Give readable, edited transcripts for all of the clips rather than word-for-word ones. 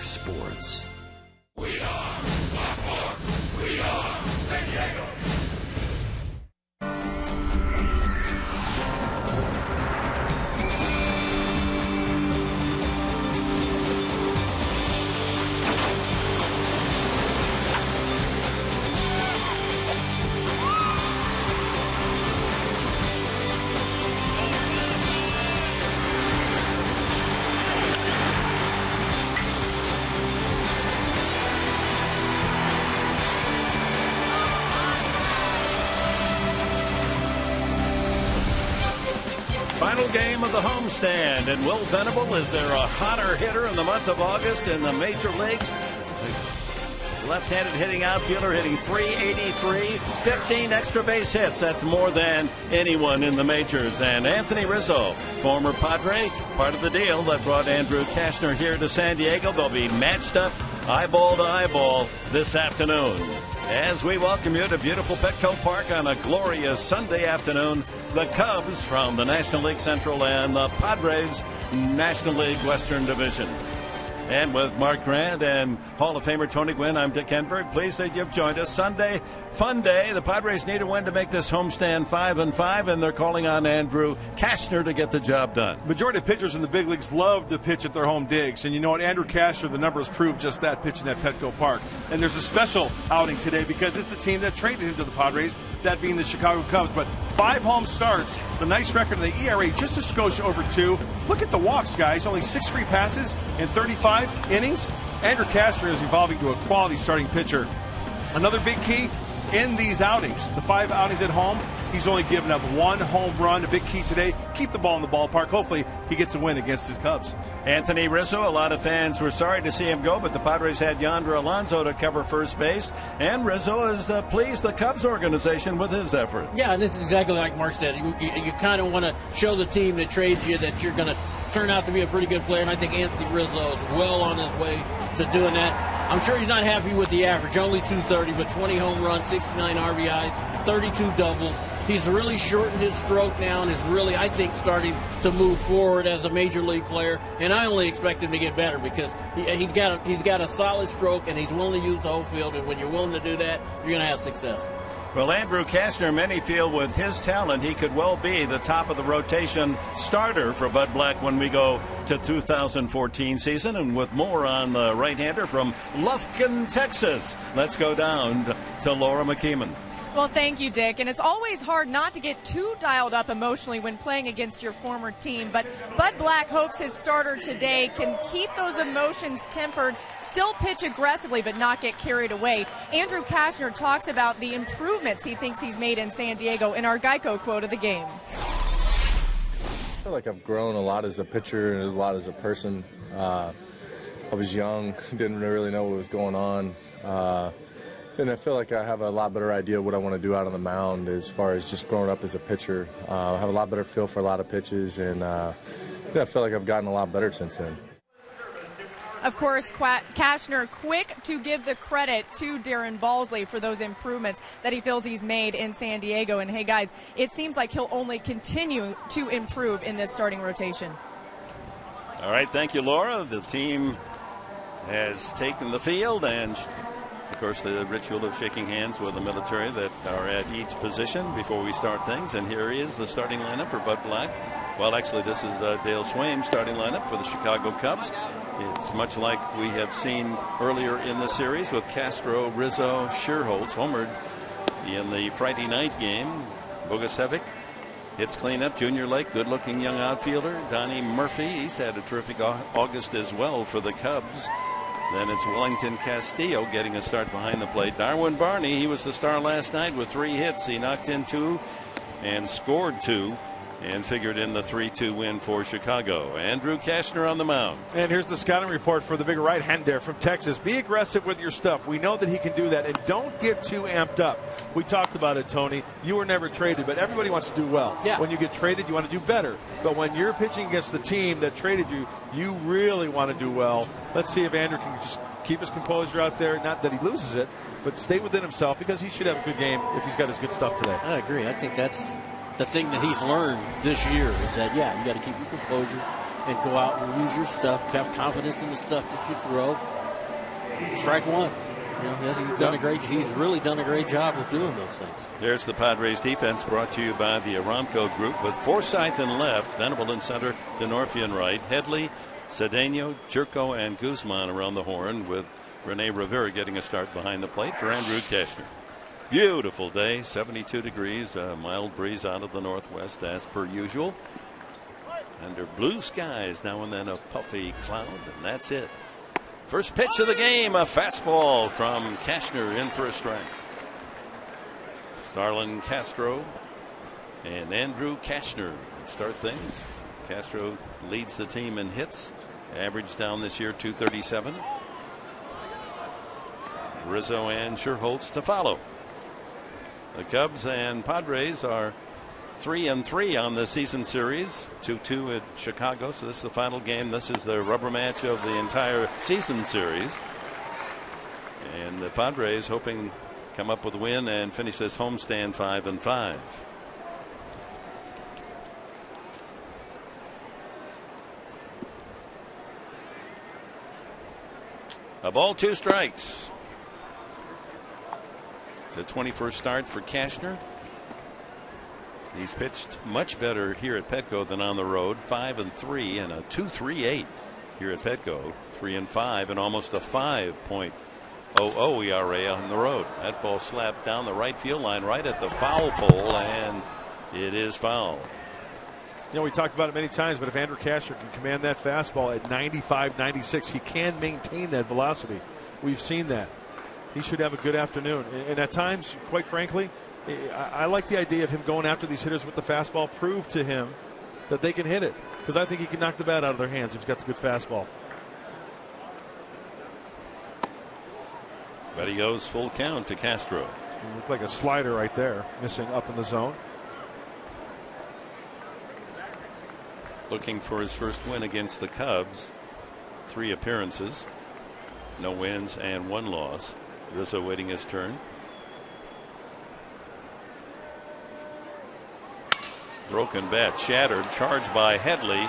Fox Sports. We are Fox Sports. We are San Diego. Final game of the homestand, and Will Venable, is there a hotter hitter in the month of August in the major leagues? Left-handed hitting outfielder, hitting .383, 15 extra base hits. That's more than anyone in the majors. And Anthony Rizzo, former Padre, part of the deal that brought Andrew Kashner here to San Diego. They'll be matched up eyeball to eyeball this afternoon. As we welcome you to beautiful Petco Park on a glorious Sunday afternoon, the Cubs from the National League Central and the Padres National League Western Division. And with Mark Grant and Hall of Famer Tony Gwynn, I'm Dick Enberg. Pleased that you've joined us. Sunday, fun day. The Padres need a win to make this homestand 5-5, and they're calling on Andrew Kashner to get the job done. Majority of pitchers in the big leagues love to pitch at their home digs. And you know what? Andrew Kashner, the numbers prove just that, pitching at Petco Park. And there's a special outing today because it's a team that traded him to the Padres, that being the Chicago Cubs. But 5 home starts, the nice record of the ERA just a skosh over 2. Look at the walks, guys. Only 6 free passes in 35 innings. Andrew Kashner is evolving to a quality starting pitcher. Another big key in these outings, the 5 outings at home, he's only given up 1 home run. A big key today, keep the ball in the ballpark. Hopefully he gets a win against his Cubs. Anthony Rizzo, a lot of fans were sorry to see him go, but the Padres had Yonder Alonso to cover first base, and Rizzo has pleased the Cubs organization with his effort. Yeah, and this is exactly like Mark said. You kind of want to show the team that trades you that you're going to turn out to be a pretty good player, and I think Anthony Rizzo is well on his way to doing that. I'm sure he's not happy with the average, only .230, but 20 home runs, 69 RBIs, 32 doubles. He's really shortened his stroke now and is really, I think, starting to move forward as a major league player. And I only expect him to get better because he's got a solid stroke and he's willing to use the whole field. And when you're willing to do that, you're going to have success. Well, Andrew Kashner, many feel with his talent, he could well be the top of the rotation starter for Bud Black when we go to 2014 season. And with more on the right-hander from Lufkin, Texas, let's go down to Laura McKeeman. Well, thank you, Dick. And it's always hard not to get too dialed up emotionally when playing against your former team. But Bud Black hopes his starter today can keep those emotions tempered, still pitch aggressively, but not get carried away. Andrew Kashner talks about the improvements he thinks he's made in San Diego in our Geico quote of the game. I feel like I've grown a lot as a pitcher and a lot as a person. I was young, didn't really know what was going on. And I feel like I have a lot better idea of what I want to do out on the mound as far as just growing up as a pitcher. I have a lot better feel for a lot of pitches, and I feel like I've gotten a lot better since then. Of course, Kashner quick to give the credit to Darren Balsley for those improvements that he feels he's made in San Diego. And, hey, guys, it seems like he'll only continue to improve in this starting rotation. All right, thank you, Laura. The team has taken the field, and of course, the ritual of shaking hands with the military that are at each position before we start things. And here is the starting lineup for Bud Black. Well, actually, this is Dale Swaim's starting lineup for the Chicago Cubs. It's much like we have seen earlier in the series with Castro, Rizzo, Scherholtz homered in the Friday night game. Bogusevic hits cleanup. Junior Lake, good-looking young outfielder. Donnie Murphy, he's had a terrific August as well for the Cubs. Then it's Wellington Castillo getting a start behind the plate. Darwin Barney, he was the star last night with 3 hits. He knocked in 2 and scored 2 and figured in the 3-2 win for Chicago. Andrew Kashner on the mound. And here's the scouting report for the big right-hander from Texas. Be aggressive with your stuff. We know that he can do that, and don't get too amped up. We talked about it, Tony. You were never traded, but everybody wants to do well. Yeah. When you get traded, you want to do better. But when you're pitching against the team that traded you, you really want to do well. Let's see if Andrew can just keep his composure out there. Not that he loses it, but stay within himself, because he should have a good game if he's got his good stuff today. I agree. I think that's the thing that he's learned this year is that, you got to keep your composure and go out and use your stuff, have confidence in the stuff that you throw, strike one. You know, he's really done a great job of doing those things. There's the Padres defense, brought to you by the Aramco Group, with Forsythe in left, Venable in center, Denorfia in right, Headley, Cedeno, Jerko, and Guzman around the horn, with Rene Rivera getting a start behind the plate for Andrew Kashner. Beautiful day, 72 degrees, a mild breeze out of the northwest as per usual. Under blue skies, now and then a puffy cloud, and that's it. First pitch of the game, a fastball from Kashner in for a strike. Starlin Castro and Andrew Kashner start things. Castro leads the team in hits, average down this year 237. Rizzo and Sherholtz to follow. The Cubs and Padres are 3-3 on the season series, 2-2 at Chicago. So this is the final game. This is the rubber match of the entire season series. And the Padres hoping to come up with a win and finish this homestand 5-5. A ball, 2 strikes. It's a 21st start for Kashner. He's pitched much better here at Petco than on the road. 5-3 and a 2.38 here at Petco. 3-5 and almost a 5.00 ERA on the road. That ball slapped down the right field line right at the foul pole, and it is foul. You know, we talked about it many times, but if Andrew Kashner can command that fastball at 95, 96, he can maintain that velocity. We've seen that. He should have a good afternoon. And at times, quite frankly, I like the idea of him going after these hitters with the fastball. Prove to him that they can hit it, because I think he can knock the bat out of their hands if he's got the good fastball. But he goes full count to Castro. It looked like a slider right there, missing up in the zone. Looking for his first win against the Cubs. 3 appearances, no wins and 1 loss. Rizzo waiting his turn. Broken bat, shattered, charged by Headley.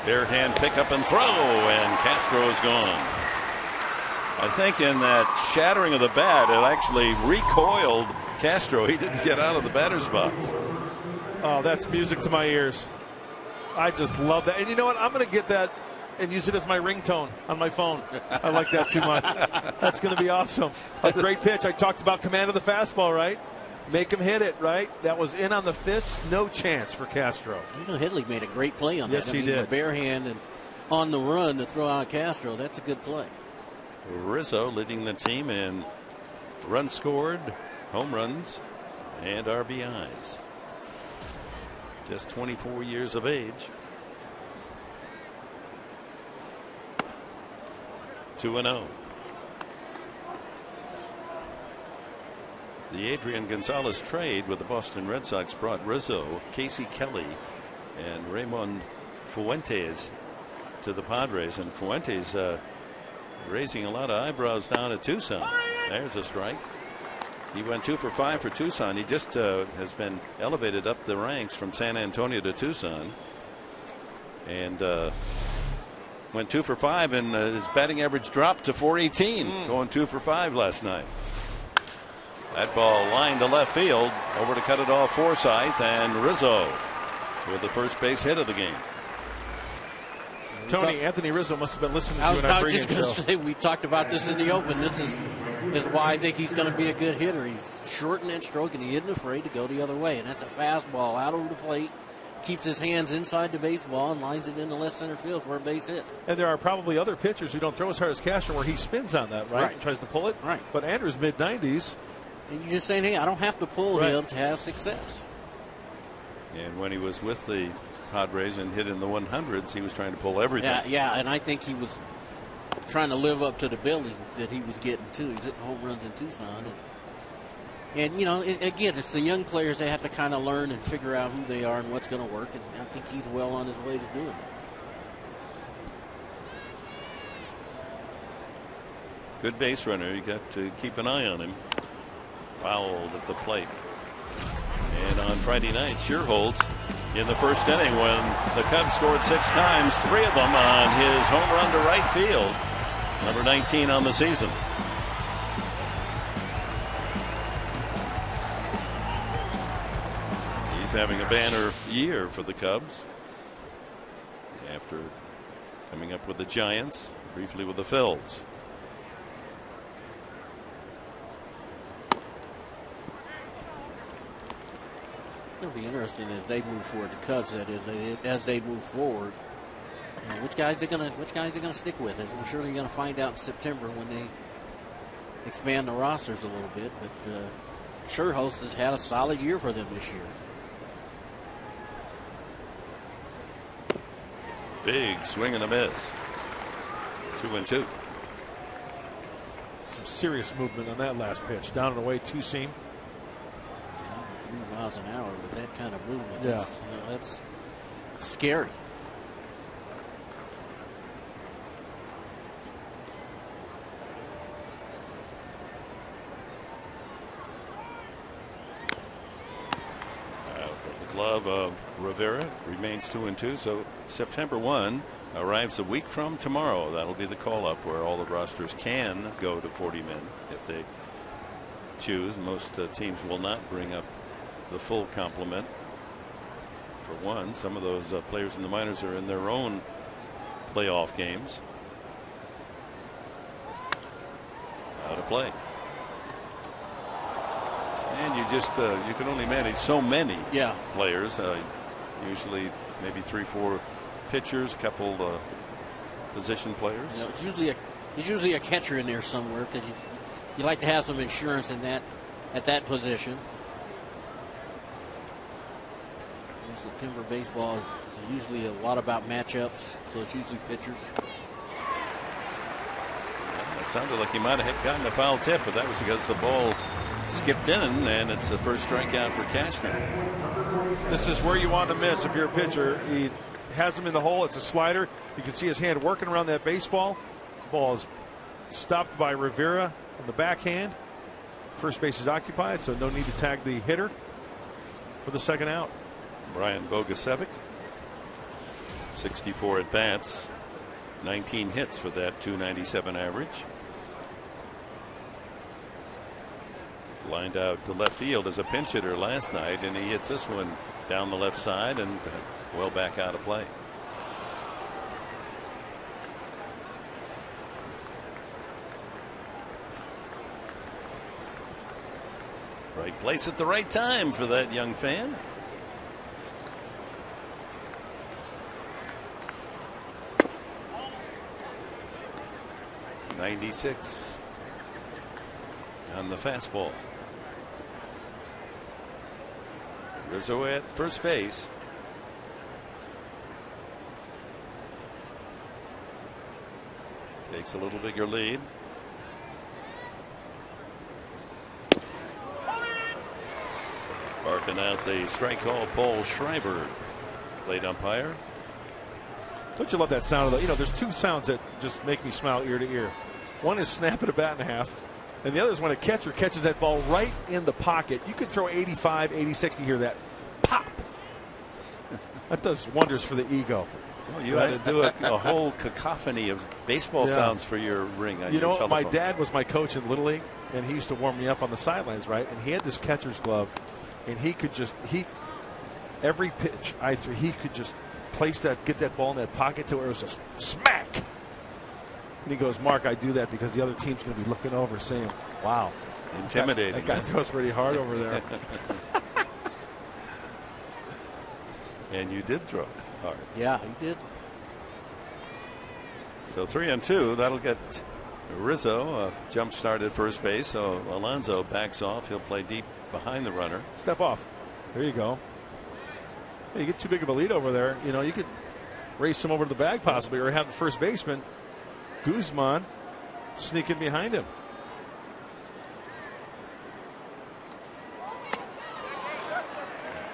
Bare hand pickup and throw, and Castro is gone. I think in that shattering of the bat, it actually recoiled Castro. He didn't get out of the batter's box. Oh, that's music to my ears. I just love that. And you know what? I'm going to get that and use it as my ringtone on my phone. I like that too much. That's going to be awesome. A great pitch. I talked about command of the fastball, right? Make him hit it, right? That was in on the fist. No chance for Castro. You know, Headley made a great play on that. Yes, he did. The bare hand and on the run to throw out Castro. That's a good play. Rizzo leading the team in runs scored, home runs, and RBIs. Just 24 years of age. 2-0. The Adrian Gonzalez trade with the Boston Red Sox brought Rizzo, Casey Kelly, and Raymond Fuentes to the Padres. And Fuentes raising a lot of eyebrows down at Tucson. There's a strike. He went 2 for 5 for Tucson. He just has been elevated up the ranks from San Antonio to Tucson. And went 2 for 5, and his batting average dropped to 418, going 2 for 5 last night. That ball lined to left field, over to cut it off Forsythe, and Rizzo with the first base hit of the game. Tony, Anthony Rizzo must have been listening to I was an just going to say, we talked about this in the open. This is why I think he's going to be a good hitter. He's short in that stroke, and he isn't afraid to go the other way. And that's a fastball out over the plate. Keeps his hands inside the baseball and lines it into left center field for a base hit. And there are probably other pitchers who don't throw as hard as Cashner where he spins on that, right? And tries to pull it. Right. But Andrew's mid-90s. And you're just saying, hey, I don't have to pull him to have success. And when he was with the Padres and hit in the 100s, he was trying to pull everything. Yeah, and I think he was trying to live up to the billing that he was getting, too. He's hitting home runs in Tucson. And you know, again, it's the young players. They have to kind of learn and figure out who they are and what's going to work. And I think he's well on his way to doing that. Good base runner. You got to keep an eye on him. Fouled at the plate. And on Friday night, Sherholtz in the first inning when the Cubs scored 6 times, 3 of them on his home run to right field. Number 19 on the season. having a banner year for the Cubs after coming up with the Giants, briefly with the Phils. It'll be interesting as they move forward. The Cubs, that is, as they move forward. You know, which guys they're gonna stick with? As I'm sure they're gonna find out in September when they expand the rosters a little bit. But Scherholz has had a solid year for them this year. Big swing and a miss. 2-2. Some serious movement on that last pitch. Down and away, two seam. 3 miles an hour with that kind of movement. Yeah. That's scary. The glove of Rivera remains 2-2. So September 1 arrives a week from tomorrow. That'll be the call up where all the rosters can go to 40 men if they choose. Most teams will not bring up the full complement. For one, some of those players in the minors are in their own playoff games. Out of play. And you just you can only manage so many players. Usually maybe 3-4 pitchers, a couple position players. You know, it's usually a catcher in there somewhere because you like to have some insurance in that at that position. September baseball is usually a lot about matchups, so it's usually pitchers. It sounded like he might have gotten a foul tip, but that was because the ball skipped in, and it's the first strikeout for Cashner. This is where you want to miss if you're a pitcher. He has him in the hole. It's a slider. You can see his hand working around that baseball. Ball is stopped by Rivera on the backhand. First base is occupied, so no need to tag the hitter for the second out. Brian Bogusevic, 64 at bats, 19 hits for that .297 average. Lined out to left field as a pinch hitter last night, and he hits this one down the left side and well back out of play. Right place at the right time for that young fan. .96 on the fastball. Rizzo at first base. Takes a little bigger lead. Barking out the strike call, Paul Schreiber, plate umpire. Don't you love that sound? You know, there's two sounds that just make me smile ear to ear. One is snapping a bat in half, and the other is when a catcher catches that ball right in the pocket. You could throw 85, 86, you hear that pop. That does wonders for the ego. Well, you had to do a whole cacophony of baseball sounds for your ring. On you know, telephone. My dad was my coach in Little League, and he used to warm me up on the sidelines, right? And he had this catcher's glove, and he could just every pitch I threw, he could just place that, get that ball in that pocket to where it was just smack. And he goes, Mark, I do that because the other team's going to be looking over saying, wow. Intimidating. That guy throws pretty hard over there. And you did throw hard. Yeah, he did. So 3-2. That'll get Rizzo a jump start at first base. So Alonso backs off. He'll play deep behind the runner. Step off. There you go. You get too big of a lead over there. You know, you could race him over to the bag possibly, or have the first baseman, Guzman, sneaking behind him.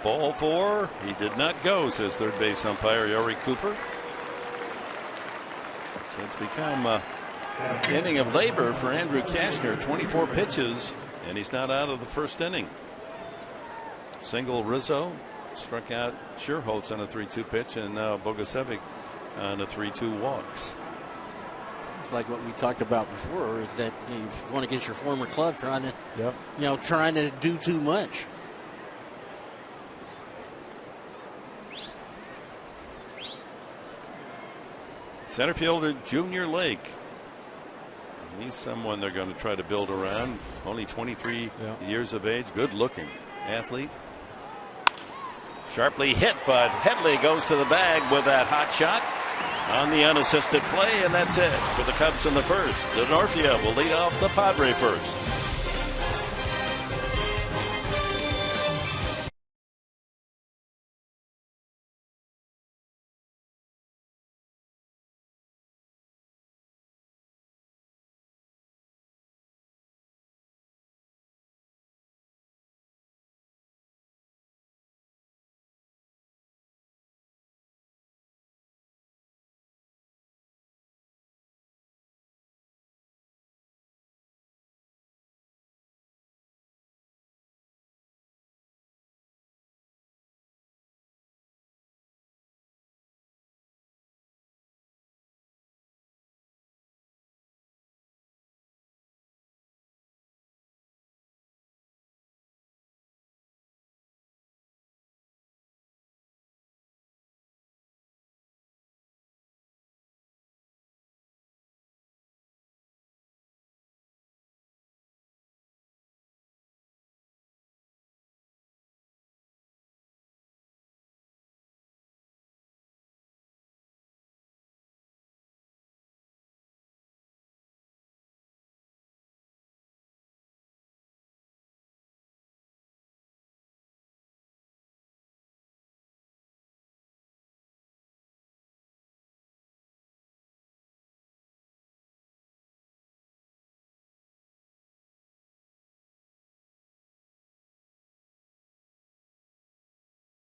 Ball 4. He did not go, says third base umpire Yori Cooper. So it's become an inning of labor for Andrew Cashner. 24 pitches, and he's not out of the first inning. Single Rizzo. Struck out Scherholz on a 3-2 pitch, and now Bogusevic on a 3-2 walks. Like what we talked about before, is that you're going against your former club, trying to, trying to do too much. Center fielder Junior Lake. He's someone they're going to try to build around. Only 23 years of age. Good looking athlete. Sharply hit, but Headley goes to the bag with that hot shot on the unassisted play, and that's it for the Cubs in the first. DeNorfia will lead off the Padre first.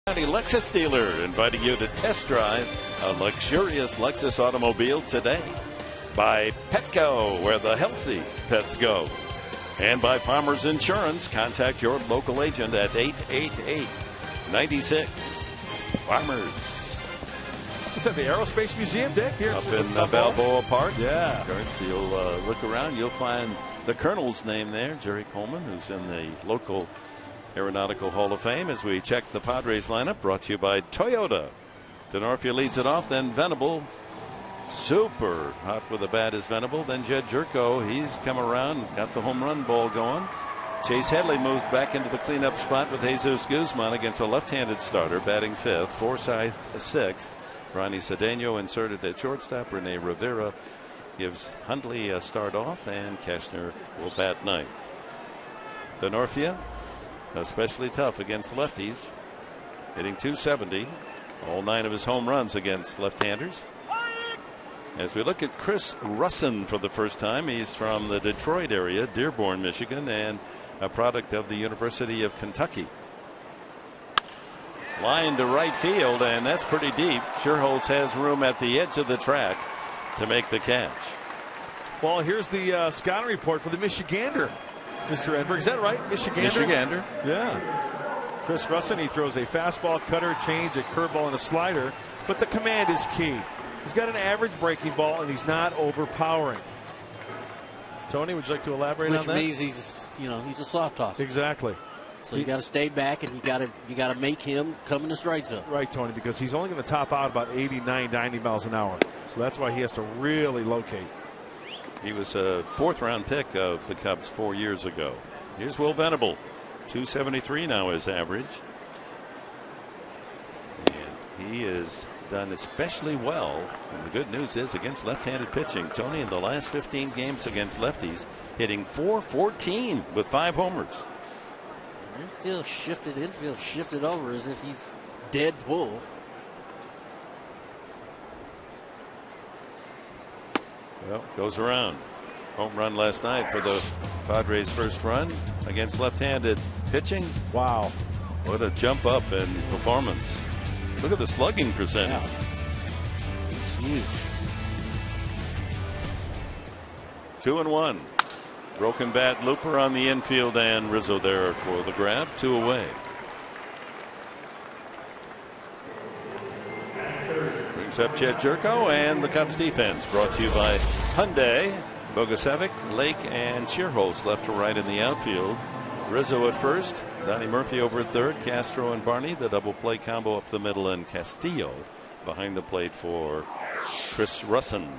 Lexus dealer inviting you to test drive a luxurious Lexus automobile today. By Petco, where the healthy pets go. And by Palmer's Insurance. Contact your local agent at 888-96. Palmer's. It's at the Aerospace Museum, Dick, here up in Balboa Park. Yeah. Of course, you'll look around, you'll find the Colonel's name there, Jerry Coleman, who's in the local Aeronautical Hall of Fame. As we check the Padres lineup, brought to you by Toyota. DeNorfia leads it off, then Venable. Super hot with the bat is Venable. Then Jed Jerko, he's come around, got the home run ball going. Chase Headley moves back into the cleanup spot with Jesus Guzman against a left-handed starter, batting fifth. Forsythe sixth. Ronnie Cedeno inserted at shortstop. Rene Rivera gives Hundley a start off, and Kashner will bat ninth. DeNorfia, especially tough against lefties, hitting .270. All 9 of his home runs against left-handers. As we look at Chris Russin for the first time, he's from the Detroit area, Dearborn, Michigan, and a product of the University of Kentucky. Line to right field, and that's pretty deep. Sherholtz has room at the edge of the track to make the catch. Well, here's the scouting report for the Michigander, Mr. Edberg. Is that right? Michigander? Yeah. Chris Russin, he throws a fastball, cutter, change, a curveball, and a slider, but the command is key. He's got an average breaking ball, and he's not overpowering. Tony, would you like to elaborate on that? Which means he's a soft tosser. Exactly. So you got to stay back, and you got to make him come in the strike zone. Right, Tony, because he's only going to top out about 89, 90 miles an hour. So that's why he has to really locate. He was a 4th-round pick of the Cubs 4 years ago. Here's Will Venable. .273 now his average. And he is done especially well, and the good news is against left-handed pitching. Tony, in the last 15 games against lefties, hitting .414 with 5 homers. Infield shifted over as if he's dead pull. Well, goes around. Home run last night for the Padres' first run against left-handed pitching. Wow. What a jump up in performance. Look at the slugging percentage. Yeah. It's huge. 2-1. Broken bat, Looper on the infield, and Rizzo there for the grab. 2 away. Brings up Jed Jerko, and the Cubs defense brought to you by Hyundai. Bogusevic, Lake, and Sherholtz left to right in the outfield. Rizzo at first, Donnie Murphy over at third, Castro and Barney, the double play combo up the middle, and Castillo behind the plate for Chris Russin.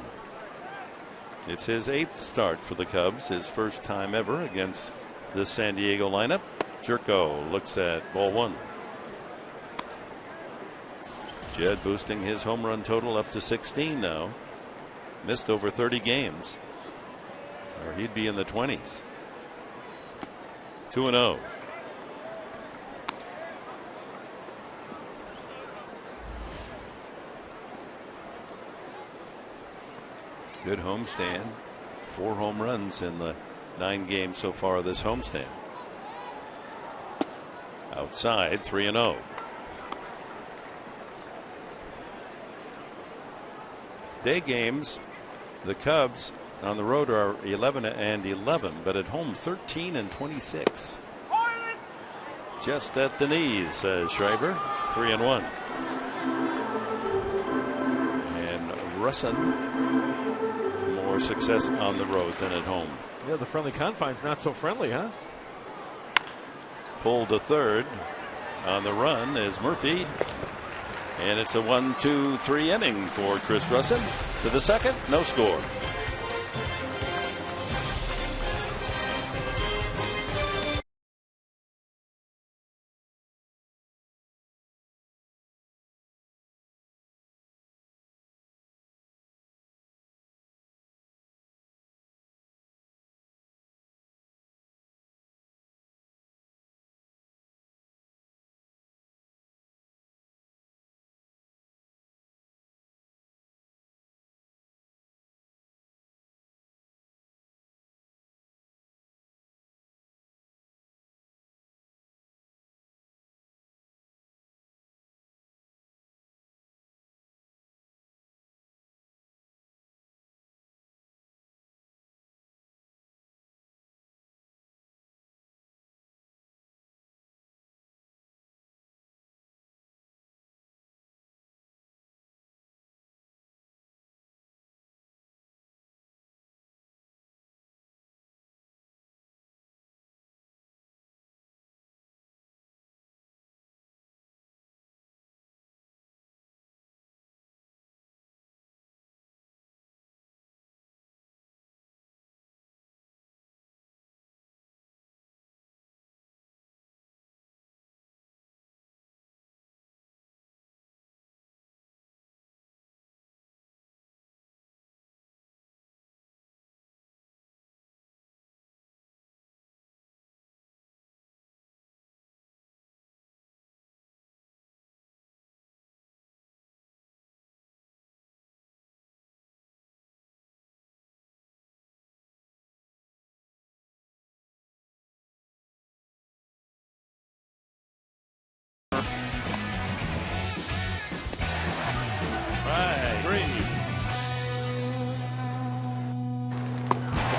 It's his 8th start for the Cubs, his first time ever against the San Diego lineup. Jerko looks at ball 1. Jed boosting his home run total up to 16 now. Missed over 30 games, or he'd be in the 20s. 2-0. Good homestand. 4 home runs in the 9 games so far this homestand. Outside, 3-0. Day games, the Cubs on the road are 11-11, but at home 13-26. Just at the knees, says Schreiber. 3-1. And Russin, more success on the road than at home. Yeah, the friendly confines not so friendly, huh? Pulled to third. On the run is Murphy. And it's a 1-2-3 inning for Chris Russin. To the second, no score.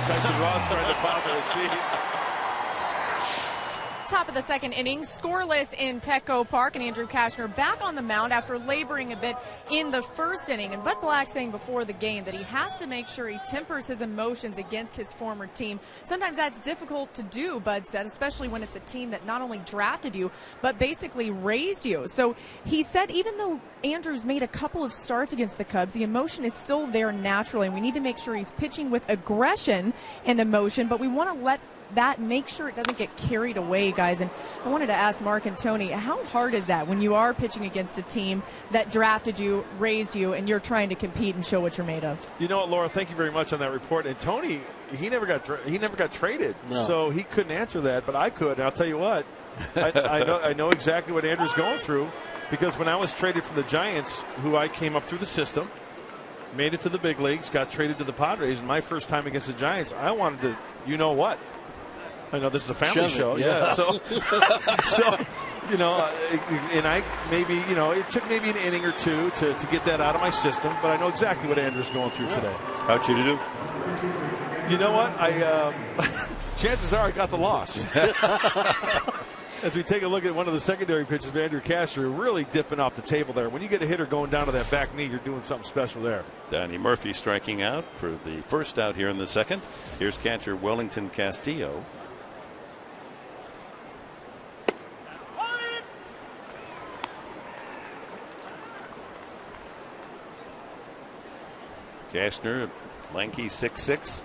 Tyson Ross trying to pop in the seats. Top of the second inning, scoreless in Petco Park, and Andrew Kashner back on the mound after laboring a bit in the first inning. And Bud Black saying before the game that he has to make sure he tempers his emotions against his former team. Sometimes that's difficult to do, Bud said, especially when it's a team that not only drafted you, but basically raised you. So he said even though Andrews made a couple of starts against the Cubs, the emotion is still there naturally, and we need to make sure he's pitching with aggression and emotion, but we want to let that make sure it doesn't get carried away, guys. And I wanted to ask Mark and Tony, how hard is that when you are pitching against a team that drafted you, raised you, and you're trying to compete and show what you're made of? You know what, Laura, thank you very much on that report. And Tony, he never got traded, so he couldn't answer that, but I could. And I'll tell you what, I know exactly what Andrew's going through, because when I was traded from the Giants, who I came up through the system, made it to the big leagues, got traded to the Padres, and my first time against the Giants, I wanted to, you know what? I know this is a family show, yeah. So, you know, and I maybe, you know, it took maybe an inning or two to get that out of my system, but I know exactly what Andrew's going through today. How'd you do? You know what? Chances are I got the loss. As we take a look at one of the secondary pitches of Andrew Kashner, really dipping off the table there. When you get a hitter going down to that back knee, you're doing something special there. Danny Murphy striking out for the first out here in the second. Here's catcher Wellington Castillo. Kastner, lanky 6'6",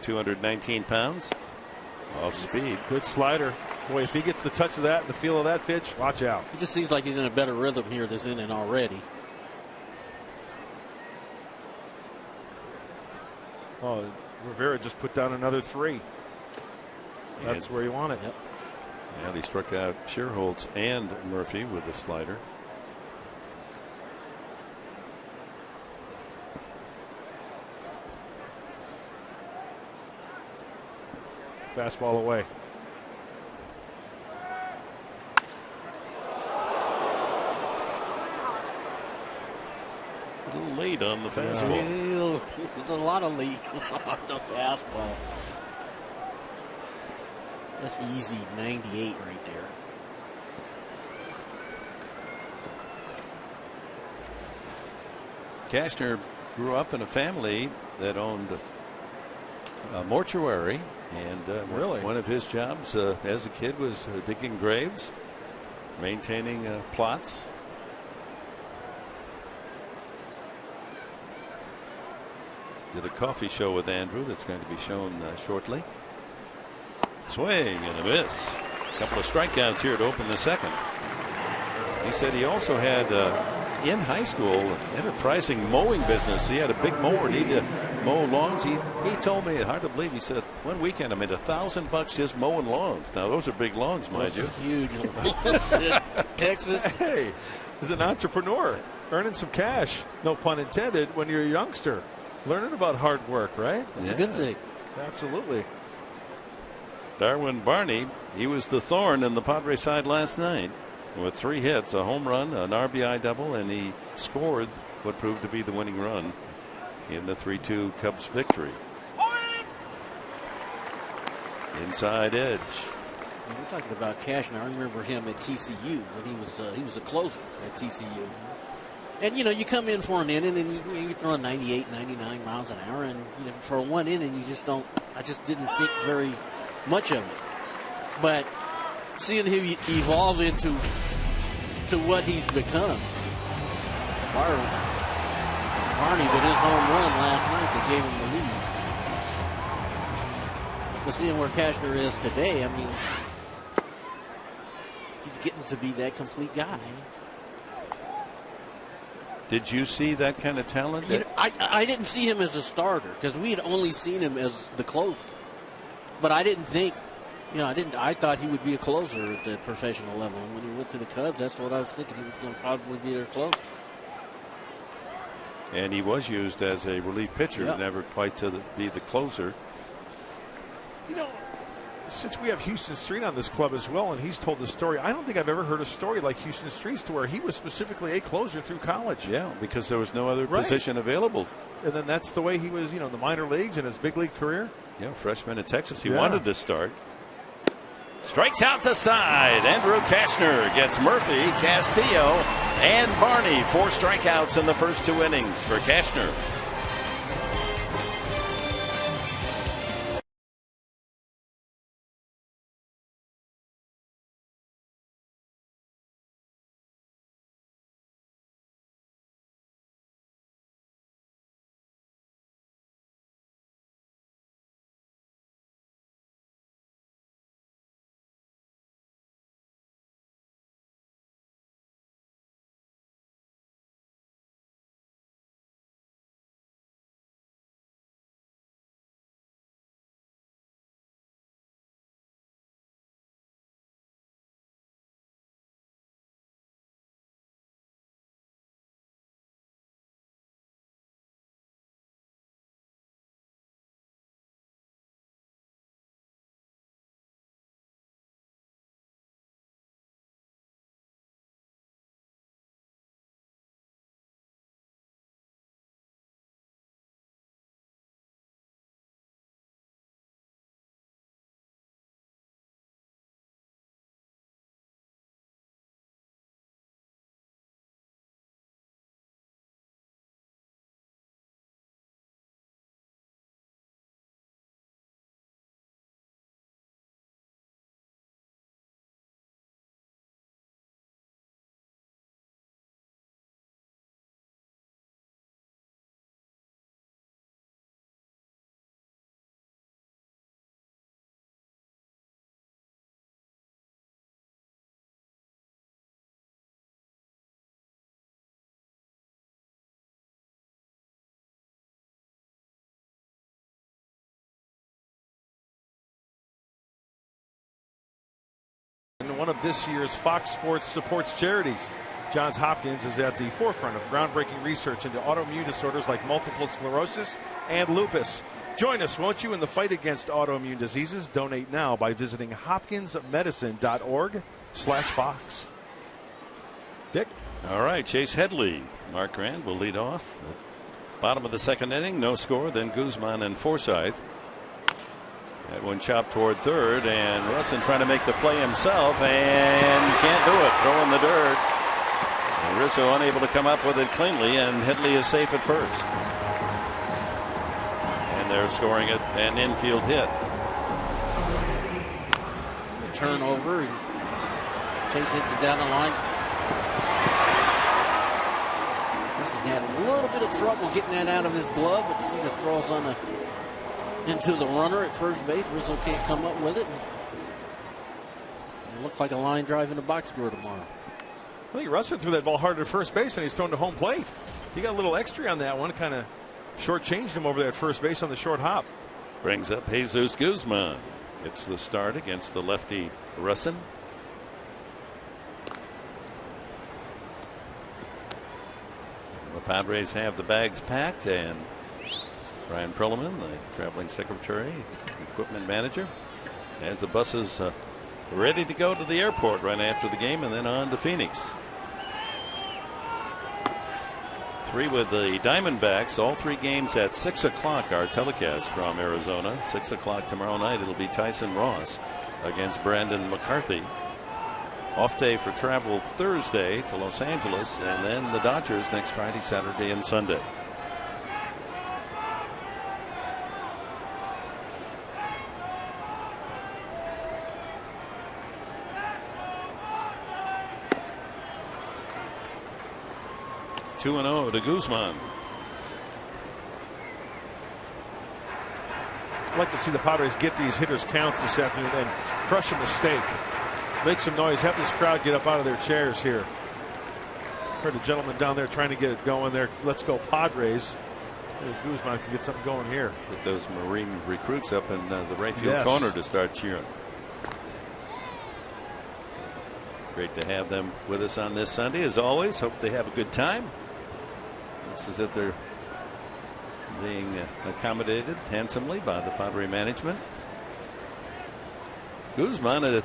219 pounds. Off speed. Good slider. Boy, if he gets the touch of that and the feel of that pitch, watch out. It just seems like he's in a better rhythm here this inning already. Oh, Rivera just put down another 3. That's where you want it. Yep. And he struck out Sherholtz and Murphy with a slider. Fastball away. A little late on the fastball. There's a lot of lead on the fastball. That's easy 98 right there. Kastner grew up in a family that owned a mortuary, and Really? one of his jobs as a kid was digging graves, maintaining plots. Did a coffee show with Andrew that's going to be shown shortly. Swing and a miss. A couple of strikeouts here to open the second. He said he also had in high school enterprising mowing business. He had a big mower, needed to mow lawns. He told me, hard to believe, he said one weekend I made $1,000 just mowing lawns. Now those are big lawns, mind you. Huge. Texas. Hey, he's an entrepreneur earning some cash, no pun intended, when you're a youngster. Learning about hard work, right? That's a good thing. Absolutely. Darwin Barney, he was the thorn in the Padres side last night with 3 hits, a home run, an RBI double, and he scored what proved to be the winning run in the 3-2 Cubs victory. Inside edge. We're talking about Kastner. I remember him at TCU when he was a closer at TCU. And, you know, you come in for an inning and you're throwing 98, 99 miles an hour. And, you know, for one inning, I just didn't think very much of it. But seeing him evolve into what he's become. Barney with his home run last night that gave him the lead. But seeing where Kastner is today, I mean, he's getting to be that complete guy. Did you see that kind of talent? You know, I didn't see him as a starter because we had only seen him as the closer. But I didn't think, I thought he would be a closer at the professional level. And when he went to the Cubs, that's what I was thinking. He was going to probably be their closer. And he was used as a relief pitcher, Yep. never quite to be the closer. You know, since we have Houston Street on this club as well, and he's told the story, I don't think I've ever heard a story like Houston Street's to where he was specifically a closer through college. Yeah, because there was no other Right. position available. And then that's the way he was, in the minor leagues and his big league career. Yeah, freshman in Texas. He Yeah. wanted to start. Strikes out the side. Andrew Kastner gets Murphy, Castillo, and Barney. 4 strikeouts in the first 2 innings for Kastner. one of this year's Fox Sports supports charities. Johns Hopkins is at the forefront of groundbreaking research into autoimmune disorders like multiple sclerosis and lupus. Join us, won't you, in the fight against autoimmune diseases? Donate now by visiting hopkinsmedicine.org/Fox. Dick? All right, Chase Headley. Mark Grant will lead off. Bottom of the second inning, no score. Then Guzman and Forsythe. That one chopped toward third, and Russin trying to make the play himself and can't do it. Throwing the dirt. And Rizzo unable to come up with it cleanly, and Headley is safe at first. And they're scoring an infield hit. Turnover, and Chase hits it down the line. He had a little bit of trouble getting that out of his glove, but you see the throws into the runner at first base. Rizzo can't come up with it. It looks like a line drive in the box score tomorrow. I think Russin threw that ball hard to first base, and he's thrown to home plate. He got a little extra on that one, kind of shortchanged him over there at first base on the short hop. Brings up Jesus Guzman. It's the start against the lefty Russin. The Padres have the bags packed, and Brian Perlman, the traveling secretary, equipment manager, has the buses ready to go to the airport right after the game and then on to Phoenix. 3 with the Diamondbacks. All 3 games at 6 o'clock are telecast from Arizona. 6 o'clock tomorrow night. It'll be Tyson Ross against Brandon McCarthy. Off day for travel Thursday to Los Angeles, and then the Dodgers next Friday, Saturday, and Sunday. Two and 0 to Guzman. I'd like to see the Padres get these hitters' counts this afternoon and crush a mistake. Make some noise. Have this crowd get up out of their chairs here. Heard a gentleman down there trying to get it going there. Let's go Padres. Maybe Guzman can get something going here. Get those Marine recruits up in the right field corner to start cheering. Great to have them with us on this Sunday as always. Hope they have a good time. Looks as if they're being accommodated handsomely by the Padre management. Guzman, a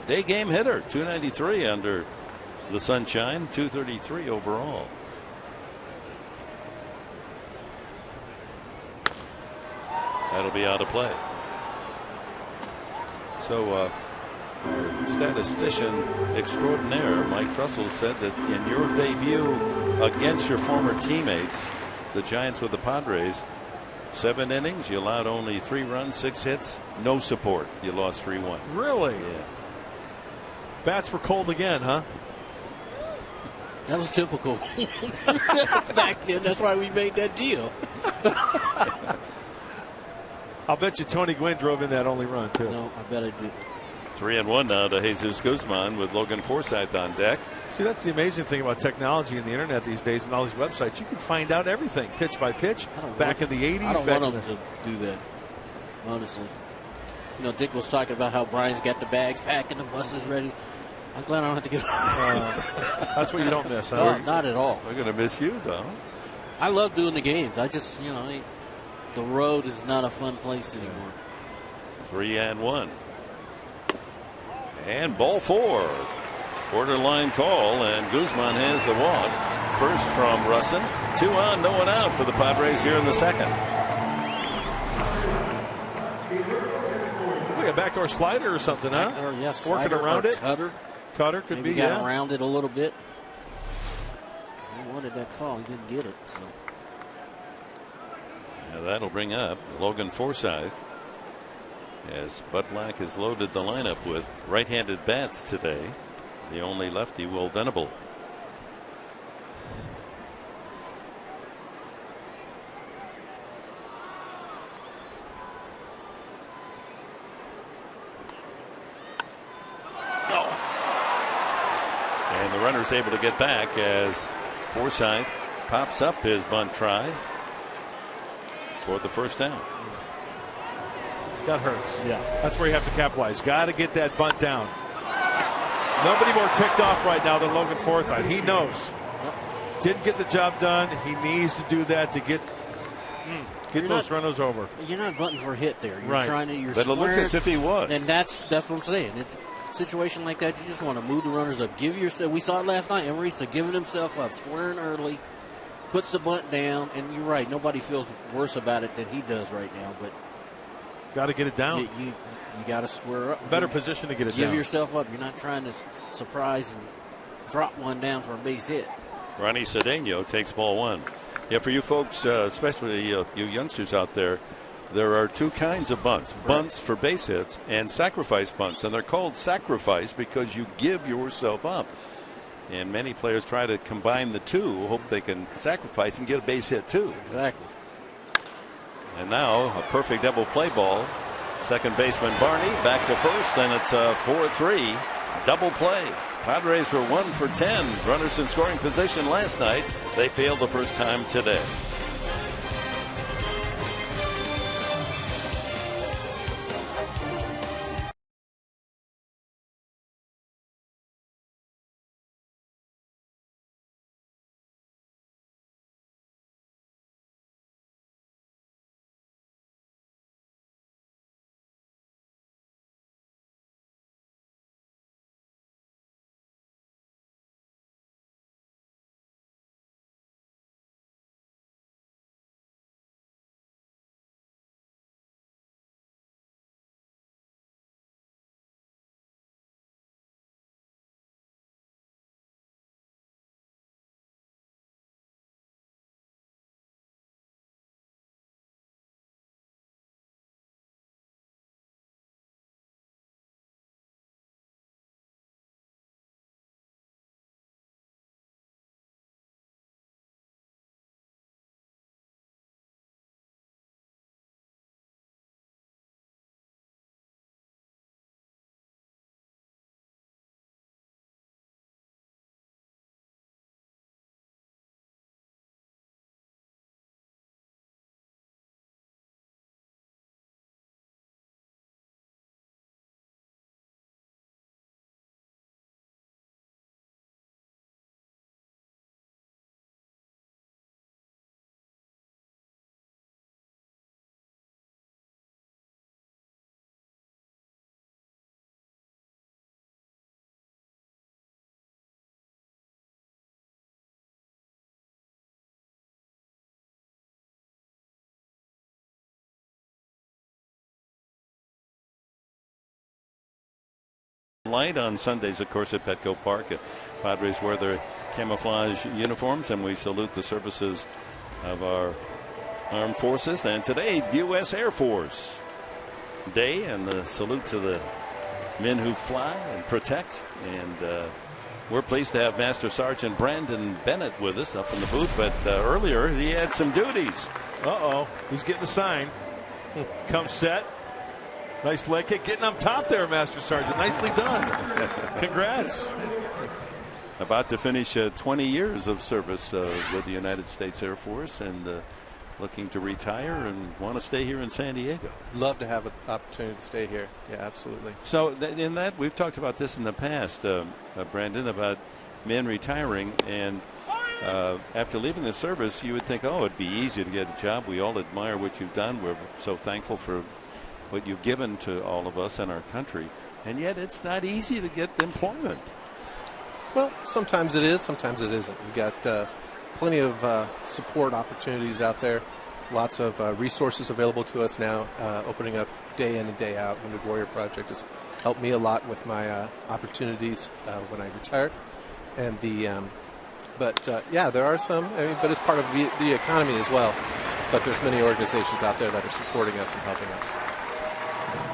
day game hitter, 293 under the sunshine, 233 overall. That'll be out of play. So statistician extraordinaire Mike Trussell said that in your debut against your former teammates, the Giants with the Padres, 7 innings, you allowed only 3 runs, 6 hits, no support. You lost 3-1. Really? Yeah. Bats were cold again, huh? That was typical back then. That's why we made that deal. I'll bet you Tony Gwynn drove in that only run, too. No, I bet I did. 3-1 now to Jesus Guzman with Logan Forsythe on deck. See, that's the amazing thing about technology and the internet these days and all these websites. You can find out everything, pitch by pitch, back in the 80s. I don't want them to do that, honestly. You know, Dick was talking about how Brian's got the bags packed and the bus is ready. I'm glad I don't have to get That's what you don't miss, huh? No, not at all. We're going to miss you, though. I love doing the games. I just, you know, the road is not a fun place anymore. 3-1. And ball 4. Borderline call, and Guzman has the walk. First from Russin. 2 on, no one out for the Padres here in the second. Like a backdoor slider or something, huh? Backdoor, yes. Working around it. Cutter could Maybe be. Got around it a little bit. He wanted that call. He didn't get it. So. Now that'll bring up Logan Forsythe, as Bud Black has loaded the lineup with right-handed bats today. The only lefty, Will Venable. And the runner's able to get back as Forsythe pops up his bunt try for the first down. That hurts. Yeah. That's where you have to capitalize. Got to get that bunt down. Nobody more ticked off right now than Logan Forsythe. He knows. Didn't get the job done. He needs to do that to get those runners over. You're not butting for a hit there. You're right. trying to. You're but it looked as if he was. And that's what I'm saying. It's a situation like that. You just want to move the runners up. Give yourself. We saw it last night. Emerista giving himself up, squaring early, puts the bunt down, and you're right. Nobody feels worse about it than he does right now. But got to get it down. You got to square up. Better position to get it down. Give yourself up. You're not trying to surprise and drop one down for a base hit. Ronnie Cedeno takes ball 1. Yeah, for you folks, especially you youngsters out there, there are two kinds of bunts. Right. Bunts for base hits and sacrifice bunts. And they're called sacrifice because you give yourself up. And many players try to combine the two, hope they can sacrifice and get a base hit too. Exactly. And now a perfect double play ball. Second baseman Barney back to first, and it's a 4-3 double play. Padres were 1 for 10 runners in scoring position last night. They failed the first time today. Light on Sundays, of course, at Petco Park. Padres wear their camouflage uniforms, and we salute the services of our armed forces. And today, U.S. Air Force Day, and the salute to the men who fly and protect. And we're pleased to have Master Sergeant Brandon Bennett with us up in the booth. But earlier, he had some duties. He's getting the sign. Come set. Nice leg kick, getting up top there, Master Sergeant. Nicely done. Congrats. About to finish 20 years of service with the United States Air Force, and looking to retire and want to stay here in San Diego. Love to have an opportunity to stay here. Yeah, absolutely. So in that, we've talked about this in the past, Brandon, about men retiring, and after leaving the service, you would think, it'd be easy to get a job. We all admire what you've done. We're so thankful for what you've given to all of us and our country, and yet it's not easy to get employment. Well, sometimes it is, sometimes it isn't. We've got plenty of support opportunities out there, lots of resources available to us now, opening up day in and day out. Wounded Warrior Project has helped me a lot with my opportunities when I retired. And there are some, but it's part of the economy as well. But there's many organizations out there that are supporting us and helping us.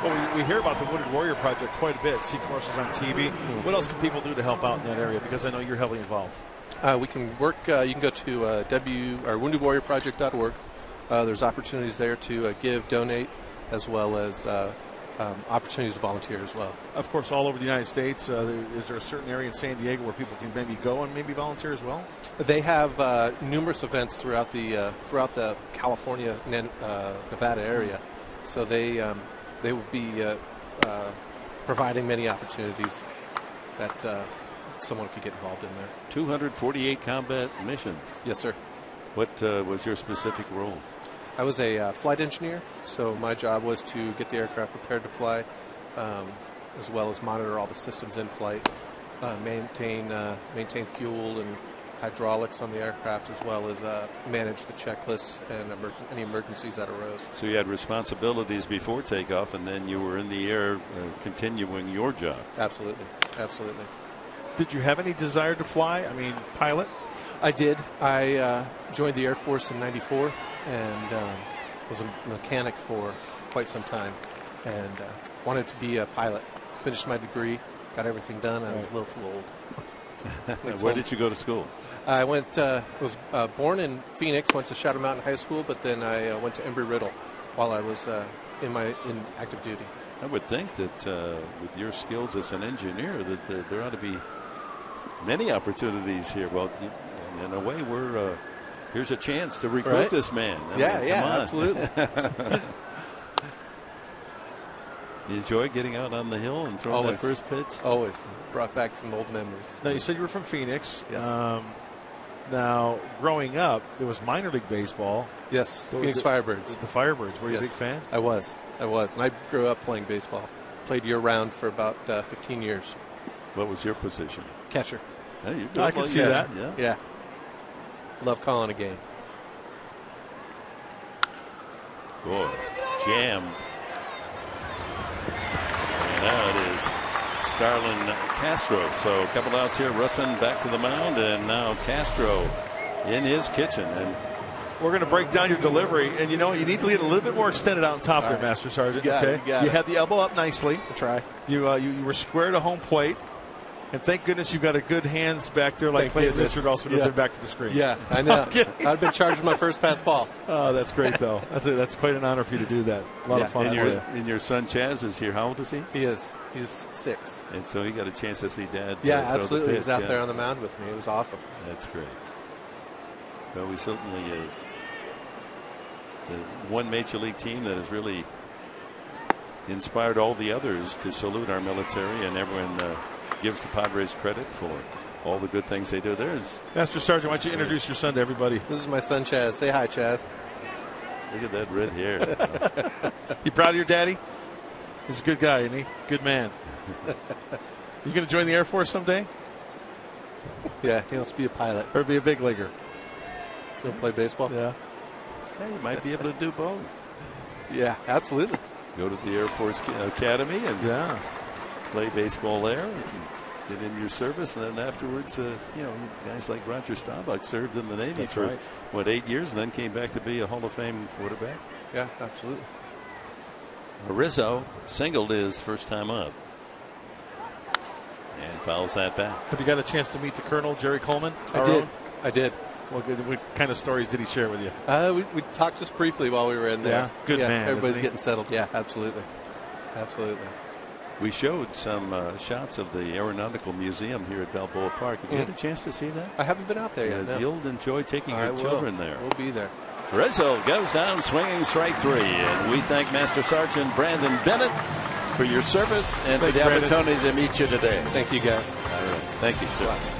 Well, we hear about the Wounded Warrior Project quite a bit. See commercials on TV. What else can people do to help out in that area? Because I know you're heavily involved. We can work. You can go to woundedwarriorproject.org. There's opportunities there to give, donate, as well as opportunities to volunteer as well. Of course, all over the United States. Is there a certain area in San Diego where people can maybe go and maybe volunteer as well? They have numerous events throughout the California, Nevada area. So they will be providing many opportunities. that someone could get involved in there. 248 combat missions. Yes, sir. What was your specific role? I was a flight engineer, so my job was to get the aircraft prepared to fly, as well as monitor all the systems in flight, maintain fuel and hydraulics on the aircraft, as well as manage the checklists and any emergencies that arose. So you had responsibilities before takeoff, and then you were in the air continuing your job. Absolutely. Absolutely. Did you have any desire to fly? I mean, pilot? I did. I joined the Air Force in '94 and was a mechanic for quite some time, and wanted to be a pilot. Finished my degree, got everything done. I was a little too old. Where did you go to school? I was born in Phoenix, went to Shadow Mountain High School, but then I went to Embry-Riddle while I was in active duty. I would think that with your skills as an engineer, that there ought to be many opportunities here. Well, in a way, here's a chance to recruit this man. Absolutely. You enjoy getting out on the hill and throwing that first pitch? Always. Brought back some old memories. Now, you said you were from Phoenix. Yes. Now, growing up, there was minor league baseball. Yes, Phoenix Firebirds. The Firebirds. Were you a big fan? I was. And I grew up playing baseball. Played year-round for about 15 years. What was your position? Catcher. Hey, I can see that. Yeah. Love calling a game. Boy, jammed. And now it is Starlin Castro. So a couple outs here. Russin back to the mound, and now Castro in his kitchen. And we're going to break down your delivery, and you need to get a little bit more extended out on top there, Master Sergeant. You had the elbow up nicely. I try. You were square to home plate. And thank goodness you've got a good hands back there, like Clayton Richard also did back to the screen. Yeah, I know. I've been charged with my first pass ball. Oh, that's great, though. That's quite an honor for you to do that. A lot of fun. And your son Chaz is here. How old is he? He is. He's 6. And so he got a chance to see Dad. Yeah, absolutely. He was out there on the mound with me. It was awesome. That's great. Well, he certainly is the one major league team that has really inspired all the others to salute our military, and everyone gives the Padres credit for all the good things they do. There's Master Sergeant, why don't you introduce your son to everybody? This is my son Chaz. Say hi, Chaz. Look at that red hair. You proud of your daddy? He's a good guy, isn't he? Good man. You going to join the Air Force someday? Yeah, he wants to be a pilot. Or be a big leaguer. He'll play baseball? Yeah. Hey, you might be able to do both. Yeah, absolutely. Go to the Air Force Academy and play baseball there. Get in your service, and then afterwards, guys like Roger Staubach served in the Navy for 8 years, and then came back to be a Hall of Fame quarterback. Yeah, absolutely. Rizzo singled his first time up and fouls that back. Have you got a chance to meet the Colonel, Jerry Coleman? I did. What kind of stories did he share with you? We talked just briefly while we were in there. Yeah, good man. Everybody's getting settled. Yeah, absolutely. We showed some shots of the Aeronautical Museum here at Balboa Park. Have you had a chance to see that? I haven't been out there yet. No. You'll enjoy taking your children there. We'll be there. Rizzo goes down swinging strike 3. And we thank Master Sergeant Brandon Bennett for your service and for the opportunity to meet you today. Thank you, guys. All right. Thank you, sir. Bye.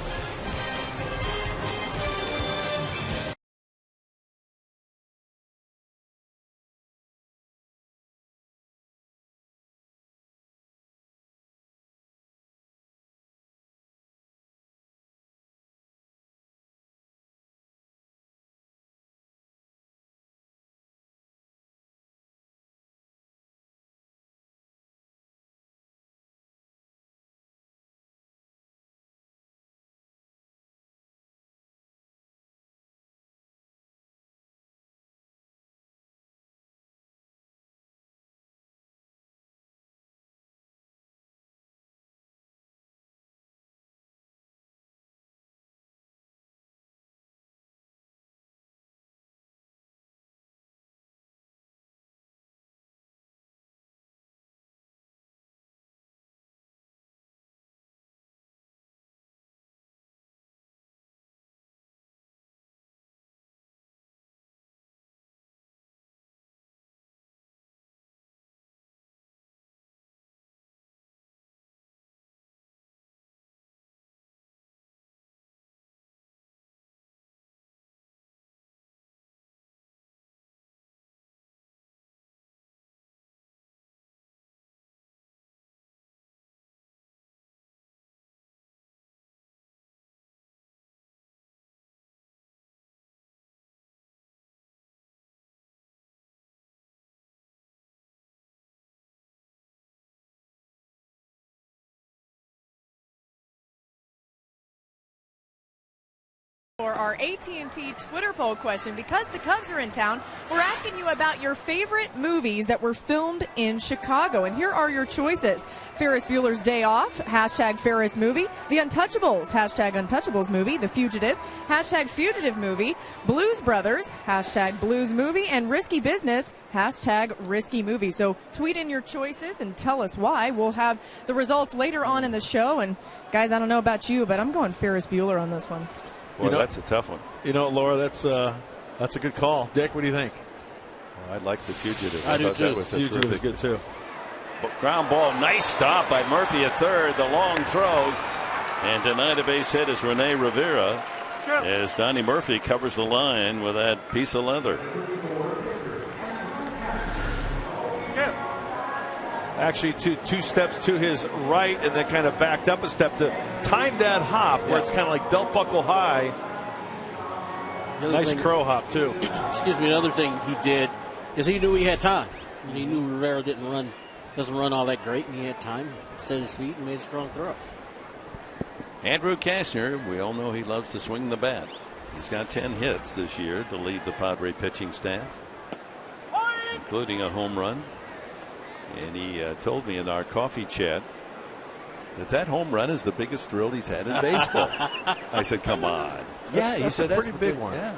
For our AT&T Twitter poll question, because the Cubs are in town, we're asking you about your favorite movies that were filmed in Chicago. And here are your choices. Ferris Bueller's Day Off, hashtag Ferris Movie. The Untouchables, hashtag Untouchables Movie. The Fugitive, hashtag Fugitive Movie. Blues Brothers, hashtag Blues Movie. And Risky Business, hashtag Risky Movie. So tweet in your choices and tell us why. We'll have the results later on in the show. And guys, I don't know about you, but I'm going Ferris Bueller on this one. Boy, that's a tough one. Laura, that's a good call. Dick, what do you think? I'd like The Fugitive. I do thought too. That was a Fugitive is terrific good too. ground ball. Nice stop by Murphy at third. The long throw. And denied a base hit is Rene Rivera as Donnie Murphy covers the line with that piece of leather. Actually, two steps to his right and then kind of backed up a step to time that hop where it's kind of like belt buckle high. Nice crow hop, too. Excuse me, another thing he did is he knew he had time. And he knew Rivera doesn't run all that great, and he had time, set his feet, and made a strong throw. Andrew Kastner, we all know he loves to swing the bat. He's got 10 hits this year to lead the Padre pitching staff, including a home run. And he told me in our coffee chat that home run is the biggest thrill he's had in baseball. I said, come on. He said that's a pretty big one. Yeah.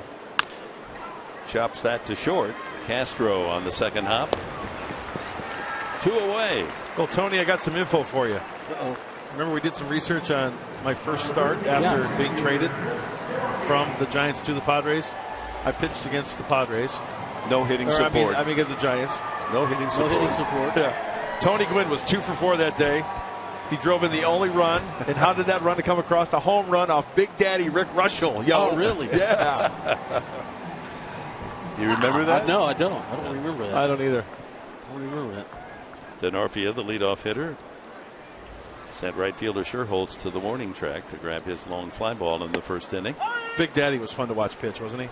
Chops that to short. Castro on the second hop. 2 away. Well, Tony, I got some info for you. Remember we did some research on my first start after being traded from the Giants to the Padres? I pitched against the Padres. No hitting support. I mean, against the Giants. No hitting support. No hitting support. Yeah. Tony Gwynn was 2 for 4 that day. He drove in the only run. And how did that run to come across? A home run off Big Daddy Rick Russell. Oh, really? Yeah. You remember that? No, I don't. I don't remember that. I don't either. I don't remember that. Denorfia, the leadoff hitter, sent right fielder Sherholtz to the warning track to grab his long fly ball in the first inning. Big Daddy was fun to watch pitch, wasn't he?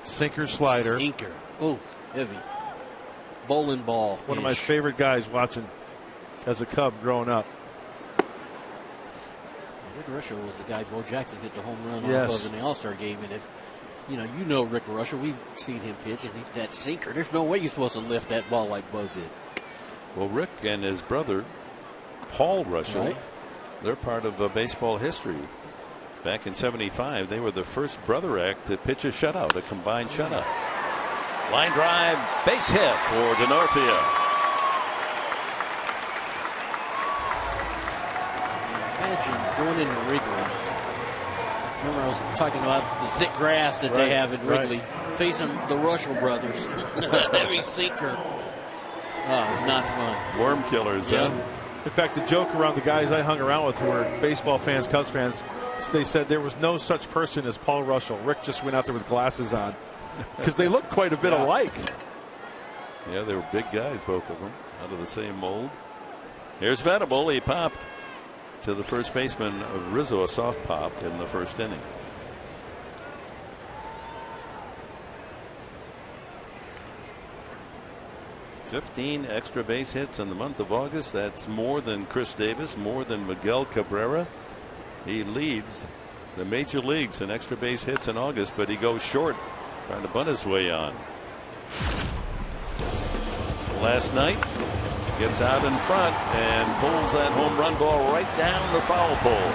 Sinker, slider. Sinker. Oh, heavy. Bowling ball. One of my favorite guys watching as a Cub growing up. Rick Rusher was the guy Bo Jackson hit the home run Yes. off of in the All-Star game. And if you know Rick Rusher, we've seen him pitch, and that sinker, there's no way you're supposed to lift that ball like Bo did. Well, Rick and his brother, Paul Russell, they're part of baseball history. Back in '75, they were the first brother act to pitch a shutout, a combined shutout. Line drive, base hit for Denorfia. Imagine going into Wrigley. Remember, I was talking about the thick grass that they have in Wrigley, facing the Russell brothers. Heavy sinker. Oh, it's not fun. Worm killers, Yeah. In fact, the joke around the guys I hung around with who were baseball fans, Cubs fans, they said there was no such person as Paul Russell. Rick just went out there with glasses on because they look quite a bit alike. Yeah, they were big guys, both of them, out of the same mold. Here's Venable. He popped to the first baseman of Rizzo, a soft pop in the first inning. "15 extra base hits in the month of August. That's more than Chris Davis, more than Miguel Cabrera. He leads the major leagues in extra base hits in August, but he goes short, trying to bunt his way on. Last night, gets out in front and pulls that home run ball right down the foul pole.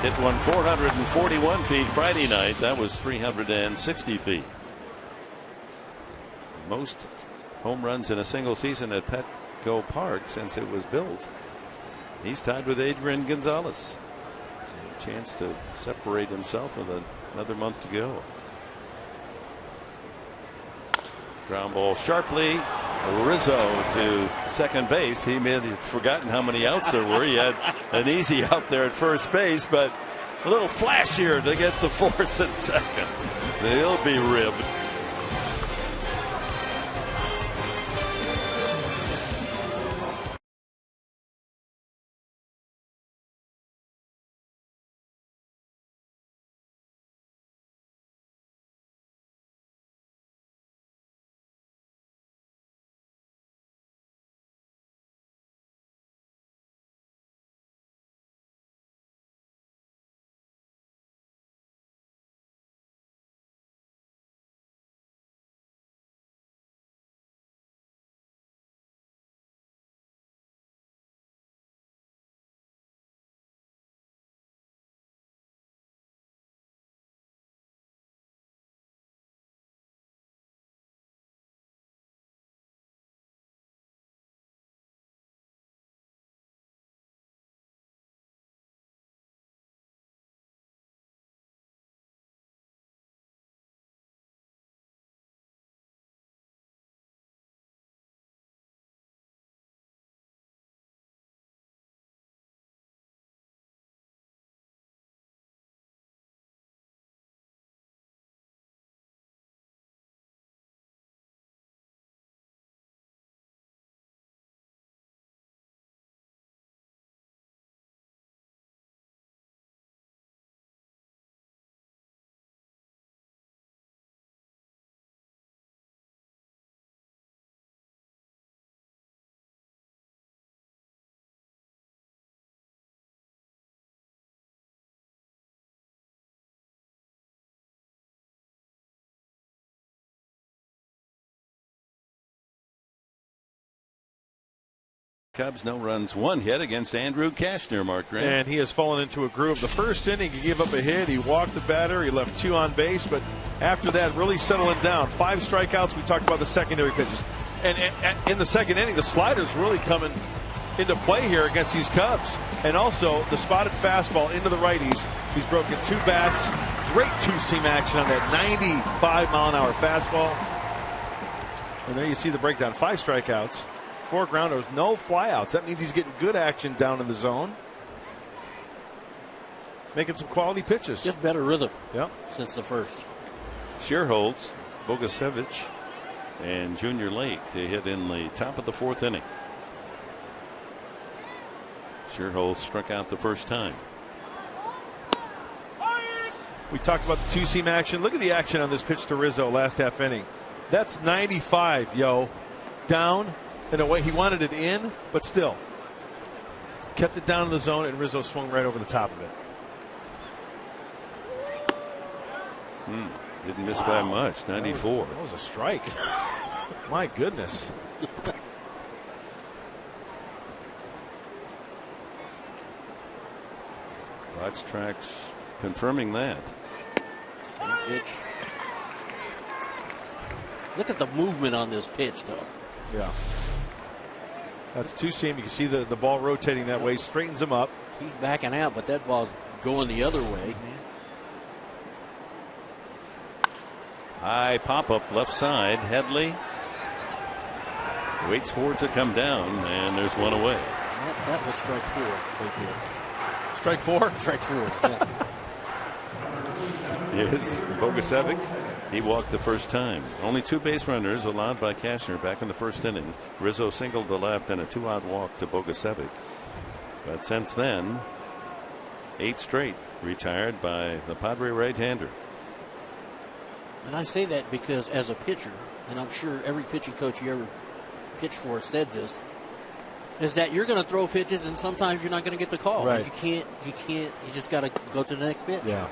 Hit one 441 feet Friday night. That was 360 feet. Most home runs in a single season at Petco Park since it was built. He's tied with Adrian Gonzalez. A chance to separate himself with another month to go. Ground ball sharply. Rizzo to second base. He may have forgotten how many outs there were. He had an easy out there at first base, but a little flashier to get the force at second. They'll be ribbed. Cubs. No runs, 1 hit against Andrew Cashner, Mark Grant. And he has fallen into a groove. The first inning, he gave up a hit. He walked the batter. He left 2 on base. But after that, really settling down. 5 strikeouts. We talked about the secondary pitches. And in the second inning, the slider's really coming into play here against these Cubs. And also the spotted fastball into the righties. He's broken 2 bats. Great two-seam action on that 95-mile-an-hour fastball. And there you see the breakdown. 5 strikeouts, 4 grounders, no flyouts. That means he's getting good action down in the zone. Making some quality pitches. Just better rhythm. Yep. Since the first. Sherholtz, Bogusevic, and Junior Lake. They hit in the top of the 4th inning. Sherholtz struck out the first time. We talked about the two-seam action. Look at the action on this pitch to Rizzo last half inning. That's 95, yo. Down and away. He wanted it in, but still. Kept it down in the zone, and Rizzo swung right over the top of it. Didn't miss by much. 94. That was a strike. My goodness. Fox Tracks confirming that. Same pitch. Look at the movement on this pitch, though. Yeah. That's two-seam. You can see the ball rotating that way. Straightens him up. He's backing out, but that ball's going the other way. High pop-up left side. Headley waits for it to come down, and there's one away. That was strike 4 right there. Strike 4? Strike 4, yeah. Here's Bogusevic. He walked the first time. Only 2 base runners allowed by Cashner back in the first inning. Rizzo singled to left and a 2-out walk to Bogusevic. But since then, 8 straight retired by the Padre right-hander. And I say that because as a pitcher, and I'm sure every pitching coach you ever pitched for said this, is that you're going to throw pitches and sometimes you're not going to get the call. Right. You just got to go to the next pitch. Yeah.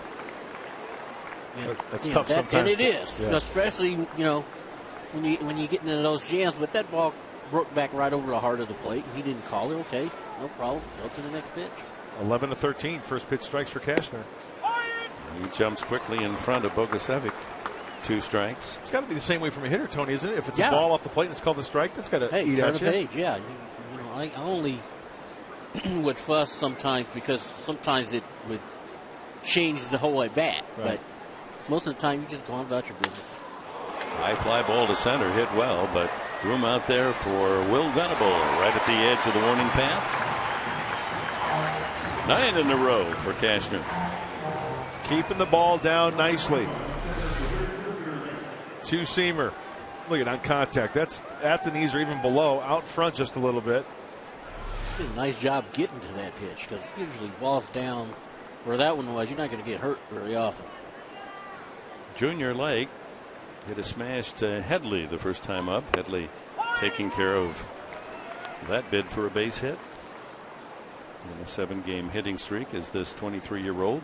And, that's tough sometimes. And it is, yeah. especially, when you get into those jams. But that ball broke back right over the heart of the plate. He didn't call it. Okay, no problem. Go to the next pitch. 11-13. First pitch strikes for Cashner. He jumps quickly in front of Bogusevic. 2 strikes. It's got to be the same way from a hitter, Tony, isn't it? If it's a ball off the plate and it's called a strike, that's got to eat turn at the you. page. Yeah, I only would fuss sometimes because sometimes it would change the whole at bat. Right. But most of the time, you just go on about your business. High fly ball to center, hit well, but room out there for Will Venable right at the edge of the warning path. 9 in a row for Cashner. Keeping the ball down nicely. Two-seamer. Look at on contact. That's at the knees or even below, out front just a little bit. Did a nice job getting to that pitch because usually balls down where that one was. You're not going to get hurt very often. Junior Lake hit a smash to Headley the first time up. Headley taking care of that bid for a base hit. In a 7-game hitting streak is this 23-year-old.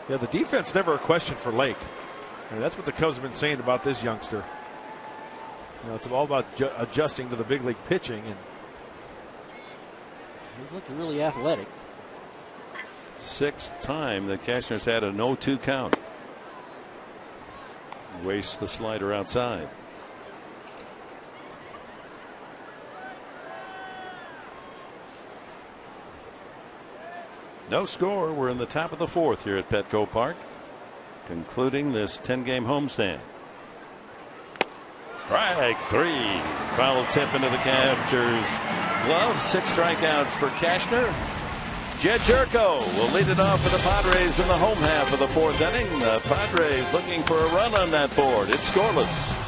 Yeah, the defense never a question for Lake. I mean, that's what the Cubs have been saying about this youngster. It's all about adjusting to the big league pitching. And he looks really athletic. 6th time that Cashner's had a 0-2 count. Wastes the slider outside. No score. We're in the top of the 4th here at Petco Park, concluding this 10-game homestand. Strike 3. Foul tip into the catcher's glove. 6 strikeouts for Cashner. Jed Jerko will lead it off for the Padres in the home half of the 4th inning. The Padres looking for a run on that board. It's scoreless.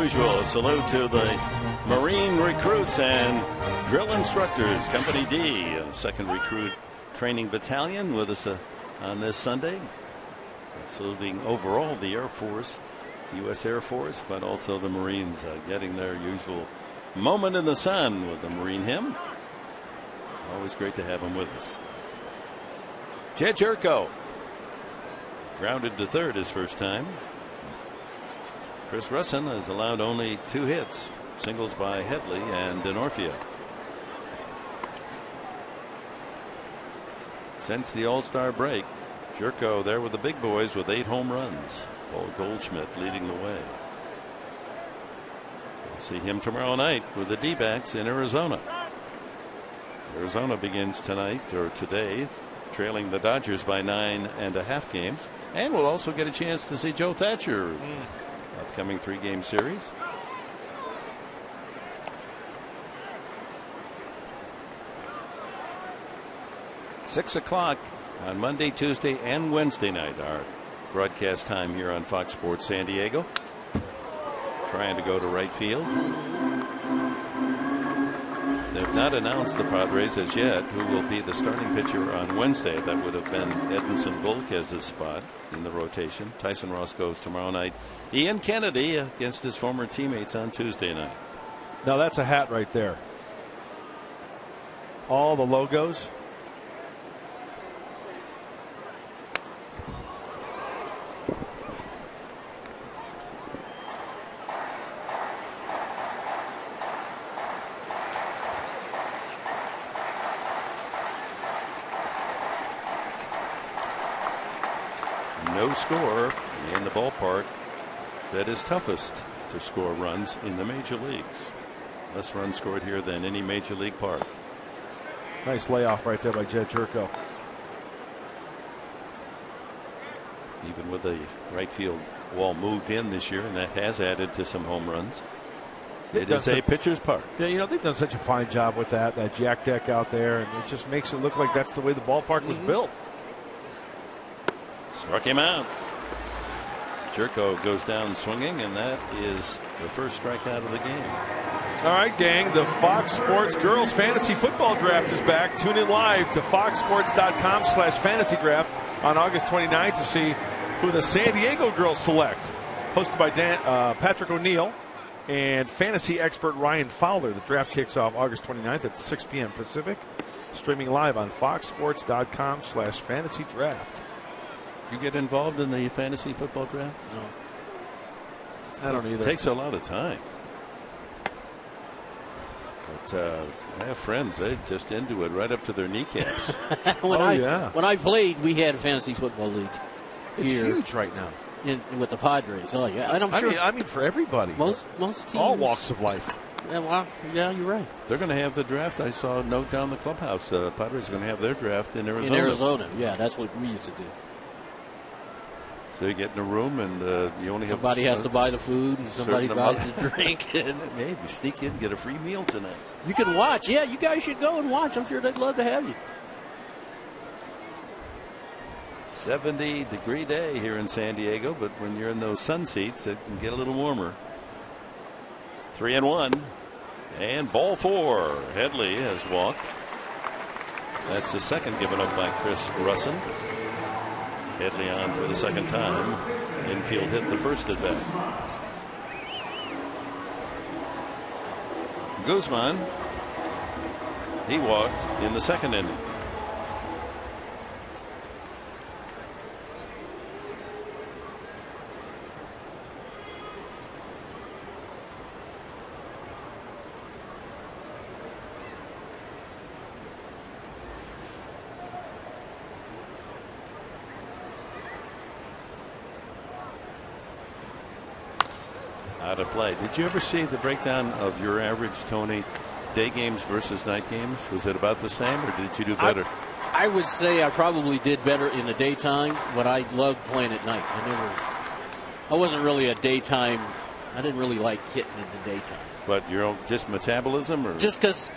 usual, a salute to the Marine recruits and drill instructors, Company D, 2nd Recruit Training Battalion, with us on this Sunday. Saluting overall the Air Force, U.S. Air Force, but also the Marines getting their usual moment in the sun with the Marine hymn. Always great to have them with us. Jed Jerko grounded to third his first time. Chris Russin has allowed only 2 hits, singles by Headley and Denorfia. Since the All-Star break, Jerko there with the big boys with 8 home runs. Paul Goldschmidt leading the way. We'll see him tomorrow night with the D-backs in Arizona. Arizona begins tonight or today, trailing the Dodgers by 9.5 games, and we'll also get a chance to see Joe Thatcher. Upcoming 3-game series. Six o'clock on Monday, Tuesday, and Wednesday night. Our broadcast time here on Fox Sports San Diego. Trying to go to right field. They've not announced the Padres as yet who will be the starting pitcher on Wednesday. That would have been Edinson Volquez's spot in the rotation. Tyson Ross goes tomorrow night. Ian Kennedy against his former teammates on Tuesday night. Now that's a hat right there. All the logos. No score in the ballpark that is toughest to score runs in the major leagues. Less runs scored here than any major league park. Nice layoff right there by Jed Jerko. Even with the right field wall moved in this year, and that has added to some home runs. It is a pitcher's park. Yeah, you know, they've done such a fine job with that jack deck out there, and it just makes it look like that's the way the ballpark was built. Struck him out. Jerko goes down swinging, and that is the first strikeout of the game. All right, gang, the Fox Sports Girls Fantasy Football Draft is back. Tune in live to foxsports.com/fantasy draft on August 29th to see who the San Diego girls select. Hosted by Patrick O'Neill and fantasy expert Ryan Fowler. The draft kicks off August 29th at 6 p.m. Pacific. Streaming live on foxsports.com/fantasy draft. You get involved in the fantasy football draft? No. I don't either. It takes a lot of time. But I have friends, they're just into it right up to their kneecaps. When I played, we had a fantasy football league. It's huge right now. With the Padres. Oh, yeah. And I'm sure. I mean, for everybody. Most teams. All walks of life. Yeah, well, yeah, you're right. They're going to have the draft. I saw a note down the clubhouse. Padres are going to have their draft in Arizona. In Arizona, yeah, that's what we used to do. So you get in a room and you only have somebody has to buy the food and somebody buys the drink. And maybe sneak in and get a free meal tonight. You can watch. Yeah, you guys should go and watch. I'm sure they'd love to have you. 70-degree day here in San Diego, but when you're in those sun seats, it can get a little warmer. 3-1. And ball 4. Headley has walked. That's the second given up by Chris Russin. Headley on for the second time. Infield hit the first at bat. Guzman, he walked in the second inning. Out of play. Did you ever see the breakdown of your average, Tony, day games versus night games? Was it about the same, or did you do better? I would say I probably did better in the daytime, but I loved playing at night. I wasn't really a daytime. I didn't really like hitting in the daytime. But your own just metabolism, or just because,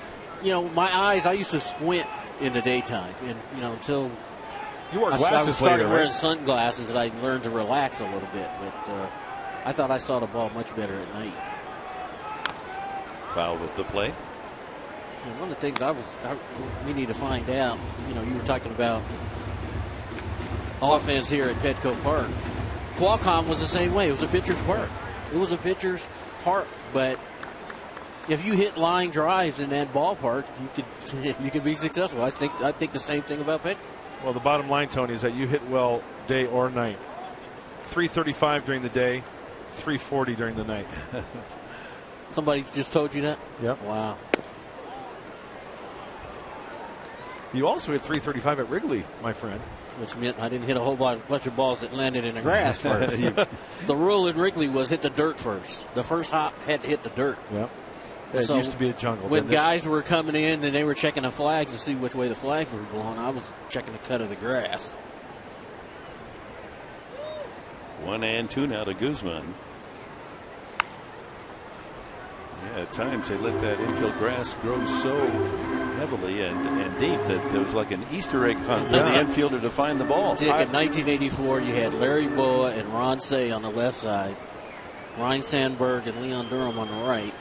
my eyes. I used to squint in the daytime, and until you wore glasses I started later, wearing right? sunglasses, and I learned to relax a little bit. But I thought I saw the ball much better at night. fouled at the plate. And one of the things we need to find out, you were talking about offense here at Petco Park. Qualcomm was the same way. It was a pitcher's park. But if you hit line drives in that ballpark, you could be successful. I think the same thing about Petco. Well, the bottom line, Tony, is that you hit well day or night. 335 during the day, 340 during the night. Somebody just told you that? Yep. Wow. You also hit 335 at Wrigley, my friend. Which meant I didn't hit a whole bunch of balls that landed in the grass first. The rule in Wrigley was hit the dirt first. The first hop had to hit the dirt. Yep. It used to be a jungle. When guys were coming in and they were checking the flags to see which way the flags were blowing, I was checking the cut of the grass. 1-2 now to Guzman. Yeah, at times they let that infield grass grow so heavily and deep that there was like an Easter egg hunt for the infielder to find the ball. Dick, in 1984, you had Larry Boa and Ron Say on the left side, Ryan Sandberg and Leon Durham on the right.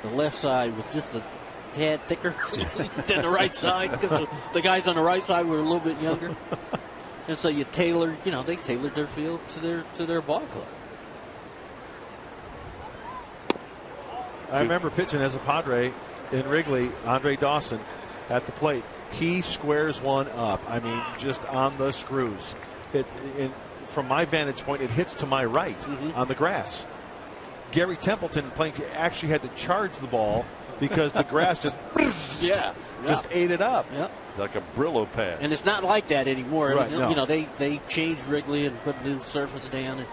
The left side was just a tad thicker than the right side because the guys on the right side were a little bit younger. And so they tailored their field to their ball club. I remember pitching as a Padre in Wrigley, Andre Dawson at the plate. He squares one up. I mean, just on the screws. From my vantage point, it hits to my right on the grass. Gary Templeton actually had to charge the ball because the grass just ate it up. Yep. It's like a Brillo pad. And it's not like that anymore. Right, no. They changed Wrigley and put new surface down.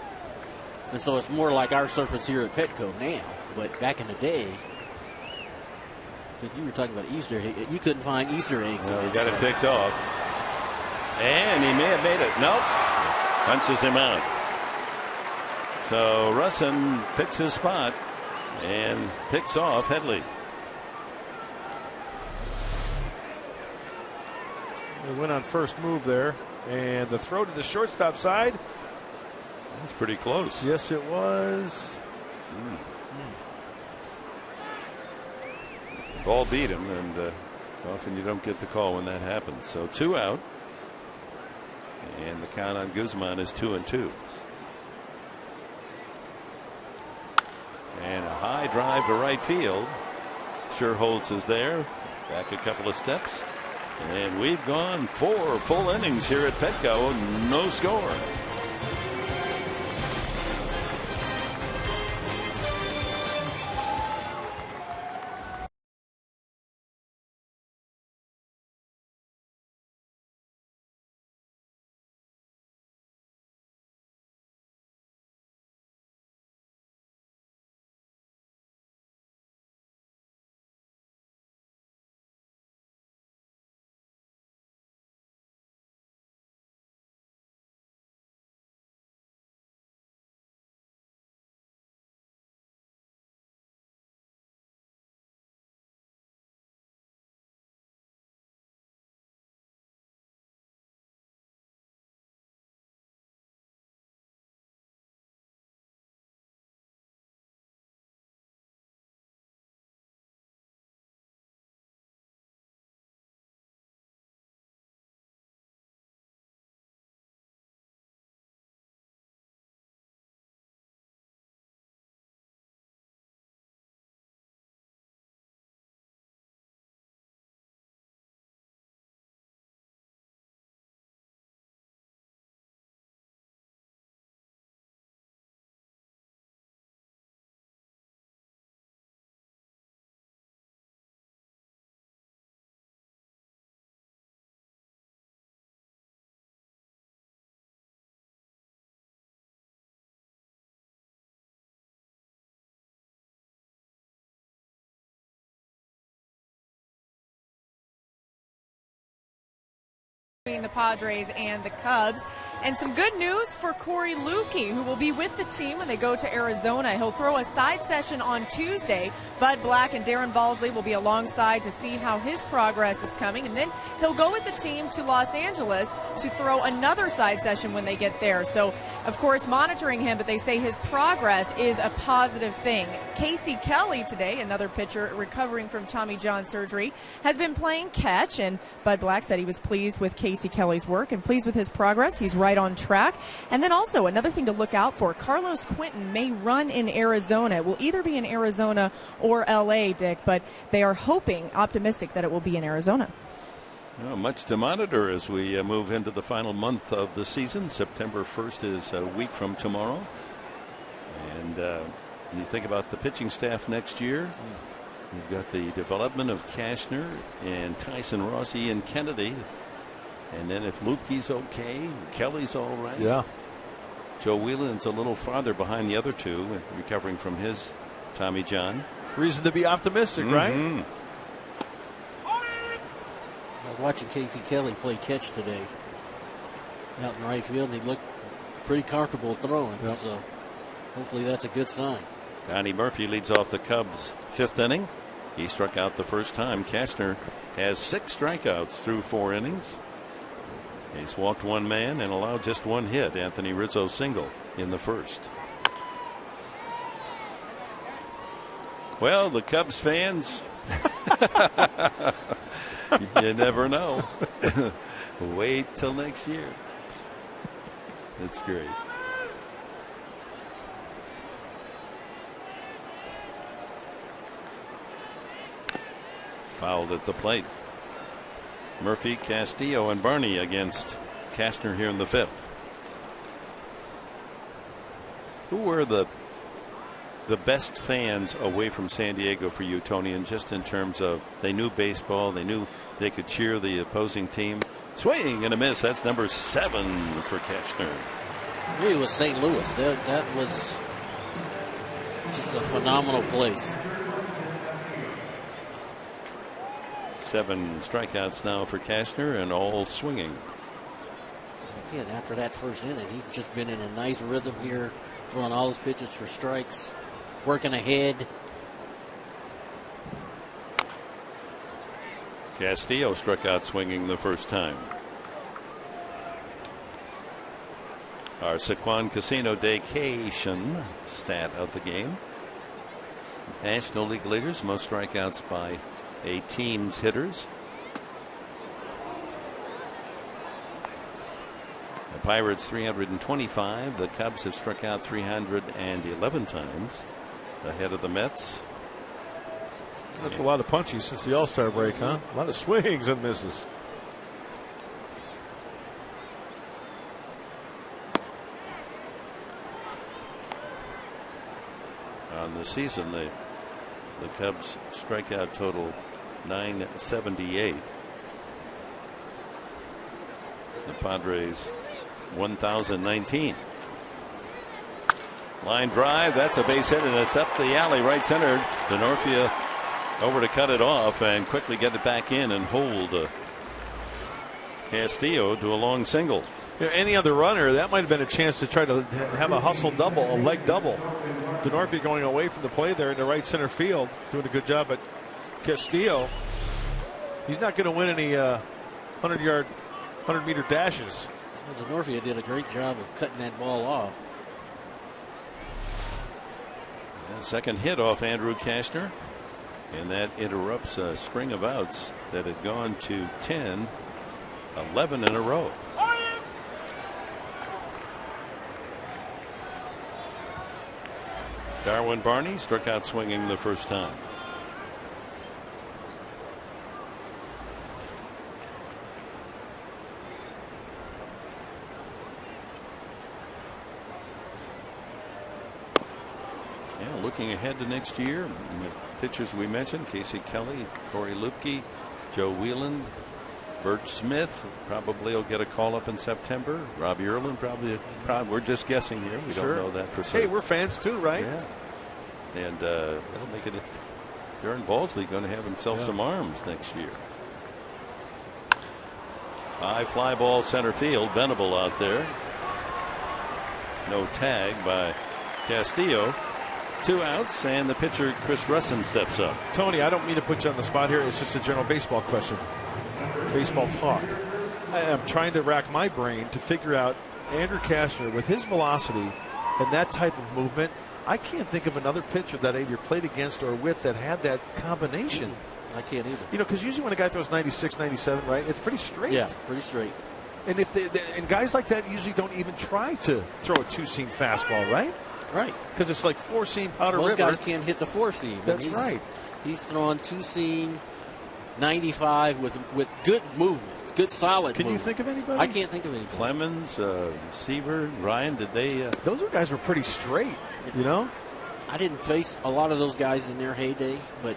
And so it's more like our surface here at Petco now. But back in the day, you were talking about Easter eggs. You couldn't find Easter eggs. No, he got it picked off. And he may have made it. Nope. Punches him out. So Russin picks his spot and picks off Headley. They went on first move there. And the throw to the shortstop side. That's pretty close. Yes, it was. Ball beat him, and often you don't get the call when that happens. So 2 out. And the count on Guzman is 2-2. And a high drive to right field. Schuerholz is there. Back a couple of steps. And we've gone 4 full innings here at Petco. No score. between the Padres and the Cubs. And some good news for Corey Lukey, who will be with the team when they go to Arizona. He'll throw a side session on Tuesday. Bud Black and Darren Balsley will be alongside to see how his progress is coming. And then he'll go with the team to Los Angeles to throw another side session when they get there. So, of course, monitoring him, but they say his progress is a positive thing. Casey Kelly today, another pitcher recovering from Tommy John surgery, has been playing catch. And Bud Black said he was pleased with Casey Kelly's work and pleased with his progress. He's right on track. And then also another thing to look out for, Carlos Quentin may run in Arizona. It will either be in Arizona or LA, Dick, but they are hoping, optimistic, that it will be in Arizona. Well, much to monitor as we move into the final month of the season. September 1st is a week from tomorrow. And when you think about the pitching staff next year, you've got the development of Cashner and Tyson Rossi and Kennedy. And then if Lukey's okay, Kelly's all right. Yeah. Joe Whelan's a little farther behind the other two, recovering from his Tommy John. Reason to be optimistic, right? I was watching Casey Kelly play catch today out in right field, and he looked pretty comfortable throwing. Yep. So hopefully that's a good sign. Donnie Murphy leads off the Cubs' 5th inning. He struck out the first time. Cashner has 6 strikeouts through 4 innings. He's walked 1 man and allowed just 1 hit. Anthony Rizzo single in the first. Well, the Cubs fans, you never know. Wait till next year. It's great. Fouled at the plate. Murphy, Castillo, and Barney against Cashner here in the 5th. Who were the best fans away from San Diego for you, Tony, and just in terms of they knew baseball, they knew they could cheer the opposing team? Swing and a miss. That's number 7 for Cashner. It was St. Louis. That was just a phenomenal place. 7 strikeouts now for Cashner and all swinging. Again, after that first inning, he's just been in a nice rhythm here, throwing all his pitches for strikes, working ahead. Castillo struck out swinging the first time. Our Sequan Casino Daycation stat of the game. National League leaders, most strikeouts by a team's hitters. The Pirates 325. The Cubs have struck out 311 times, ahead of the Mets. That's a lot of punchies since the All-Star break, huh? A lot of swings and misses. On the season, the Cubs strikeout total 978. The Padres 1,019. Line drive, that's a base hit, and it's up the alley, right center. Denorfia over to cut it off and quickly get it back in and hold Castillo to a long single. You know, any other runner, that might have been a chance to try to have a hustle double, a leg double. Denorfia going away from the play there in the right center field, doing a good job. But Castillo, he's not going to win any 100-meter dashes. Well, Denorfia did a great job of cutting that ball off. Second hit off Andrew Cashner, and that interrupts a string of outs that had gone to 11 in a row. Darwin Barney struck out swinging the first time. Yeah, looking ahead to next year, with pitchers we mentioned, Casey Kelly, Corey Lukey, Joe Whelan, Bert Smith probably will get a call up in September. Robbie Erlin probably we're just guessing here. We don't know that for certain. Hey, we're fans too, right? Yeah. And that'll make it. Darren Balsley going to have himself some arms next year. High fly ball center field. Venable out there. No tag by Castillo. 2 outs, and the pitcher Chris Russin steps up. Tony, I don't mean to put you on the spot here. It's just a general baseball question. Baseball talk. I am trying to rack my brain to figure out Andrew Cashner with his velocity and that type of movement. I can't think of another pitcher that I either played against or with that had that combination. I can't either. You know, because usually when a guy throws 96, 97, right, it's pretty straight. Yeah, pretty straight. And if and guys like that usually don't even try to throw a 2-seam fastball, right? Right. Because it's like 4-seam powder river. Most guys can't hit the 4-seam. That's right. He's throwing 2-seam, 95 with good movement, good solid Can movement. you think of anybody? I can't think of anybody. Clemens, Seaver, Ryan, did they? Those guys were pretty straight, you know? I didn't face a lot of those guys in their heyday, but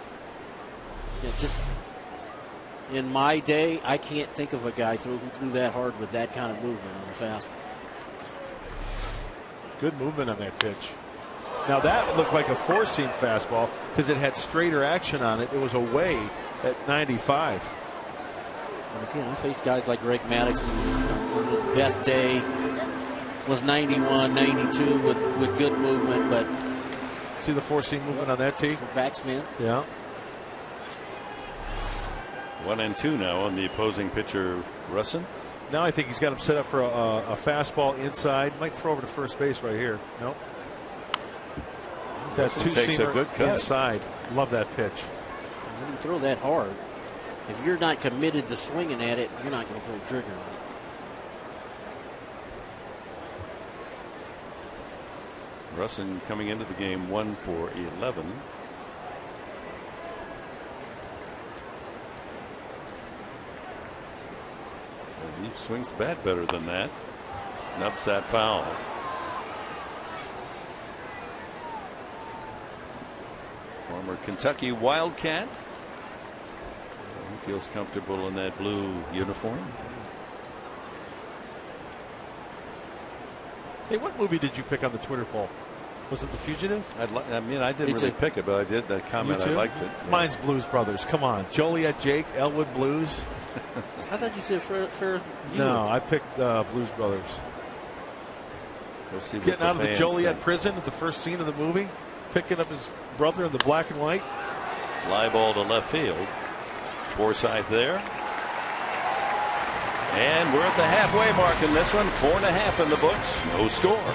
just in my day, I can't think of a guy who threw that hard with that kind of movement on the fastball. Good movement on that pitch. Now that looked like a 4-seam fastball because it had straighter action on it. It was away at 95. And again, I faced guys like Greg Maddox on his best day was 91, 92 with good movement, but see the 4-seam movement on that tee? Backspin. Yeah. 1-2 now on the opposing pitcher, Russin. Now I think he's got him set up for a fastball inside. Might throw over to first base right here. Nope. That takes a good two-seamer cut. inside. Love that pitch. When you throw that hard, if you're not committed to swinging at it, you're not going to pull the trigger on it. Russin coming into the game 1 for 11. And he swings the bat better than that. Nubs that foul. Former Kentucky Wildcat. He feels comfortable in that blue uniform. Hey, what movie did you pick on the Twitter poll? Was it The Fugitive? I didn't really pick it, but I did that comment. I liked it. Yeah. Mine's Blues Brothers. Come on. Joliet Jake, Elwood Blues. I thought you said for you. No, I picked Blues Brothers. We'll see what Getting out of the fans Joliet think. prison at the first scene of the movie. Picking up his brother in the black and white. Fly ball to left field. Forsythe there. And we're at the halfway mark in this one. 4.5 in the books. No score.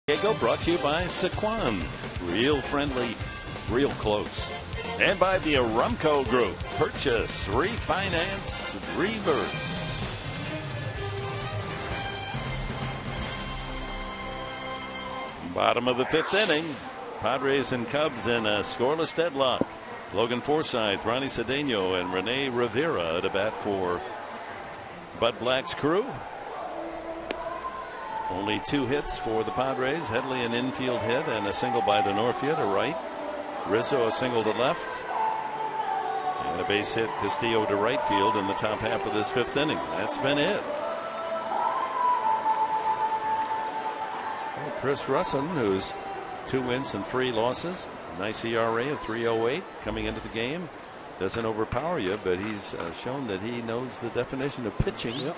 Diego brought to you by Sequan. Real friendly, real close. And by the Arumco Group. Purchase, refinance, reverse. Bottom of the 5th inning. Padres and Cubs in a scoreless deadlock. Logan Forsythe, Ronnie Cedeno, and Rene Rivera at a bat for Bud Black's crew. Only 2 hits for the Padres. Headley an infield hit and a single by Denorfia to right. Rizzo a single to left. And a base hit Castillo to right field in the top half of this 5th inning. That's been it. Well, Chris Russin, who's 2 wins and 3 losses. Nice ERA of 3.08 coming into the game. Doesn't overpower you, but he's shown that he knows the definition of pitching. Yep.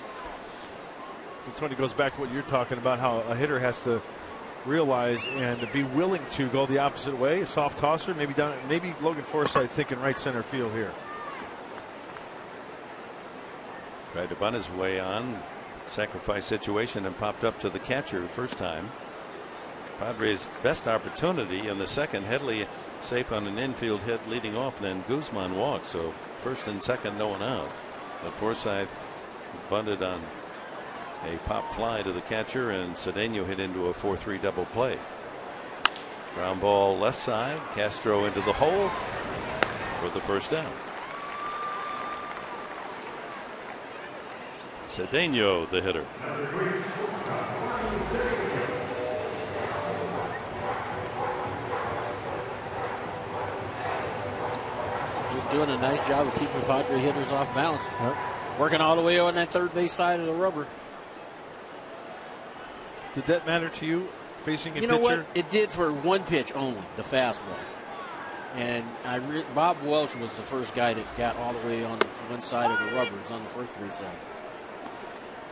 And Tony, goes back to what you're talking about, how a hitter has to realize and be willing to go the opposite way. A soft tosser, maybe down, maybe Logan Forsythe thinking right center field here. Tried to bunt his way on, sacrifice situation, and popped up to the catcher first time. Padres' best opportunity in the second. Headley safe on an infield hit leading off, then Guzman walked. So first and second, no one out. But Forsythe bunted on a pop fly to the catcher, and Cedeno hit into a 4-3 double play. Ground ball left side. Castro into the hole for the first down. Cedeno, the hitter. Just doing a nice job of keeping Padre hitters off balance. Yep. Working all the way on that third base side of the rubber. Did that matter to you, facing a pitcher? You know what? It did for one pitch only, the fastball. And Bob Welch was the first guy that got all the way on one side of the rubber. It was on the first base side.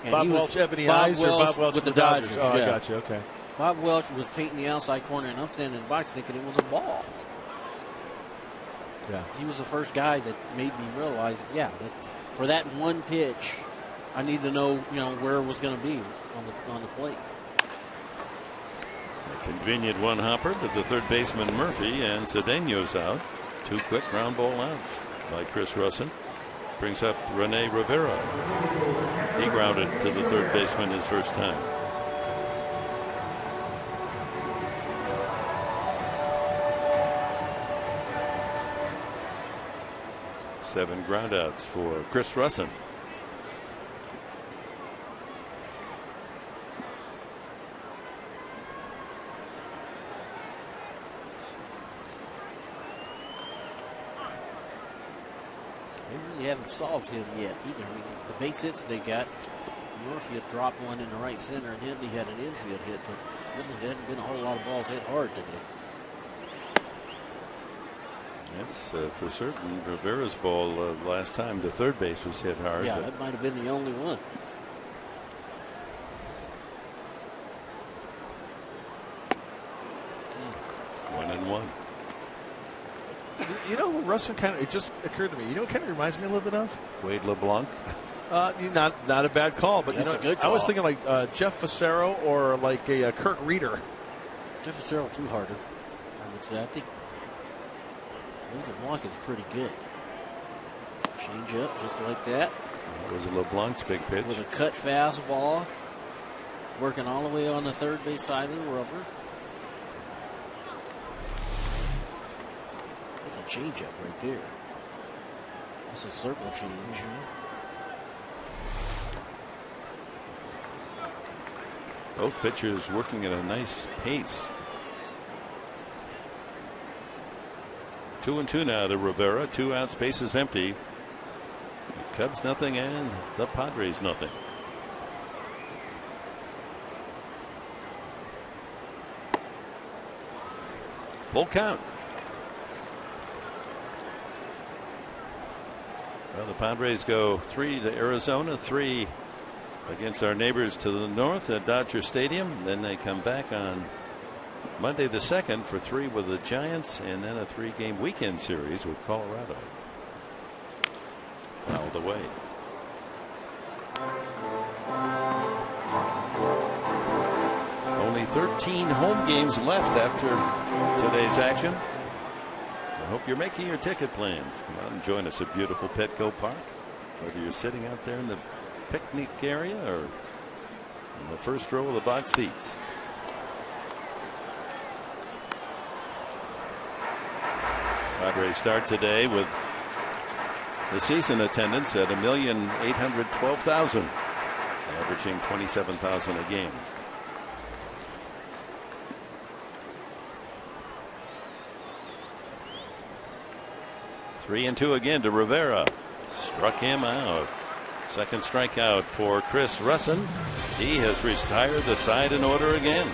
And Bob Welch, Ebony Eyes, or Bob Welch with the Dodgers? Oh, yeah. I got you. Okay. Bob Welch was painting the outside corner, and I'm standing in the box thinking it was a ball. Yeah. He was the first guy that made me realize, that for that one pitch, I need to know, where it was going to be on the plate. A convenient one hopper to the third baseman Murphy, and Cedeno's out. 2 quick ground ball outs by Chris Russin. Brings up Rene Rivera. He grounded to the third baseman his first time. Seven groundouts for Chris Russin. They really haven't solved him yet either. I mean, the base hits they got, Murphy had dropped one into right center, and Headley had an infield hit, but really there hadn't been a whole lot of balls hit hard today. That's for certain. Rivera's ball last time to third base was hit hard. Yeah, that might have been the only one. One and one. You know who Russin it just occurred to me. You know what kind of reminds me a little bit of? Wade LeBlanc. Not a bad call, but That's a good call. I was thinking like Jeff Facero or like a Kirk Reeder. Jeff Facero too harder, I would say. I think Wade LeBlanc is pretty good. Change up just like that. That was LeBlanc's big pitch. With a cut fastball, working all the way on the third base side of the rubber. That's a change up right there. That's a circle change. Both pitchers working at a nice pace. 2-2 now to Rivera. 2 outs, bases empty. The Cubs nothing and the Padres nothing. Full count. Well, the Padres go 3 to Arizona, 3 against our neighbors to the north at Dodger Stadium. Then they come back on Monday the 2nd for 3 with the Giants, and then a 3-game weekend series with Colorado. Fouled away. Only 13 home games left after today's action. I hope you're making your ticket plans. Come out and join us at beautiful Petco Park. Whether you're sitting out there in the picnic area or in the first row of the box seats. Padres start today with the season attendance at 1,812,000, averaging 27,000 a game. Three and two again to Rivera. Struck him out. Second strikeout for Chris Russin. He has retired the side in order again.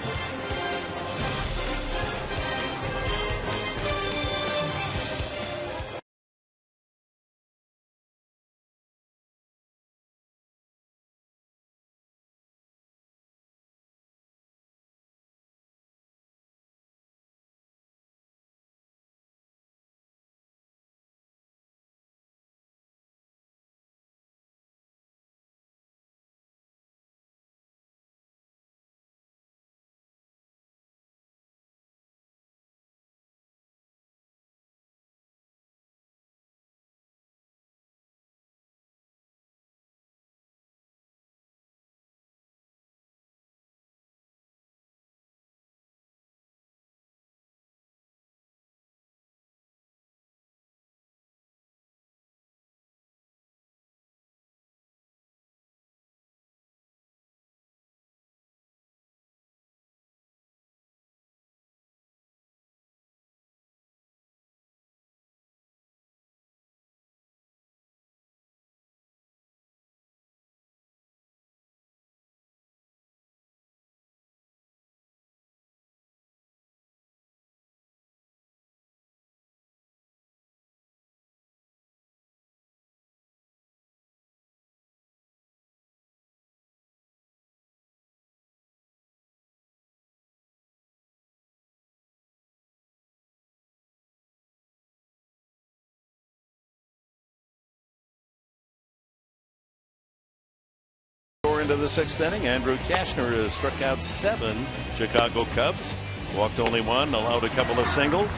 Into the sixth inning, Andrew Kashner has struck out 7 Chicago Cubs, walked only 1, allowed a couple of singles.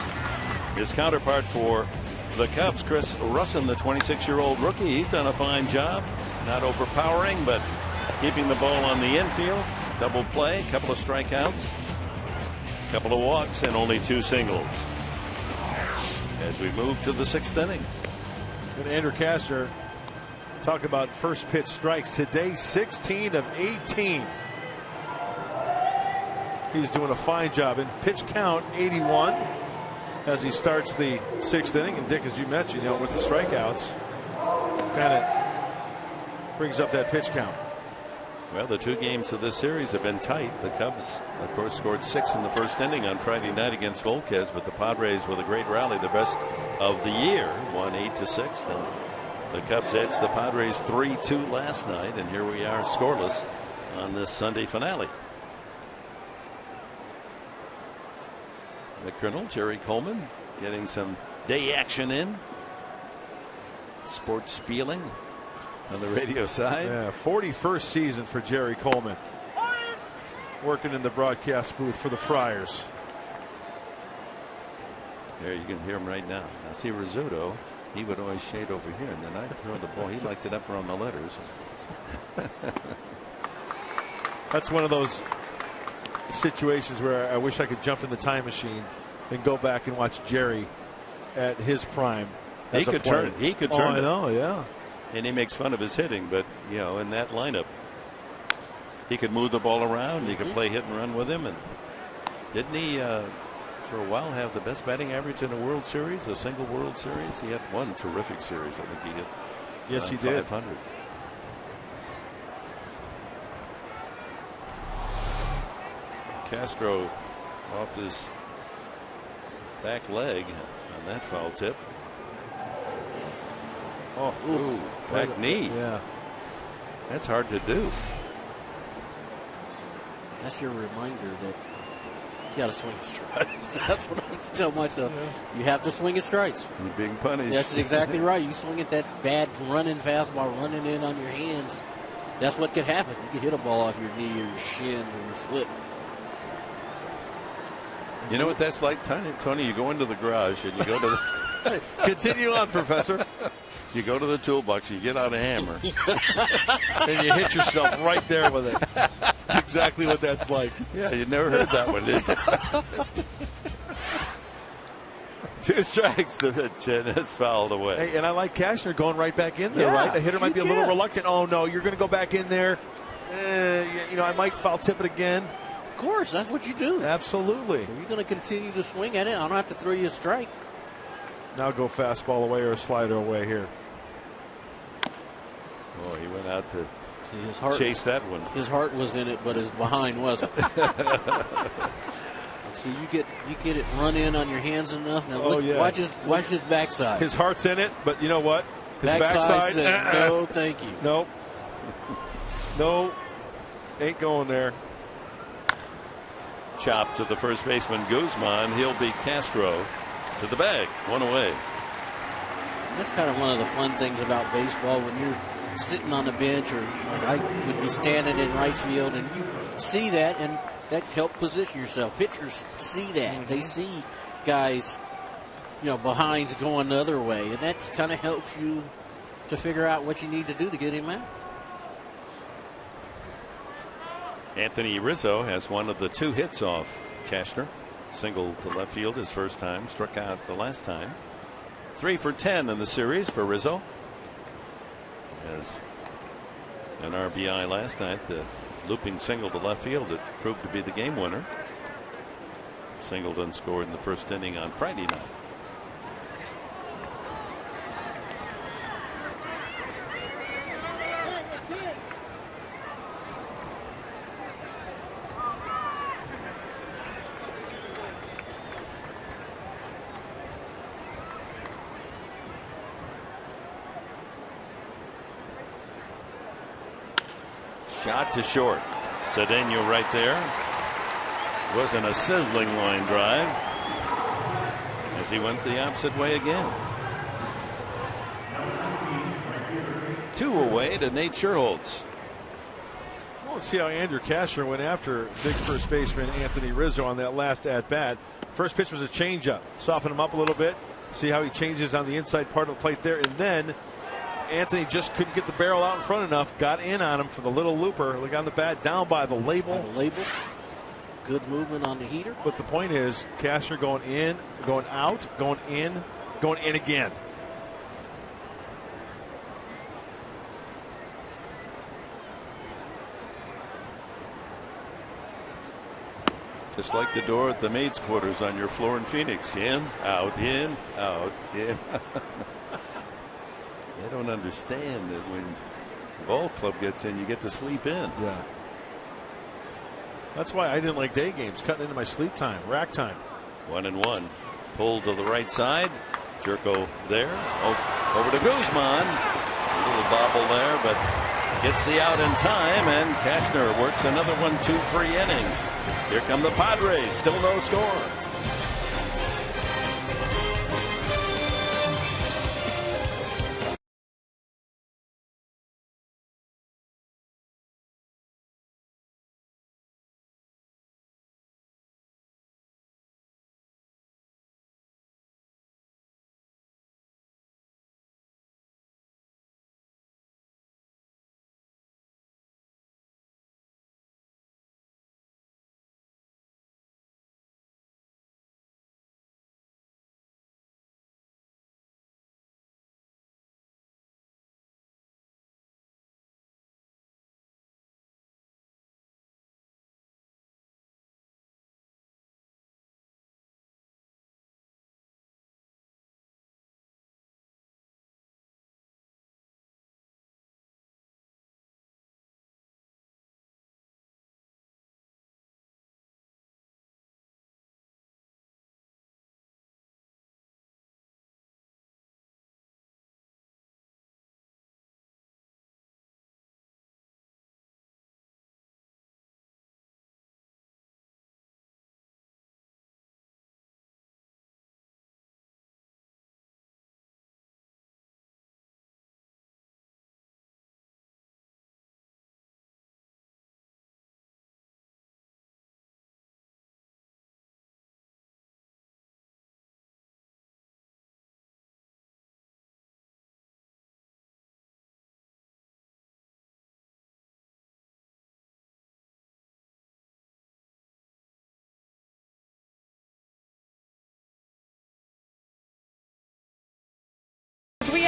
His counterpart for the Cubs, Chris Russin, the 26-year-old rookie, he's done a fine job, not overpowering but keeping the ball on the infield. Double play, couple of strikeouts, couple of walks, and only 2 singles as we move to the sixth inning. And Andrew Kashner, talk about first pitch strikes today, 16 of 18. He's doing a fine job. In pitch count, 81 as he starts the sixth inning. And Dick, as you mentioned, with the strikeouts, kind of brings up that pitch count. Well, the 2 games of this series have been tight. The Cubs, of course, scored 6 in the first inning on Friday night against Volquez, but the Padres with a great rally, the best of the year, won 8-6. And the Cubs edged the Padres 3-2 last night, and here we are scoreless on this Sunday finale. The Colonel, Jerry Coleman, getting some day action in. Sports spieling on the radio side. Yeah, 41st season for Jerry Coleman, working in the broadcast booth for the Friars. There you can hear him right now. Now see Rizzuto. He would always shade over here, and then I'd throw the ball. He liked it up around the letters. That's one of those situations where I wish I could jump in the time machine and go back and watch Jerry at his prime. He could turn it. He could turn it. I know, yeah. And he makes fun of his hitting, but in that lineup, he could move the ball around. He could play hit and run with him, and didn't he? For a while, have the best batting average in a World Series, a single World Series. He had one terrific series. I think he hit. Yes, he did. 500. Castro off his back leg on that foul tip. Oh, ooh, back knee. Yeah, that's hard to do. That's your reminder that you got to swing at strikes. That's what I tell myself. Yeah. You have to swing at strikes. You're being punished. That's exactly right. You swing at that bad running fastball, running in on your hands. That's what could happen. You could hit a ball off your knee or your shin or your foot. You know what that's like, Tony? You go into the garage and you go to the. Continue on, Professor. You go to the toolbox, you get out a hammer, and you hit yourself right there with it. That's exactly what that's like. Yeah, you never heard that one, did you? 2 strikes the pitch, and it's fouled away. Hey, and I like Cashner going right back in there, Yeah, right? The hitter might be a shoot, little yeah. reluctant. Oh, no, you're going to go back in there. I might foul tip it again. Of course, that's what you do. Absolutely. If you're going to continue to swing at it, I don't have to throw you a strike. Now go fastball away or a slider away here. Oh, he went out to See, his heart, chase that one. His heart was in it, but his behind wasn't. See, you get it run in on your hands enough. Now look, watch his backside. His heart's in it, but you know what? His backside says, no, thank you. Nope. No, ain't going there. Chop to the first baseman Guzman. He'll be Castro to the bag. 1 away. That's kind of one of the fun things about baseball when you're sitting on the bench, or like I would be standing in right field, and you see that, and that helps position yourself. Pitchers see that. They see guys, behinds going the other way, and that kind of helps you to figure out what you need to do to get him out. Anthony Rizzo has one of the 2 hits off Cashner. Single to left field his first time, struck out the last time. 3 for 10 in the series for Rizzo. As an RBI last night, the looping single to left field that proved to be the game winner. Singleton scored in the first inning on Friday night. Shot to short. Cedeno right there. Wasn't a sizzling line drive as he went the opposite way again. 2 away to Nate Scherholtz. Well, let's see how Andrew Cashner went after big first baseman Anthony Rizzo on that last at bat. First pitch was a changeup. Soften him up a little bit. See how he changes on the inside part of the plate there, and then Anthony just couldn't get the barrel out in front enough. Got in on him for the little looper. Look on the bat, down by the label. Good movement on the heater. But the point is, Cashner going in, going out, going in again. Just like the door at the maid's quarters on your floor in Phoenix. In, out, in, out, in. They don't understand that when the ball club gets in, you get to sleep in. Yeah. That's why I didn't like day games, cutting into my sleep time, rack time. 1-1. Pulled to the right side. Jerko there. Over to Guzman. A little bobble there, but gets the out in time, and Cashner works another 1-2-3 inning. Here come the Padres. Still no score.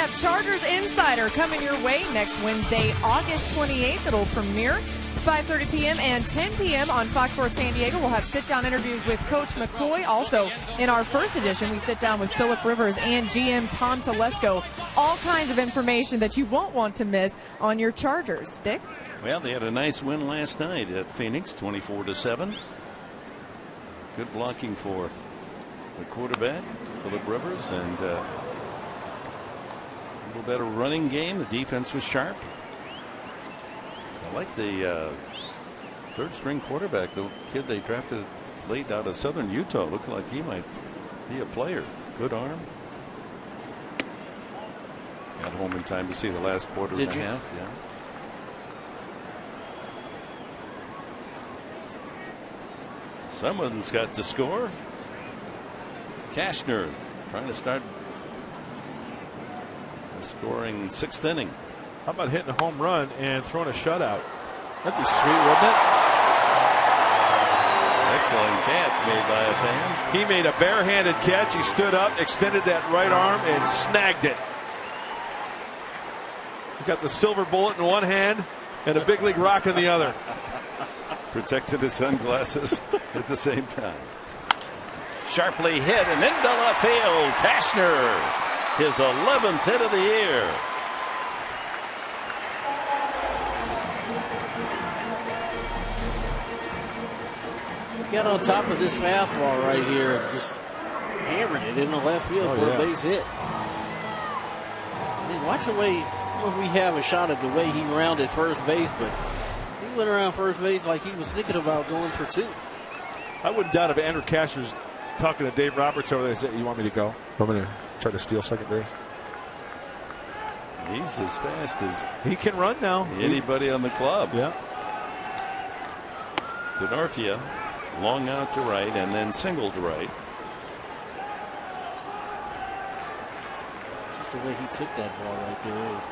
have Chargers Insider coming your way next Wednesday, August 28th. It'll premiere 5:30 p.m. and 10 p.m. on Fox Sports San Diego. We'll have sit-down interviews with Coach McCoy. Also, in our first edition, we sit down with Phillip Rivers and GM Tom Telesco. All kinds of information that you won't want to miss on your Chargers. Dick? Well, they had a nice win last night at Phoenix, 24-7. Good blocking for the quarterback, Phillip Rivers, and a little better running game. The defense was sharp. I like the third-string quarterback, the kid they drafted late out of Southern Utah. Looked like he might be a player. Good arm. Got home in time to see the last quarter and a half. Yeah. Someone's got to score. Kashner trying to start the scoring 6th inning. How about hitting a home run and throwing a shutout? That'd be sweet, wouldn't it? Excellent catch made by a fan. He made a barehanded catch. He stood up, extended that right arm, and snagged it. He got the silver bullet in one hand and a big league rock in the other. Protected his sunglasses at the same time. Sharply hit and into left field. Kashner, his 11th hit of the year. Got on top of this fastball right here and just hammered it in the left field for a base hit. I mean, watch the way, I don't know if we have a shot at the way he rounded first base, but he went around first base like he was thinking about going for 2. I wouldn't doubt if Andrew Kashner's talking to Dave Roberts over there and said, "You want me to go? I'm going to try to steal second base." He's as fast as he can run now. Anybody on the club. Yeah. Denorfia, long out to right and then single to right. Just the way he took that ball right there, it was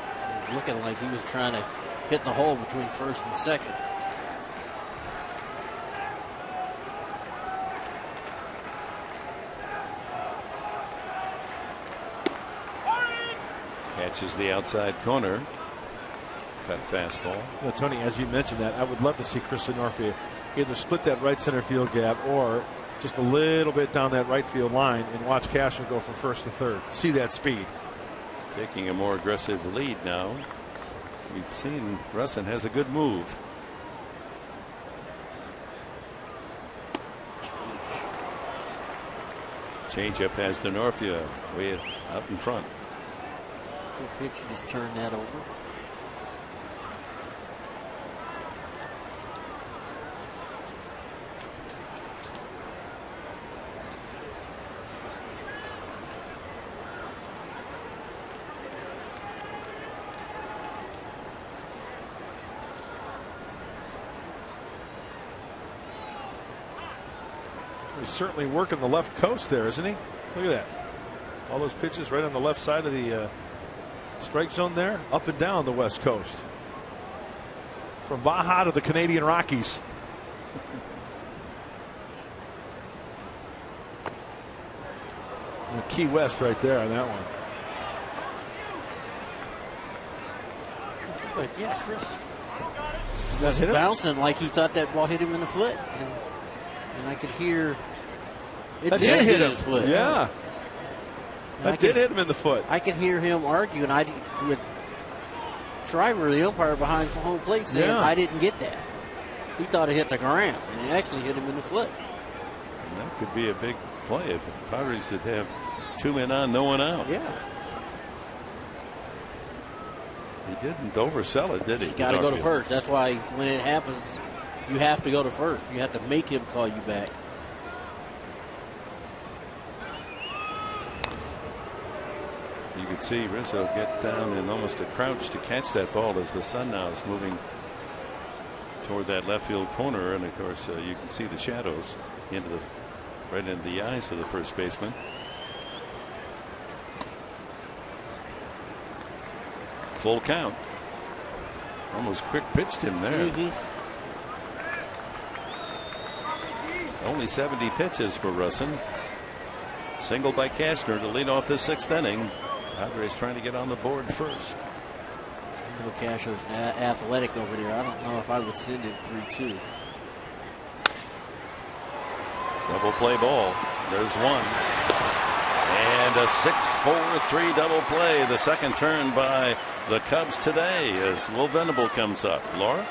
looking like he was trying to hit the hole between first and second. Catches the outside corner. Cut fastball. You know, Tony, as you mentioned that, I would love to see Chris Denorfia either split that right center field gap or just a little bit down that right field line and watch Kashner go from first to third. See that speed. Taking a more aggressive lead now. We've seen Russin has a good move. Changeup has Denorfia way up in front. Good pitch, just turn that over. He's certainly working the left coast there, isn't he? Look at that. All those pitches right on the left side of the strike zone there, up and down the west coast. From Baja to the Canadian Rockies. Key West right there on that one. But yeah, Chris was bouncing like he thought that ball hit him in the foot, and I could hear it that did hit him. his foot. Yeah, that did hit him in the foot. I could hear him arguing. With Shriver, the umpire behind home plate, saying I didn't get that. He thought it hit the ground, and it actually hit him in the foot. And that could be a big play. If the Padres would have 2 men on, no one out. Yeah. He didn't oversell it, did he? You got to go to first. That's why when it happens, you have to go to first. You have to make him call you back. You could see Rizzo get down in almost a crouch to catch that ball as the sun now is moving toward that left field corner, and of course you can see the shadows right into the eyes of the first baseman. Full count. Almost quick pitched him there. Only 70 pitches for Russin. Single by Kashner to lead off the 6th inning. Padres trying to get on the board first. Bill Casho's athletic over there. I don't know if I would send it 3-2. Double play ball. There's one. And a 6-4-3 double play. The second turn by the Cubs today as Will Venable comes up. Laura?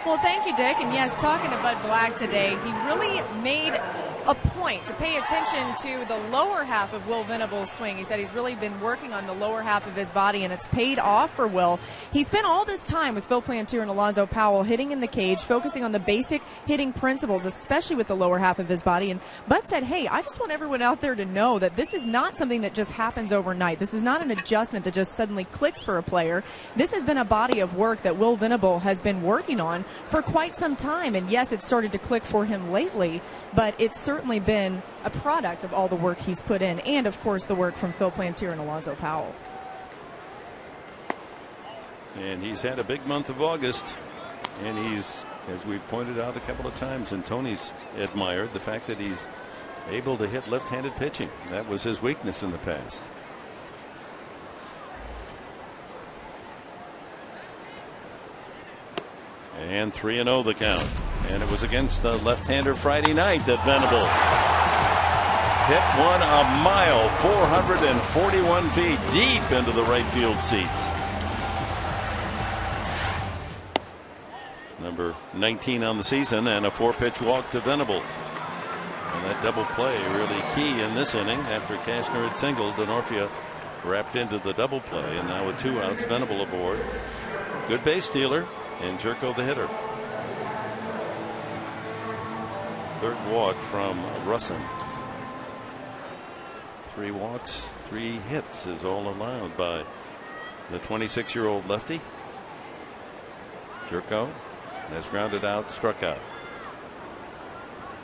Well, thank you, Dick. And yes, talking to Bud Black today, he really made a point to pay attention to the lower half of Will Venable's swing. He said he's really been working on the lower half of his body, and it's paid off for Will. He spent all this time with Phil Plantier and Alonzo Powell hitting in the cage, focusing on the basic hitting principles, especially with the lower half of his body. And Bud said, hey, I just want everyone out there to know that this is not something that just happens overnight. This is not an adjustment that just suddenly clicks for a player. This has been a body of work that Will Venable has been working on for quite some time. And yes, it started to click for him lately, but it's certainly been a product of all the work he's put in, and of course the work from Phil Plantier and Alonzo Powell. And he's had a big month of August, and he's, as we've pointed out a couple of times, and Tony's admired the fact that he's able to hit left-handed pitching. That was his weakness in the past. And 3-0 the count. And it was against the left-hander Friday night that Venable hit one a mile, 441 feet deep into the right field seats. Number 19 on the season, and a 4-pitch walk to Venable. And that double play really key in this inning. After Cashner had singled, Denorfia wrapped into the double play, and now with 2 outs, Venable aboard. Good base stealer, and Jerko the hitter. Third walk from Russin. 3 walks, 3 hits is all allowed by the 26-year-old lefty. Jerko has grounded out, struck out.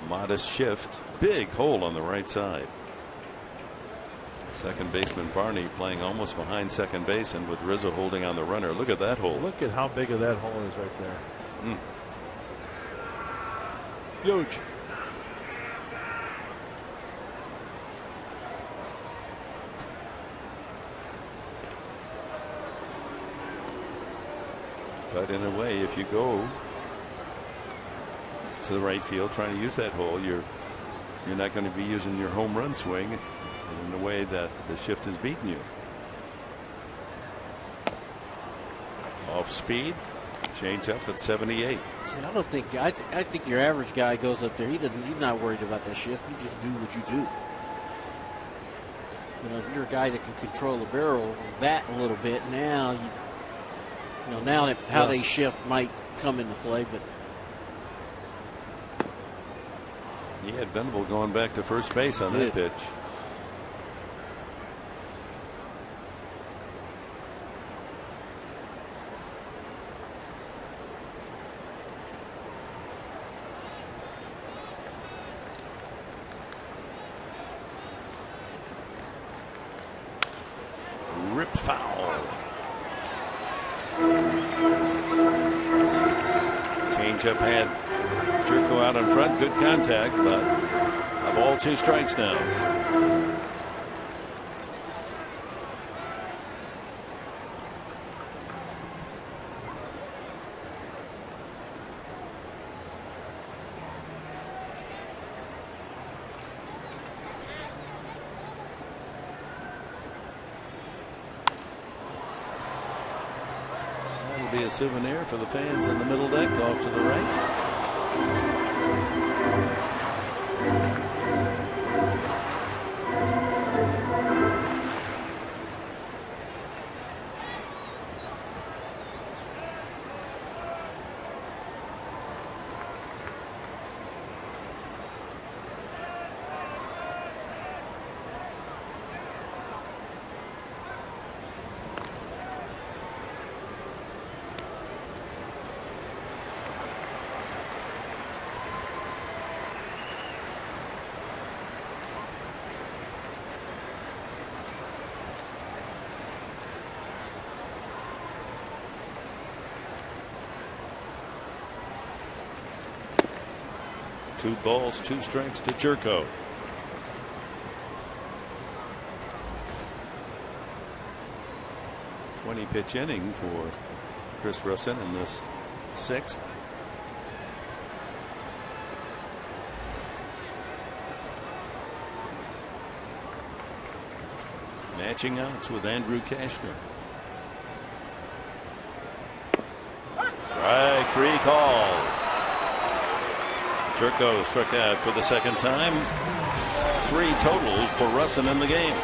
Modest shift, big hole on the right side. Second baseman Barney playing almost behind second base, and with Rizzo holding on the runner. Look at that hole. Look at how big of that hole is right there. Huge. But in a way, if you go to the right field trying to use that hole, you're not going to be using your home run swing in the way that the shift has beaten you. Off speed, change up at 78. See, I don't think I think your average guy goes up there. He's not worried about that shift. You just do what you do. You know, if you're a guy that can control the barrel and bat a little bit, now now that how they shift might come into play, but he had Venable going back to first base on that pitch. Ripped foul. Changeup had Jerko out in front. Good contact, but a ball, 2 strikes now. That'll be a souvenir for the fans in the middle deck off to the right. Two balls, 2 strikes to Jerko. 20 pitch inning for Chris Russin in this 6th. Matching outs with Andrew Kashner. Strike 3 called. Turco struck out for the 2nd time. 3 total for Russin in the game.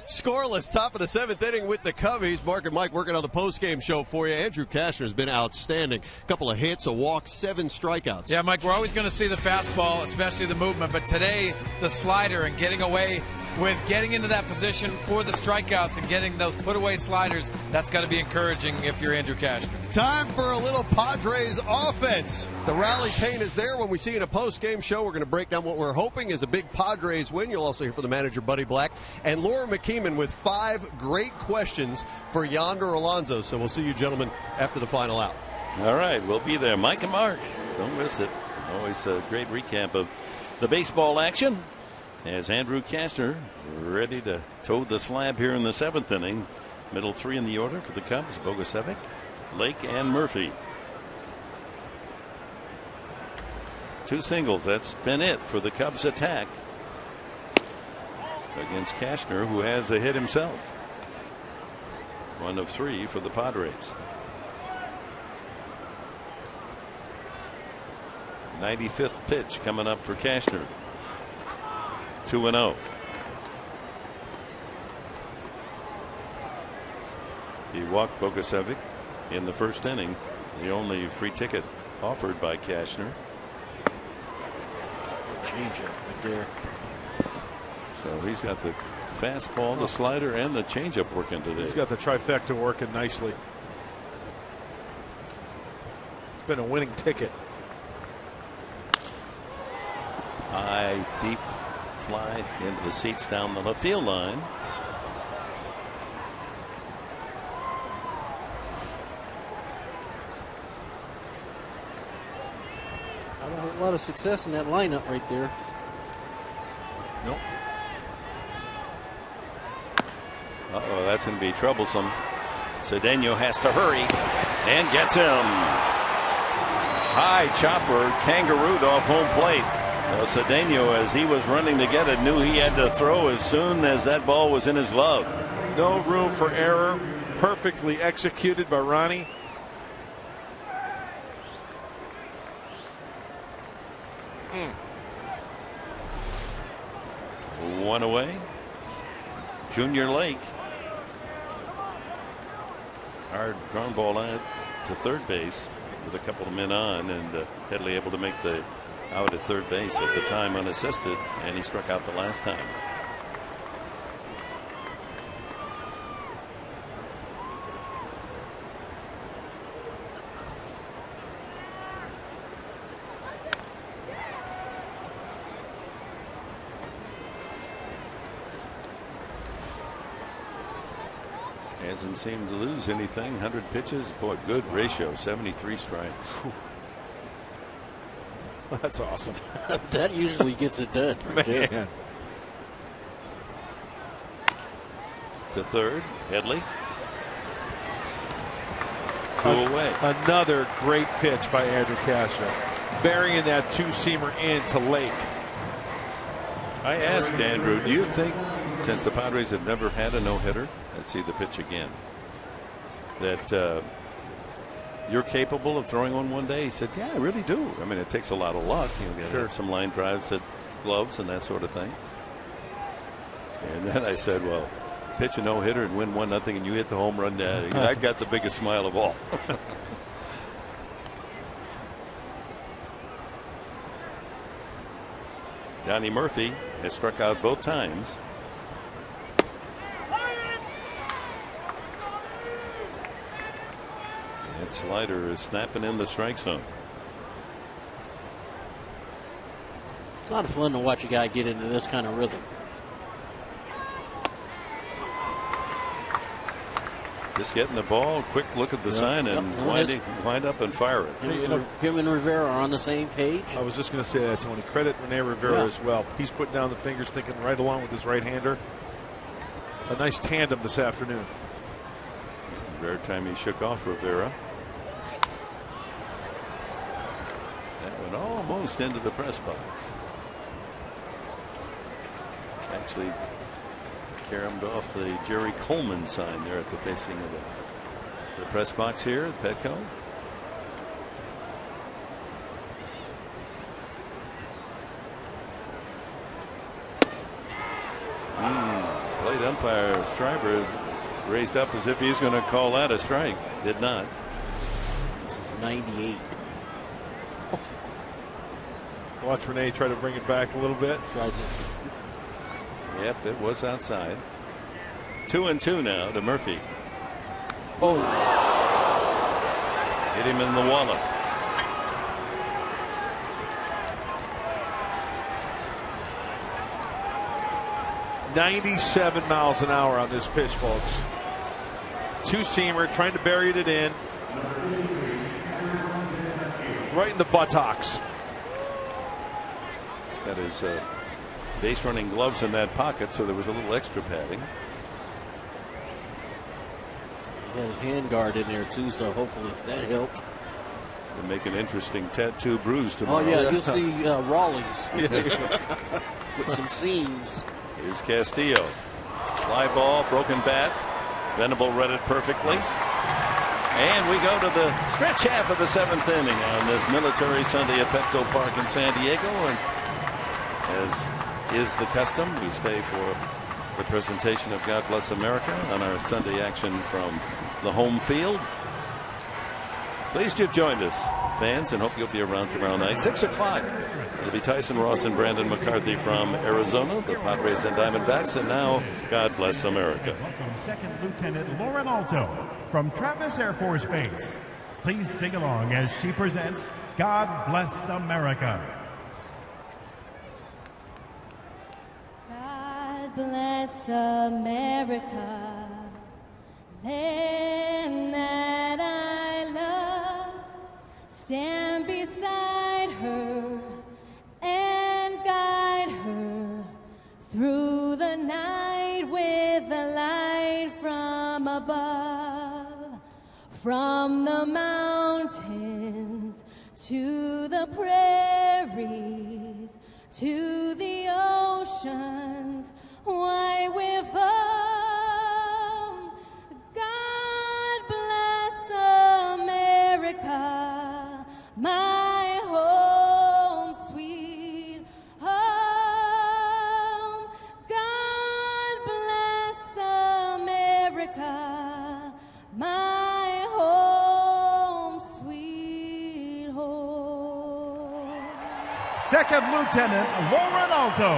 Scoreless, top of the 7th inning with the Cubbies. Mark and Mike working on the postgame show for you. Andrew Kashner has been outstanding. A couple of hits, a walk, 7 strikeouts. Yeah, Mike, we're always going to see the fastball, especially the movement. But today, the slider and getting away with getting into that position for the strikeouts and getting those put-away sliders, that's got to be encouraging if you're Andrew Kashner. Time for a little Padres offense. The rally paint is there. When we see you in a post-game show, we're going to break down what we're hoping is a big Padres win. You'll also hear from the manager, Buddy Black, and Laura McKeeman with 5 great questions for Yonder Alonso. So we'll see you gentlemen after the final out. All right, we'll be there. Mike and Mark, don't miss it. Always a great recap of the baseball action. As Andrew Kashner ready to toe the slab here in the 7th inning. Middle 3 in the order for the Cubs: Bogusevic, Lake, and Murphy. 2 singles. That's been it for the Cubs attack against Kashner, who has a hit himself. 1 of 3 for the Padres. 95th pitch coming up for Kashner. 2-0. He walked Bogusevic in the 1st inning. The only free ticket offered by Kashner. Change it right there. So he's got the fastball, the slider, and the changeup working today. He's got the trifecta working nicely. It's been a winning ticket. High, deep fly into the seats down the left field line. A lot of success in that lineup right there. Nope. Uh-oh, that's going to be troublesome. Cedeno has to hurry and gets him. High chopper, kangarooed off home plate. Cedeno, as he was running to get it, knew he had to throw as soon as that ball was in his glove. No room for error. Perfectly executed by Ronnie. One away. Junior Lake. Hard ground ball out to third base with a couple of men on, and Headley able to make the out at third base at the time unassisted, and he struck out the last time. Hasn't seemed to lose anything. 100 pitches. Boy, good ratio. 73 strikes. That's awesome. That usually gets it done. Man. To third, Headley. 2 away. Another great pitch by Andrew Castro, burying that two-seamer into Lake. I asked Andrew, do you think, since the Padres have never had a no-hitter, let's see the pitch again, that you're capable of throwing one day? He said, yeah, I really do. I mean, it takes a lot of luck. You got to have some line drives at gloves and that sort of thing. And then I said, well, pitch a no-hitter and win 1-0 and you hit the home run. I got the biggest smile of all. Donnie Murphy has struck out both times. That slider is snapping in the strike zone. It's a lot of fun to watch a guy get into this kind of rhythm. Just getting the ball, quick look at the sign, and wind up and fire it. Him and Rivera are on the same page. I was just going to say that, Tony. Credit Rene Rivera as well. He's putting down the fingers, thinking right along with his right-hander. A nice tandem this afternoon. Rare time he shook off Rivera. That went almost into the press box. Actually caromed off the Jerry Coleman sign there at the facing of the press box here at Petco. Plate umpire Schreiber raised up as if he's going to call that a strike. Did not. This is 98. Watch Rene try to bring it back a little bit. Yep, it was outside. 2-2 now to Murphy. Oh. Hit him in the wallet. .97 miles an hour on this pitch, folks. Two-seamer trying to bury it in. Right in the buttocks. He's got his base running gloves in that pocket, so there was a little extra padding. He had his hand guard in there too, so hopefully that helped. It'll make an interesting tattoo bruise tomorrow. Oh yeah, you'll see Rawlings with some seams. Here's Castillo. Fly ball, broken bat. Venable read it perfectly. And we go to the stretch half of the 7th inning on this Military Sunday at Petco Park in San Diego. And as is the custom, we stay for the presentation of God Bless America on our Sunday action from the home field. Pleased you've joined us, fans, and hope you'll be around tomorrow night. 6 o'clock. It'll be Tyson Ross and Brandon McCarthy from Arizona, the Padres and Diamondbacks, and now God Bless America. Welcome Second Lieutenant Lauren Alto from Travis Air Force Base. Please sing along as she presents God Bless America. God bless America, land that I love. Stand beside her and guide her through the night with the light from above. From the mountains to the prairies to the oceans, why we're from. God bless America, my home, sweet home. God bless America, my home, sweet home. Second Lieutenant Lauren Alto.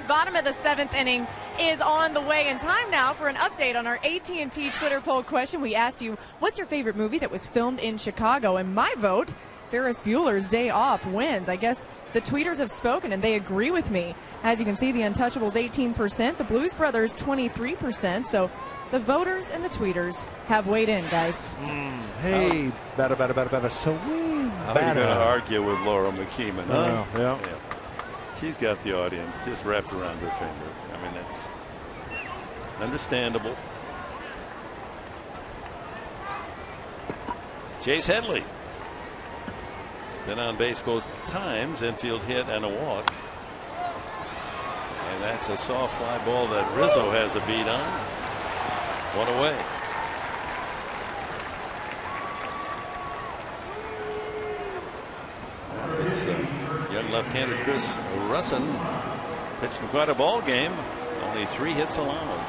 Bottom of the 7th inning is on the way, and time now for an update on our AT&T Twitter poll question. We asked you, what's your favorite movie that was filmed in Chicago? And my vote, Ferris Bueller's Day Off, wins. I guess the tweeters have spoken, and they agree with me. As you can see, the Untouchables 18%, the Blues Brothers 23%. So the voters and the tweeters have weighed in, guys. Hey, better. So we How are you going to argue with Laura McKeeman, huh? Yeah. She's got the audience just wrapped around her finger. I mean, it's understandable. Chase Headley. Been on base both times, infield hit and a walk. And that's a soft fly ball that Rizzo has a beat on. One away. This young left-hander Chris Russin pitched quite a ball game. Only 3 hits allowed.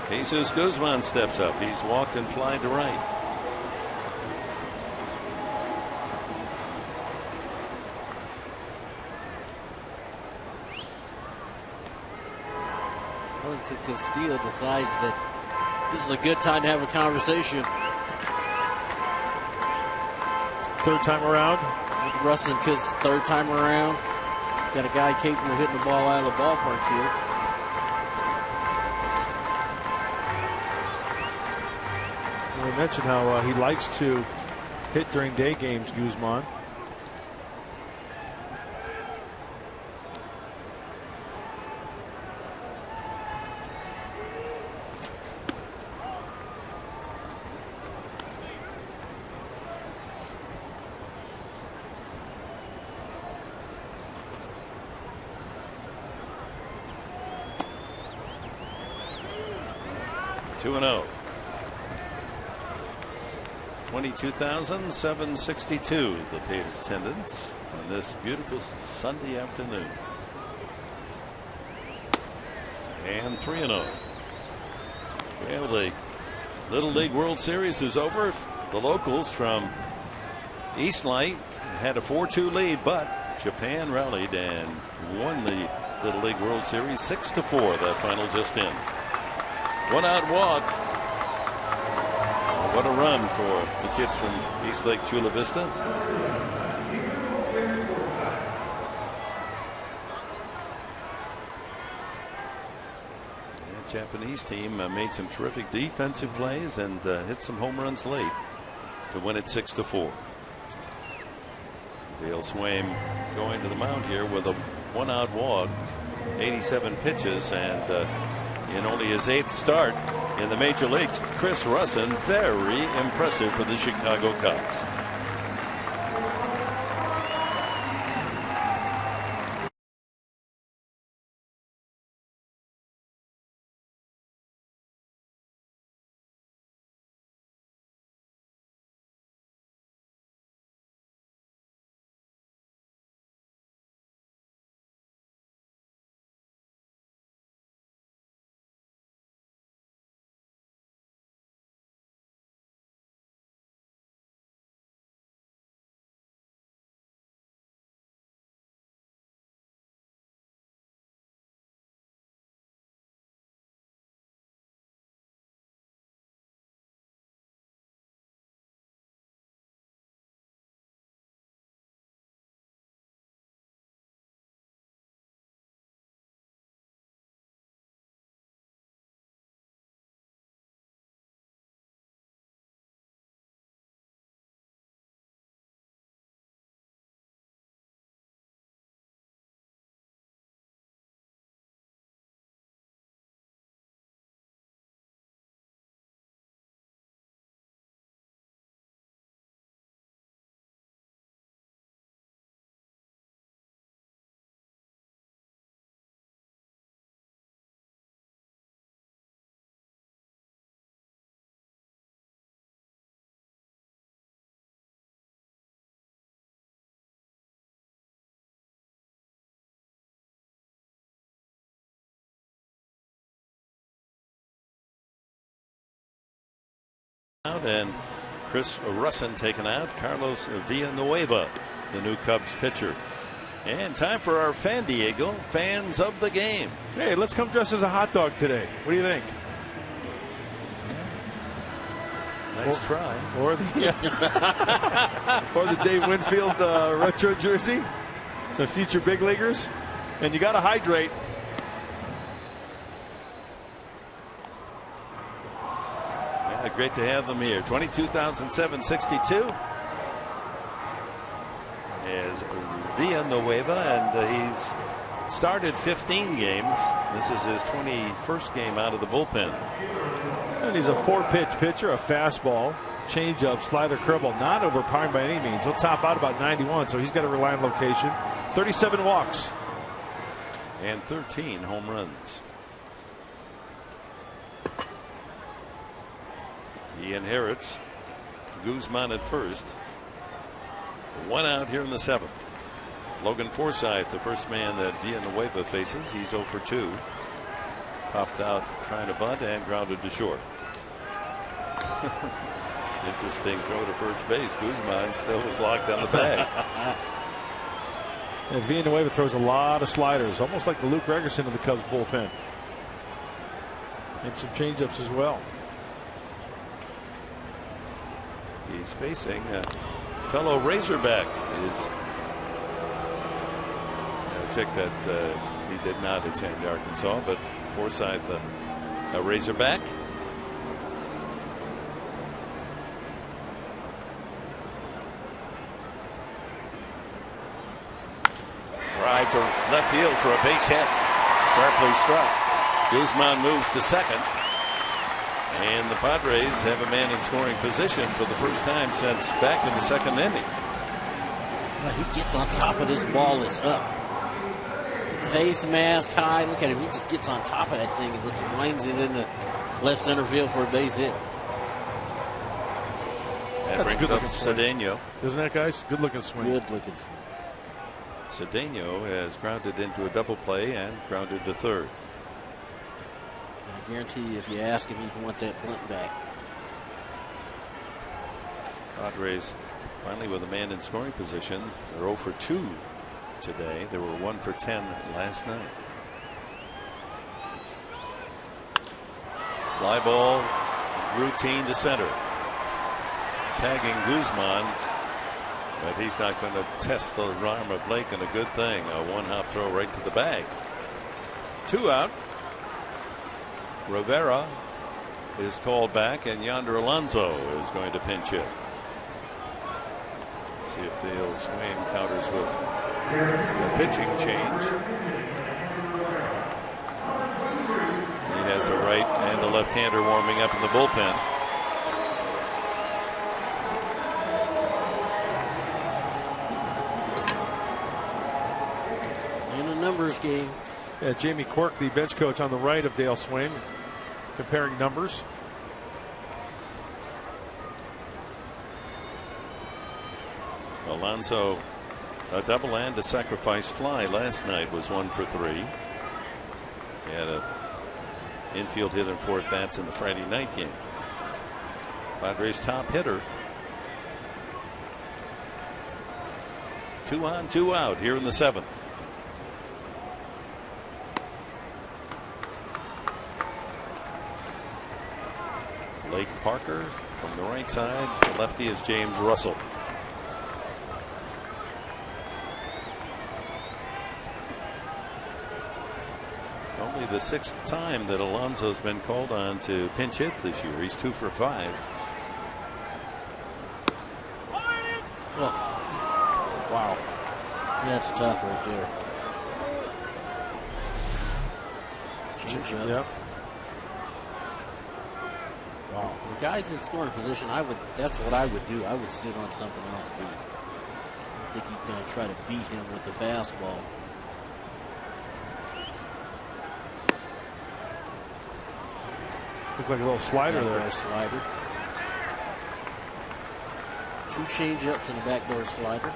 Jesus Guzman steps up. He's walked and flied to right. Castillo decides that this is a good time to have a conversation. Third time around. With Rustin, because third time around. Got a guy capable of hitting the ball out of the ballpark here. We mentioned how he likes to hit during day games, Guzman. Two and 0. 22,762 the paid attendance on this beautiful Sunday afternoon. And 3 and 0. Well, the Little League World Series is over. The locals from East Light had a 4-2 lead, but Japan rallied and won the Little League World Series 6-4. That final just in. 1-out walk. What a run for the kids from East Lake Chula Vista. The Japanese team made some terrific defensive plays and hit some home runs late to win it 6-4. Dale Swaim going to the mound here with a 1-out walk, 87 pitches, and in only his 8th start in the major leagues. Chris Russin, very impressive for the Chicago Cubs. And Chris Russin taken out. Carlos Villanueva, the new Cubs pitcher. And time for our Fan Diego fans of the game. Hey, let's come dressed as a hot dog today. What do you think? Nice try. Or the or the Dave Winfield retro jersey. Some future big leaguers. And you got to hydrate. Yeah, great to have them here. 22,762 is Villanueva, and he's started 15 games. This is his 21st game out of the bullpen. And he's a 4-pitch pitcher, a fastball, changeup, slider, curveball, not overpowering by any means. He'll top out about 91, so he's got to rely on location. 37 walks. And 13 home runs. He inherits Guzman at first. 1 out here in the 7th. Logan Forsythe, the first man that Villanueva faces. He's 0 for 2. Popped out trying to bunt and grounded to short. Interesting throw to first base. Guzman still was locked on the bag. And Villanueva throws a lot of sliders, almost like the Luke Gregerson of the Cubs bullpen. And some changeups as well. He's facing a fellow Razorback. Check that he did not attend Arkansas, but Forsythe, a Razorback. Drive to left field for a base hit. Sharply struck. Guzman moves to second. And the Padres have a man in scoring position for the first time since back in the 2nd inning. Well, he gets on top of this ball that's up. Face mask high. Look at him. He just gets on top of that thing and just winds it into left center field for a base hit. That brings up Cedeno. Isn't that, guys? Good looking swing. Good looking swing. Cedeno has grounded into a double play and grounded to third. I guarantee you, if you ask him, he can want that bunt back. Padres finally with a man in scoring position. They're 0 for 2 today. They were 1 for 10 last night. Fly ball routine to center. Tagging Guzman, but he's not going to test the arm of Blake, and a good thing. A 1-hop throw right to the bag. 2 out. Rivera is called back, and Yonder Alonso is going to pinch hit. See if they'll swing counters with a pitching change. He has a right and a left-hander warming up in the bullpen. In a numbers game. Yeah, Jamie Quirk, the bench coach on the right of Dale Swain, comparing numbers. Alonso, a double and a sacrifice fly last night, was 1 for 3. He had an infield hit and 4 at-bats in the Friday night game. Padres' top hitter. 2 on, 2 out here in the 7th. Blake Parker from the right side. The lefty is James Russell. Only the 6th time that Alonso's been called on to pinch hit this year. He's 2 for 5. Oh. Wow. That's tough right there. Change up. Yep. Wow. The guys in scoring position, that's what I would do. I would sit on something else. I think he's going to try to beat him with the fastball. Looks like a little slider there. Slider. 2 changeups and a backdoor slider.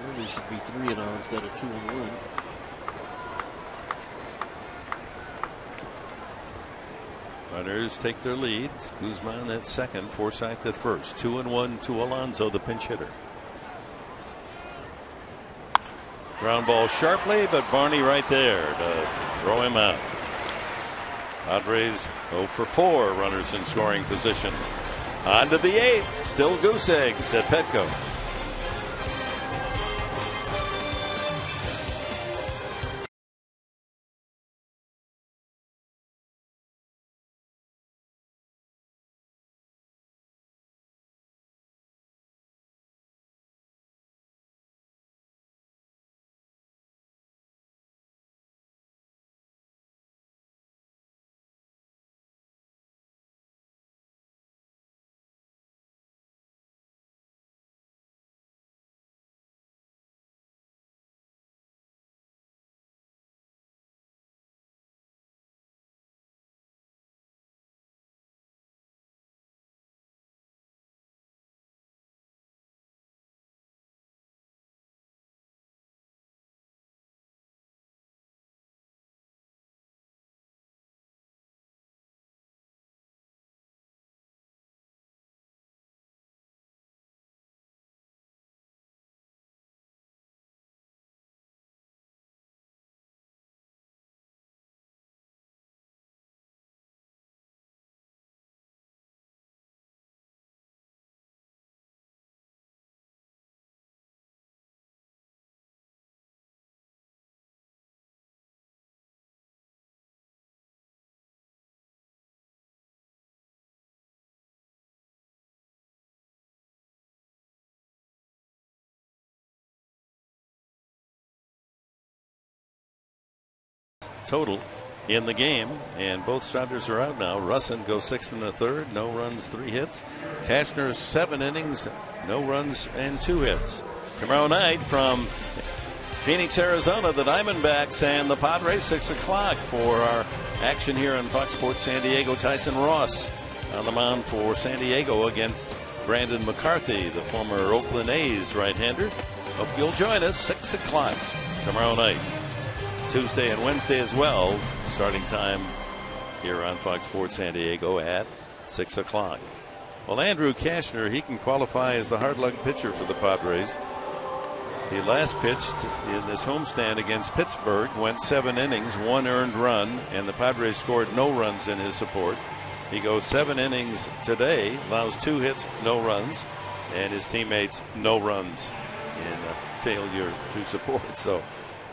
Really should be 3-0 instead of 2-1. Runners take their leads. Guzman at second, Forsythe at first. 2-1 to Alonso, the pinch hitter. Ground ball sharply, but Barney right there to throw him out. Padres 0 for 4 runners in scoring position. On to the 8th. Still goose eggs at Petco. Total in the game, and both starters are out now. Russin goes 6 1/3, no runs, 3 hits. Cashner 7 innings, no runs and 2 hits. Tomorrow night from Phoenix, Arizona, the Diamondbacks and the Padres, 6 o'clock for our action here on Fox Sports San Diego. Tyson Ross on the mound for San Diego against Brandon McCarthy, the former Oakland A's right-hander. Hope you'll join us 6 o'clock tomorrow night. Tuesday and Wednesday as well. Starting time here on Fox Sports San Diego at 6 o'clock. Well, Andrew Cashner, he can qualify as the hard-luck pitcher for the Padres. He last pitched in this homestand against Pittsburgh, went 7 innings, 1 earned run, and the Padres scored no runs in his support. He goes 7 innings today, allows 2 hits, no runs, and his teammates no runs in a failure to support. So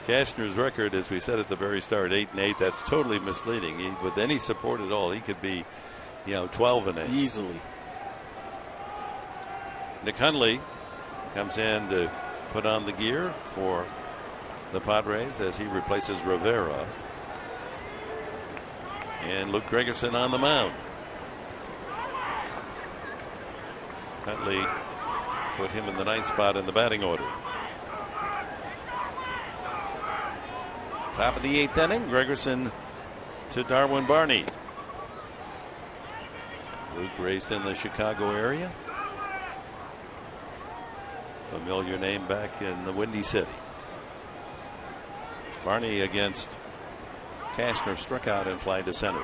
Cashner's record, as we said at the very start, 8-8. That's totally misleading. With any support at all, he could be, 12-8 easily. Nick Hundley comes in to put on the gear for the Padres as he replaces Rivera. And Luke Gregerson on the mound. Hundley put him in the 9th spot in the batting order. Top of the 8th inning, Gregerson to Darwin Barney. Luke raised in the Chicago area. Familiar name back in the Windy City. Barney against Cashner, struck out and fly to center.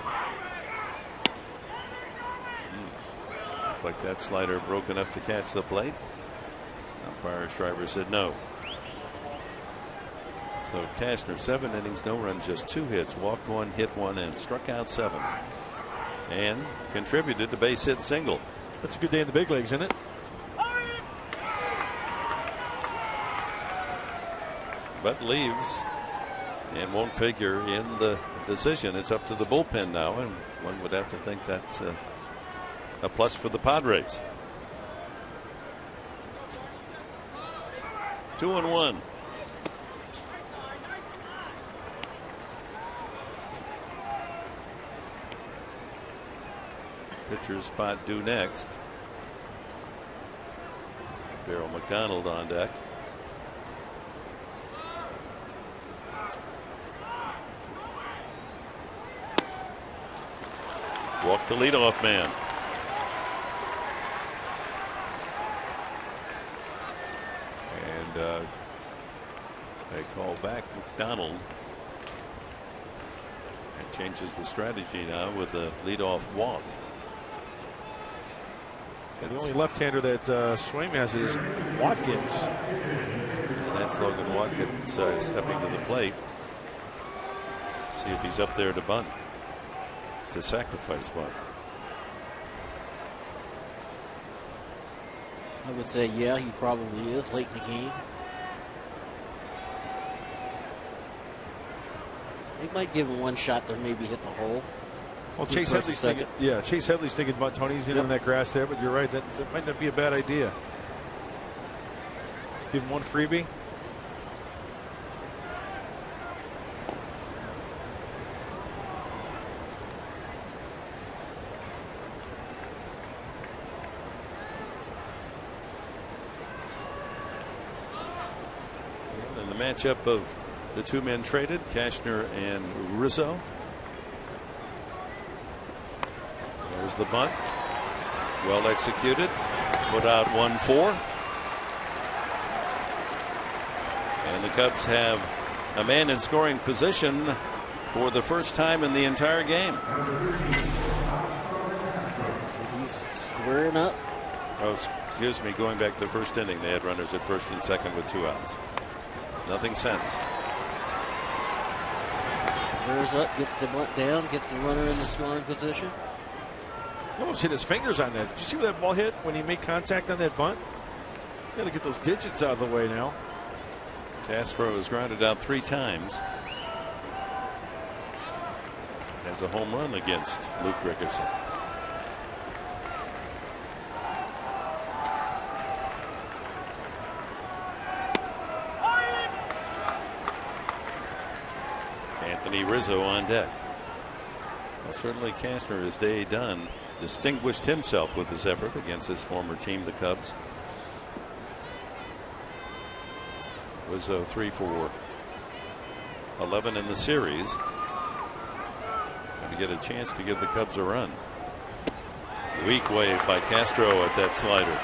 Looked like that slider broke enough to catch the plate. Umpire Shriver said no. So Cashner, 7 innings, no runs, just 2 hits, walked 1, hit 1, and struck out 7. And contributed to base hit single. That's a good day in the big leagues, isn't it? But leaves and won't figure in the decision. It's up to the bullpen now, and one would have to think that's a plus for the Padres. 2-1. Pitcher's spot due next. Darryl McDonald on deck. Walked the leadoff man. And they call back McDonald. And changes the strategy now with a leadoff walk. And the only left-hander that Swaim has is Watkins. And That's Logan Watkins stepping to the plate. See if he's up there to bunt, to sacrifice bunt. I would say, yeah, he probably is late in the game. They might give him one shot to maybe hit the hole. Well, Chase Headley's thinking, Chase Headley's thinking about Tony's in that grass there, but you're right, that might not be a bad idea. Give him one freebie. And the matchup of the two men traded, Cashner and Rizzo. There's the bunt. Well executed. Put out 1-4. And the Cubs have a man in scoring position for the first time in the entire game. So he's squaring up. Oh, excuse me. Going back to the first inning, they had runners at first and second with 2 outs. Nothing since. Squares up, gets the bunt down, gets the runner in the scoring position. He almost hit his fingers on that. Did you see where that ball hit when he made contact on that bunt? Got to get those digits out of the way now. Castro has grounded out 3 times. Has a home run against Luke Gregerson. Anthony Rizzo on deck. Well, certainly Castner, his day done, distinguished himself with his effort against his former team, the Cubs. Rizzo 3 for 11 in the series. Going to get a chance to give the Cubs a run. Weak wave by Castro at that slider.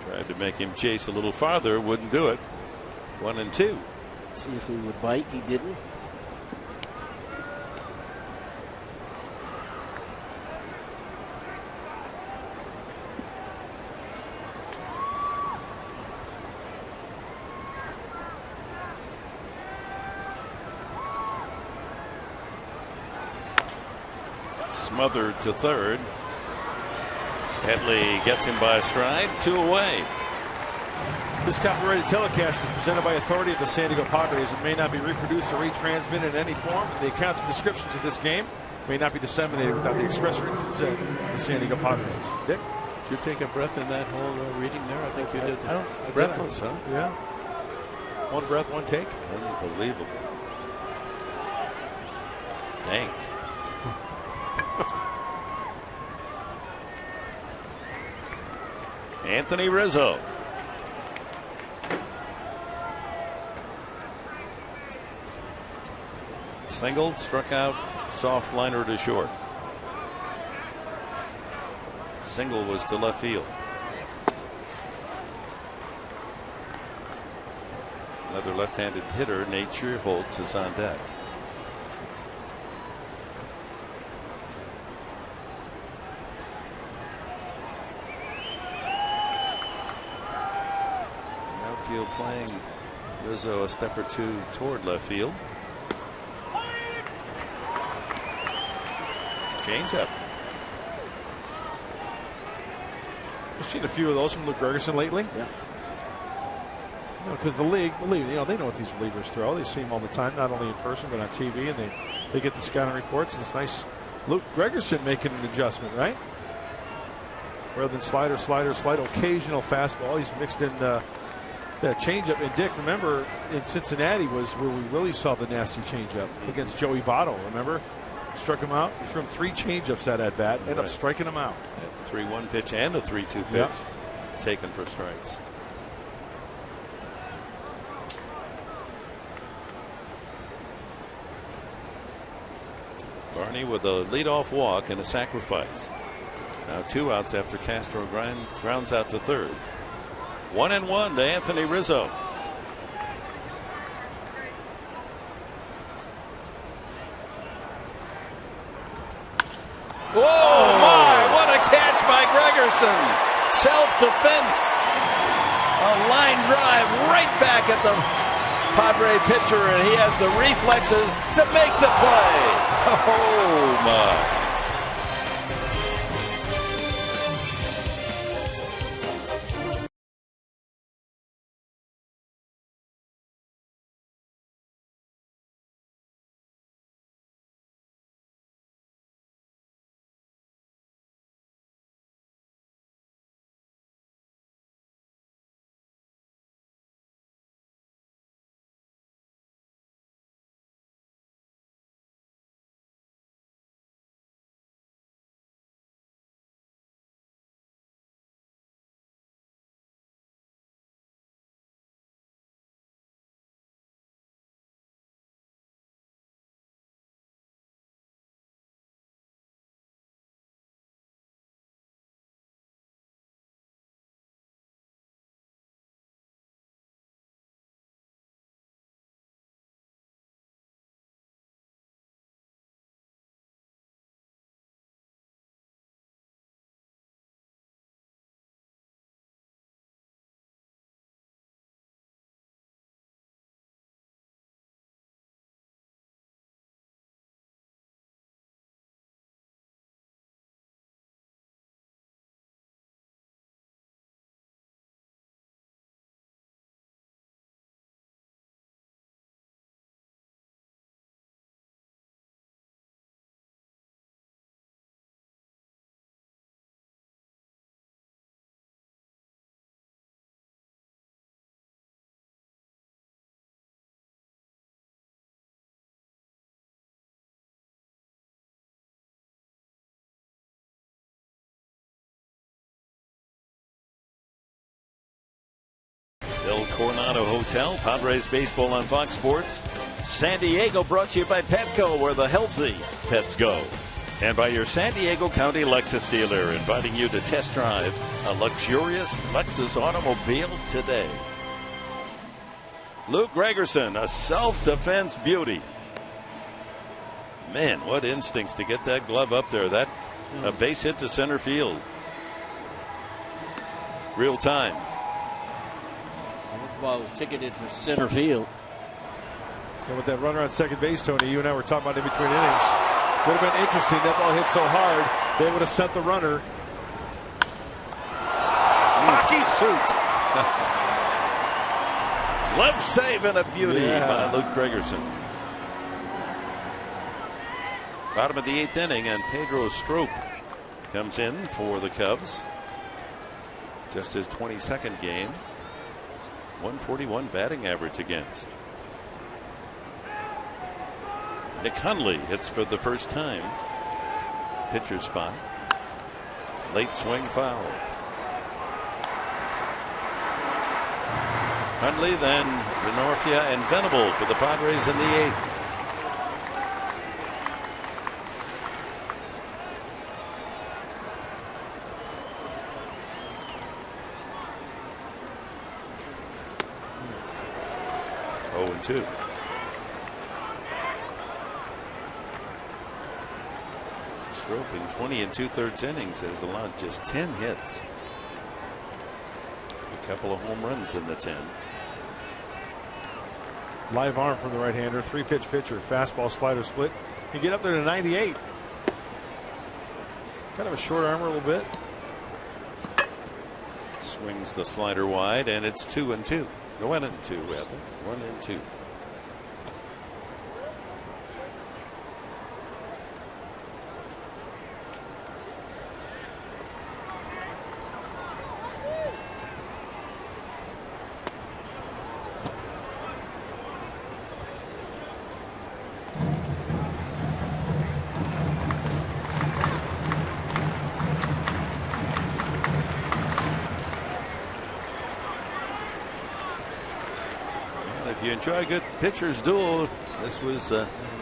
Tried to make him chase a little farther, wouldn't do it. 1-2. See if he would bite. He didn't. Smothered to third. Headley gets him by a stride. 2 away. This copyrighted telecast is presented by authority of the San Diego Padres. It may not be reproduced or retransmitted in any form. The accounts and descriptions of this game may not be disseminated without the express written consent of the San Diego Padres. Dick? Did you take a breath in that whole reading there? I think you did. I Breathless, huh? Yeah. One breath, one take. Unbelievable. Dank. Anthony Rizzo. Single, struck out, soft liner to short. Single was to left field. Another left-handed hitter, Nate Schierholtz, is on deck. Outfield playing Rizzo a step or two toward left field. Change up. We've seen a few of those from Luke Gregerson lately. Yeah. Because the league, they know what these relievers throw. They see them all the time, not only in person but on TV, and they get the scouting reports. And it's nice. Luke Gregerson making an adjustment, right? Rather than slider, occasional fastball, he's mixed in that changeup. And Dick, remember in Cincinnati was where we really saw the nasty changeup against Joey Votto. Remember, struck him out. He threw him 3 changeups at bat. Ended up striking him out. 3-1 pitch and a 3-2 pitch taken for strikes. Barney with a leadoff walk and a sacrifice. Now 2 outs after Castro grounds out to third. 1-1 to Anthony Rizzo. Whoa, my, what a catch by Gregerson. Self-defense. A line drive right back at the Padre pitcher, and he has the reflexes to make the play. Oh, my. El Coronado Hotel, Padres baseball on Fox Sports. San Diego brought to you by Petco, where the healthy pets go. And by your San Diego County Lexus dealer, inviting you to test drive a luxurious Lexus automobile today. Luke Gregerson, a self-defense beauty. Man, what instincts to get that glove up there. That a base hit to center field. Real time. Ball was ticketed for center field. And with that runner on second base, Tony, you and I were talking about in between innings. Would have been interesting. That ball hit so hard, they would have sent the runner. Hockey suit. Left save and a beauty by Luke Gregerson. Bottom of the 8th inning, and Pedro Strop comes in for the Cubs. Just his 22nd game. 141 batting average against. Nick Hundley hits for the first time. Pitcher spot. Late swing foul. Hundley, then Denorfia and Venable for the Padres in the 8th. Two. Strop in 20 2/3 innings has allowed just 10 hits. A couple of home runs in the 10. Live arm from the right-hander, 3-pitch pitcher, fastball, slider, split. You get up there to 98. Kind of a short arm a little bit. Swings the slider wide, and it's 2-2. No, 1-2 rather. 1-2. If you enjoy a good pitcher's duel, this was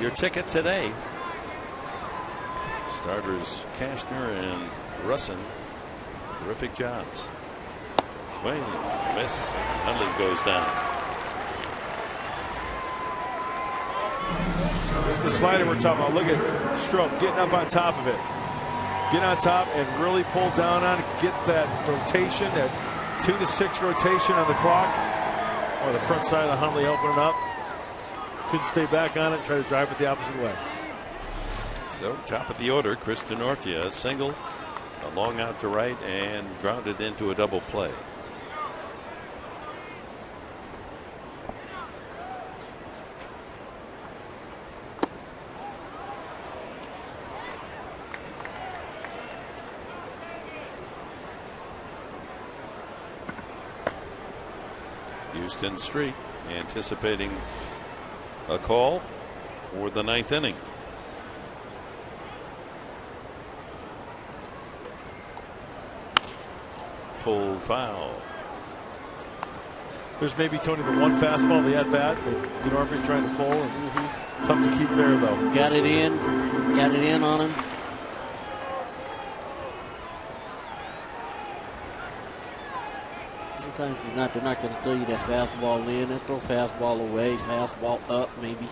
your ticket today. Starters Kashner and Russin. Terrific jobs. Swing, miss. Hundley goes down. This is the slider we're talking about. Look at Stroke getting up on top of it. Get on top and really pull down on it. Get that rotation, that 2 to 6 rotation on the clock. Or the front side of the Hundley opening up. Couldn't stay back on it. Try to drive it the opposite way. So top of the order, Chris DeNorfia, single, a long out to right, and grounded into a double play. Houston Street anticipating a call for the 9th inning. Pull foul. There's maybe, Tony, the one fastball, the at bat that DeNorfia trying to pull. And tough to keep there, though. Got it in on him. Sometimes they're not going to throw you that fastball in. They throw fastball away, fastball up, maybe.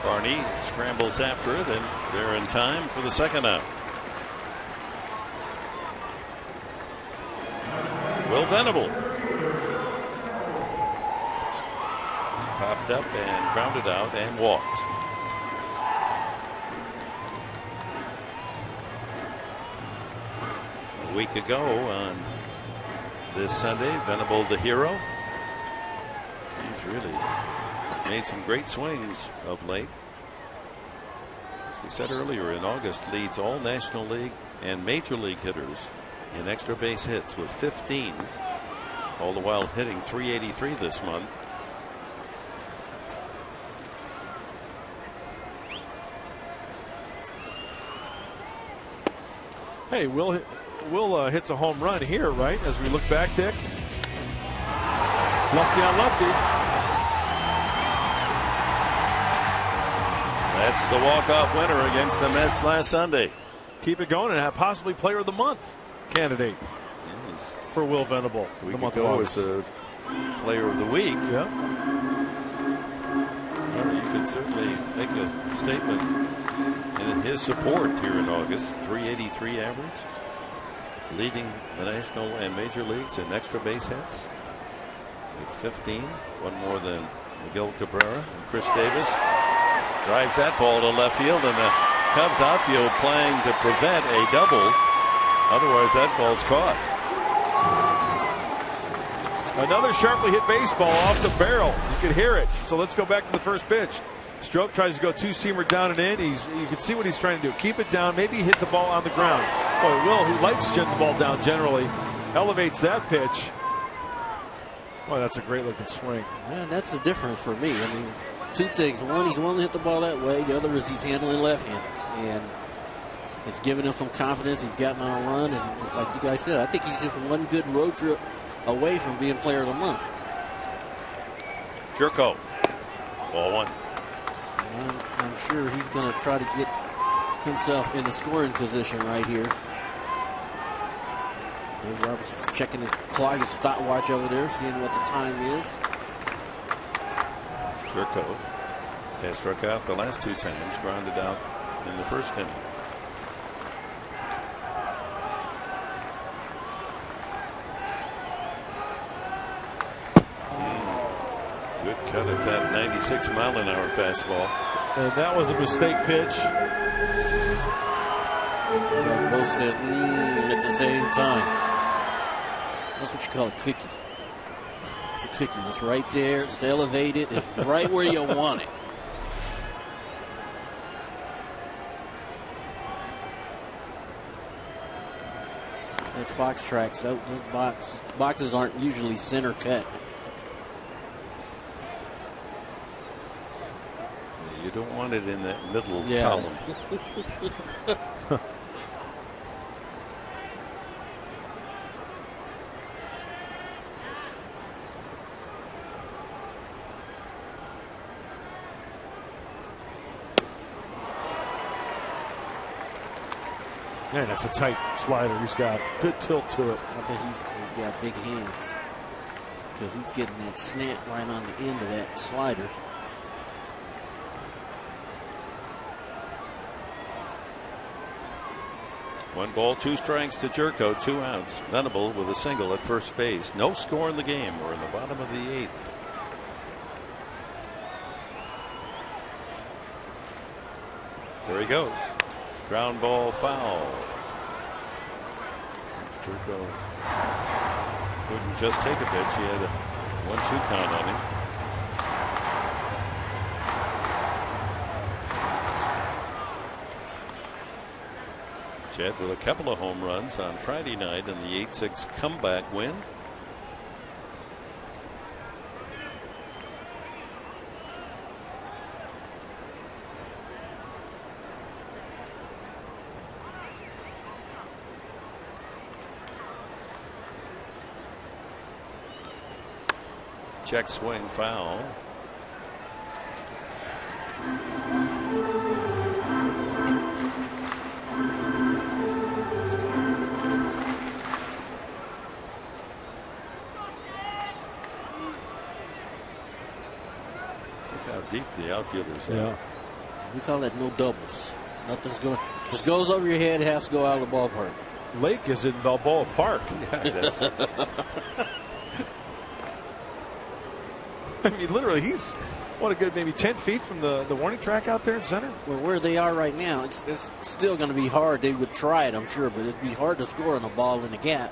Barney scrambles after it, and they're in time for the second out. Will Venable popped up and grounded out and walked. A week ago on this Sunday, Venable the hero. He's really made some great swings of late. As we said earlier, in August leads all National League and Major League hitters in extra base hits with 15, all the while hitting .383 this month. Hey, Will hits a home run here, right? As we look back, Dick. Lefty on lefty. That's the walk-off winner against the Mets last Sunday. Keep it going and have possibly Player of the Month candidate for Will Venable. We could go as a Player of the Week. Yeah. Well, you can certainly make a statement in his support here in August. .383 average, leading the National and Major Leagues in extra base hits with 15, one more than Miguel Cabrera. And Chris Davis drives that ball to left field, and the Cubs outfield playing to prevent a double. Otherwise, that ball's caught. Another sharply hit baseball off the barrel. You could hear it. So let's go back to the first pitch. Stroke tries to go two-seamer down and in. You can see what he's trying to do. Keep it down. Maybe hit the ball on the ground. Boy, Will, who likes to hit the ball down generally, elevates that pitch. Boy, that's a great-looking swing. Man, that's the difference for me. I mean, two things. One, he's willing to hit the ball that way. The other is he's handling left-handers. And it's giving him some confidence. He's gotten on a run. And it's like you guys said, I think he's just one good road trip away from being Player of the Month. Jerko. Ball one. I'm sure he's going to try to get himself in the scoring position right here. Dave Roberts is checking his clock, his stopwatch over there, seeing what the time is. Jerko has struck out the last two times, grounded out in the first inning. Good cut at that 96-mile-an-hour fastball. And that was a mistake pitch. They both said at the same time. That's what you call a cookie. It's a cookie. It's right there. It's elevated. It's right where you want it. At Fox Tracks, those boxes aren't usually center cut. You don't want it in that middle Yeah. column. Man, that's a tight slider. He's got good tilt to it. I bet he's got big hands because he's getting that snap right on the end of that slider. One ball, 2 strikes to Jerko, 2 outs. Venable with a single at first base. No score in the game. We're in the bottom of the 8th. There he goes. Ground ball foul. Jerko couldn't just take a pitch. He had a 1-2 count on him. Jed with a couple of home runs on Friday night in the 8-6 comeback win. Check swing foul. Deep the outfielders. Yeah. We call that no doubles. Nothing's going. Just goes over your head. Has to go out of the ballpark. Lake is in Balboa Park. Yeah, that's I mean, literally, he's what a good maybe 10 feet from the warning track out there in center. Well, where they are right now, it's still going to be hard. They would try it, I'm sure, but it'd be hard to score on a ball in the gap.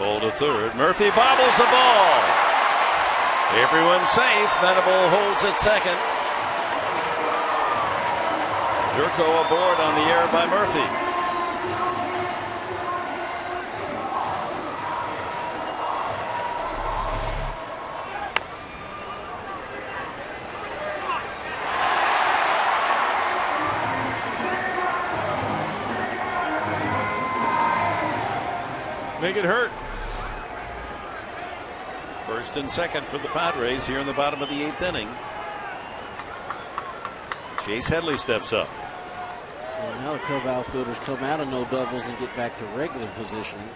ball to third. Murphy bobbles the ball. Everyone's safe. Venable holds at second. Jerko aboard on the air by Murphy. Make it hurt. First and second for the Padres here in the bottom of the 8th inning. Chase Headley steps up. So now the Cub outfielders come out of no doubles and get back to regular positioning.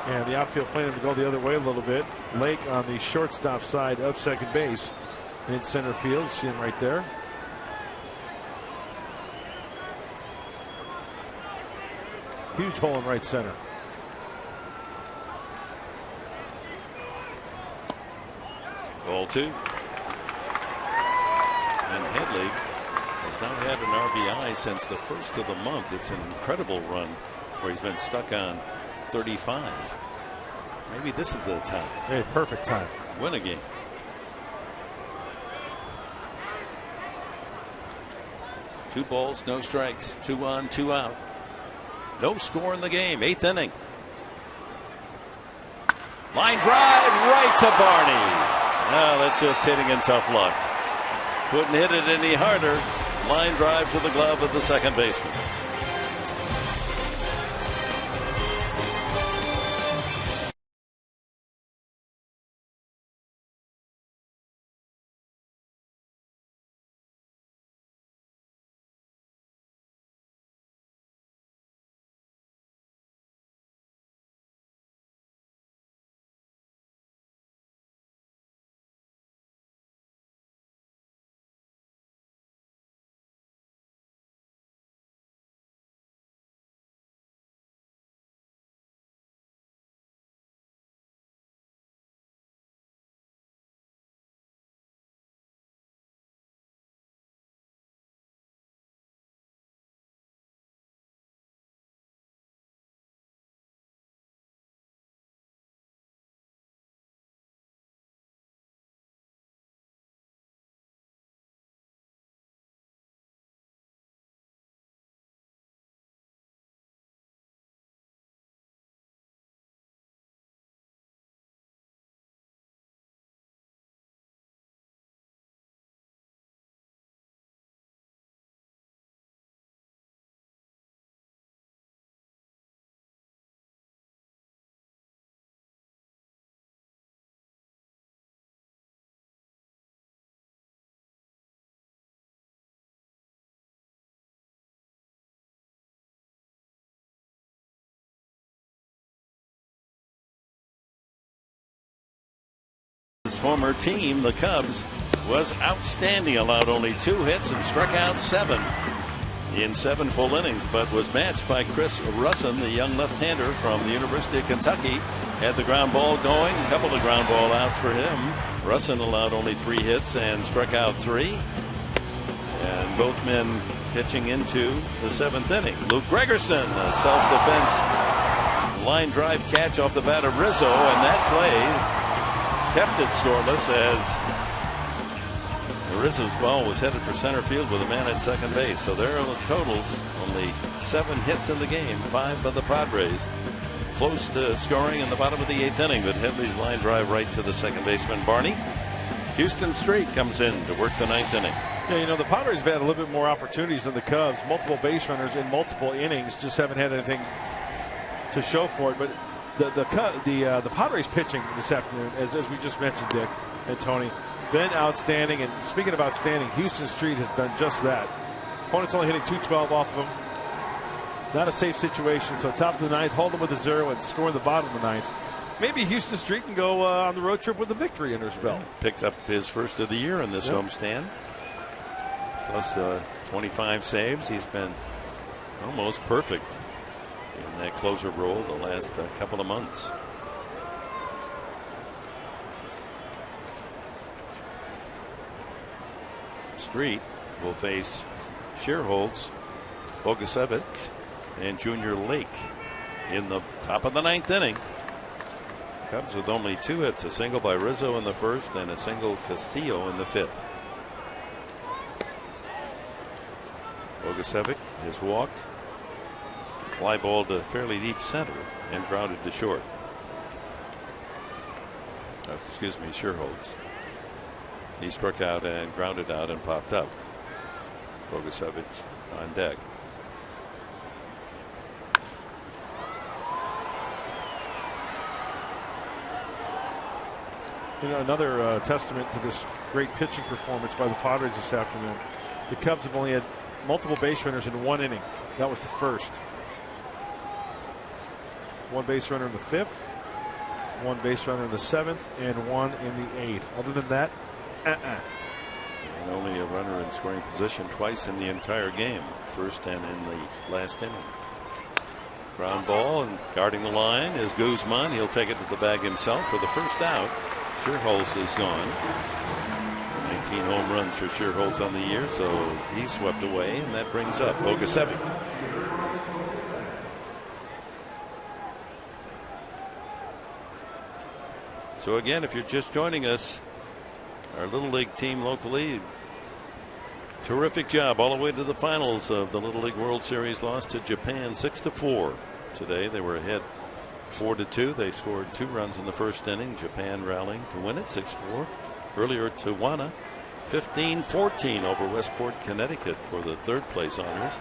And the outfield planning to go the other way a little bit. Lake on the shortstop side of second base in center field. You see him right there. Huge hole in right center. Ball 2. And Headley has not had an RBI since the first of the month. It's an incredible run where he's been stuck on 35. Maybe this is the time. Hey, perfect time. Win a game. Two balls, no strikes. 2 on, 2 out. No score in the game. 8th inning. Line drive right to Barney. Now that's just hitting in tough luck. Couldn't hit it any harder. Line drive to the glove of the second baseman. former team, the Cubs, was outstanding. Allowed only 2 hits and struck out 7 in 7 full innings, but was matched by Chris Russin, the young left-hander from the University of Kentucky. Had the ground ball going, a couple of ground ball outs for him. Russin allowed only 3 hits and struck out 3. And both men pitching into the 7th inning. Luke Gregerson, a self-defense line drive catch off the bat of Rizzo, and that play kept it scoreless as Rizzo's ball was headed for center field with a man at second base. So there are the totals. Only 7 hits in the game, 5 by the Padres. Close to scoring in the bottom of the 8th inning, but Headley's line drive right to the second baseman, Barney. Houston Street comes in to work the 9th inning. Yeah, you know, the Padres have had a little bit more opportunities than the Cubs. Multiple base runners in multiple innings, just haven't had anything to show for it. But the Padres pitching this afternoon, as we just mentioned, Dick and Tony, been outstanding. And speaking of outstanding, Houston Street has done just that. Opponent's only hitting .212 off of him. Not a safe situation. So top of the 9th, hold them with a 0 and score in the bottom of the 9th. Maybe Houston Street can go on the road trip with a victory under his belt. Picked up his first of the year in this homestand. Plus 25 saves. He's been almost perfect in that closer role the last couple of months. Street will face Shearholtz, Bogusevic, and Junior Lake in the top of the 9th inning. Cubs with only 2 hits, a single by Rizzo in the 1st and a single Castillo in the 5th. Bogusevic has walked, fly ball to fairly deep center and grounded to short. Excuse me, Shearholtz. He struck out and grounded out and popped up. Bogusevic on deck. You know, another testament to this great pitching performance by the Padres this afternoon. The Cubs have only had multiple base runners in 1 inning. That was the first. 1 base runner in the 5th, 1 base runner in the 7th, and 1 in the 8th. Other than that, And only a runner in scoring position twice in the entire game. First and in the last inning. Ground ball, and guarding the line is Guzman. He'll take it to the bag himself for the first out. Shearholtz is gone. 19 home runs for Shearholtz on the year, so he's swept away, and that brings up Bogusevic. So again, if you're just joining us, our Little League team locally, terrific job all the way to the finals of the Little League World Series. Lost to Japan 6-4. Today they were ahead 4-2. They scored 2 runs in the 1st inning. Japan rallying to win it 6-4. Earlier, Tijuana 15-14 over Westport, Connecticut for the 3rd place honors.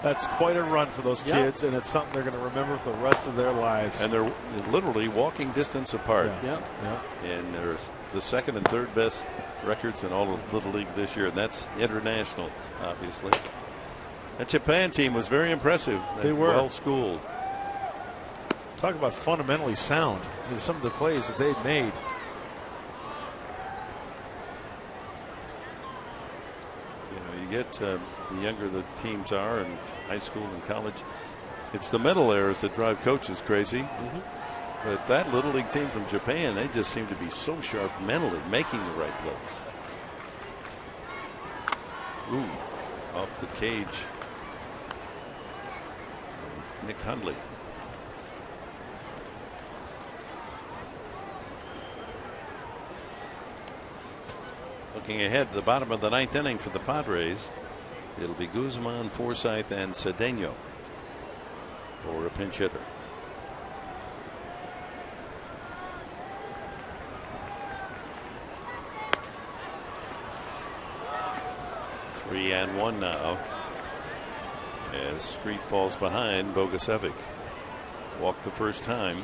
that's quite a run for those kids, and it's something they're going to remember for the rest of their lives. And they're literally walking distance apart. Yeah. And there's the 2nd and 3rd best records in all of Little League this year, and that's international, obviously. That Japan team was very impressive. They were well schooled. Talk about fundamentally sound. I mean, some of the plays that they've made. You get the younger the teams are in high school and college, it's the mental errors that drive coaches crazy. But that Little League team from Japan, they just seem to be so sharp mentally, making the right plays. Ooh, off the cage. Nick Hundley. Looking ahead to the bottom of the 9th inning for the Padres, it'll be Guzman, Forsythe, and Cedeno for a pinch hitter. Three and one now as Street falls behind Bogusevic. Walked the first time.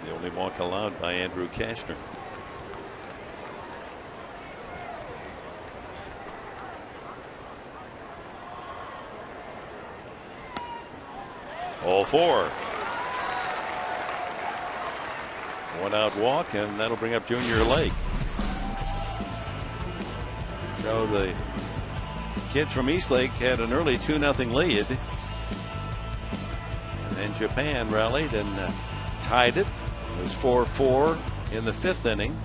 The only walk allowed by Andrew Kashner. All four. One out walk, and that'll bring up Junior Lake. So the kids from Eastlake had an early 2-0 lead. And then Japan rallied and tied it. It was 4-4 in the 5th inning.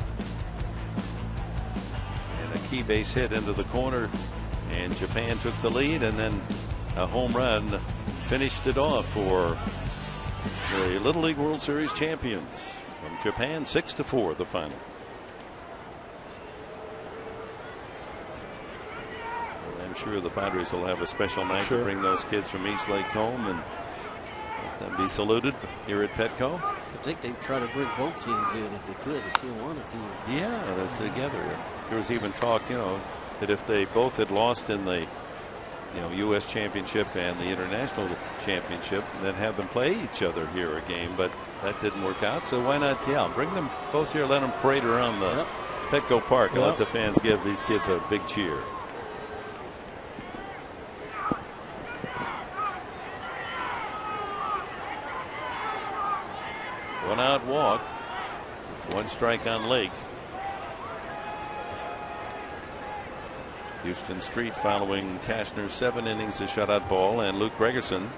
And a key base hit into the corner. And Japan took the lead, and then a home run finished it off for the Little League World Series champions. From Japan, 6-4 the final. Well, I'm sure the Padres will have a special night to bring those kids from Eastlake home and let them be saluted here at Petco. I think they'd try to bring both teams in if they could, the Tijuana team. Yeah, they're together. There was even talk, that if they both had lost in the U.S. Championship and the International Championship, then have them play each other here a game, but that didn't work out. So why not, bring them both here, let them parade around the Petco Park and let the fans give these kids a big cheer. One out walk, one strike on Lake. Houston Street following Cashner's 7 innings of shutout ball, and Luke Gregerson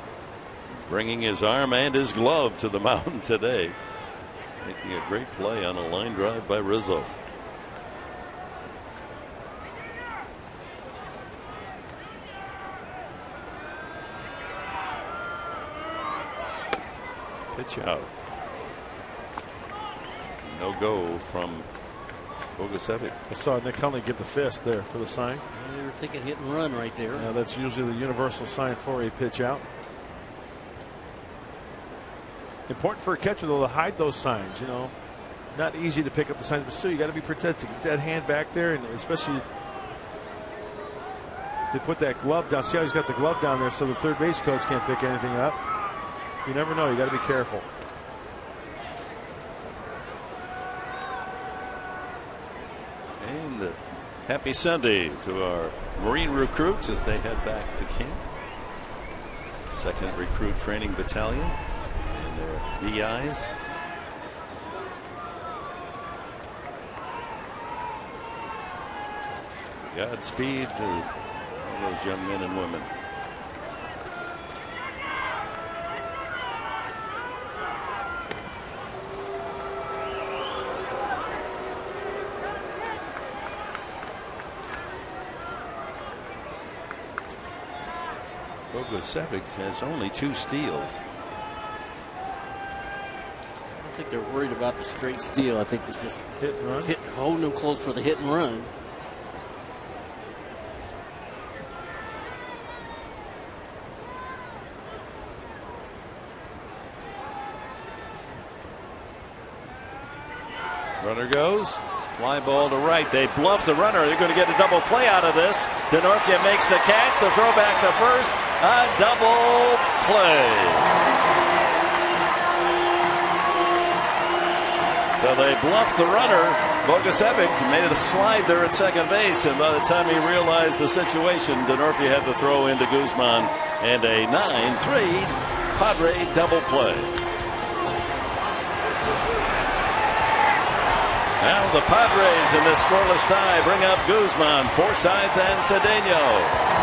bringing his arm and his glove to the mound today, making a great play on a line drive by Rizzo. Pitch out. No go from Bogusevic. I saw Nick Hunley give the fist there for the sign. They were thinking hit and run right there. Yeah, that's usually the universal sign for a pitch out. Important for a catcher, though, to hide those signs. Not easy to pick up the signs, but still you got to be protected. Get that hand back there, and especially they put that glove down. See how he's got the glove down there, so the third base coach can't pick anything up. You never know. You got to be careful. And happy Sunday to our Marine recruits as they head back to camp. 2nd Recruit Training Battalion and their DIs. Godspeed to all those young men and women. Bogusevic has only 2 steals. I don't think they're worried about the straight steal. I think it's just hit and run. Holding them close for the hit and run. Runner goes. Fly ball to right. They bluff the runner. They're going to get a double play out of this. DeNorfia makes the catch. The throw back to first. A double play. So they bluffed the runner. Bogusevic made it a slide there at second base, and by the time he realized the situation, DeNorfia had the throw into Guzman, and a 9-3 Padre double play. Now the Padres in this scoreless tie bring up Guzman, Forsythe, and Cedeno.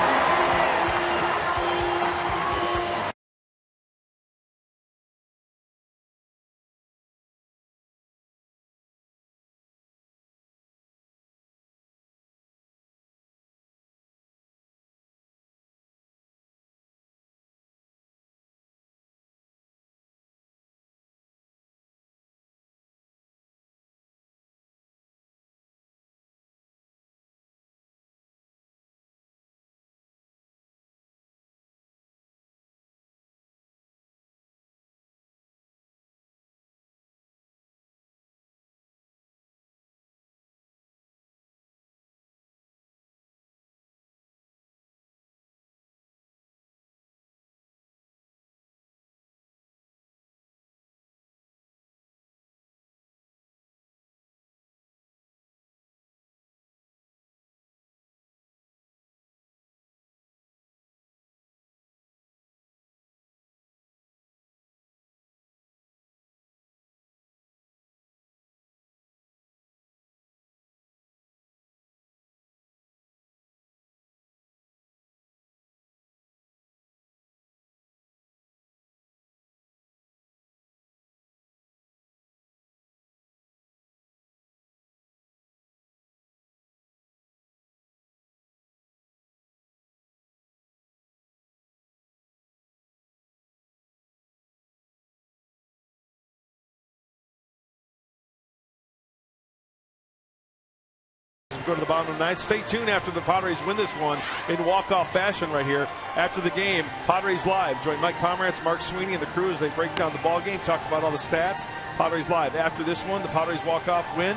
to go to the bottom of the ninth. Stay tuned after the Padres win this one in walk-off fashion right here. After the game, Padres Live. Join Mike Pomerantz, Mark Sweeney, and the crew as they break down the ball game, talk about all the stats. Padres Live. After this one, the Padres walk-off win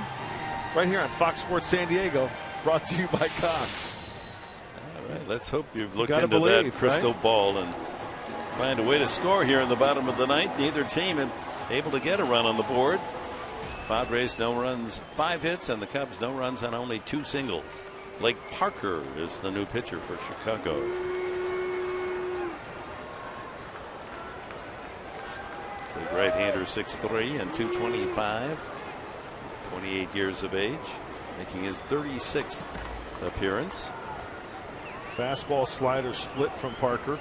right here on Fox Sports San Diego, brought to you by Cox. All right, let's hope you've looked into that crystal ball and find a way to score here in the bottom of the ninth. Neither team able to get a run on the board. Padres no runs, 5 hits, and the Cubs no runs on only 2 singles. Blake Parker is the new pitcher for Chicago. Big right-hander, 6'3" and 225. 28 years of age, making his 36th appearance. Fastball slider split from Parker.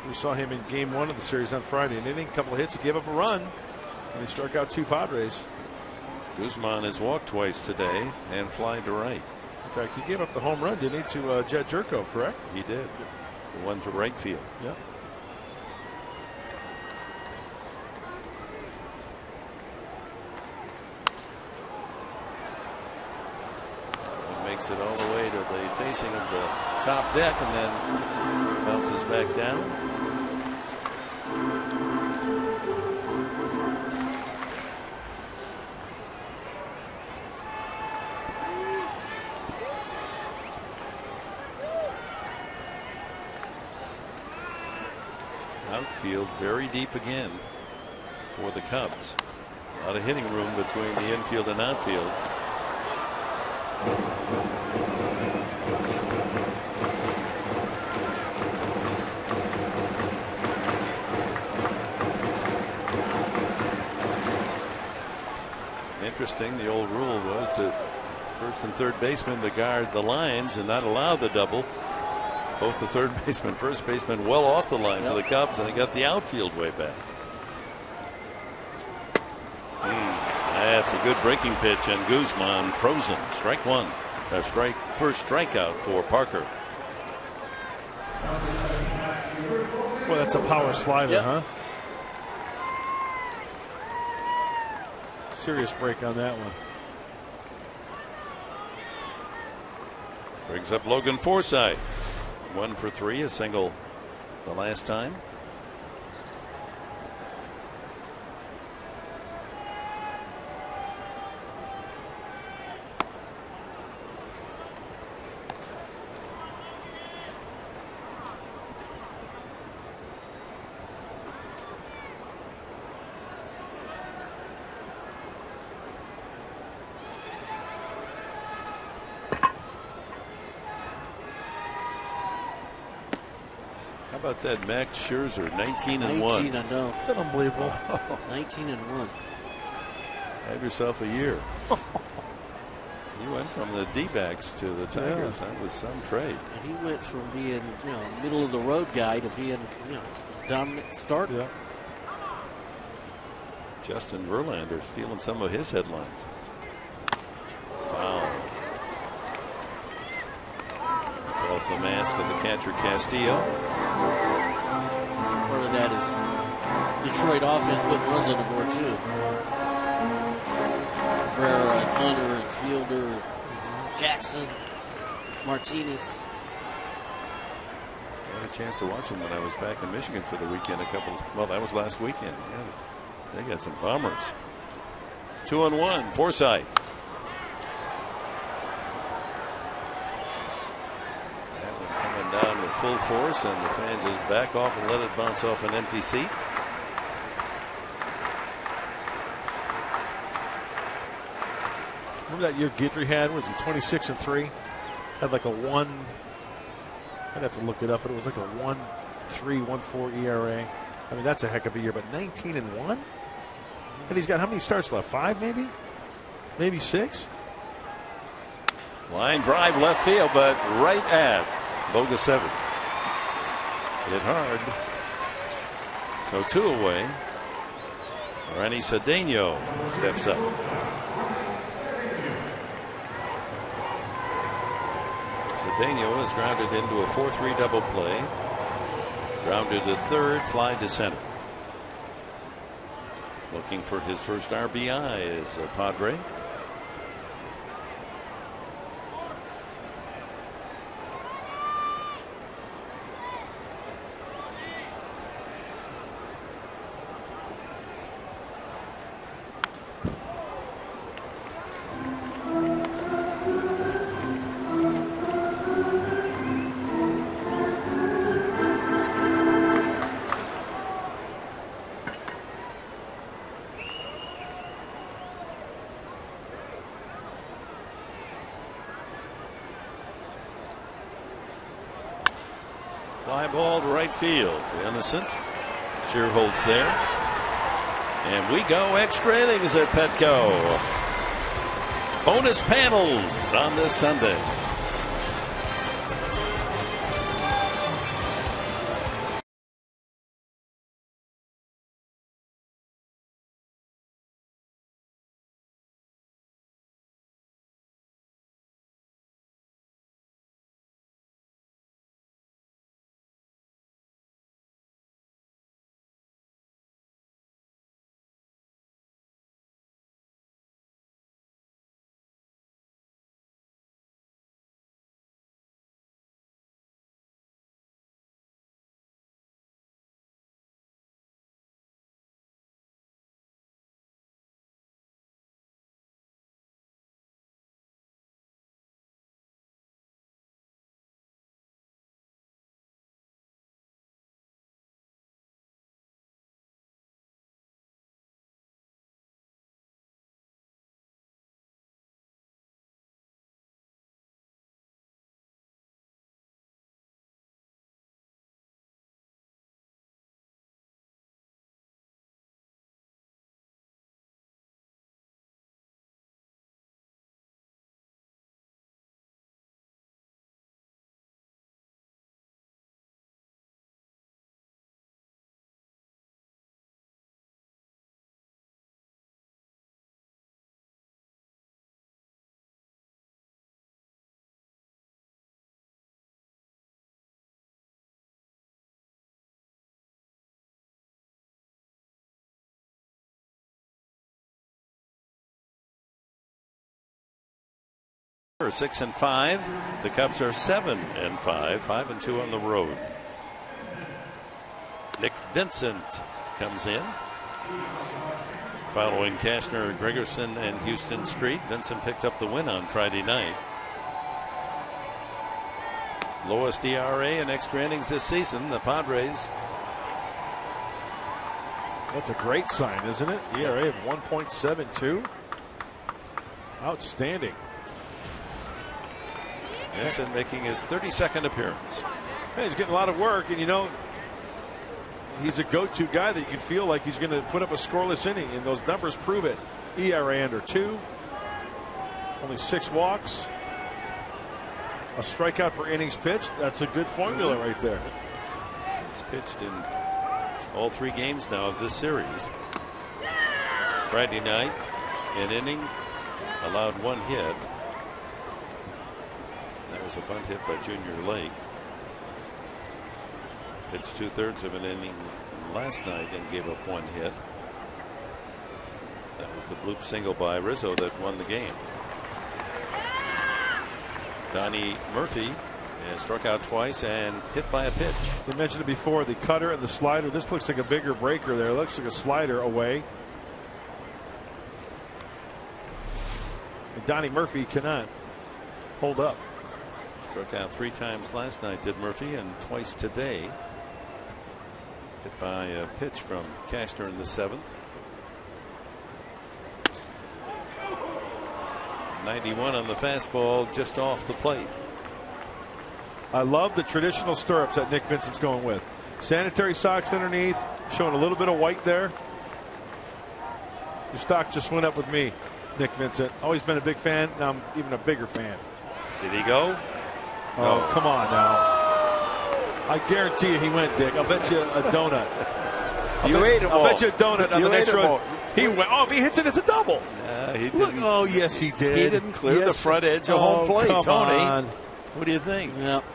We saw him in game 1 of the series on Friday. An inning, couple of hits, he gave up a run, and he struck out 2 Padres. Guzman has walked twice today and fly to right. In fact, he gave up the home run, didn't he, to Jet Jerko, correct? He did. The one to right field. Yep. Makes it all the way to the facing of the top deck and then bounces back down. Outfield very deep again for the Cubs. A lot of hitting room between the infield and outfield. Interesting, the old rule was that first and third baseman to guard the lines and not allow the double. Both the third baseman, first baseman well off the line for the Cubs, and they got the outfield way back. That's a good breaking pitch, and Guzman frozen. Strike one. First strikeout for Parker. Well, that's a power slider, huh? Serious break on that one. Brings up Logan Forsythe. 1 for 3, a single the last time. How about that Max Scherzer, 19 and 1. 19, I know. Is that unbelievable? 19 and 1. Have yourself a year. He went from the D-backs to the Tigers. That was some trade. And he went from being, middle of the road guy to being, dominant starter. Yeah. Justin Verlander stealing some of his headlines. Foul. Off the mask of the catcher Castillo. Part of that is Detroit offense putting runs on the board too. Cabrera and Hunter and Fielder, Jackson, Martinez. I had a chance to watch them when I was back in Michigan for the weekend. Well, that was last weekend. Yeah, they got some bombers. 2-1. Forsythe. Down with full force, and the fans just back off and let it bounce off an empty seat. Remember that year Guidry had? Was he 26 and 3? Had like a 1. I'd have to look it up, but it was like a 1.3, 1.4 ERA. I mean, that's a heck of a year. But 19 and 1, and he's got how many starts left? 5, maybe 6. Line drive left field, but right at Boga 7. Hit hard. So 2 away. Randy Cedeno steps up. Cedeno is grounded into a 4-3 double play. Grounded to third, fly to center. looking for his first RBI as a Padre. Fly ball to right field. Innocent. Sure holds there. And we go extra innings at Petco. Bonus panels on this Sunday. Are 6-5. The Cubs are 7-5, 5-2 on the road. Nick Vincent comes in. Following Cashner, Gregerson, and Houston Street, Vincent picked up the win on Friday night. Lowest ERA in extra innings this season. The Padres. That's a great sign, isn't it? ERA of 1.72. Outstanding. Vincent making his 32nd appearance. Hey, he's getting a lot of work, and you know, he's a go-to guy that you can feel like he's going to put up a scoreless inning, and those numbers prove it. ERA under 2, only 6 walks, a strikeout per innings pitched. That's a good formula right there. He's pitched in all 3 games now of this series. Friday night, an inning, allowed 1 hit. That was a bunt hit by Junior Lake. Pitched 2/3 of an inning last night and gave up 1 hit. That was the bloop single by Rizzo that won the game. Donnie Murphy has struck out twice and hit by a pitch. We mentioned it before, the cutter and the slider. This looks like a bigger breaker there. It looks like a slider away. And Donnie Murphy cannot hold up. Struck out 3 times last night, did Murphy, and twice today. Hit by a pitch from Cashner in the 7th. 91 on the fastball, just off the plate. I love the traditional stirrups that Nick Vincent's going with. Sanitary socks underneath, showing a little bit of white there. Your stock just went up with me, Nick Vincent. Always been a big fan. Now I'm even a bigger fan. Did he go? Oh, no. Come on now. I guarantee you he went, Dick. I'll bet you a donut. I'll bet you a donut on the next row. He went. Oh, if he hits it, it's a double. He Look, didn't. oh, yes, he did. He didn't clear the front edge of home plate, come Tony. on. What do you think? Yep.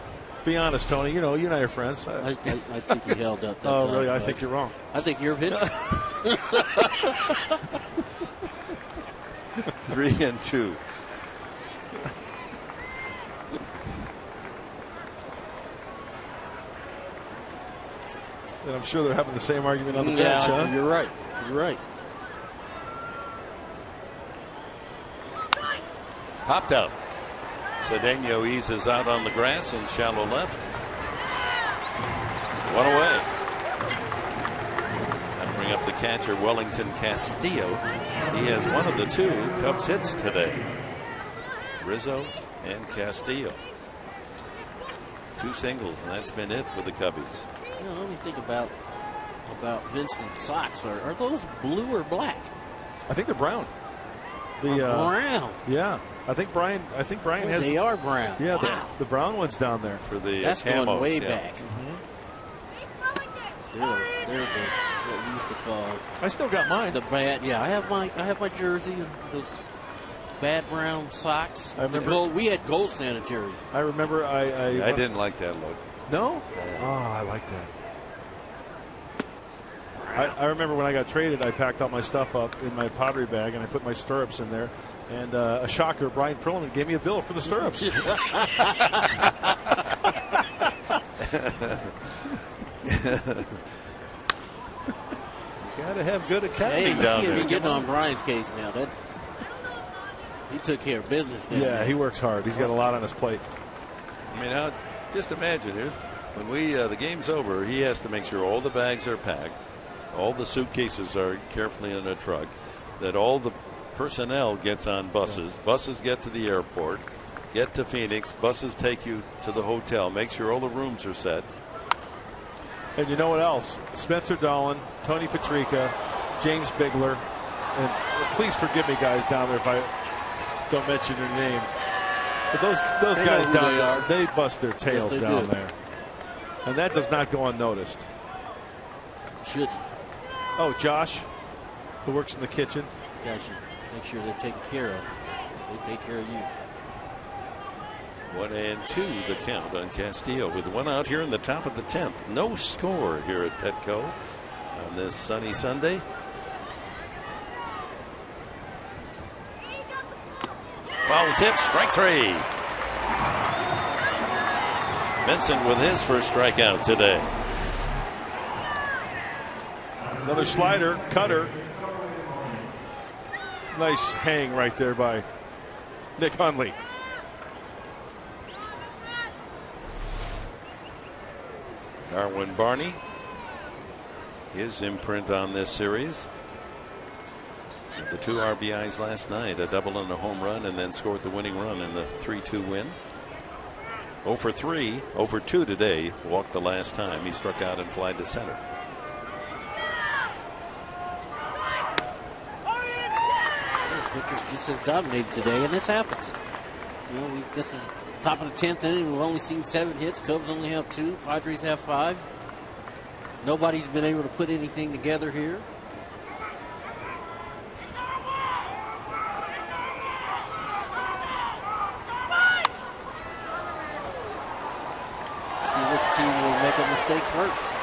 Be honest, Tony. You and I are friends. I think he held up that Oh, time, really? I think you're wrong. I think you're a pitcher. 3-2. And I'm sure they're having the same argument on the bench, huh? You're right. You're right. Popped out. Cedeno eases out on the grass in shallow left. One away. That'll bring up the catcher, Wellington Castillo. He has one of the 2 Cubs hits today. Rizzo and Castillo. 2 singles, and that's been it for the Cubbies. Let me think about Vincent's socks. Are those blue or black? I think they're brown. Brown. Yeah. I think Brian has. They are brown. Yeah, wow. the brown one's down there for the That's camos, going way yeah. back. They're what we used to call. I still got mine. The bad. Yeah, I have my jersey and those bad brown socks. I remember we had gold sanitaries. I remember I didn't like that look. No? Oh, I like that. I remember when I got traded, I packed all my stuff up in my Padre bag and I put my stirrups in there. And a shocker, Brian Perlman gave me a bill for the stirrups. Got to have good accounting down there. He's getting on Brian's case now. He took care of business. Yeah, he works hard. He's got a lot on his plate. I mean, now just imagine when the game's over, he has to make sure all the bags are packed, all the suitcases are carefully in a truck, that all the personnel gets on buses. Yeah. Buses get to the airport, get to Phoenix. Buses take you to the hotel. Make sure all the rooms are set. And you know what else? Spencer Dolan, Tony Patrica, James Bigler, and please forgive me, guys, down there if I don't mention your name. But those guys down there, they bust their tails down there. And that does not go unnoticed. Shouldn't. Oh, Josh, who works in the kitchen. Guys should make sure they're taken care of. They take care of you. 1-2 the count on Castillo with one out here in the top of the 10th. No score here at Petco on this sunny Sunday. Foul tip, strike 3. Vincent with his first strikeout today. Another slider, cutter. Nice hang right there by Nick Hundley. Darwin Barney, his imprint on this series. The 2 RBIs last night, a double and a home run, and then scored the winning run in the 3-2 win. 0 for 3, 0 for 2 today. Walked the last time. He struck out and flied to center. Pitchers just as dominated today, and this happens. This is top of the 10th inning. We've only seen 7 hits. Cubs only have 2. Padres have 5. Nobody's been able to put anything together here. See which team will make a mistake first.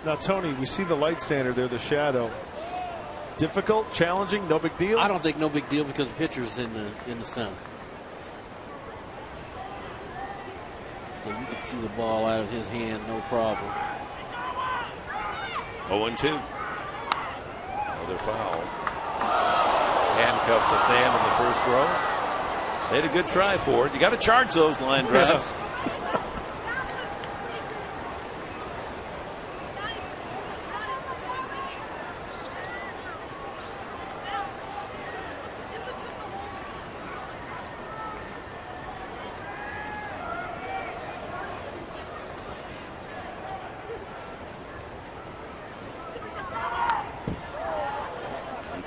Now, Tony, we see the light standard there, the shadow. Difficult, challenging, no big deal? I don't think no big deal because the pitcher's in the sun. So you can see the ball out of his hand, no problem. 0-2. Another foul. Handcuffed the fan in the first throw. They had a good try for it. You got to charge those line drives.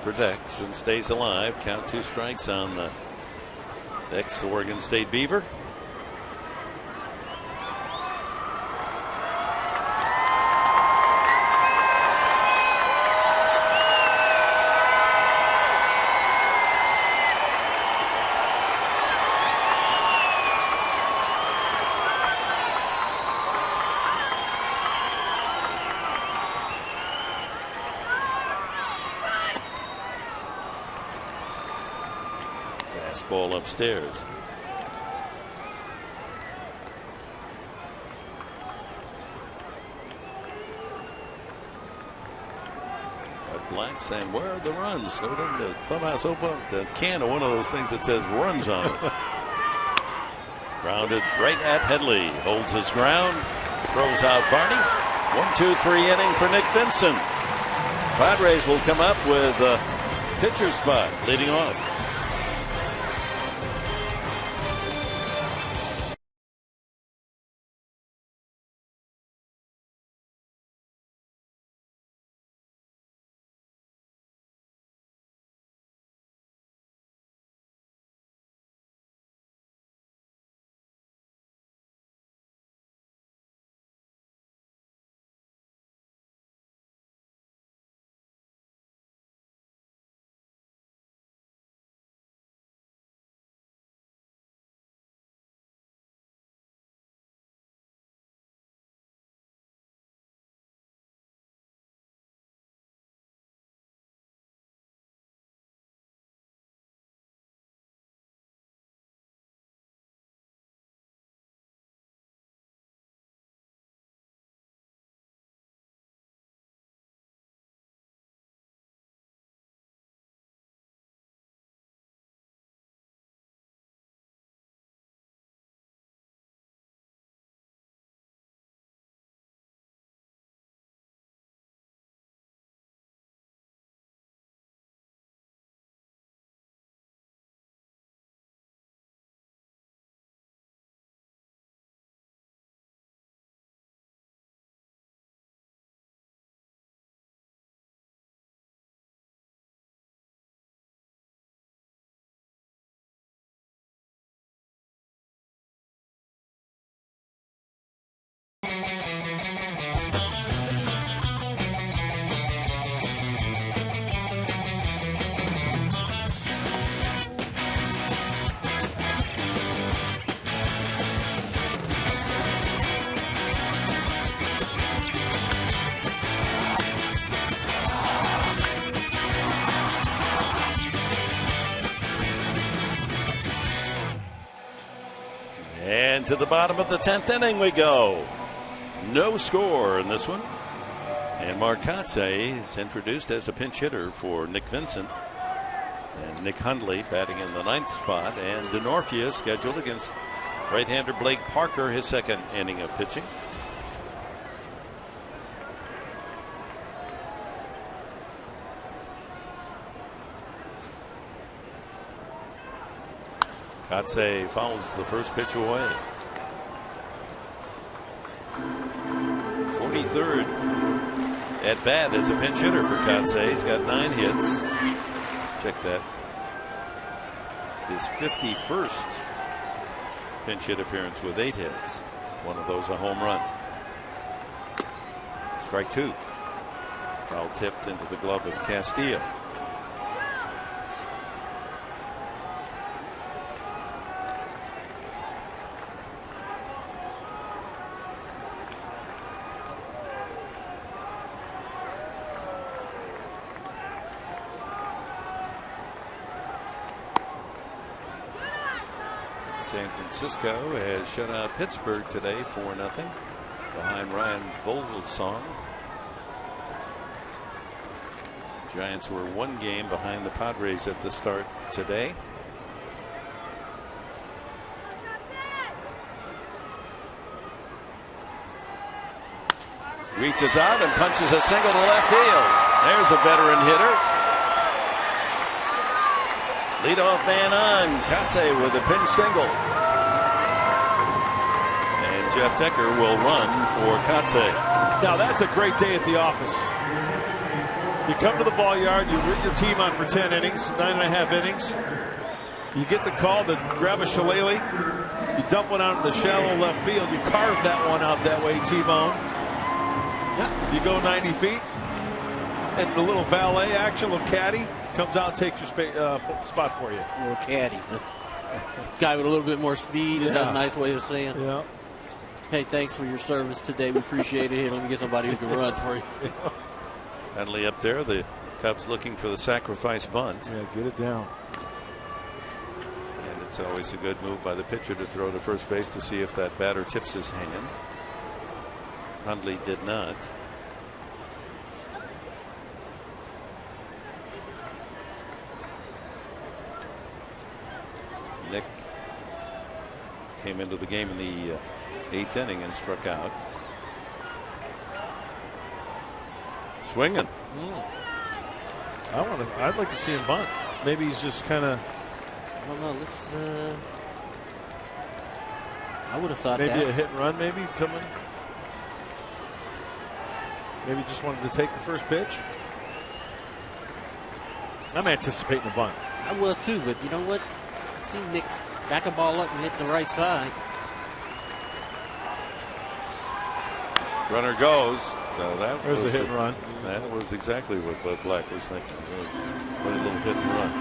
Protects and stays alive. Count 2 strikes on the ex-Oregon State Beaver. fastball upstairs. But Black saying, where are the runs? So then the clubhouse open up the can of one of those things that says runs on it. Grounded right at Headley. Holds his ground. Throws out Barney. 1-2-3 inning for Nick Vincent. Padres will come up with a pitcher spot leading off. And to the bottom of the 10th inning we go. No score in this one. And Marcotte is introduced as a pinch hitter for Nick Vincent. And Nick Hundley batting in the 9th spot. And DeNorfia scheduled against right-hander Blake Parker, his second inning of pitching. Kotze fouls the first pitch away. 43rd at bat as a pinch hitter for Kotze. He's got 9 hits. Check that. His 51st pinch hit appearance with 8 hits. One of those a home run. Strike 2. Foul tipped into the glove of Castillo. San Francisco has shut out Pittsburgh today 4-0 behind Ryan Vogelsong. Giants were 1 game behind the Padres at the start today. Reaches out and punches a single to left field. There's a veteran hitter. Leadoff man on. Kotze with a pinch single. And Jeff Decker will run for Kotze. Now that's a great day at the office. You come to the ball yard, you root your team on for 10 innings, 9.5 innings. You get the call to grab a shillelagh. You dump one out in the shallow left field. You carve that one out that way, T-bone. Yeah. You go 90 feet. And the little valet action, little caddy, comes out and takes your spot for you. A little caddy. Guy with a little bit more speed. Is that a nice way of saying? Yeah. Hey, thanks for your service today. We appreciate it. Here, let me get somebody who can run for you. Finally up there, the Cubs looking for the sacrifice bunt. Yeah, get it down. It's always a good move by the pitcher to throw to first base to see if that batter tips his hand. Hundley did not. Nick came into the game in the 8th inning and struck out. Swinging. I'd like to see him bunt. Maybe he's just kind of. I don't know. Let's. I would have thought maybe that. a hit and run, maybe coming. Maybe just wanted to take the first pitch. I'm anticipating the bunt. I was too, but you know what? I've seen Nick back a ball up and hit the right side. Runner goes. So that There's was a hit and run. That was exactly what Bud Black was thinking. A little hit and run.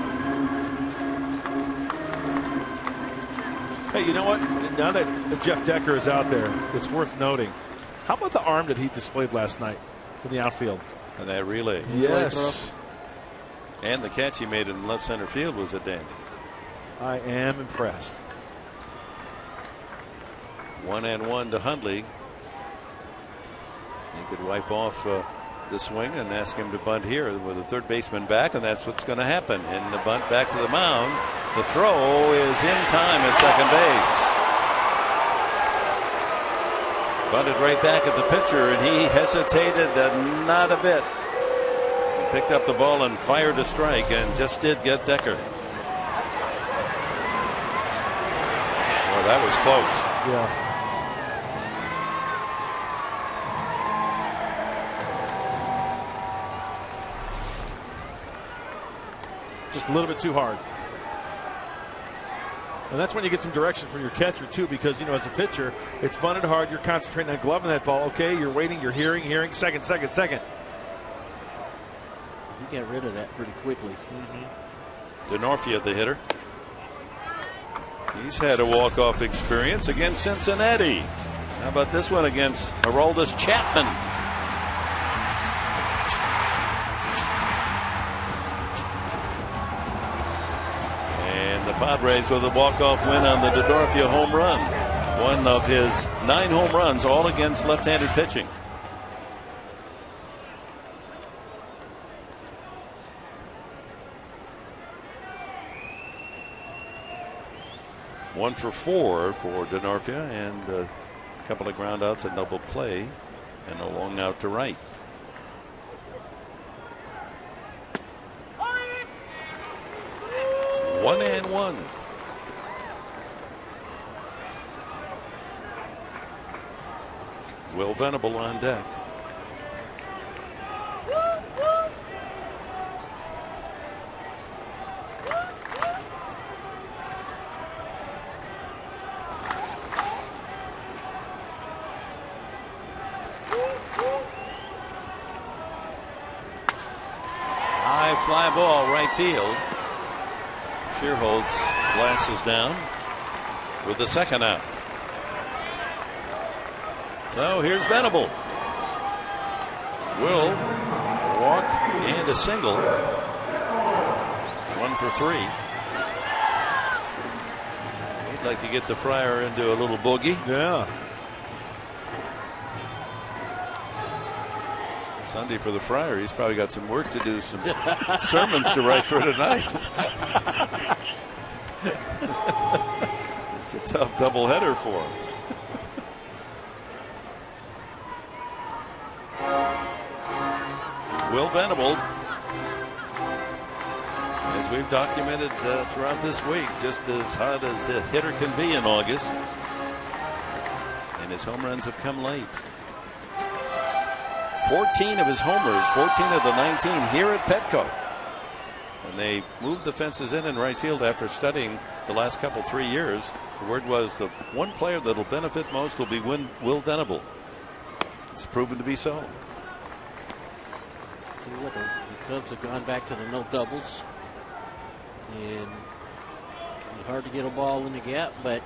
Hey, you know what? Now that Jeff Decker is out there, it's worth noting. How about the arm that he displayed last night in the outfield? And that relay. Yes. And the catch he made in left center field was a dandy. I am impressed. 1-1 to Hundley. He could wipe off the swing and ask him to bunt here with the third baseman back, and that's what's going to happen. And the bunt back to the mound. The throw is in time at second base. Bunted right back at the pitcher, and he hesitated not a bit. He picked up the ball and fired a strike, and just did get Decker. Well, that was close. Yeah. Just a little bit too hard. And that's when you get some direction from your catcher, too, because, you know, as a pitcher, it's bunted hard. You're concentrating on gloving that ball. Okay, you're waiting, you're hearing, second. He got rid of that pretty quickly. DeNorfia, the hitter. He's had a walk-off experience against Cincinnati. How about this one against Aroldis Chapman? And the Padres with a walk-off win on the DeNorfia home run. One of his 9 home runs, all against left-handed pitching. One for 4 for DeNorfia, and a couple of ground outs, a double play, and a long out to right. One and one. Will Venable on deck. Fly ball right field. Shearholtz glasses down with the second out. So here's Venable. Will walk and a single. 1 for 3. He'd like to get the Friar into a little boogie. Yeah. Sunday for the Friar. He's probably got some work to do, some sermons to write for tonight. It's a tough doubleheader for him. Will Venable, as we've documented throughout this week, just as hot as a hitter can be in August. And his home runs have come late. 14 of his homers, 14 of the 19 here at Petco. And they moved the fences in right field after studying the last 3 years. The word was the one player that will benefit most will be Will Venable. It's proven to be so. Look, the Cubs have gone back to the no doubles. And it's hard to get a ball in the gap, but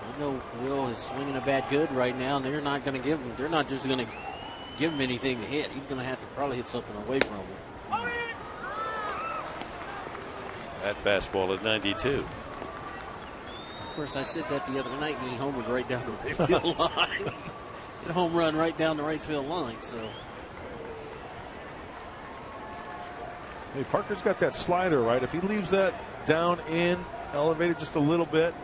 I know Will is swinging a bat good right now, and they're not going to give him. They're not just going to give him anything to hit. He's going to have to probably hit something away from him. That fastball at 92. Of course, I said that the other night, and he homered right down the right field line. A home run right down the right field line. So, hey, Parker's got that slider, right? If he leaves that down in, elevated just a little bit.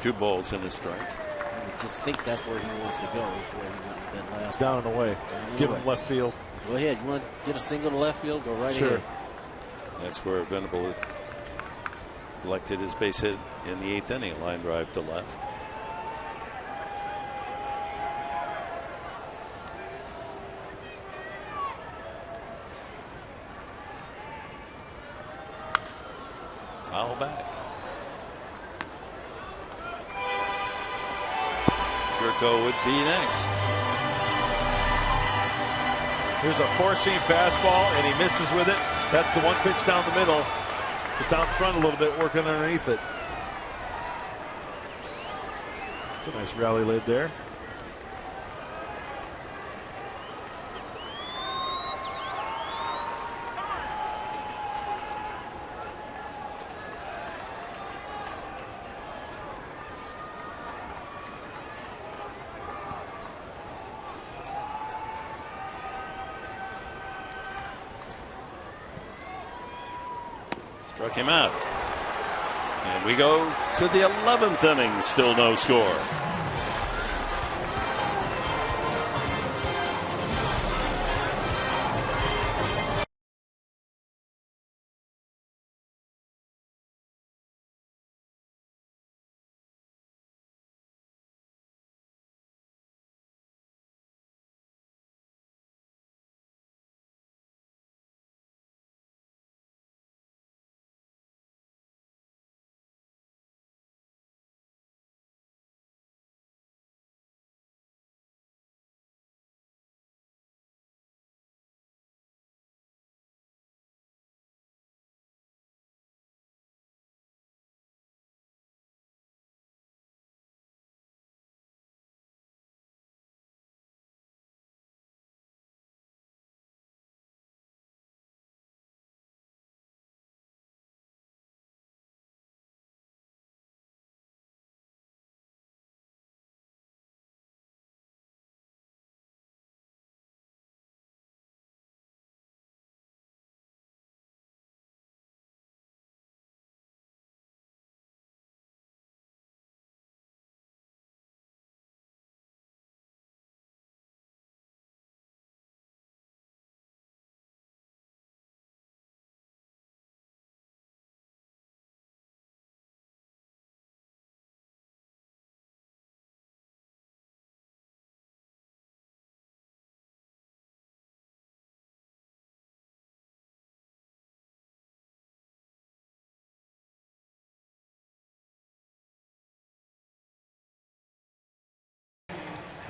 2 balls and a strike. I just think that's where he wants to go. Is where he went with that last down and away. Give him left field. Go ahead. You want to get a single to left field? Go right ahead. That's where Venable collected his base hit in the 8th inning. A line drive to left. Foul back. Jerko would be next. Here's a four-seam fastball, and he misses with it. That's the one pitch down the middle. Just down front a little bit, working underneath it. It's a nice rally lid there. Struck him out. And we go to the 11th inning. Still no score.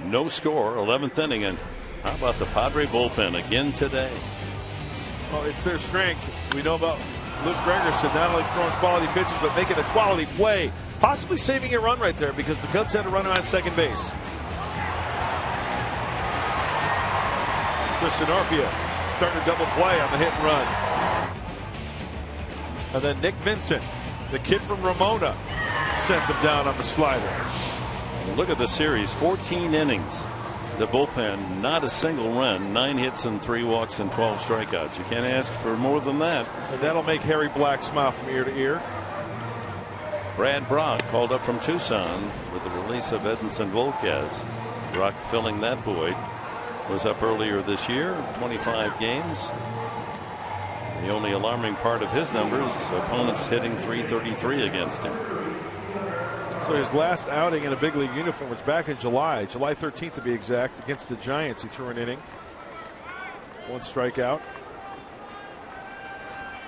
No score, 11th inning. And how about the Padre bullpen again today? Well, it's their strength. We know about Luke Gregerson not only throwing quality pitches, but making a quality play. Possibly saving a run right there because the Cubs had a runner on second base. Christian Orfia starting to double play on the hit and run. And then Nick Vincent, the kid from Ramona, sends him down on the slider. Look at the series, 14 innings. The bullpen, not a single run, 9 hits and 3 walks and 12 strikeouts. You can't ask for more than that. And that'll make Harry Black smile from ear to ear. Brad Brock called up from Tucson with the release of Edinson Volquez. Brock filling that void. Was up earlier this year, 25 games. The only alarming part of his numbers, opponents hitting .333 against him. So his last outing in a big league uniform was back in July 13th to be exact, against the Giants. He threw an inning. 1 strikeout.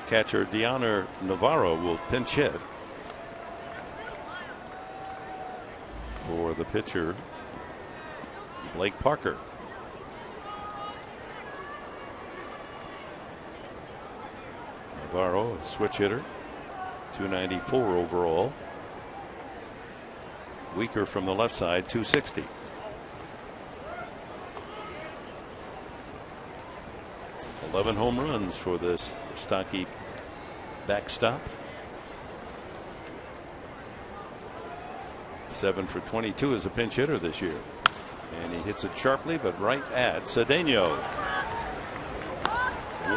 Catcher Deoner Navarro will pinch hit for the pitcher Blake Parker. Navarro, a switch hitter, 294 overall. Weaker from the left side, 260. .11 home runs for this stocky backstop. 7 for 22 as a pinch hitter this year. And he hits it sharply, but right at Cedeno.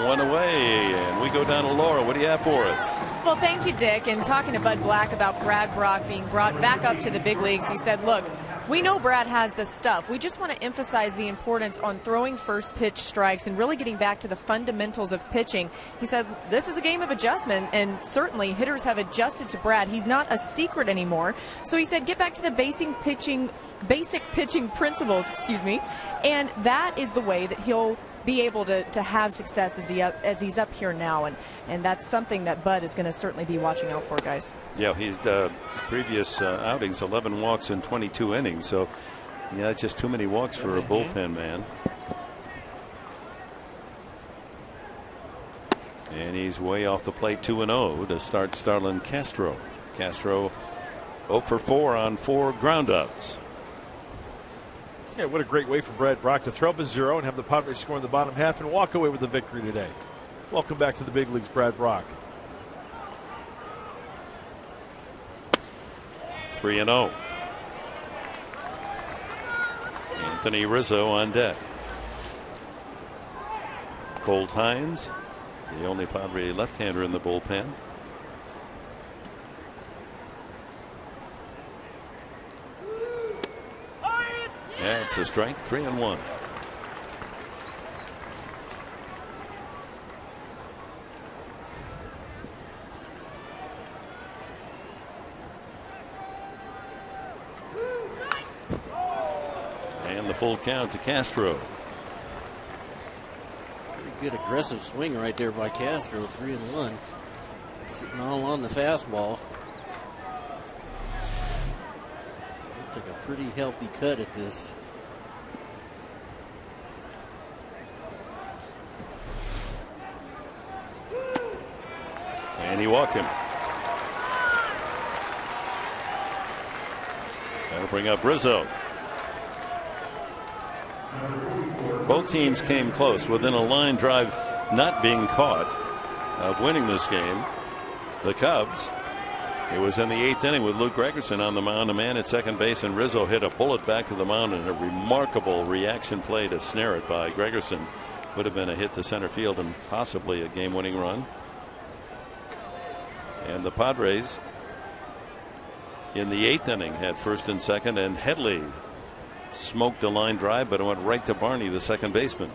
One away, and we go down to Laura. What do you have for us? Well, thank you, Dick. And talking to Bud Black about Brad Brock being brought back up to the big leagues, he said, look, we know Brad has the stuff. We just want to emphasize the importance on throwing first pitch strikes and really getting back to the fundamentals of pitching. He said, this is a game of adjustment, and certainly hitters have adjusted to Brad. He's not a secret anymore. So he said, get back to the basic pitching principles, and that is the way that he'll be able to have success as he's up here now, and that's something that Bud is going to certainly be watching out for, guys. Yeah, he's previous outings 11 walks in 22 innings, so yeah, just too many walks for a bullpen man. And he's way off the plate, 2-0 to start Starlin Castro. Castro 0 for 4 on 4 groundouts. Yeah, what a great way for Brad Brock to throw up a 0 and have the Padres score in the bottom half and walk away with the victory today. Welcome back to the big leagues, Brad Brock. 3-0. Anthony Rizzo on deck. Colt Hines, the only Padre left-hander in the bullpen. That's a strike, 3-1. And the full count to Castro. Pretty good aggressive swing right there by Castro, 3-1. Sitting all on the fastball. Took a pretty healthy cut at this. And he walked him. That'll bring up Rizzo. Both teams came close within a line drive not being caught of winning this game. The Cubs. It was in the 8th inning with Luke Gregerson on the mound, a man at second base, and Rizzo hit a bullet back to the mound in a remarkable reaction play to snare it by Gregerson. Would have been a hit to center field and possibly a game-winning run. And the Padres in the 8th inning had first and second, and Headley smoked a line drive, but it went right to Barney, the second baseman.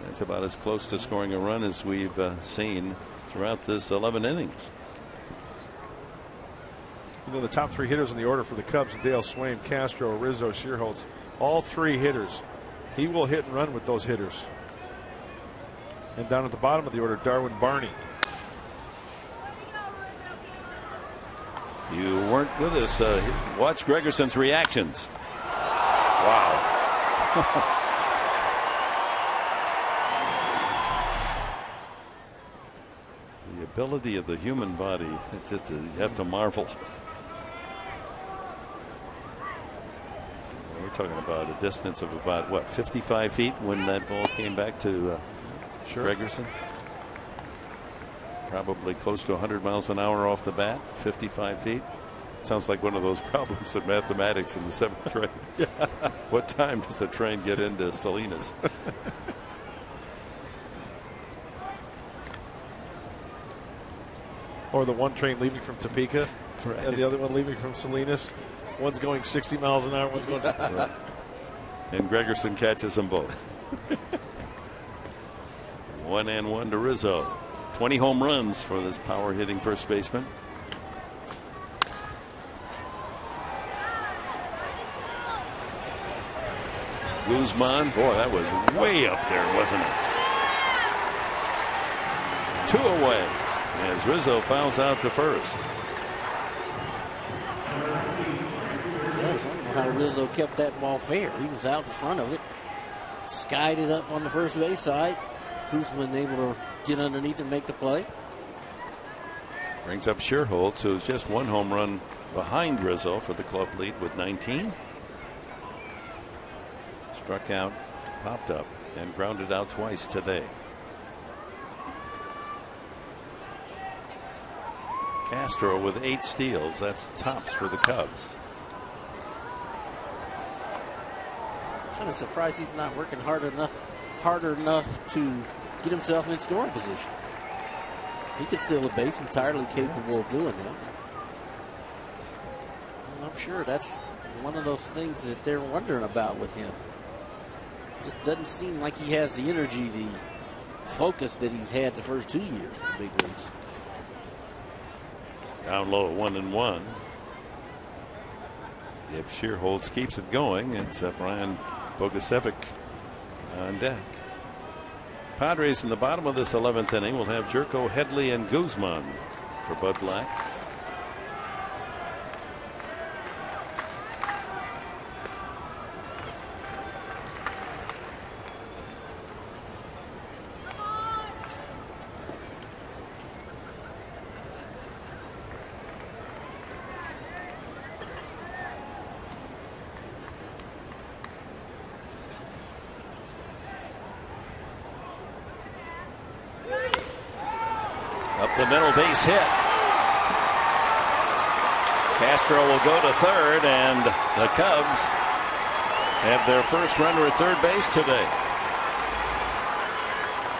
That's about as close to scoring a run as we've seen throughout this 11 innings. You know, the top 3 hitters in the order for the Cubs: Dale Swain, Castro, Rizzo, Shearholtz. All 3 hitters. He will hit and run with those hitters. And down at the bottom of the order, Darwin Barney. You weren't with us. Watch Gregerson's reactions. Wow. The ability of the human body, it's just you have to marvel. We're talking about a distance of about, what, 55 feet when that ball came back to Gregerson? Probably close to 100 miles an hour off the bat, 55 feet. Sounds like one of those problems in mathematics in the 7th grade. What time does the train get into Salinas? Or the one train leaving from Topeka, and the other one leaving from Salinas. One's going 60 miles an hour, one's going. Right. And Gregerson catches them both. 1-1 to Rizzo. 20 home runs for this power hitting first baseman. Guzman, boy, that was way up there, wasn't it? 2 away as Rizzo fouls out to first. I don't know how Rizzo kept that ball fair. He was out in front of it, skied it up on the first base side. Guzman able to get underneath and make the play. Brings up Shearholtz, who's just 1 home run behind Rizzo for the club lead with 19. Struck out, popped up, and grounded out twice today. Castro with 8 steals. That's tops for the Cubs. Kind of surprised he's not working harder enough to get himself in scoring position. He could steal a base, entirely capable of doing that. And I'm sure that's one of those things that they're wondering about with him. Just doesn't seem like he has the energy, the focus that he's had the first 2 years in the big leagues. Down low at 1-1. If Shearholtz keeps it going, it's Brian Bogusevic on deck. Padres in the bottom of this 11th inning will have Jerko, Headley, and Guzman for Bud Black. Up the middle, base hit. Castro will go to third, and the Cubs have their first runner at third base today.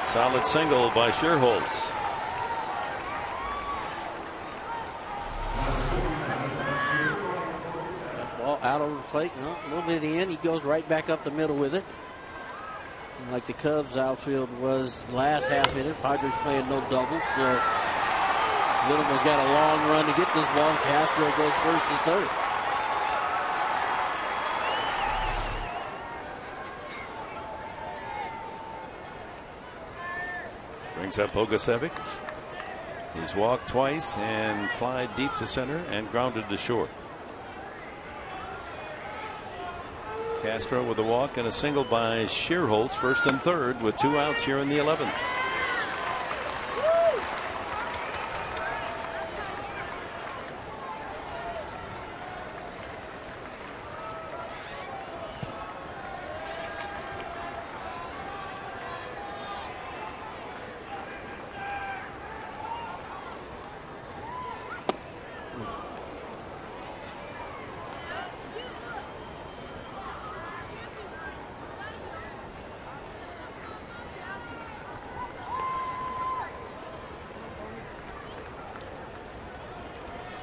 Solid single by Shearholtz. Ball out over the plate, no, a little bit in. He goes right back up the middle with it. And like the Cubs outfield was last half inning, Padres playing no doubles, so Littleman's got a long run to get this ball, and Castro goes first and third. Brings up Bogusevic. He's walked twice and fly deep to center and grounded to short. Castro with a walk and a single by Shearholtz, first and third with 2 outs here in the 11th.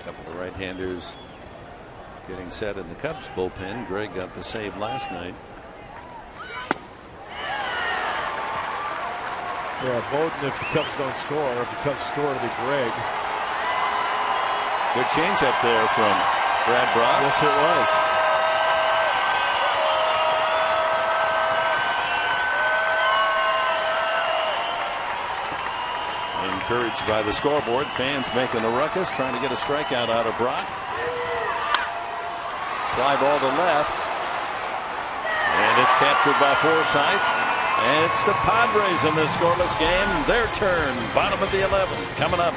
Couple of right-handers getting set in the Cubs bullpen. Greg got the save last night. Yeah, Bowden, if the Cubs don't score, if the Cubs score, it'll be Greg. Good changeup there from Brad Brock. Yes, it was. Encouraged by the scoreboard, fans making a ruckus, trying to get a strikeout out of Brock. Fly ball to left, and it's captured by Forsythe. And it's the Padres in this scoreless game. Their turn, bottom of the 11th, coming up.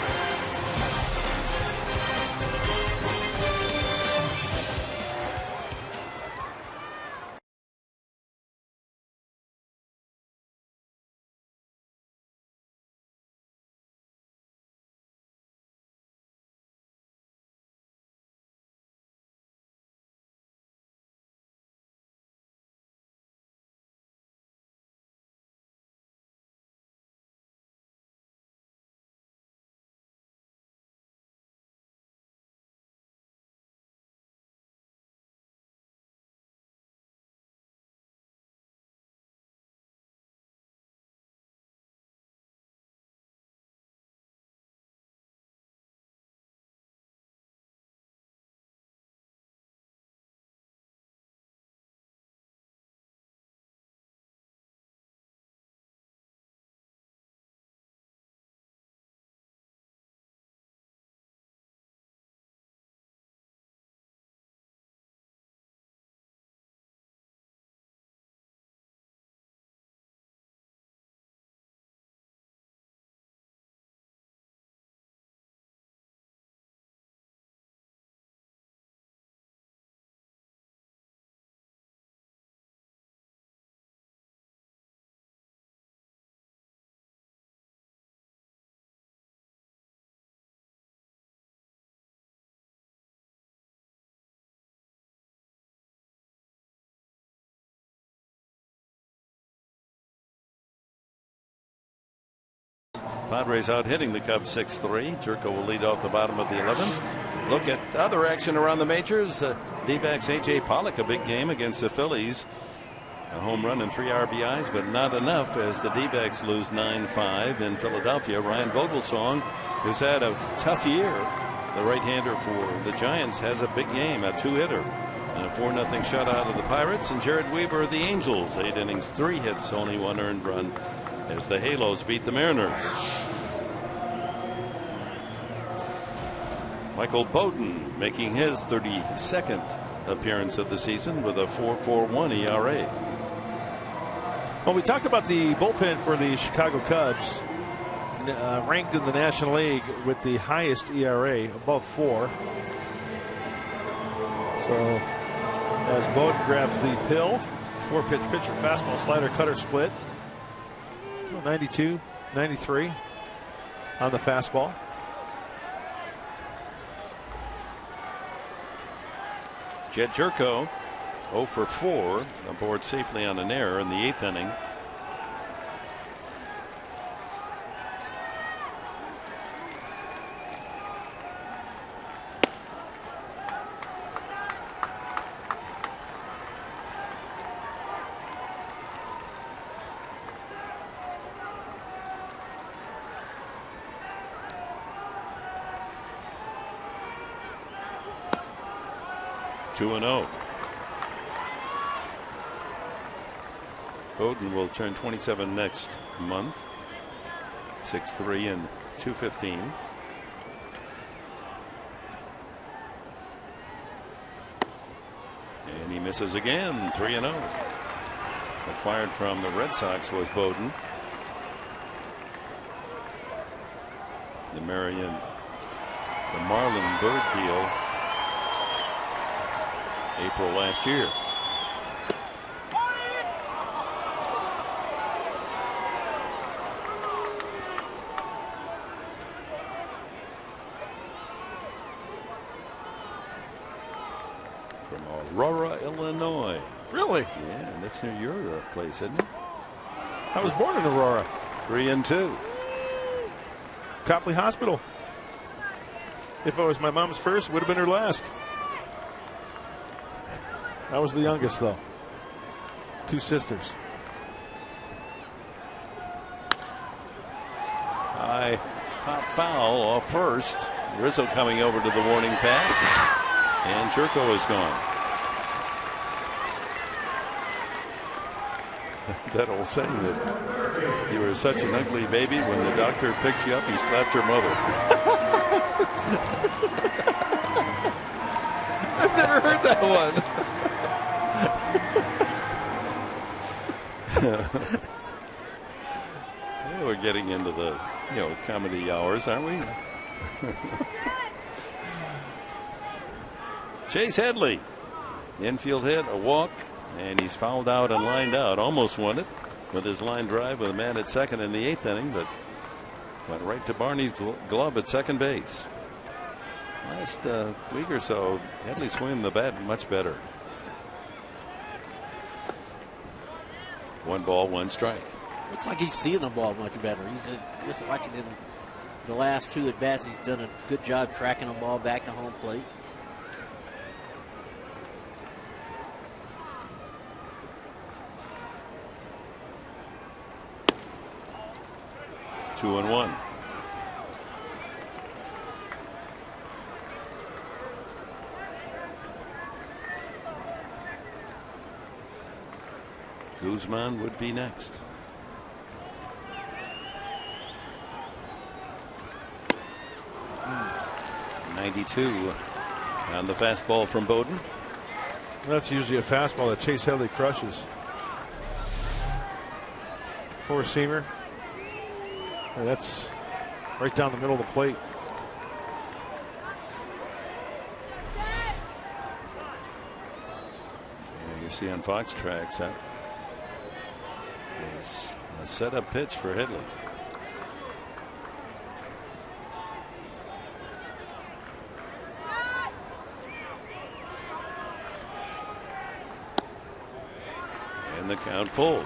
Padres out hitting the Cubs 6-3. Jerko will lead off the bottom of the 11th. Look at other action around the majors. D-backs A.J. Pollock, a big game against the Phillies. A home run and 3 RBIs, but not enough as the D-backs lose 9-5 in Philadelphia. Ryan Vogelsong, who's had a tough year, the right-hander for the Giants, has a big game, a 2-hitter. And a 4-0 shutout of the Pirates. And Jared Weaver of the Angels, 8 innings, 3 hits, only 1 earned run as the Halos beat the Mariners. Michael Bowden making his 32nd appearance of the season with a 4.41 ERA. Well, we talked about the bullpen for the Chicago Cubs, ranked in the National League with the highest ERA, above 4. So as Bowden grabs the pill, 4-pitch pitcher, fastball, slider, cutter, split. 92, 93 on the fastball. Jed Jerko 0 for 4 aboard safely on an error in the 8th inning. Two and 0. Bowden will turn 27 next month. 6'3" and 215. And he misses again. 3-0. Acquired from the Red Sox was Bowden. The Marlon Byrd deal April last year. From Aurora, Illinois. Really? Yeah, that's near your place, isn't it? I was born in Aurora. 3-2. Copley Hospital. If it was my mom's first, it would have been her last. I was the youngest, though. 2 sisters. High pop foul off first. Rizzo coming over to the warning path. And Jerko is gone. That old saying that you were such an ugly baby, when the doctor picked you up, he slapped your mother. I've never heard that one. Yeah, we're getting into the comedy hours, aren't we? Chase Headley, infield hit, a walk, and he's fouled out and lined out. Almost won it with his line drive with a man at second in the 8th inning, but went right to Barney's glove at second base. Last week or so, Headley swinging the bat much better. 1 ball, 1 strike. Looks like he's seeing the ball much better. He's just watching him the last 2 at bats. He's done a good job tracking the ball back to home plate. Two and 1. Guzman would be next. .92 on the fastball from Bowden. That's usually a fastball that Chase Headley crushes. 4-seamer. That's right down the middle of the plate. Yeah, you see on Fox Tracks that is a setup pitch for Headley. And the count full.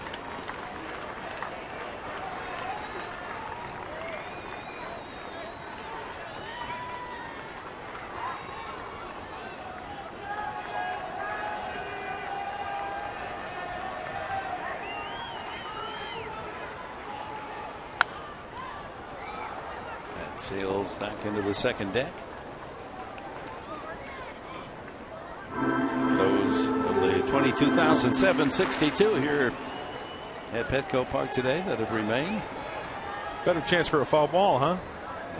sails back into the second deck. Those of the 22,762 here at Petco Park today that have remained. Better chance for a foul ball, huh?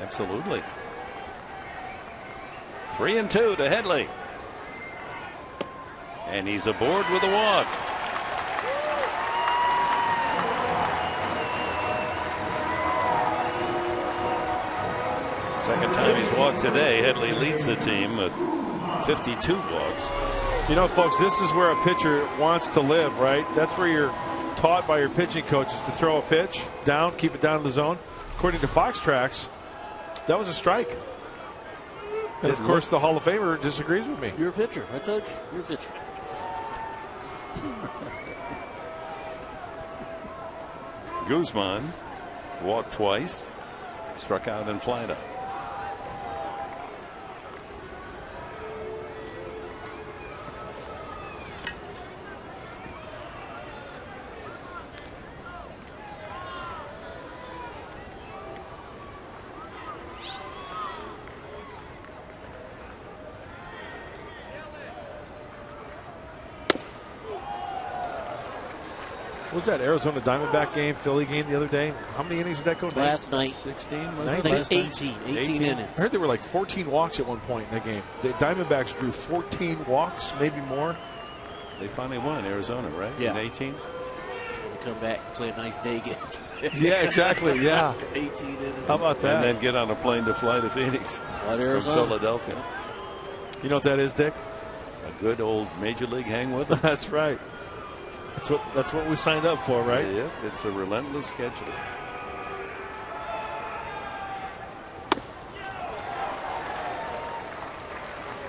Absolutely. 3-2 to Headley. And he's aboard with a walk. Second time he's walked today. Headley leads the team with 52 walks. You know, folks, this is where a pitcher wants to live, right? That's where you're taught by your pitching coaches to throw a pitch down, keep it down in the zone. According to Fox Tracks, that was a strike. And, of course, the Hall of Famer disagrees with me. You're a pitcher. I told you. You're a pitcher. Guzman walked twice, struck out and flied out. What was that Arizona Diamondback game, Philly game the other day? How many innings did that go? Last night. 16, was I it? think 18 innings. I heard there were like 14 walks at one point in that game. The Diamondbacks drew 14 walks, maybe more. They finally won Arizona, right? Yeah. In 18? They come back and play a nice day game. Yeah, exactly. Yeah. 18 innings. How about that? And then get on a plane to fly to Phoenix from Arizona. Philadelphia. You know what that is, Dick? A good old Major League hang with them. That's right. That's what we signed up for, right? Yep, it's a relentless schedule.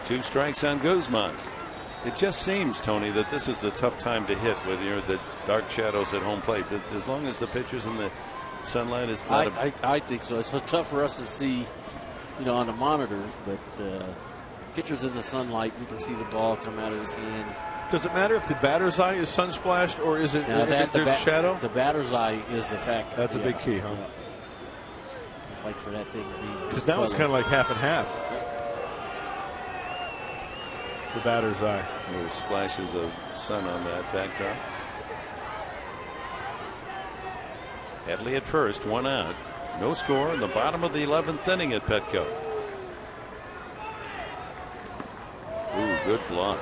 Two strikes on Guzman. It just seems, Tony, that this is a tough time to hit with the dark shadows at home plate. As long as the pitcher's in the sunlight, it's not. I think so. It's tough for us to see, on the monitors, but pitcher's in the sunlight. You can see the ball come out of his hand. Does it matter if the batter's eye is sun splashed or is it Now there's a shadow? The batter's eye is the factor. That's a big key, huh? Yeah. I'd like for that thing to be. Because now it's kind of like half and half. The batter's eye. Little splashes of sun on that backdrop. Headley at first, one out. No score in the bottom of the 11th inning at Petco. Ooh, good block.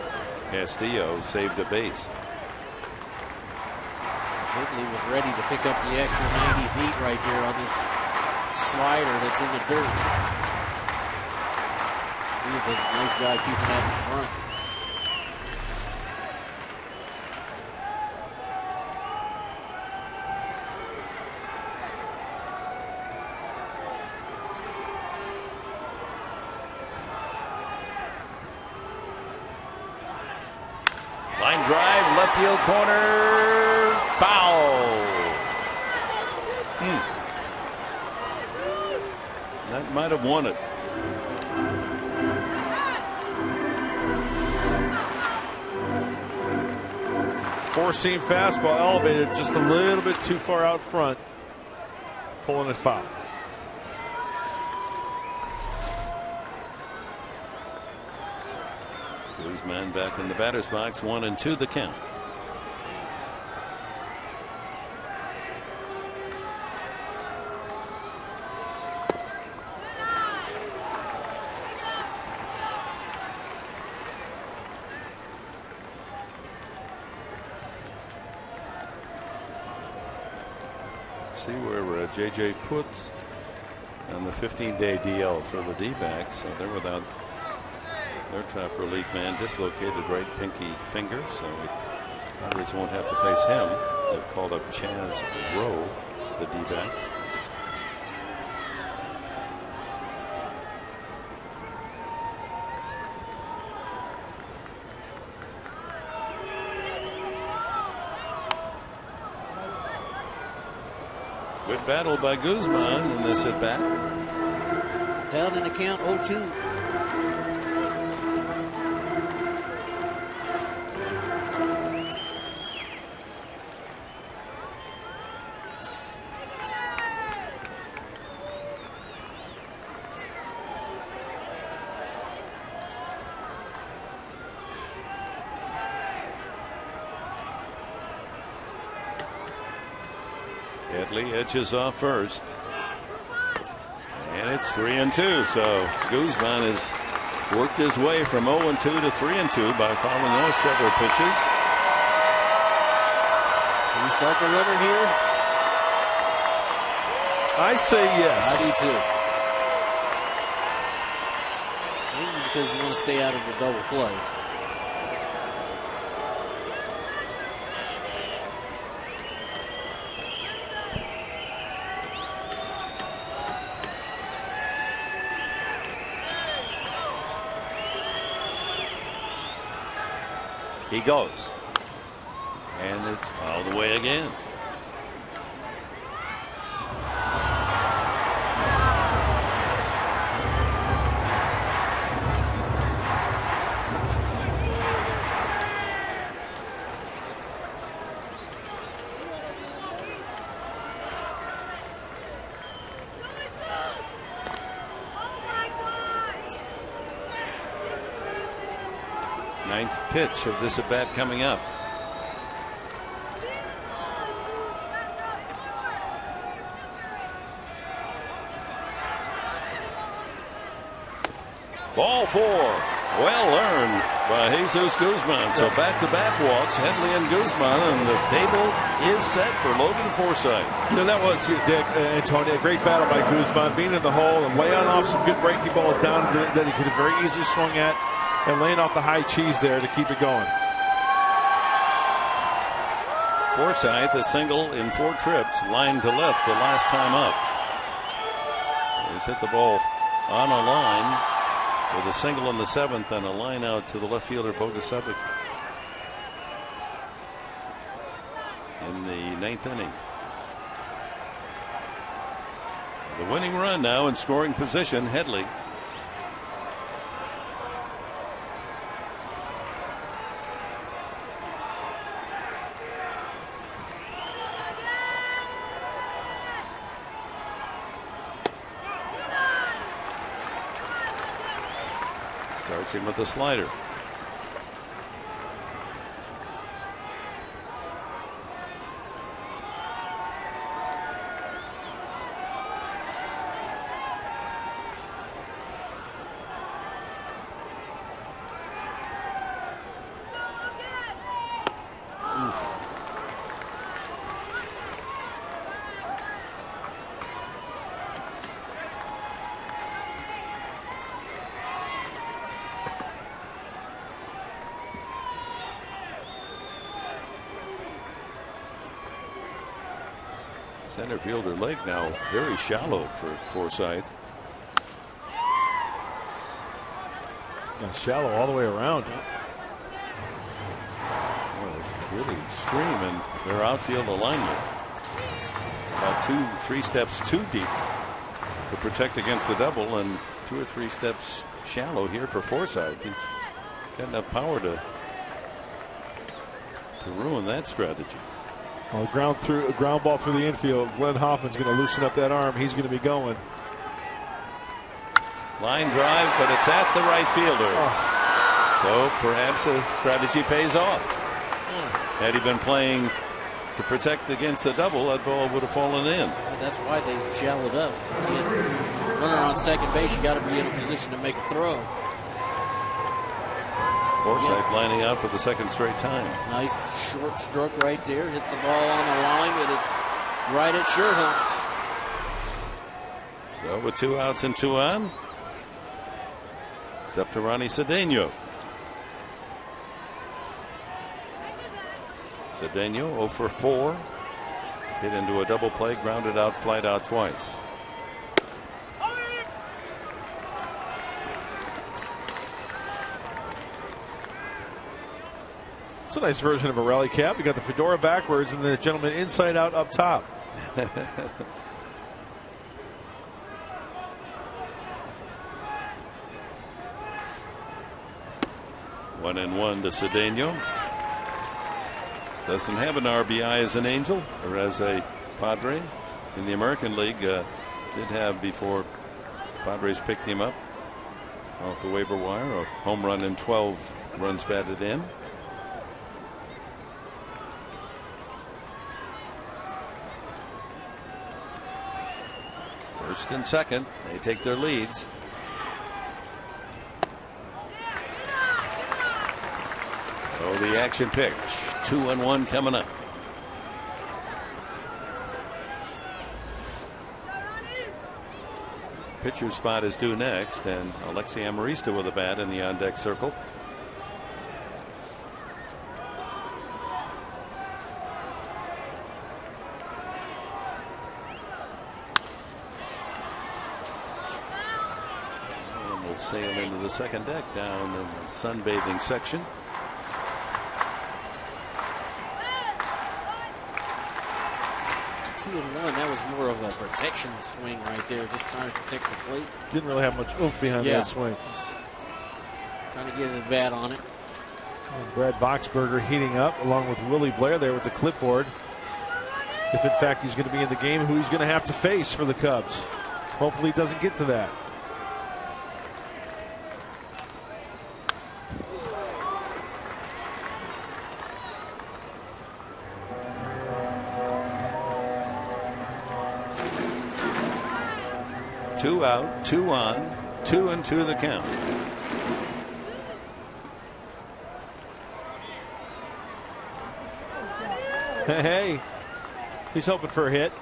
Castillo saved a base. Headley was ready to pick up the extra 90 feet right there on this slider that's in the dirt. Steve did a nice job keeping that in front. Line drive, left field corner, foul. That might have won it. Four-seam fastball elevated just a little bit too far out front. Pulling it foul. Guzman back in the batter's box, 1-2 the count. See where JJ puts on the 15-day DL for the D-backs. So they're without their top relief man, dislocated right pinky finger, so Padres won't have to face him. They've called up Chaz Rowe, the D-backs. Good battle by Guzman in this at bat. Down in the count, 0-2. Headley edges off first. And it's 3-2. So Guzman has worked his way from 0-2 to 3-2 by fouling off several pitches. Can we start the runner here? I say yes. I do too. Maybe because you want to stay out of the double play. He goes. And it's fouled away again. Ninth pitch of this at bat coming up. Ball 4. Well earned by Jesus Guzman. So back-to-back walks, Headley and Guzman, and the table is set for Logan Forsythe. You know, that was, Dick and Tony, a great battle by Guzman, being in the hole and laying off some good breaking balls down that he could have very easily swung at, and laying off the high cheese there to keep it going. Forsythe, a single in 4 trips, line to left the last time up. He's hit the ball on a line with a single in the 7th and a line out to the left fielder Bogusevic in the 9th inning. The winning run now in scoring position, Headley. Starts him with the slider. Center fielder leg now very shallow for Forsythe. Yeah, shallow all the way around. Well, really extreme in their outfield alignment. About 2-3 steps too deep to protect against the double, and 2 or 3 steps shallow here for Forsythe. He's got enough power to ruin that strategy. Well, ground ball through the infield. Glenn Hoffman's going to loosen up that arm. He's going to be going. Line drive, but it's at the right fielder. So perhaps the strategy pays off. Had he been playing to protect against the double, that ball would have fallen in. That's why they shallowed up. Runner on second base, you got to be in a position to make a throw. Forsythe lining out for the 2nd straight time. Nice short stroke right there. Hits the ball on the line, and it's right at Sherhills. So with 2 outs and 2 on, it's up to Ronnie Cedeno. Cedeno 0 for 4. Hit into a double play, grounded out, flied out twice. It's a nice version of a rally cap. You got the fedora backwards and the gentleman inside out up top. 1-1 to Cedeno. Doesn't have an RBI as an Angel or as a Padre in the American League. Did have before Padres picked him up off the waiver wire. A home run and 12 runs batted in. First and second, they take their leads. So the action pitch, 2-1 coming up. Pitcher spot is due next, and Alexi Amarista with a bat in the on deck circle. And we'll sail into the second deck down in the sunbathing section. That was more of a protection swing right there, just trying to protect the plate. Didn't really have much oomph behind that swing. Trying to get his bat on it. And Brad Boxberger heating up along with Willie Blair there with the clipboard. If in fact he's going to be in the game, who he's going to have to face for the Cubs. Hopefully he doesn't get to that. Two out, 2 on, 2-2 the count. Hey, he's hoping for a hit.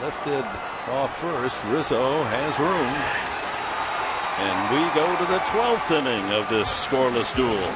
Lifted off first. Rizzo has room. And we go to the 12th inning of this scoreless duel.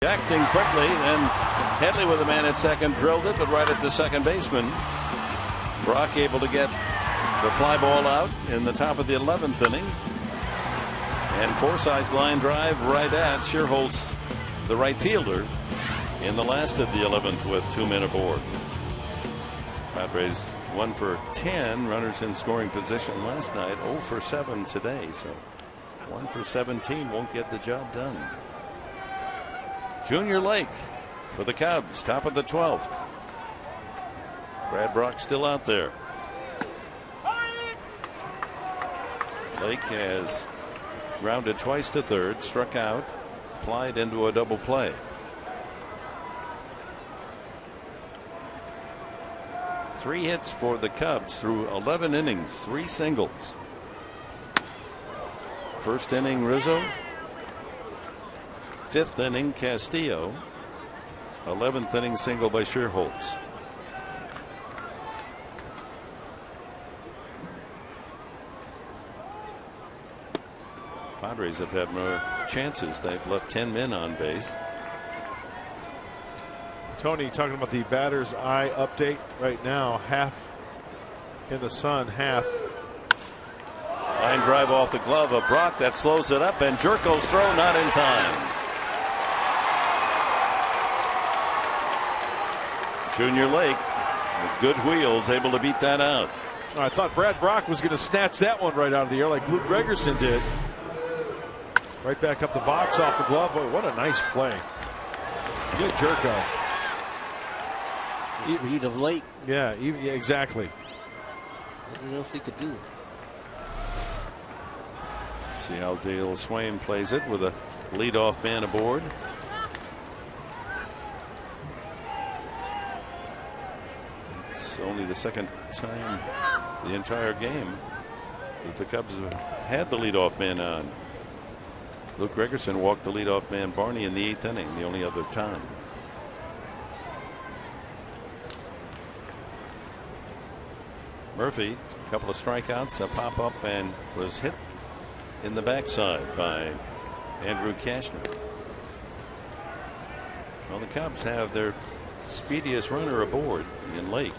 Acting quickly, then Headley with a man at second drilled it, but right at the second baseman. Brock able to get the fly ball out in the top of the 11th inning. And Forsythe's line drive right at Sherholtz, the right fielder, in the last of the 11th with 2 men aboard. Padres 1 for 10 runners in scoring position last night, 0 for 7 today. So 1 for 17 won't get the job done. Junior Lake for the Cubs, top of the 12th. Brad Brock still out there. Lake has grounded twice to third, struck out, flied into a double play. Three hits for the Cubs through 11 innings, 3 singles. First inning Rizzo. 5th inning Castillo. 11th inning single by Sherholtz. Padres have had more chances. They've left 10 men on base. Tony, talking about the batter's eye update right now, half in the sun, half. Line drive off the glove of Brock. That slows it up, and Jerko's throw not in time. Junior Lake, with good wheels, able to beat that out. I thought Brad Brock was going to snatch that one right out of the air like Luke Gregerson did. Right back up the box off the glove. Boy, what a nice play. Good Jerko. The speed of Lake. Yeah, exactly. Nothing else he could do. See how Dale Swain plays it with a leadoff man aboard. It's only the second time the entire game that the Cubs have had the leadoff man on. Luke Gregerson walked the leadoff man Barney in the 8th inning, the only other time. Murphy, a couple of strikeouts, a pop up, and was hit in the backside by Andrew Cashner. Well, the Cubs have their speediest runner aboard in Lake.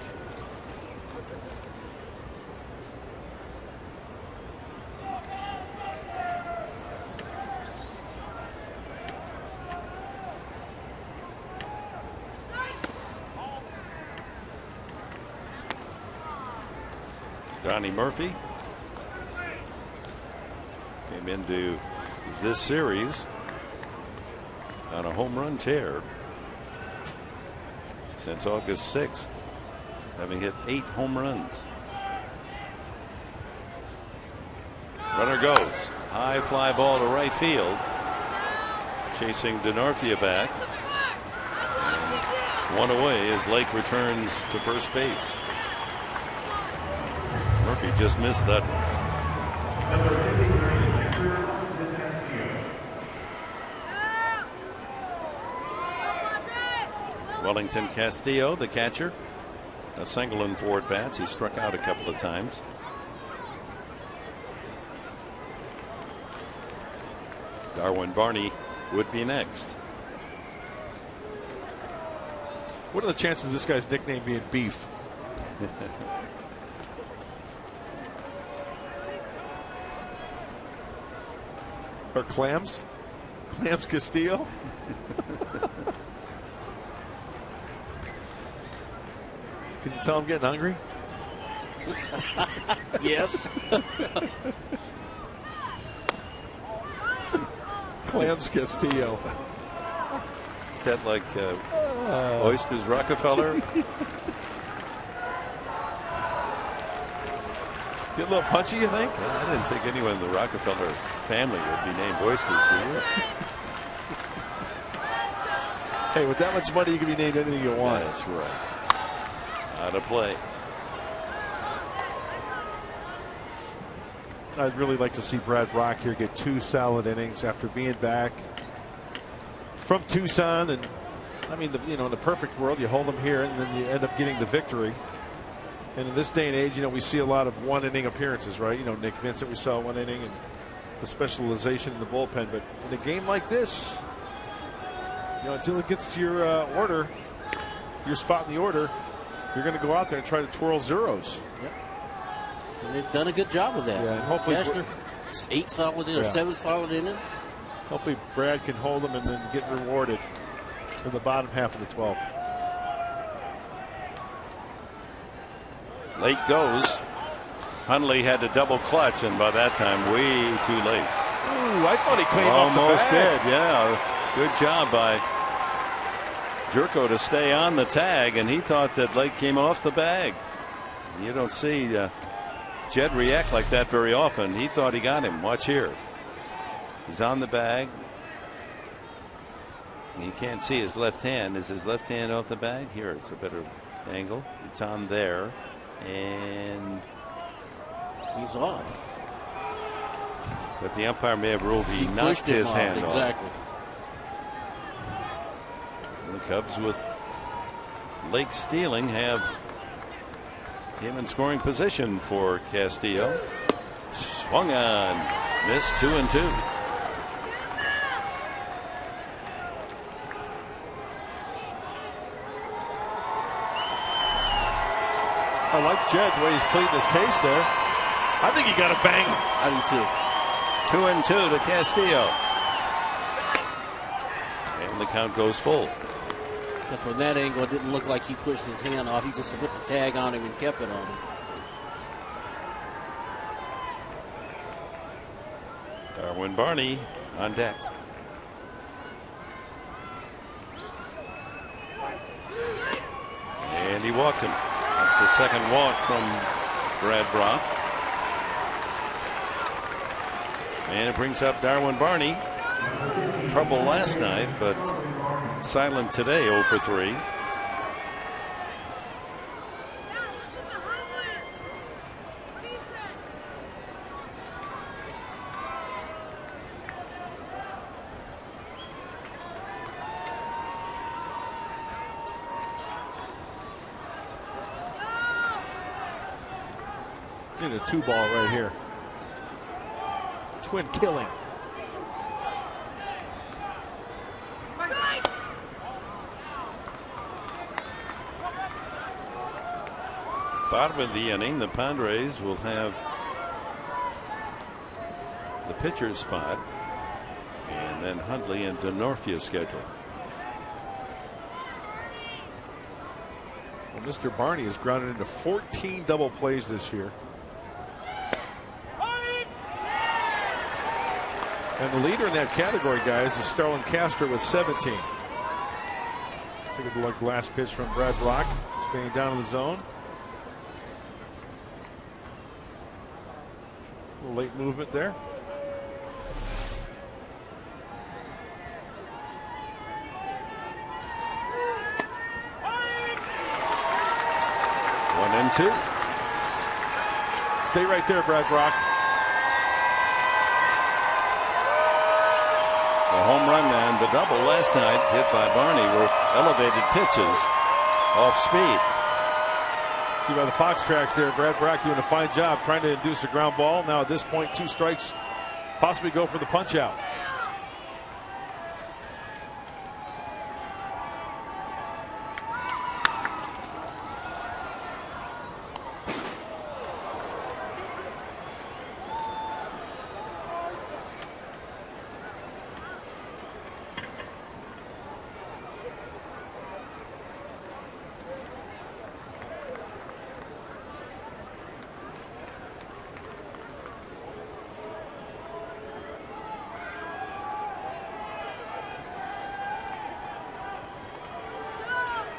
Donnie Murphy came into this series on a home run tear since August 6th, having hit 8 home runs. Runner goes. High fly ball to right field. Chasing Denarfia back. And one away as Lake returns to first base. Murphy just missed that one. Wellington Castillo, the catcher, a single in 4 at-bats. He struck out a couple of times. Darwin Barney would be next. What are the chances of this guy's nickname being Beef? Or Clams? Clams Castillo? Can you tell I'm getting hungry? Yes. Clams Castillo. Is that like Oysters Rockefeller? Get a little punchy, you think? I didn't think anyone in the Rockefeller family would be named Oysters for you. Hey, with that much money, you can be named anything you want. That's right. Out of play. I'd really like to see Brad Brock here get 2 solid innings after being back from Tucson. And I mean, in the perfect world, you hold him here and then you end up getting the victory. And in this day and age, we see a lot of 1-inning appearances, right? Nick Vincent, we saw 1 inning, and the specialization in the bullpen. But in a game like this, until it gets your order, your spot in the order, you're going to go out there and try to twirl zeros. Yep. And they've done a good job with that. Yeah, and hopefully Cashner, 8 solid innings, 7 solid innings. Hopefully Brad can hold them and then get rewarded in the bottom half of the 12th. Late goes. Hundley had to double clutch, and by that time, way too late. Ooh, I thought he came off the almost bag. did. Yeah, good job by Jerko to stay on the tag, and he thought that Lake came off the bag. You don't see Jed react like that very often. He thought he got him. Watch here. He's on the bag. You can't see his left hand. Is his left hand off the bag? Here, it's a better angle. It's on there. And he's off. But the umpire may have ruled he knocked his hand off. Exactly. The Cubs, with Lake stealing, have him in scoring position for Castillo. Swung on. Missed 2-2. I like Jed, the way he's pleading his case there. I think he got a bang. I do too. 2-2 to Castillo. And the count goes full. Because from that angle, it didn't look like he pushed his hand off. He just put the tag on him and kept it on him. Darwin Barney on deck. And he walked him. That's the second walk from Brad Brock. And it brings up Darwin Barney. Trouble last night, but silent today, 0 for 3. Need a 2 ball right here. Twin killing. Bottom of the inning, the Padres will have the pitcher's spot, and then Huntley and Denorfia scheduled. Well, Mr. Barney has grounded into 14 double plays this year. And the leader in that category, guys, is Starlin Castro with 17. Take a look at the last pitch from Brad Brock, staying down in the zone. A little late movement there. One and 2. Stay right there, Brad Brock. The home run and the double last night hit by Barney were elevated pitches off speed. See by the Fox tracks there, Brad Brock doing a fine job trying to induce a ground ball. Now at this point, 2 strikes, possibly go for the punch out.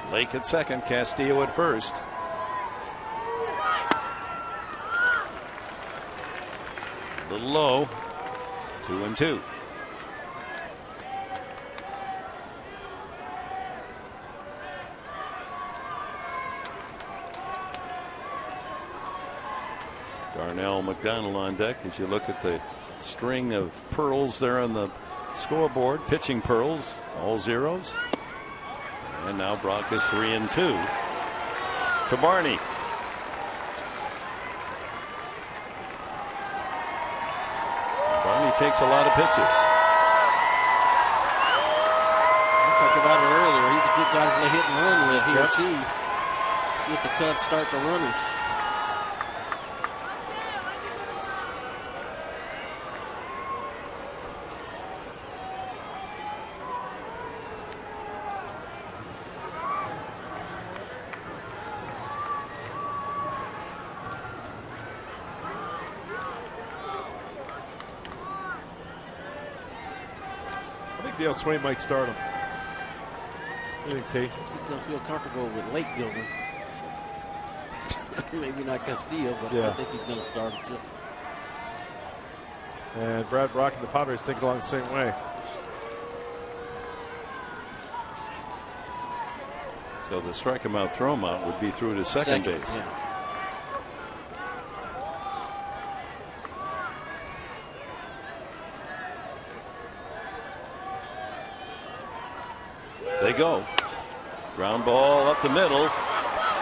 Lake at second, Castillo at first. A little low. 2 and 2. Darnell McDonald on deck as you look at the string of pearls there on the scoreboard. Pitching pearls, all zeros. And now Brock is 3 and 2 to Barney. Barney takes a lot of pitches. We talked about it earlier. He's a good guy to play hit and run with here too. See if the Cubs start the runners. Dale Swain might start him. What do you think, T? He's going to feel comfortable with late Gilman. Maybe not Castillo, but yeah. I think he's going to start it too. And Brad Brock and the Padres think along the same way. So the strike him out, throw him out would be through to second base. Yeah. They go. Ground ball up the middle.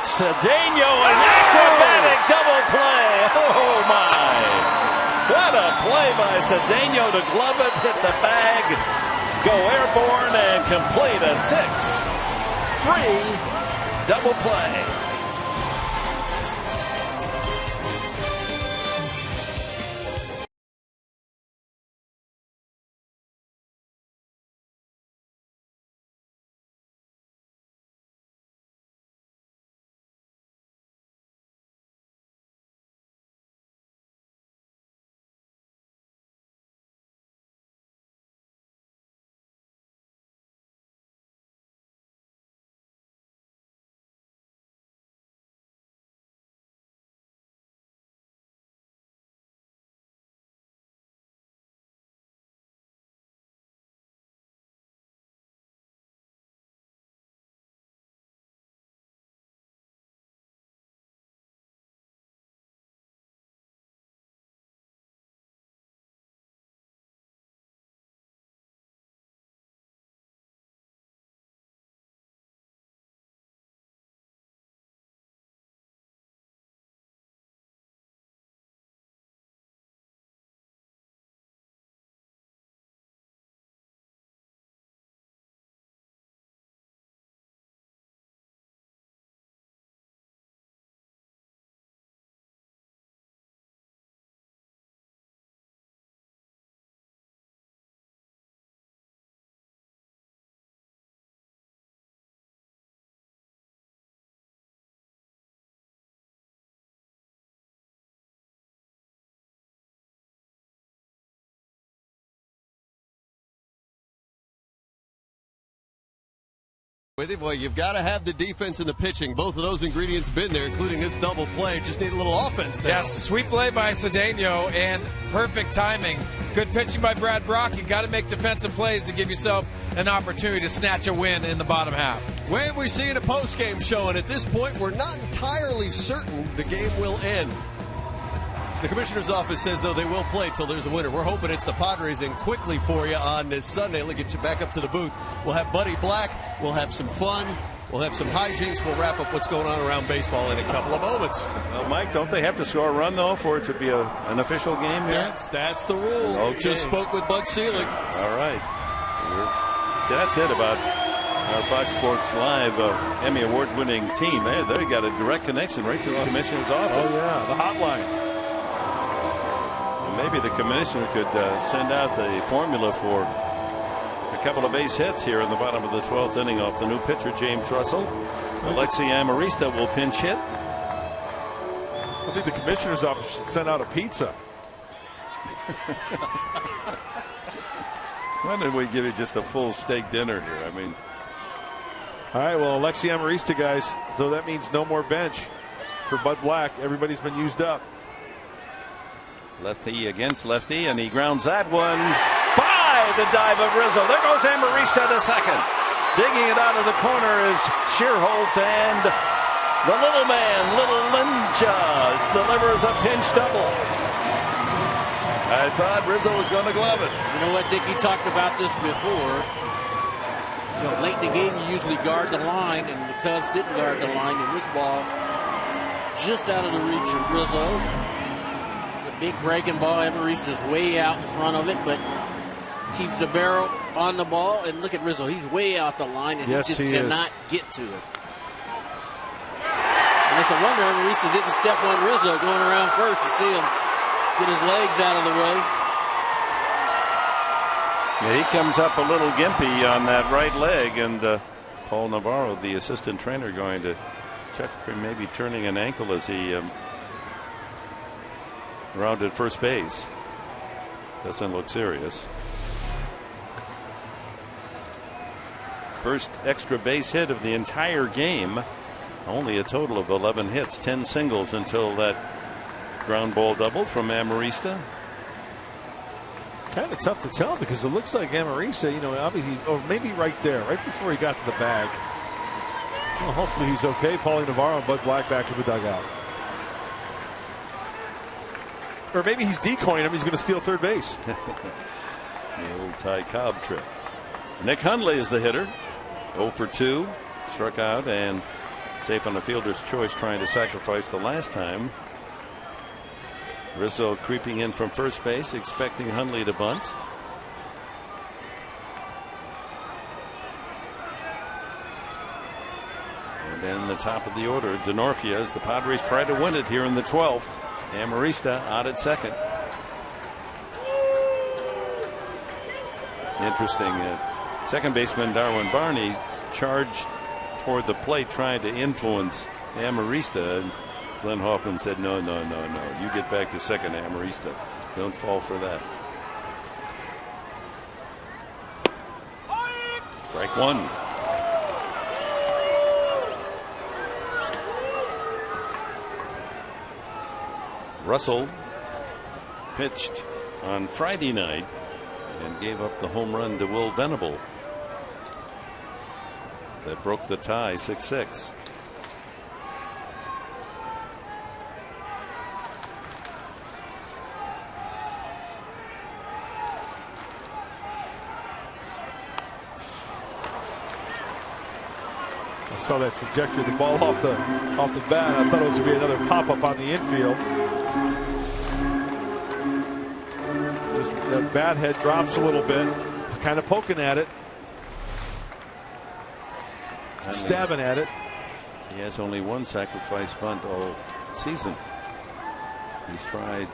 Cedeno, an acrobatic double play. Oh, my. What a play by Cedeno to glove it, hit the bag, go airborne, and complete a 6-3 double play. With it, boy, you've got to have the defense and the pitching. Both of those ingredients been there, including this double play. Just need a little offense there. Yes, sweet play by Cedeno and perfect timing. Good pitching by Brad Brock. You got to make defensive plays to give yourself an opportunity to snatch a win in the bottom half. When we see in a post-game show, and at this point, we're not entirely certain the game will end. The commissioner's office says, though, they will play till there's a winner. We're hoping it's the Padres in quickly for you on this Sunday. Let's get you back up to the booth. We'll have Buddy Black. We'll have some fun. We'll have some hijinks. We'll wrap up what's going on around baseball in a couple of moments. Well, Mike, don't they have to score a run, though, for it to be an official game here? That's the rule. Okay. Just spoke with Bud Selig. All right. See, that's it about our Fox Sports Live Emmy Award-winning team. They got a direct connection right to the commissioner's office. Oh, yeah, the hotline. Maybe the commissioner could send out the formula for a couple of base hits here in the bottom of the 12th inning off the new pitcher, James Russell. Alexi Amarista will pinch hit. I think the commissioner's office should send out a pizza. Why didn't we give you just a full steak dinner here? I mean. All right, well, Alexi Amarista, guys. So that means no more bench for Bud Black. Everybody's been used up. Lefty against lefty, and he grounds that one by the dive of Rizzo. There goes Amarista to second. Digging it out of the corner is Shearholtz, and the little man, Little Linja, delivers a pinch double. I thought Rizzo was going to glove it. You know what, Dick? You talked about this before. You know, late in the game, you usually guard the line, and the Cubs didn't guard the line, and this ball just out of the reach of Rizzo. Big breaking ball. Amarista's way out in front of it, but keeps the barrel on the ball. And look at Rizzo. He's way out the line, and yes, he just cannot get to it. And it's a wonder Amarista didn't step on Rizzo going around first to see him get his legs out of the way. Yeah, he comes up a little gimpy on that right leg, and Paul Navarro, the assistant trainer, going to check for maybe turning an ankle as he rounded first base. Doesn't look serious. First extra base hit of the entire game. Only a total of 11 hits, 10 singles until that ground ball double from Amarista. Kind of tough to tell because it looks like Amarista, you know, obviously, or maybe right there, right before he got to the bag. Well, hopefully he's okay. Paulie Navarro and Bud Black back to the dugout. Or maybe he's decoying him. He's going to steal third base. The old Ty Cobb trick. Nick Hundley is the hitter. 0 for 2. Struck out and safe on the fielder's choice, trying to sacrifice the last time. Rizzo creeping in from first base, expecting Hundley to bunt. And then the top of the order, Denorfia, as the Padres try to win it here in the 12th. Amarista out at second. Interesting. Second baseman Darwin Barney charged toward the plate trying to influence Amarista. And Glenn Hoffman said, no. You get back to second, Amarista. Don't fall for that. Strike one. Russell pitched on Friday night and gave up the home run to Will Venable that broke the tie 6-6. I saw that trajectory of the ball off the bat. I thought it was going to be another pop-up on the infield. That bat head drops a little bit, kind of poking at it, stabbing at it. He has only one sacrifice bunt all season. He's tried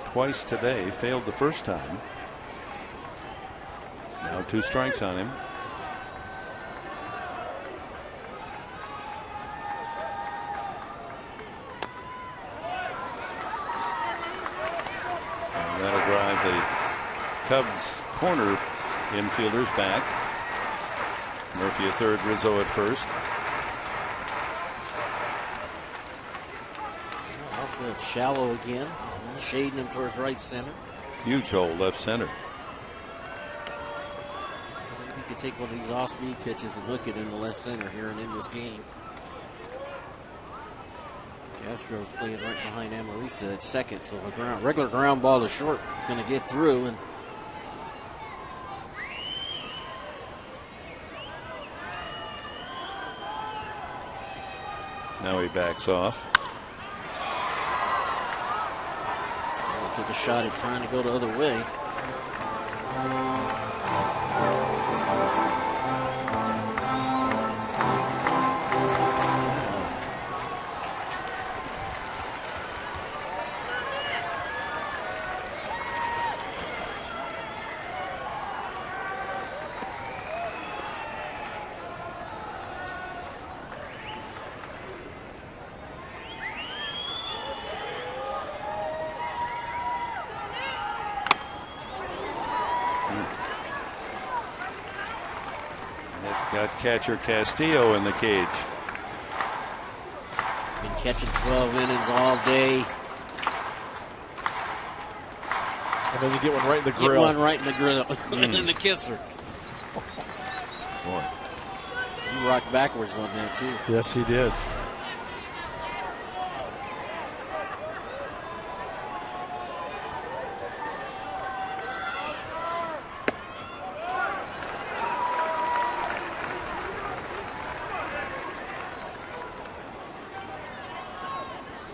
twice today, failed the first time. Now 2 strikes on him. And that'll drive the Cubs corner infielders back. Murphy at third, Rizzo at first. Outfield shallow again, shading him towards right center. Huge hole left center. You could take one of these off-speed pitches and hook it into left center here and in this game. Castro's playing right behind Amarista at second, so a regular ground ball to short is going to get through. And now he backs off. Took a shot at trying to go the other way. Got catcher Castillo in the cage. Been catching 12 innings all day. And then you get one right in the grill. Get one right in the grill. And then the kisser. Boy. You rocked backwards on that, too. Yes, he did.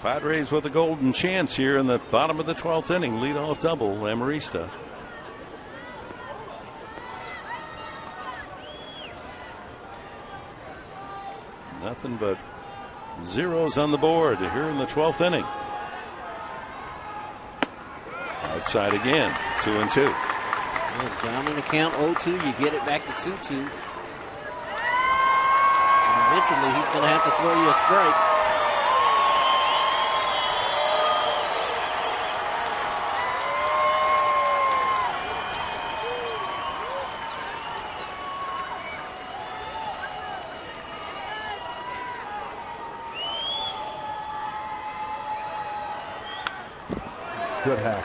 Padres with a golden chance here in the bottom of the 12th inning. Leadoff double, Amarista. Nothing but zeros on the board here in the 12th inning. Outside again, 2-2. Yeah, down in the count 0-2, you get it back to 2-2. And eventually he's going to have to throw you a strike. Good hack.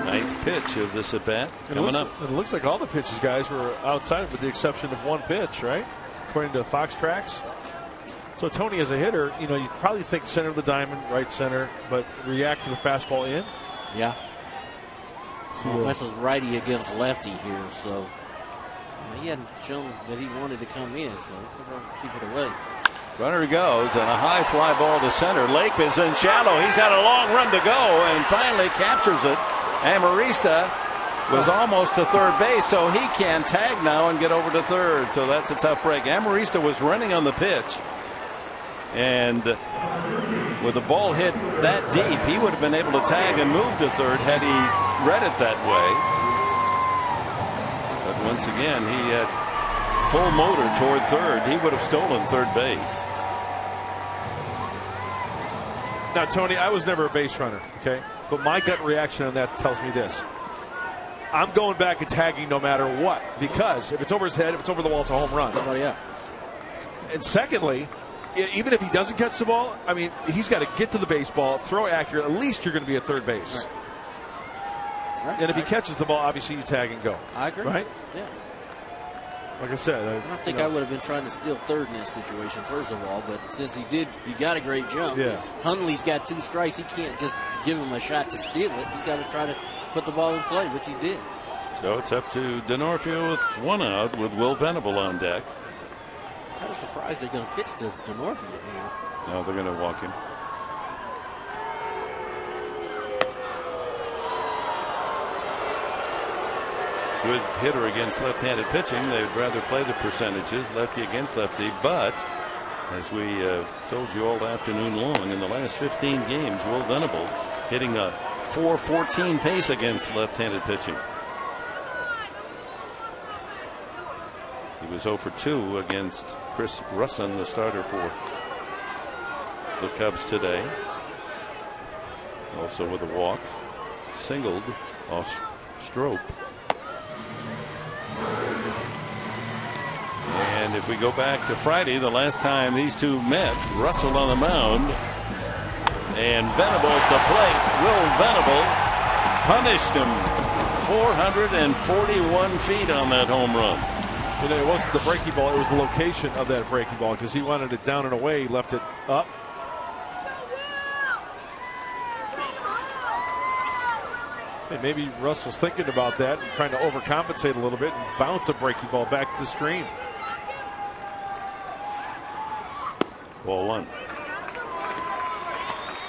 Ninth pitch of this at bat coming up. It looks like all the pitches, guys, were outside with the exception of one pitch, right? According to Fox Tracks. So Tony, as a hitter, you know, you probably think center of the diamond, right center, but react to the fastball in. Yeah. Well, this was righty against lefty here, so he hadn't shown that he wanted to come in, so keep it away. Runner goes, and a high fly ball to center. Lake is in shallow. He's got a long run to go, and finally captures it. Amarista was almost to third base, so he can tag now and get over to third. So that's a tough break. Amarista was running on the pitch, and with the ball hit that deep, he would have been able to tag and move to third had he read it that way. But once again, he had full motor toward third. He would have stolen third base. Now, Tony, I was never a base runner, okay? But my gut reaction on that tells me this. I'm going back and tagging no matter what, because if it's over his head, if it's over the wall, it's a home run. Oh, yeah. And secondly, even if he doesn't catch the ball, I mean, he's got to get to the baseball, throw accurate. At least you're going to be at third base. Right. Right. And if he catches the ball, obviously you tag and go. I agree. Right? Yeah. Like I said, I don't think I would have been trying to steal third in that situation, first of all. But since he did, he got a great jump. Yeah. Hundley's got 2 strikes. He can't just give him a shot to steal it. He's got to try to put the ball in play, which he did. So it's up to Denorfio with 1 out with Will Venable on deck. Kind of surprised they're going to pitch to Denorfio here. No, they're going to walk him. Good hitter against left-handed pitching. They'd rather play the percentages, lefty against lefty. But as we told you all afternoon long, in the last 15 games, Will Venable hitting a .414 pace against left-handed pitching. He was 0 for 2 against Chris Russin, the starter for the Cubs today. Also with a walk. Singled off Strop. And if we go back to Friday, the last time these two met, Russell on the mound and Venable at the plate. Will Venable punished him 441 feet on that home run. You know, it wasn't the breaking ball, it was the location of that breaking ball because he wanted it down and away. He left it up. And maybe Russell's thinking about that and trying to overcompensate a little bit and bounce a breaking ball back to the screen. Ball one.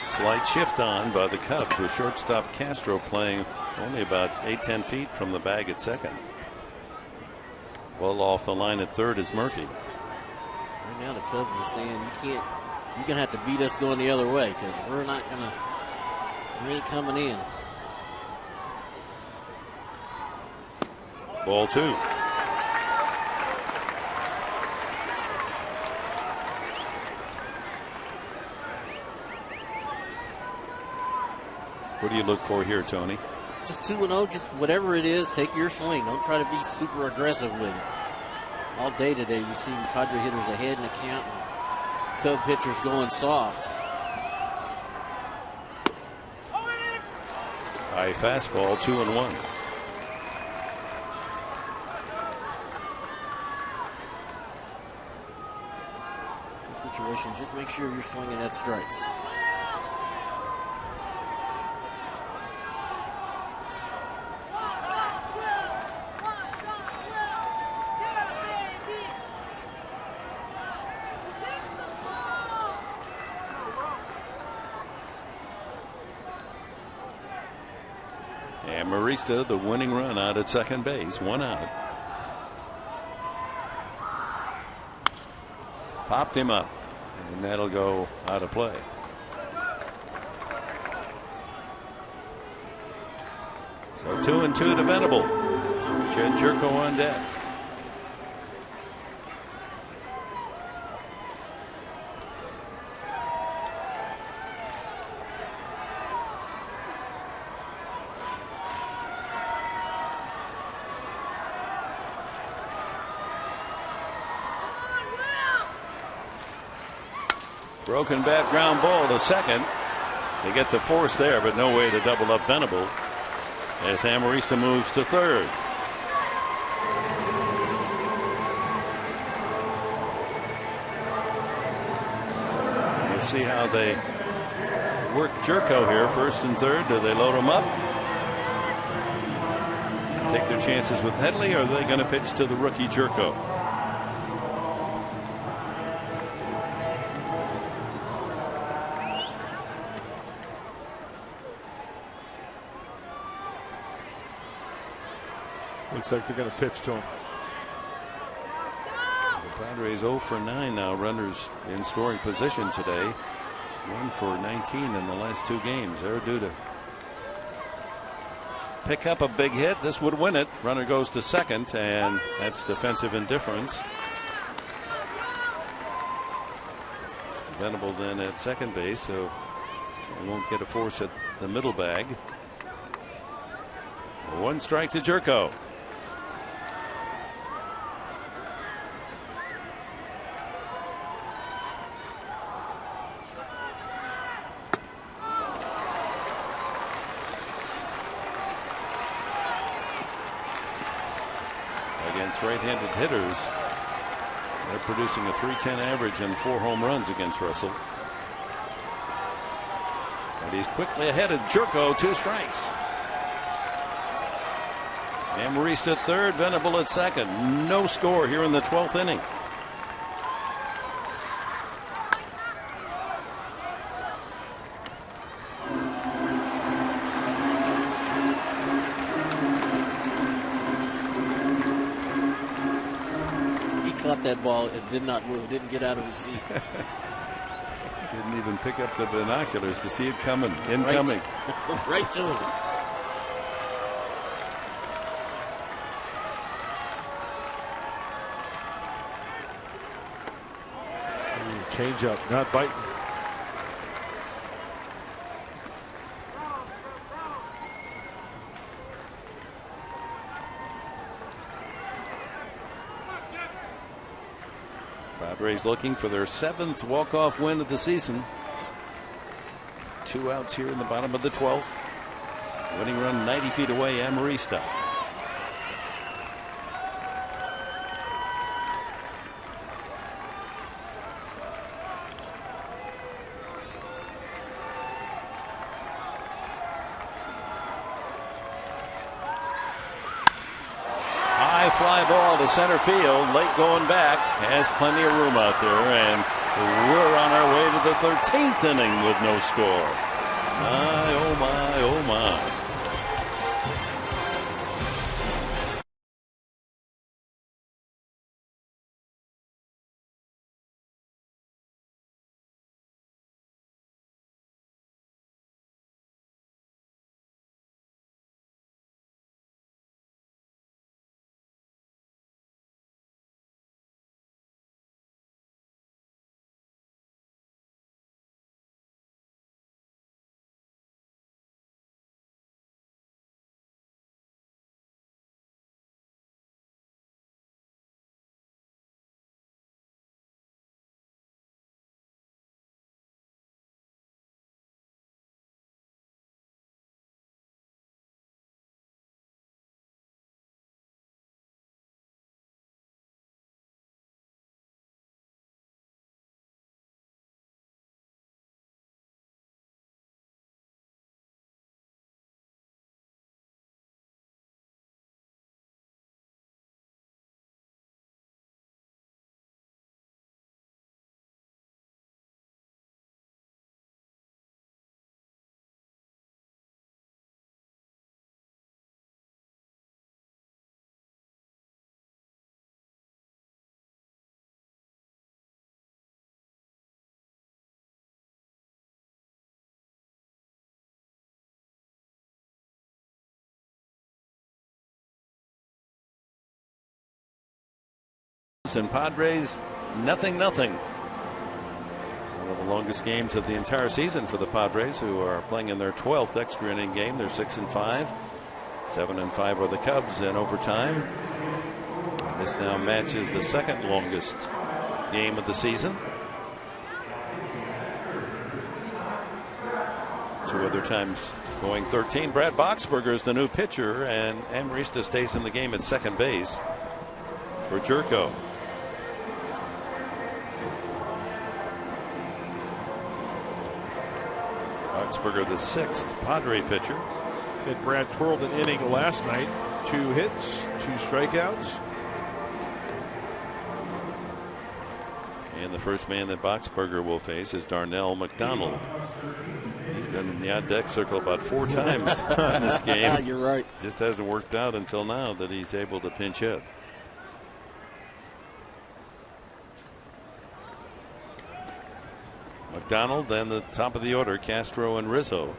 Slight shift on by the Cubs with shortstop Castro playing only about 8-10 feet from the bag at second. Well off the line at third is Murphy. Right now the Cubs are saying you're gonna have to beat us going the other way because we ain't coming in. Ball two. What do you look for here, Tony? Just 2-0, just whatever it is, take your swing. Don't try to be super aggressive with it. All day today, we've seen Padre hitters ahead in the count, and Cub pitchers going soft. High fastball, 2-1. Situation, just make sure you're swinging at strikes. And Marista, the winning run out at second base, 1 out. Popped him up, and that'll go out of play. So 2-2 to Venable. Jed Jerko on deck. Broken bat ground ball to second. They get the force there, but no way to double up Venable as Amarista moves to third. We'll see how they work Jerko here, first and third. Do they load him up? Take their chances with Headley, or are they going to pitch to the rookie Jerko? Looks like they're going to pitch to him. The Padres 0 for 9 now. Runners in scoring position today. 1 for 19 in the last 2 games. They're due to pick up a big hit. This would win it. Runner goes to second, and that's defensive indifference. Venable then at second base, so they won't get a force at the middle bag. 1 strike to Jerko. Against right-handed hitters, they're producing a .310 average and 4 home runs against Russell. And he's quickly ahead of Jerko, 2 strikes. Amarista at third, Venable at second. No score here in the 12th inning. That ball, it did not move, didn't get out of his seat. Didn't even pick up the binoculars to see it coming, incoming. Right to him. Change up, not biting. Padres looking for their 7th walk-off win of the season. 2 outs here in the bottom of the 12th. Winning run 90 feet away, Amarista. High fly ball to center field, late going back, has plenty of room out there, and we're on our way to the 13th inning with no score. My, oh my, oh my. And Padres, 0-0. One of the longest games of the entire season for the Padres, who are playing in their 12th extra inning game. They're 6-5. 7-5 are the Cubs in overtime. And this now matches the second longest game of the season. 2 other times going 13. Brad Boxberger is the new pitcher, and Amarista stays in the game at second base for Jerko. Boxberger, the 6th Padre pitcher. And Brad twirled an inning last night. 2 hits, 2 strikeouts. And the first man that Boxberger will face is Darnell McDonald. He's been in the on deck circle about 4 times in this game. You're right. Just hasn't worked out until now that he's able to pinch hit. McDonald, then the top of the order, Castro and Rizzo.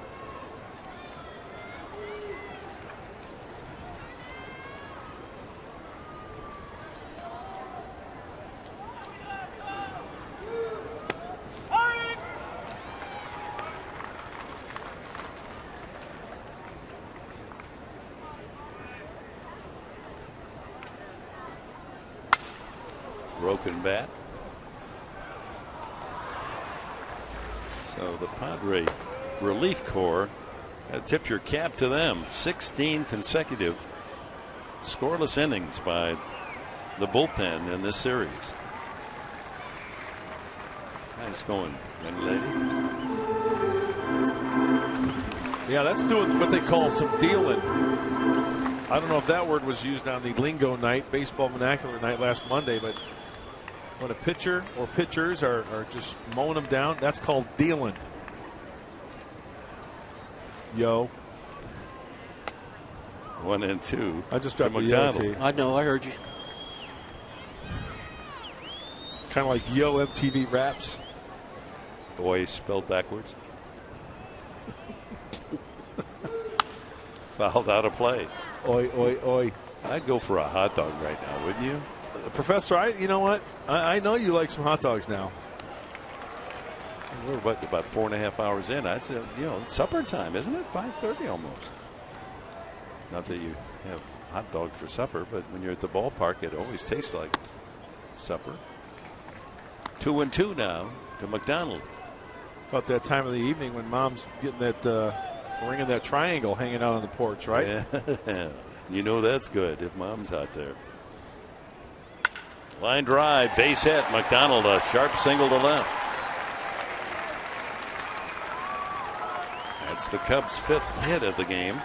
Broken bat. So the Padre relief corps, tip your cap to them. 16 consecutive scoreless innings by the bullpen in this series. Nice going, young lady. Yeah, that's doing what they call some dealing. I don't know if that word was used on the lingo night, baseball vernacular night last Monday, but when a pitcher or pitchers are just mowing them down, that's called dealing. Yo. 1 and 2. I just dropped McDonald. I know, I heard you. Kind of like Yo MTV Raps. Boy spelled backwards. Fouled out of play. Oi, oi, oi. I'd go for a hot dog right now, wouldn't you? Professor, you know what? I know you like some hot dogs now. We're about 4.5 hours in. I'd say, it's supper time, isn't it? 5:30 almost. Not that you have hot dog for supper, but when you're at the ballpark, it always tastes like supper. 2-2 now to McDonald. About that time of the evening when Mom's getting that ring of that triangle hanging out on the porch, right? Yeah. You know that's good if Mom's out there. Line drive, base hit. McDonald, a sharp single to left. That's the Cubs' 5th hit of the game.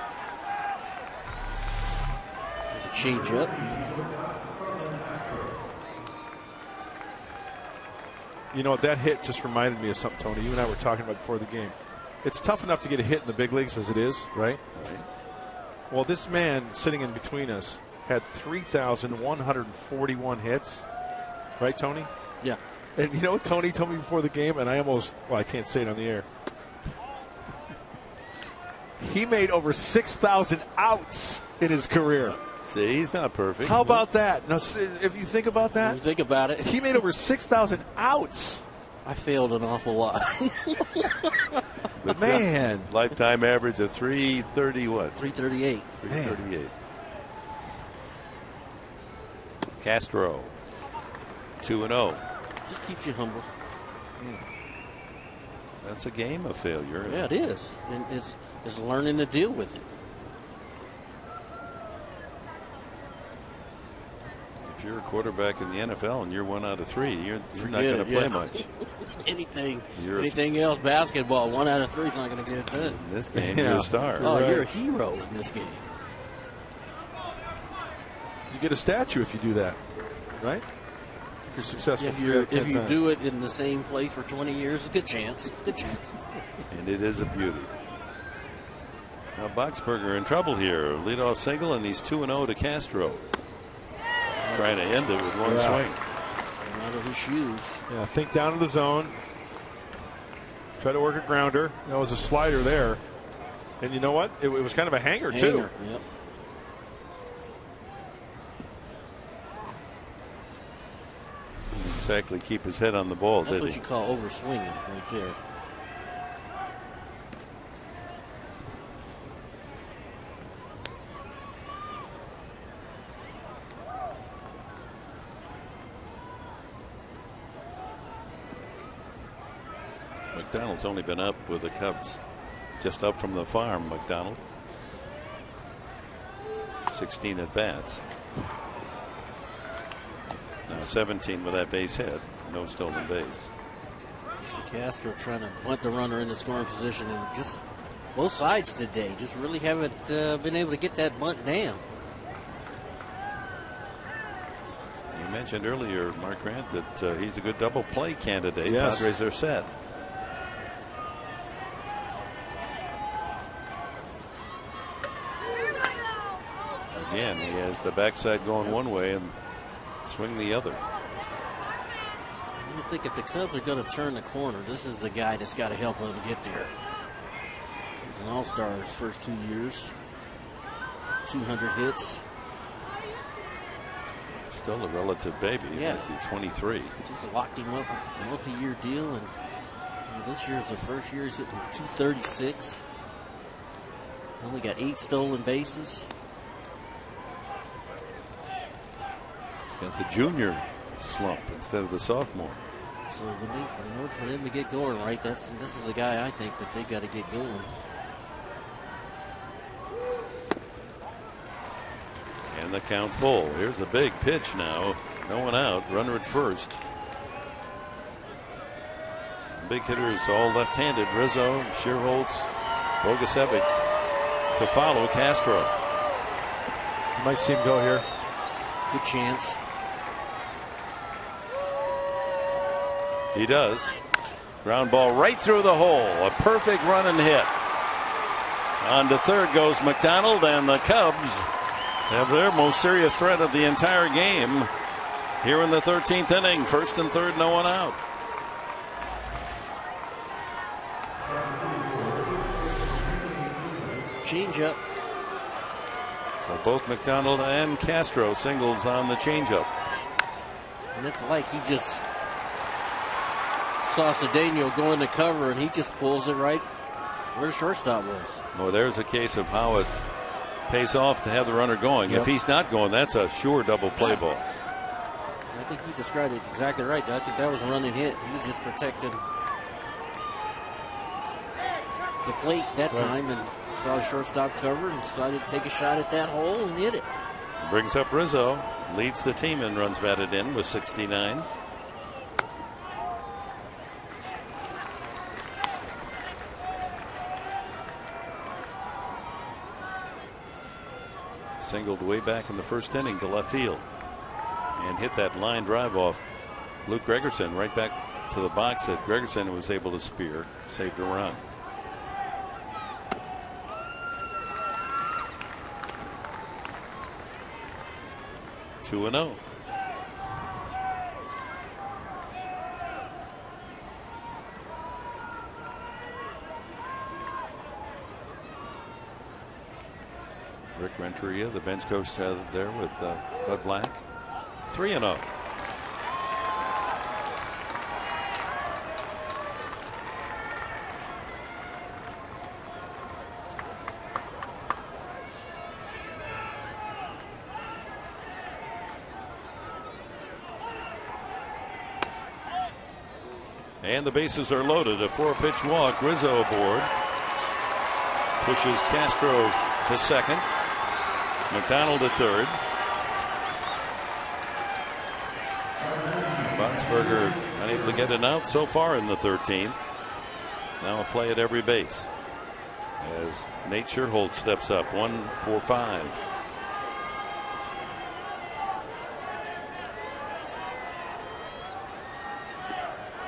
Change up. You know, that hit just reminded me of something, Tony. You and I were talking about before the game. It's tough enough to get a hit in the big leagues as it is, right? Well, this man sitting in between us had 3,141 hits. Right, Tony? Yeah. And you know what Tony told me before the game? And I can't say it on the air. He made over 6,000 outs in his career. See, he's not perfect. How about that? Now, if you think about that. Think about it. He made over 6,000 outs. I failed an awful lot. But man. Lifetime average of 330 what? 338. 338. Castro. 2-0. Just keeps you humble. That's a game of failure. Yeah, it is. And it's learning to deal with it. If you're a quarterback in the NFL and you're 1 out of 3, you're not going to play much. Anything else, basketball, 1 out of 3 is not going to get it done. In this game, you're a star. Oh, you're a hero in this game. You get a statue if you do that, right? If you're successful. If you do it in the same place for 20 years, good chance. Good chance. And it is a beauty. Now Boxberger in trouble here. Leadoff single, and he's 2-0 to Castro. He's trying to end it with one swing. Out of his shoes. Yeah, think down in the zone. Try to work a grounder. That was a slider there. And you know what? It was kind of a hanger too. Yep. Didn't exactly keep his head on the ball, That's did what he? you call overswinging right there. McDonald's only been up with the Cubs, just up from the farm. McDonald, 16 at bats. Now 17 with that base hit, no stolen base. Castro trying to punt the runner in the scoring position, and just both sides today just really haven't been able to get that bunt down. You mentioned earlier, Mark Grant, that he's a good double play candidate. Yes. Padres are set. Again, he has the backside going one way and swing the other. You think if the Cubs are going to turn the corner, this is the guy that's got to help them get there. He's an all-star his first 2 years. 200 hits. Still a relative baby. Yeah. He's 23. Just locked him up a multi-year deal, and this year's the first year he's hitting 236. Only got 8 stolen bases. He's got the junior slump instead of the sophomore. So in order for them to get going right, this is the guy I think that they got to get going. And the count full. Here's a big pitch now. No one out. Runner at first. Big hitters all left-handed. Rizzo, Shearholtz, Bogasevic to follow Castro. You might see him go here. Good chance. He does. Ground ball right through the hole. A perfect run and hit. On to third goes McDonald, and the Cubs have their most serious threat of the entire game here in the 13th inning. First and third, no one out. Changeup. So both McDonald and Castro singles on the changeup. And it's like he just saw Cedeno go into cover, and he just pulls it right where the shortstop was. Well, there's a case of how it pays off to have the runner going. Yep. If he's not going, that's a sure double play ball. I think he described it exactly right. I think that was a running hit. He was just protecting the plate that time and saw the shortstop cover and decided to take a shot at that hole and hit it. Brings up Rizzo, leads the team in runs batted in with 69. Singled way back in the first inning to left field and hit that line drive off Luke Gregerson right back to the box that Gregerson was able to spear, saved a run. Two and 0. Rick Renteria, the bench coach there with Bud Black. 3 and 0. And the bases are loaded. A 4-pitch walk. Rizzo aboard. Pushes Castro to second. McDonald to third. Boxberger unable to get an out so far in the 13th. Now a play at every base as Nate Sherholt steps up. 1 for 5.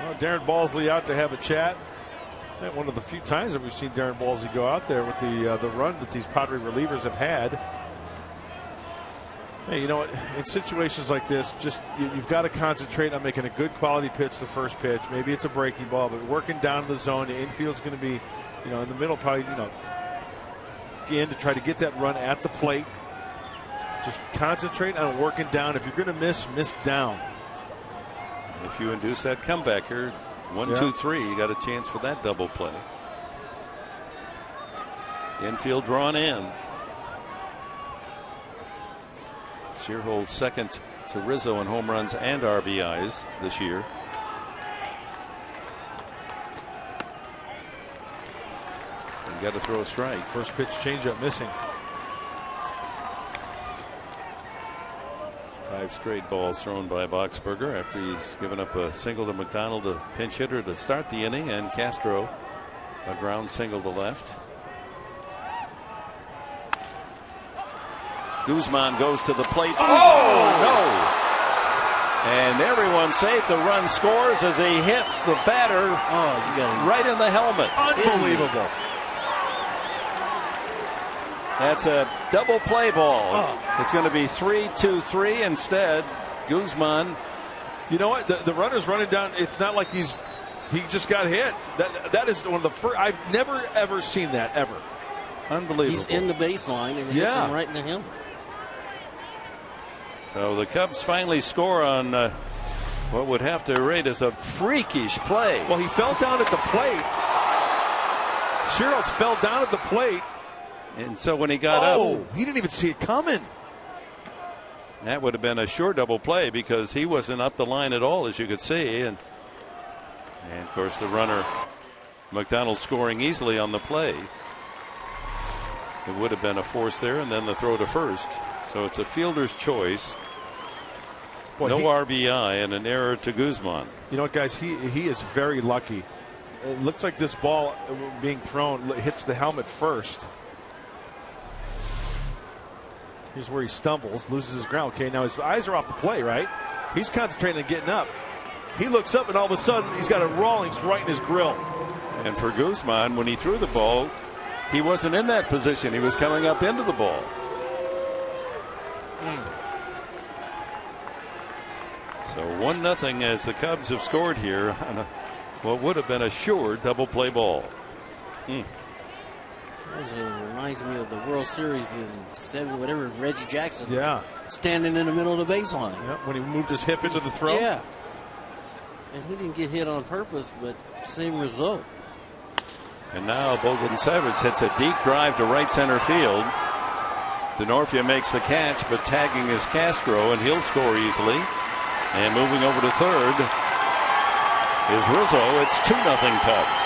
Well, Darren Balsley out to have a chat. One of the few times that we've seen Darren Balsley go out there with the run that these Padre relievers have had. Hey, you know what? In situations like this, just you've got to concentrate on making a good quality pitch the first pitch. Maybe it's a breaking ball, but working down the zone, the infield's going to be, in the middle, probably, again, to try to get that run at the plate. Just concentrate on working down. If you're going to miss down. If you induce that comebacker, 1, 2, 3, you got a chance for that double play. Infield drawn in. Sherholt second to Rizzo in home runs and RBIs this year. You got to throw a strike. First pitch changeup missing. 5 straight balls thrown by Boxberger after he's given up a single to McDonald, a pinch hitter to start the inning, and Castro a ground single to left. Guzman goes to the plate. Oh, no. And everyone's safe. The run scores as he hits the batter right in the helmet. Unbelievable. That's a double play ball. It's going to be 3-2-3 instead. Guzman. You know what? The runner's running down. It's not like he just got hit. That is one of the first. I've never, ever seen that, ever. Unbelievable. He's in the baseline and hits him right in the helmet. So the Cubs finally score on what would have to rate as a freakish play. Well, he fell down at the plate. Sherholt fell down at the plate. And so when he got up, he didn't even see it coming. That would have been a sure double play because he wasn't up the line at all, as you could see. And of course, the runner, McDonald, scoring easily on the play. It would have been a force there, and then the throw to first. So it's a fielder's choice. Boy, no RBI and an error to Guzman. You know what, guys? He is very lucky. It looks like this ball being thrown hits the helmet first. Here's where he stumbles, loses his ground. Okay, now his eyes are off the play, right? He's concentrating on getting up. He looks up, and all of a sudden, he's got a Rawlings right in his grill. And for Guzman, when he threw the ball, he wasn't in that position. He was coming up into the ball. So 1-0 as the Cubs have scored here on what would have been a sure double play ball. It reminds me of the World Series in '7, whatever, Reggie Jackson. Standing in the middle of the baseline. When he moved his hip into the throw. Yeah. And he didn't get hit on purpose, but same result. And now Bogdan Savage hits a deep drive to right center field. Denorfia makes the catch, but tagging is Castro, and he'll score easily. And moving over to third is Rizzo. It's 2-0 Cubs.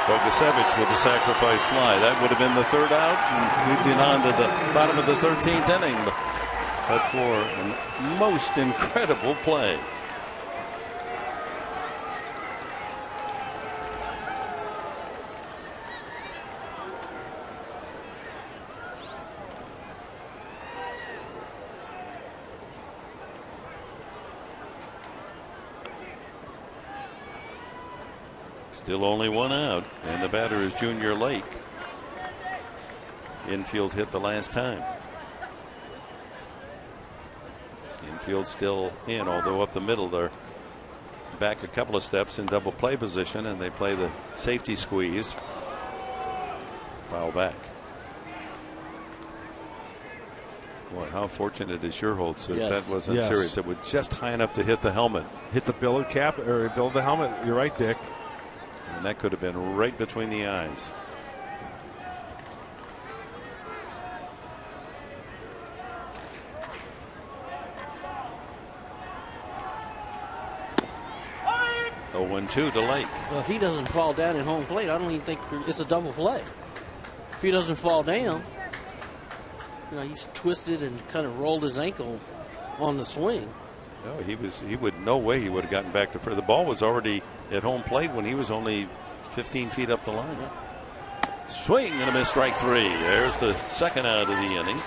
Bogasevich with the sacrifice fly. That would have been the third out. And we'd been on to the bottom of the 13th inning. But for a most incredible play. Still only one out, and the batter is Junior Lake. Infield hit the last time. Infield still in, although up the middle they're back a couple of steps in double play position, and they play the safety squeeze. Foul back. Boy, how fortunate is Sherholtz that that wasn't serious. It was just high enough to hit the helmet. Hit the billet cap or billet the helmet. You're right, Dick. And that could have been right between the eyes. Oh, 1-2 to Lake. Well, if he doesn't fall down at home plate, I don't even think it's a double play. If he doesn't fall down, you know, he's twisted and kind of rolled his ankle on the swing. No, he would no way he would have gotten back to first. The ball was already at home plate when he was only 15 feet up the line. Swing and a miss, strike three. There's the second out of the inning.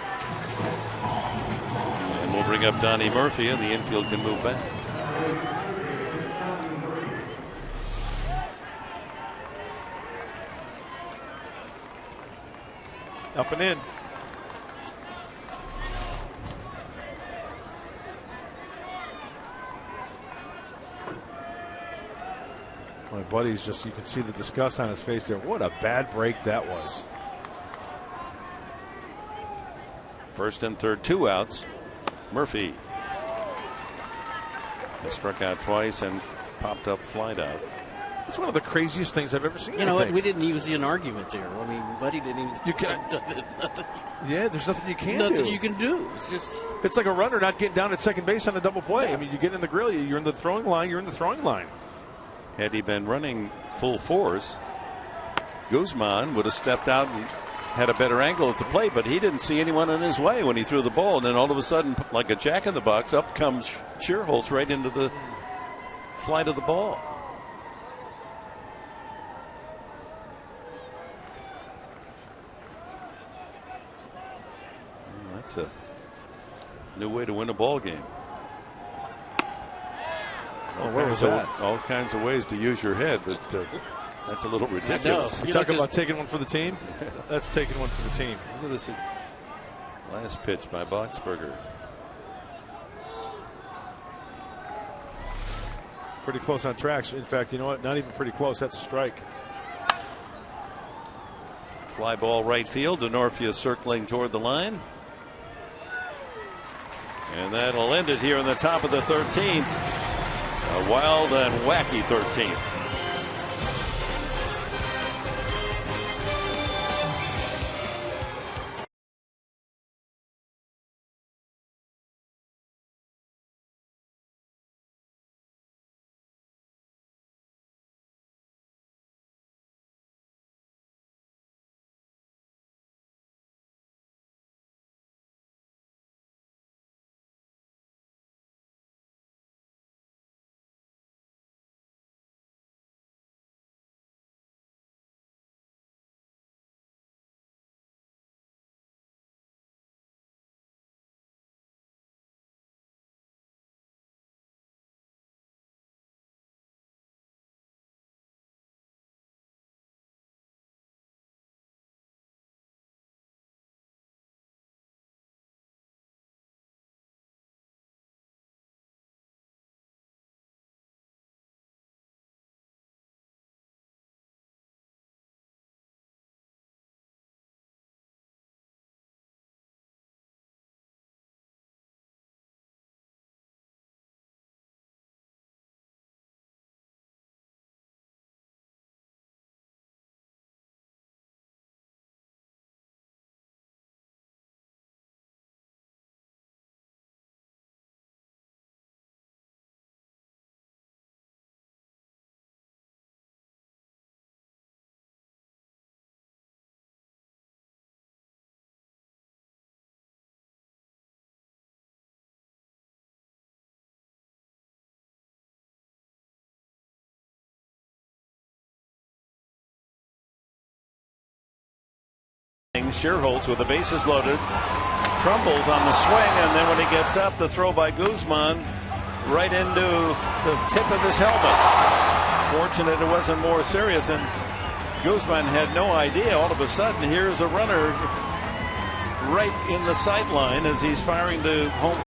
And we'll bring up Donnie Murphy, and the infield can move back. Up and in. My buddy's just, you can see the disgust on his face there. What a bad break that was. First and third, 2 outs. Murphy has struck out twice and popped up flied out. It's one of the craziest things I've ever seen. You know what? We didn't even see an argument there. I mean, Buddy didn't even. You can't. Nothing. Yeah, there's nothing you can do. Nothing you can do. It's just. It's like a runner not getting down at second base on a double play. I mean, you get in the grill, you're in the throwing line, you're in the throwing line. Had he been running full force, Guzman would have stepped out and had a better angle at the plate, but he didn't see anyone in his way when he threw the ball. And then all of a sudden, like a jack in the box, up comes Sherholtz right into the flight of the ball. That's a new way to win a ball game. Where was that? All kinds of ways to use your head, but that's a little ridiculous. You talk about taking one for the team? That's taking one for the team. Look at this last pitch by Boxberger. Pretty close on tracks. In fact, you know what? Not even pretty close. That's a strike. Fly ball right field. Denorfia circling toward the line. And that'll end it here in the top of the 13th. A wild and wacky 13th. Scherholz with the bases loaded, crumbles on the swing, and then when he gets up, the throw by Guzman right into the tip of his helmet. Fortunate it wasn't more serious, and Guzman had no idea. All of a sudden, here's a runner right in the sideline as he's firing to home.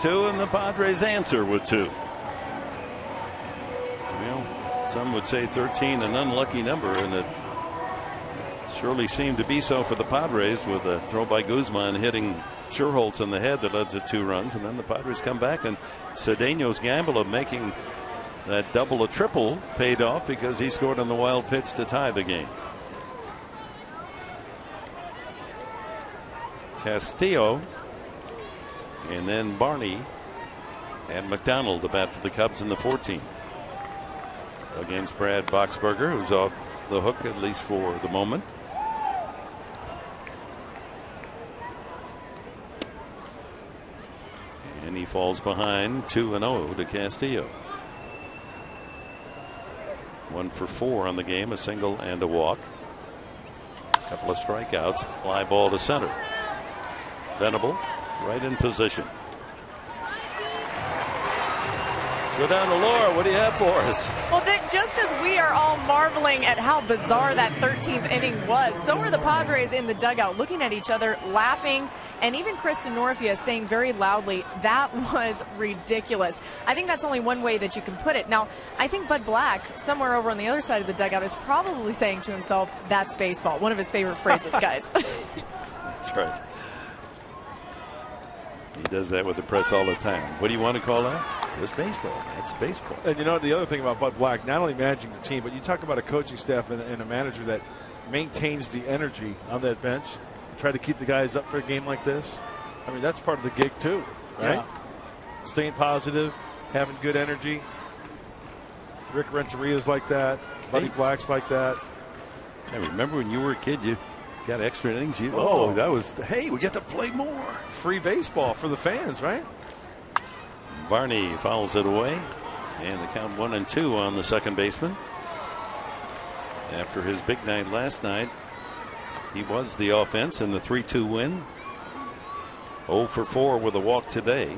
Two, and the Padres answer with 2. Well, some would say 13 an unlucky number, and it surely seemed to be so for the Padres with a throw by Guzman hitting Scherholz in the head that led to 2 runs, and then the Padres come back, and Cedeno's gamble of making that double a triple paid off because he scored on the wild pitch to tie the game. Castillo, and then Barney and McDonald to bat for the Cubs in the 14th against Brad Boxberger, who's off the hook at least for the moment. And he falls behind 2-0 to Castillo. 1 for 4 on the game, a single and a walk. A couple of strikeouts, fly ball to center. Venable right in position. Go down to Laura. What do you have for us? Well, Dick, just as we are all marveling at how bizarre that 13th inning was, so were the Padres in the dugout looking at each other, laughing, and even Kristen Norfia saying very loudly, that was ridiculous. I think that's only one way that you can put it. Now, I think Bud Black, somewhere over on the other side of the dugout, is probably saying to himself, that's baseball. One of his favorite phrases, guys. That's right. He does that with the press all the time. What do you want to call that? It's baseball. That's baseball. And you know, the other thing about Bud Black, not only managing the team, but you talk about a coaching staff and a manager that maintains the energy on that bench, try to keep the guys up for a game like this. I mean, that's part of the gig too, right? Yeah. Staying positive, having good energy. Rick Renteria's like that. Buddy Black's like that. I remember when you were a kid, you got extra innings. That was, hey, we get to play more. Free baseball for the fans, right? Barney fouls it away, and the count 1-2 on the second baseman. After his big night last night, he was the offense in the 3-2 win. 0 for 4 with a walk today.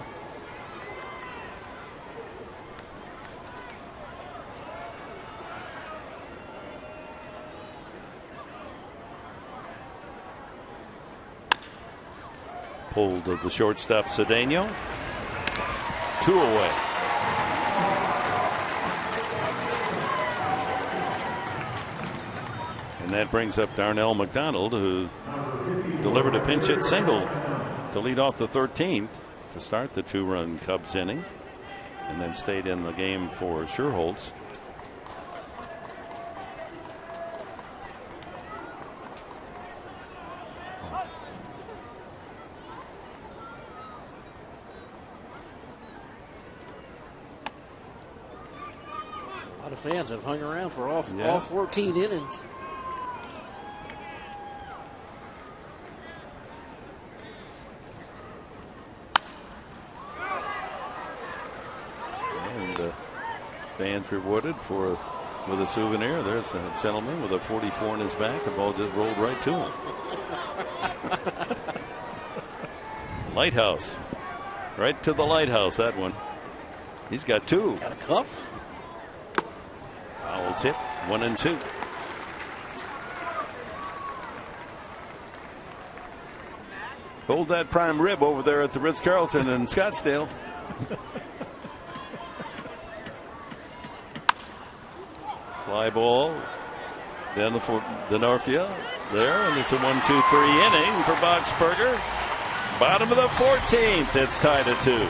Pulled of the shortstop Cedeno. 2 away. And that brings up Darnell McDonald, who delivered a pinch hit single to lead off the 13th to start the 2-run Cubs inning, and then stayed in the game for Scherholz. The fans have hung around for all 14 innings. And fans rewarded with a souvenir. There's a gentleman with a 44 in his back. The ball just rolled right to him. Lighthouse. Right to the lighthouse, that one. He's got 2. Got a cup? Foul tip, 1-2. Hold that prime rib over there at the Ritz-Carlton in Scottsdale. Fly ball. Then for Norfia. there, and it's a 1-2-3 inning for Boxberger. Bottom of the 14th, it's tied at 2.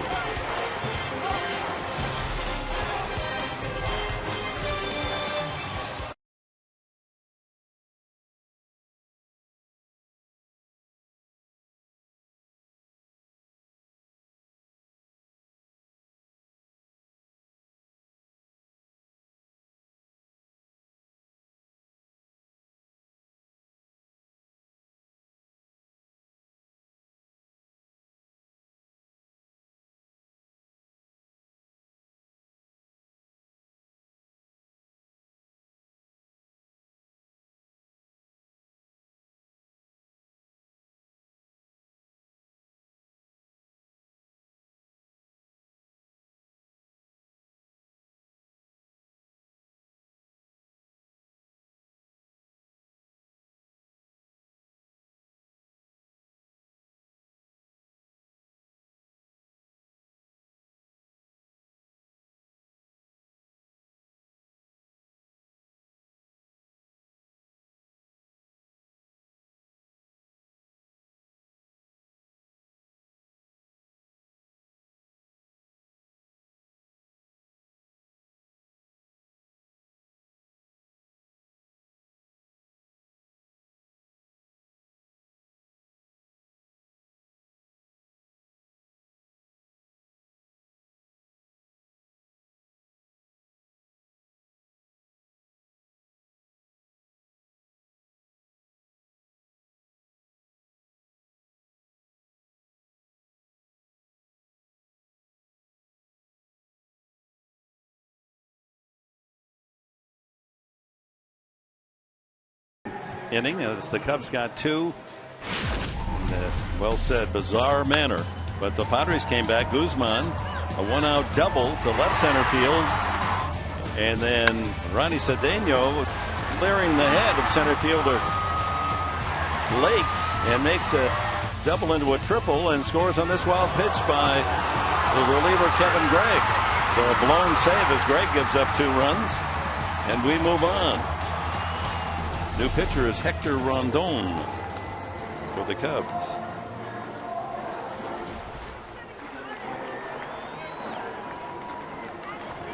Inning as the Cubs got 2 in a well said bizarre manner, but the Padres came back. Guzman, a 1-out double to left center field, and then Ronnie Cedeno clearing the head of center fielder Blake and makes a double into a triple and scores on this wild pitch by the reliever Kevin Gregg. So a blown save as Gregg gives up 2 runs, and we move on. New pitcher is Hector Rondon for the Cubs.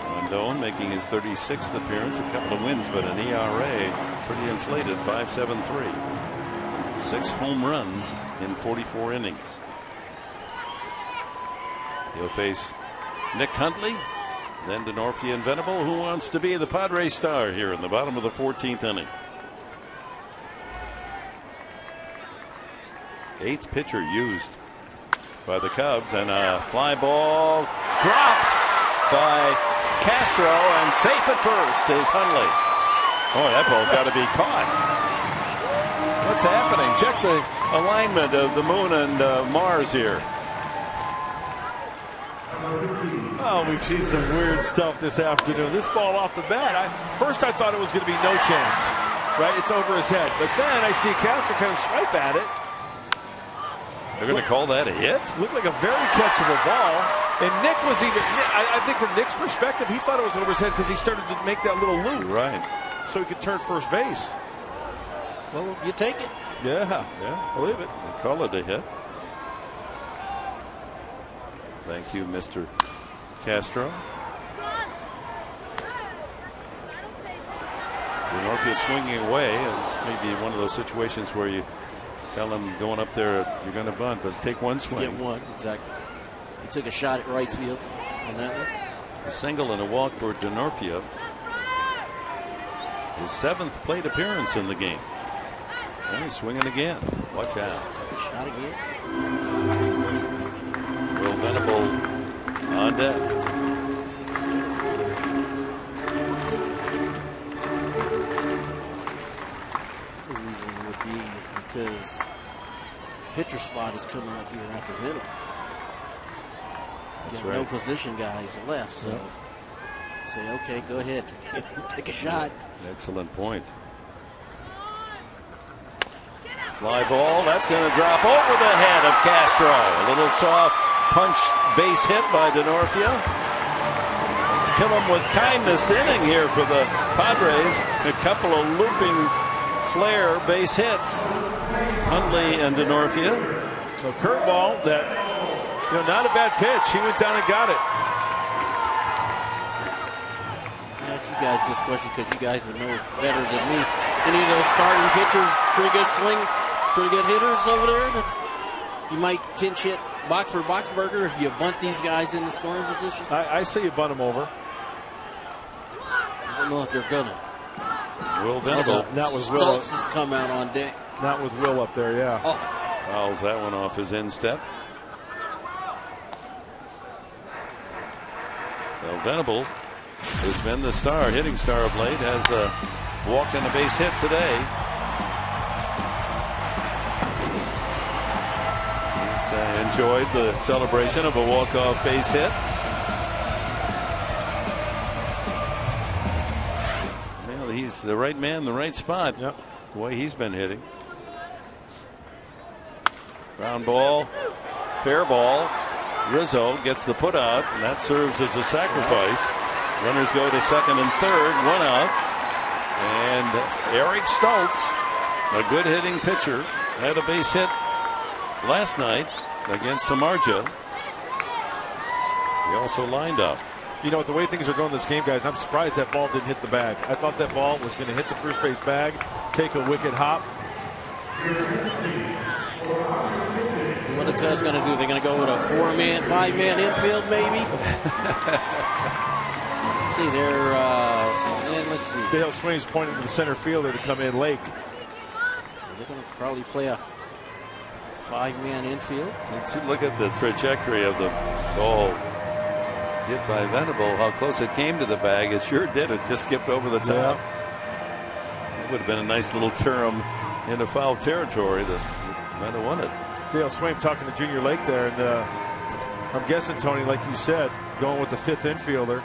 Rondon making his 36th appearance, a couple of wins, but an ERA pretty inflated, 5.73. 6 home runs in 44 innings. He'll face Nick Huntley, then Denorfia and Venable, who wants to be the Padres star here in the bottom of the 14th inning. 8th pitcher used by the Cubs, and a fly ball dropped by Castro, and safe at first is Huntley. Oh, that ball's got to be caught. What's happening? Check the alignment of the moon and Mars here. Oh, we've seen some weird stuff this afternoon. This ball off the bat, first I thought it was going to be no chance, right? It's over his head. But then I see Castro kind of swipe at it. They're going to call that a hit? Looked like a very catchable ball. And Nick was even, I think from Nick's perspective, he thought it was over his head because he started to make that little loop. Right. So he could turn first base. Well, you take it. Yeah, believe it. They call it a hit. Thank you, Mr. Castro. Denorfia swinging away. It's maybe one of those situations where you tell him going up there you're going to bunt, but take one swing. Get one, exactly. He took a shot at right field on that one. A single and a walk for Denorfia. His 7th plate appearance in the game. And he's swinging again. Watch out. Shot again. Will Venable on deck. The reason would be because pitcher spot is coming out here after Venable. That's right. No right. position guys left, so say, okay, go ahead, take a shot. Excellent point. Fly ball, that's going to drop over the head of Castro. A little soft punch base hit by Denorfia. Kill him with kindness inning here for the Padres. A couple of looping Flair base hits. Hundley and DeNorfia. So curveball that, not a bad pitch. He went down and got it. That's you guys' this question because you guys would know better than me. Any of those starting pitchers, pretty good swing, pretty good hitters over there that you might pinch hit box for Boxberger if you bunt these guys in the scoring position? I say you bunt them over. I don't know if they're gonna. Will Venable. Not with Will. Stoltz has come out on deck. Not with Will up there, yeah. Oh. Fouls that one off his instep. So Venable, who's been the hitting star of late, has walked in a base hit today. He's enjoyed the celebration of a walk-off base hit. Well, he's the right man, the right spot. Yep. The way he's been hitting. Ground ball, fair ball. Rizzo gets the put out, and that serves as a sacrifice. Runners go to second and third, one out. And Eric Stoltz, a good hitting pitcher, had a base hit last night against Samardzija. He also lined up. With the way things are going in this game, guys, I'm surprised that ball didn't hit the bag. I thought that ball was going to hit the first base bag, take a wicked hop. What are the Cubs going to do? They're going to go with a 5-man infield, maybe? See, let's see. Dale Swain's pointing to the center fielder to come in, Lake. So they're going to probably play a 5-man infield. Look at the trajectory of the ball hit by Venable, how close it came to the bag. It sure did. It just skipped over the top. Yeah. It would have been a nice little carom into foul territory that might have won it. Dale Swain talking to Junior Lake there, and I'm guessing, Tony, like you said, going with the 5th infielder.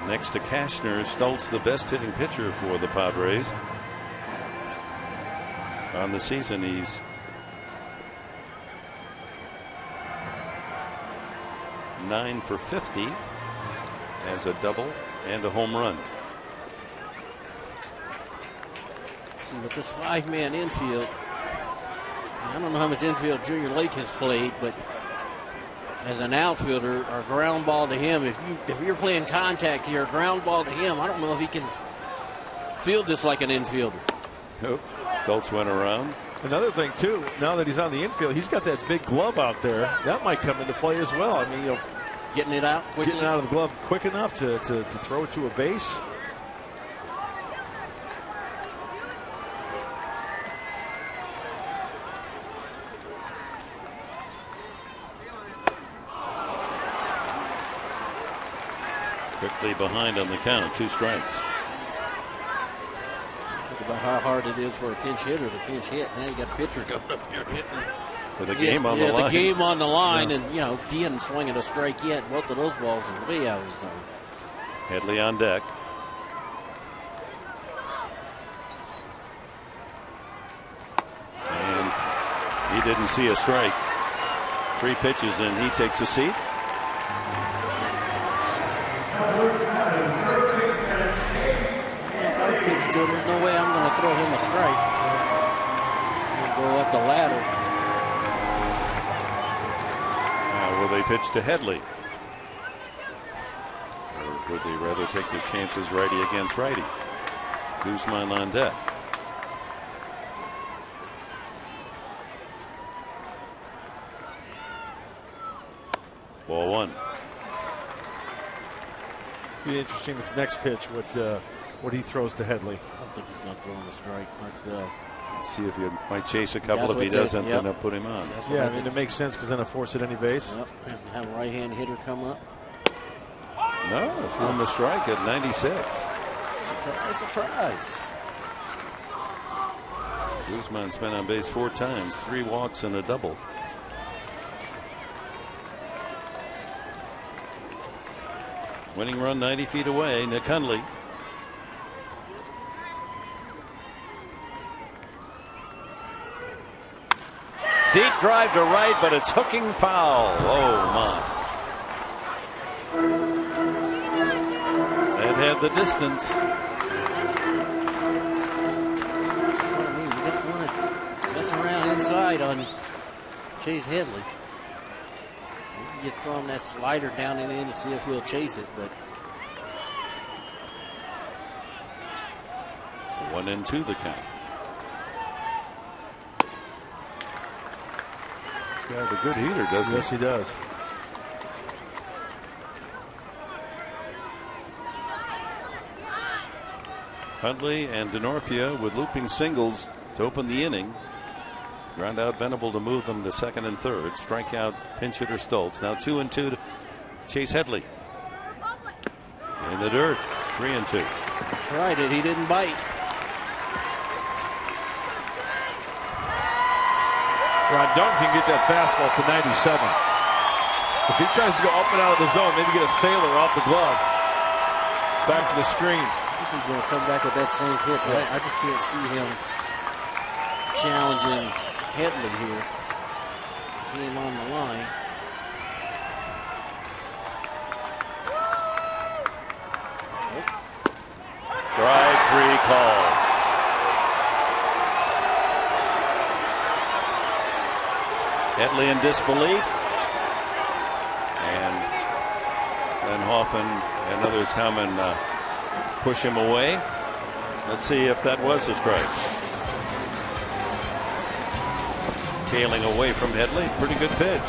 Next to Cashner, Stoltz, the best hitting pitcher for the Padres. On the season, he's .9 for 50 as a double and a home run. See, with this 5-man infield, I don't know how much infield Junior Lake has played, but as an outfielder, or ground ball to him, if you're playing contact here, ground ball to him, I don't know if he can field this like an infielder. Nope. Stoltz went around. Another thing, too, now that he's on the infield, he's got that big glove out there. That might come into play as well. I mean, getting it out quickly. Getting out of the glove quick enough to throw it to a base. Quickly behind on the count, 2 strikes. Think about how hard it is for a pinch hitter to pinch hit. Now you got a pitcher coming up here hitting. With the game on the line. The game on the line, and he hadn't swinging a strike yet. Both of those balls are way out of the zone. Headley on deck. And he didn't see a strike. 3 pitches, and he takes a seat. There's no way I'm going to throw him a strike. He'll go up the ladder. Will they pitch to Headley? Or would they rather take their chances righty against righty? Guzman on deck. Ball 1. Be interesting the next pitch what he throws to Headley. I don't think he's going to throw him a strike myself. See if he might chase a couple. If he doesn't, then they'll put him on. Yeah, I mean, it makes sense because then a force at any base. Yep. Have a right-hand hitter come up. No, it's on the strike at 96. Surprise, surprise. Guzman's been on base 4 times, 3 walks and a double. Winning run 90 feet away, Nick Hundley. Deep drive to right, but it's hooking foul. Oh, my. That had the distance. You don't want to mess around inside on Chase Headley. Maybe you throw him that slider down and in to see if he'll chase it, but 1-2 the count. He's got a good heater, doesn't he? Yes, he does. Huntley and DeNorfia with looping singles to open the inning. Ground out Venable to move them to second and third. Strikeout pinch hitter Stoltz. Now 2-2 to Chase Headley. In the dirt, 3-2. That's right, he didn't bite. Rondon can get that fastball to 97. If he tries to go up and out of the zone, maybe get a sailor off the glove. Back to the screen. I think he's going to come back with that same pitch. Yeah. I just can't see him challenging Headley here. Game on the line. Strike 3 called. Headley in disbelief. And then Hoffman and others come and push him away. Let's see if that was a strike. Tailing away from Headley. Pretty good pitch.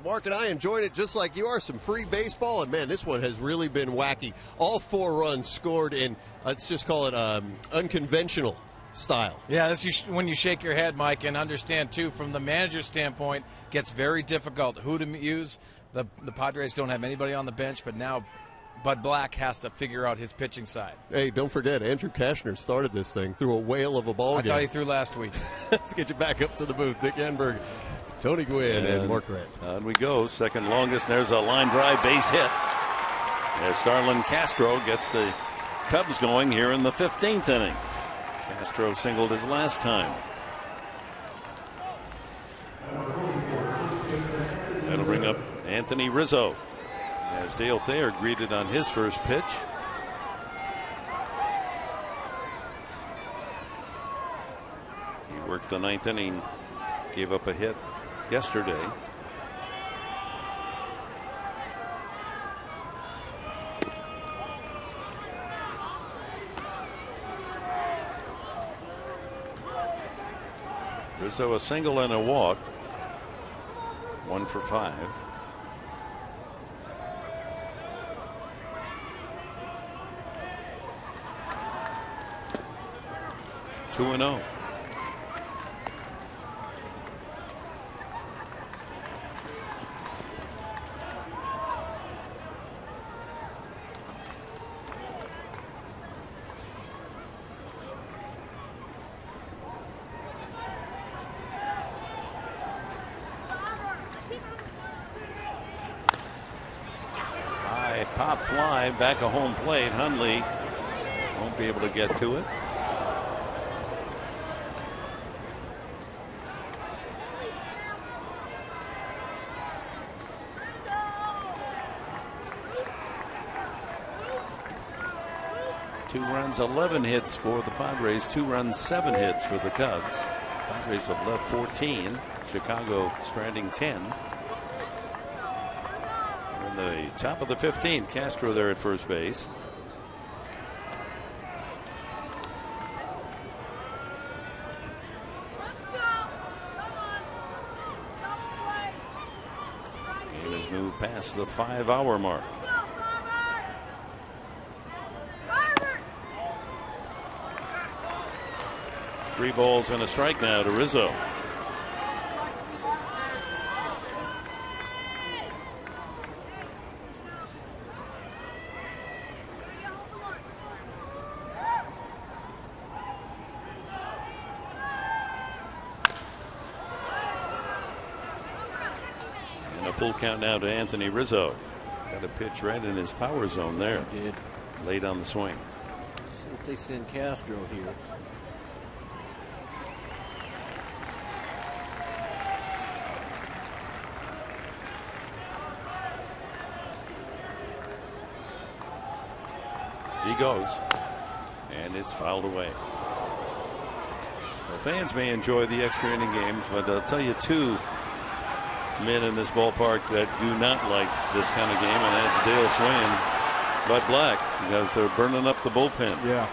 Mark and I enjoyed it just like you are. Some free baseball, and man, this one has really been wacky. All 4 runs scored in, let's just call it unconventional style. Yeah, this when you shake your head, Mike, and understand too, from the manager's standpoint, gets very difficult who to use. The Padres don't have anybody on the bench, but now Bud Black has to figure out his pitching side. Hey, don't forget, Andrew Kashner started this thing through a whale of a ball game. I thought he threw last week. Let's get you back up to the booth. Dick Enberg, Tony Gwynn, and Mark Grant. On we go. Second longest. There's a line drive base hit. As Starlin Castro gets the Cubs going here in the 15th inning. Castro singled his last time. That'll bring up Anthony Rizzo as Dale Thayer greeted on his first pitch. He worked the 9th inning, gave up a hit yesterday. Rizzo a single and a walk. 1 for 5. Two and 0. pop fly back of home plate. Hundley won't be able to get to it. Two runs, 11 hits for the Padres. 2 runs, 7 hits for the Cubs. Padres have left 14. Chicago stranding 10. In the top of the 15th, Castro there at first base. Game has moved past the 5-hour mark. Three balls and a strike now to Rizzo. And a full count now to Anthony Rizzo. Got a pitch right in his power zone there. He did. Late on the swing. See if they send Castro here. He goes, and it's fouled away. Well, fans may enjoy the extra inning games, but I'll tell you 2 men in this ballpark that do not like this kind of game, and that's Dale Swain and Bud Black, because they're burning up the bullpen. Yeah.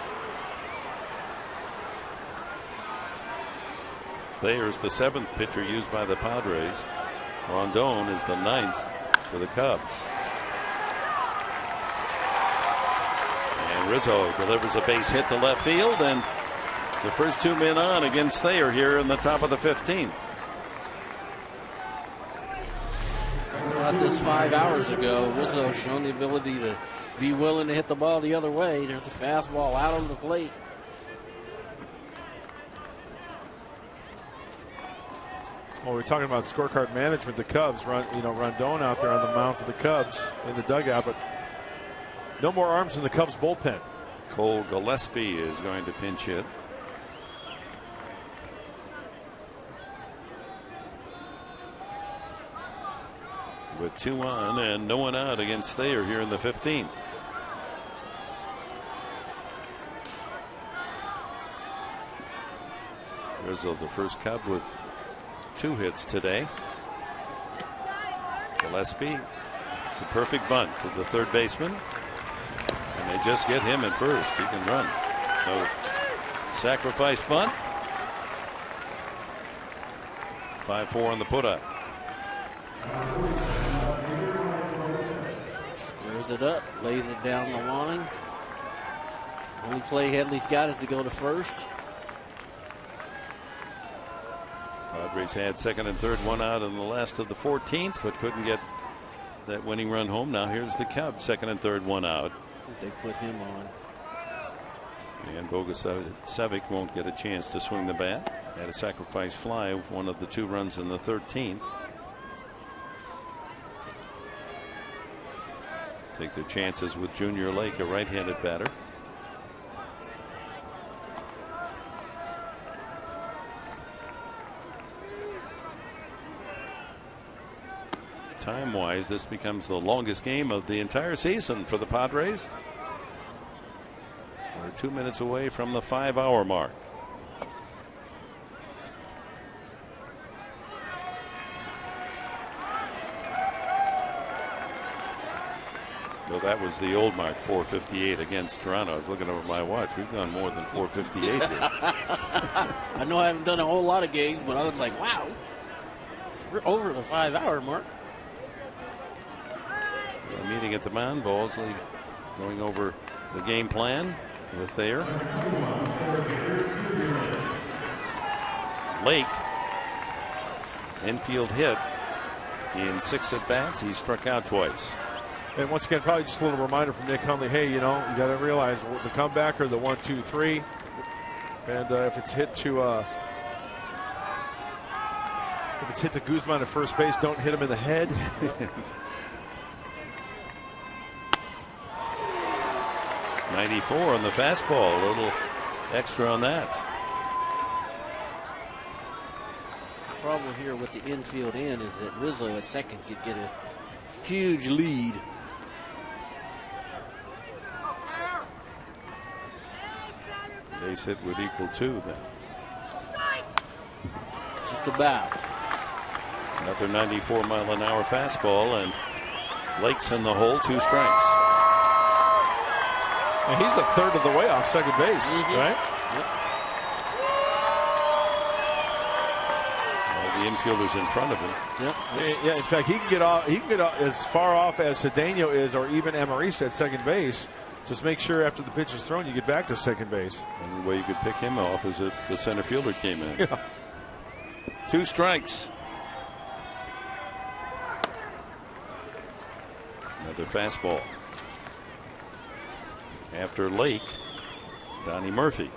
Thayer's the 7th pitcher used by the Padres. Rondon is the 9th for the Cubs. Rizzo delivers a base hit to left field, and the first 2 men on against Thayer here in the top of the 15th. About this 5 hours ago, Rizzo shown the ability to be willing to hit the ball the other way. There's a fastball out on the plate. Well, we're talking about scorecard management. The Cubs Rondon out there on the mound for the Cubs in the dugout, but no more arms in the Cubs bullpen. Cole Gillespie is going to pinch hit. With 2 on and no one out against Thayer here in the 15th. Rizzo, the first Cub with 2 hits today. Gillespie, it's a perfect bunt to the third baseman. And they just get him in first. He can run. No sacrifice bunt. 5-4 on the put-up. Squares it up, lays it down the line. Only play Headley's got is to go to first. Padres had second and third, 1 out in the last of the 14th, but couldn't get that winning run home. Now here's the Cubs, second and third, 1 out. They put him on. And Bogusevic won't get a chance to swing the bat. Had a sacrifice fly, one of the 2 runs in the 13th. Take their chances with Junior Lake, a right-handed batter. Time-wise, this becomes the longest game of the entire season for the Padres. We're 2 minutes away from the 5-hour mark. Well, that was the old mark, 4:58 against Toronto. I was looking over my watch. We've gone more than 4:58 here. I know I haven't done a whole lot of games, but I was like, wow, we're over the 5-hour mark. A meeting at the mound. Balsley going over the game plan with Thayer. Lake, infield hit in 6 at-bats. He struck out twice. And once again, probably just a little reminder from Nick Hundley, hey, you got to realize the comebacker, the 1-2-3. And if it's hit to Guzman at first base, don't hit him in the head. 94 on the fastball. A little extra on that. The problem here with the infield in is that Rizzo at second could get a huge lead. Base hit would equal 2 then. Just about. Another 94-mile-an-hour fastball, and Lake's in the hole, 2 strikes. And he's a third of the way off second base, right? Yep. All the infielders in front of him. Yep. Yeah, in fact, he can get off. He can get as far off as Cedeno is, or even Amarisa at second base. Just make sure after the pitch is thrown, you get back to second base. And the way you could pick him off is if the center fielder came in. Yeah. 2 strikes. Another fastball. After Lake, Donnie Murphy.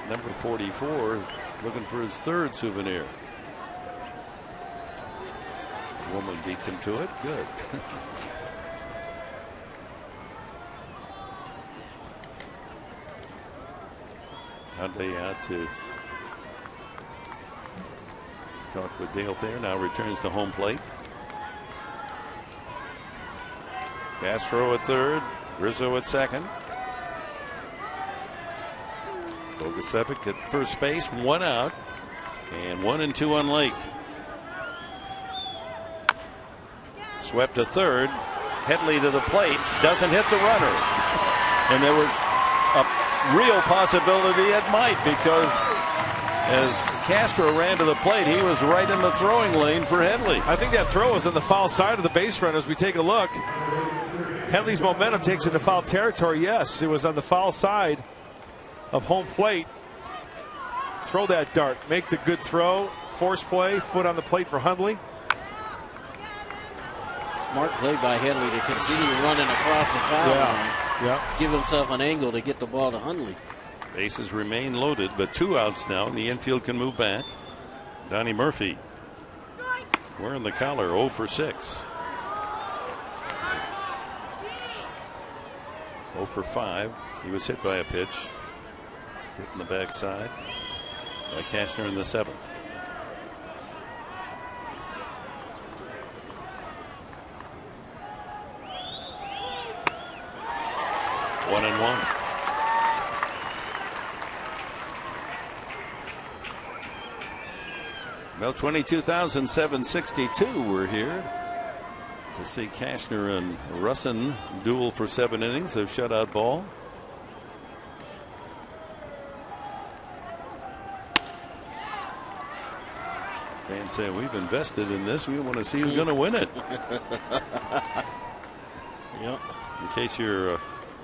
Number 44 is looking for his 3rd souvenir. The woman beats him to it. Good. Huntley out to talk with Dale Thayer. Now returns to home plate. Castro at 3rd. Rizzo at 2nd. Bogusevic at first base, 1 out, and 1 and 2 on Lake. Swept to 3rd. Headley to the plate, doesn't hit the runner. And there was a real possibility it might, because as Castro ran to the plate, he was right in the throwing lane for Headley. I think that throw was on the foul side of the base runner. As we take a look, Headley's momentum takes it to foul territory. Yes, it was on the foul side of home plate. Throw that dart, make the good throw, force play, foot on the plate for Hundley. Smart play by Headley to continue running across the foul line. Yeah. Give himself an angle to get the ball to Hundley. Bases remain loaded, but 2 outs now, and the infield can move back. Donnie Murphy wearing the collar, 0 for 6. 0 for 5. He was hit by a pitch. Hit in the backside by Cashner in the 7th. One and 1. Well, 22,762 were here to see Cashner and Russin duel for 7 innings of shutout ball. Fans say we've invested in this. We want to see who's going to win it. Yep. In case you're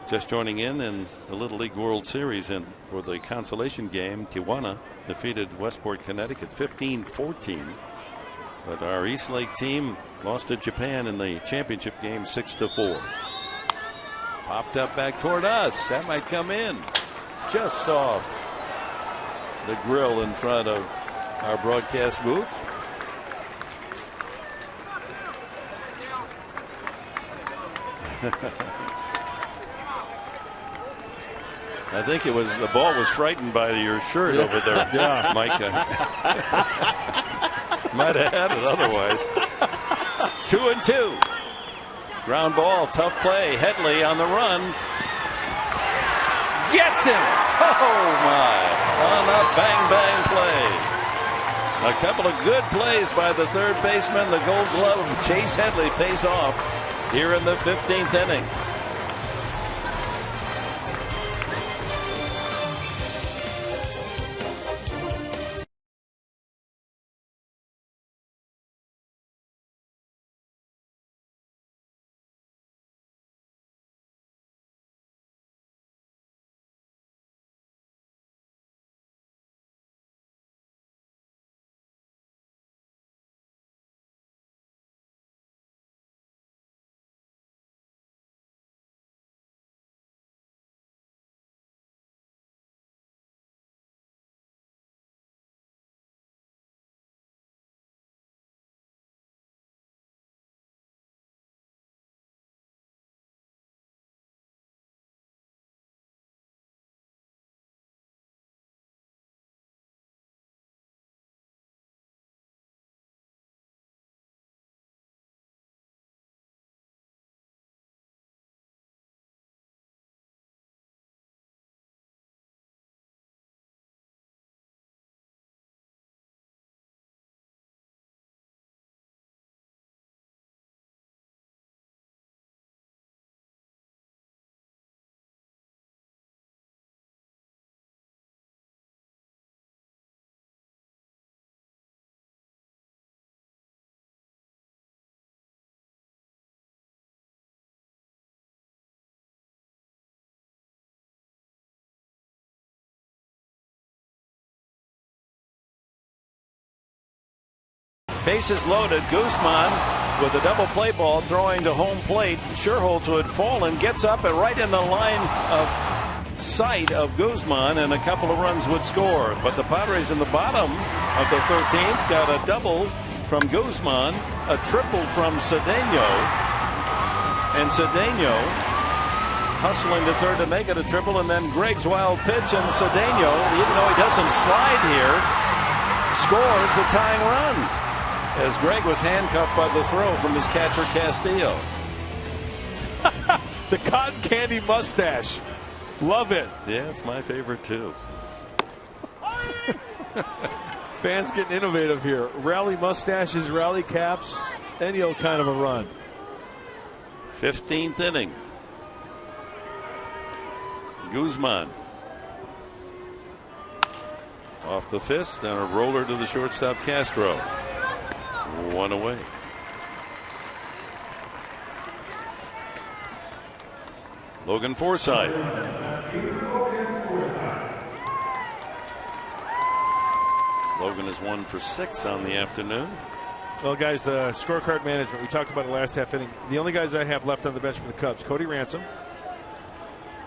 just joining in the Little League World Series, and for the consolation game, Tijuana defeated Westport, Connecticut 15-14. But our East Lake team lost to Japan in the championship game 6-4. Popped up back toward us. That might come in just off the grill in front of our broadcast booth. I think it was the ball was frightened by your shirt over there, yeah, Mike. Might have had it otherwise. 2-2. Ground ball, tough play. Headley on the run. Gets him. Oh my! On a bang bang play. A couple of good plays by the third baseman. The Gold Glove, Chase Headley, pays off here in the 15th inning. Bases loaded. Guzman with a double play ball throwing to home plate. Sherholtz would fall and gets up and right in the line of sight of Guzman, and a couple of runs would score. But the Padres in the bottom of the 13th got a double from Guzman, a triple from Cedeno, and Cedeno hustling to third to make it a triple, and then Gregg's wild pitch, and Cedeno, even though he doesn't slide here, scores the tying run as Gregg was handcuffed by the throw from his catcher Castillo. The cotton candy mustache. Love it. Yeah, it's my favorite too. Fans getting innovative here. Rally mustaches, rally caps, any old kind of a run. 15th inning. Guzman off the fist and a roller to the shortstop Castro. One away. Logan Forsythe. Logan is 1 for 6 on the afternoon. Well, guys, the scorecard management, we talked about it last half inning. The only guys I have left on the bench for the Cubs, Cody Ransom,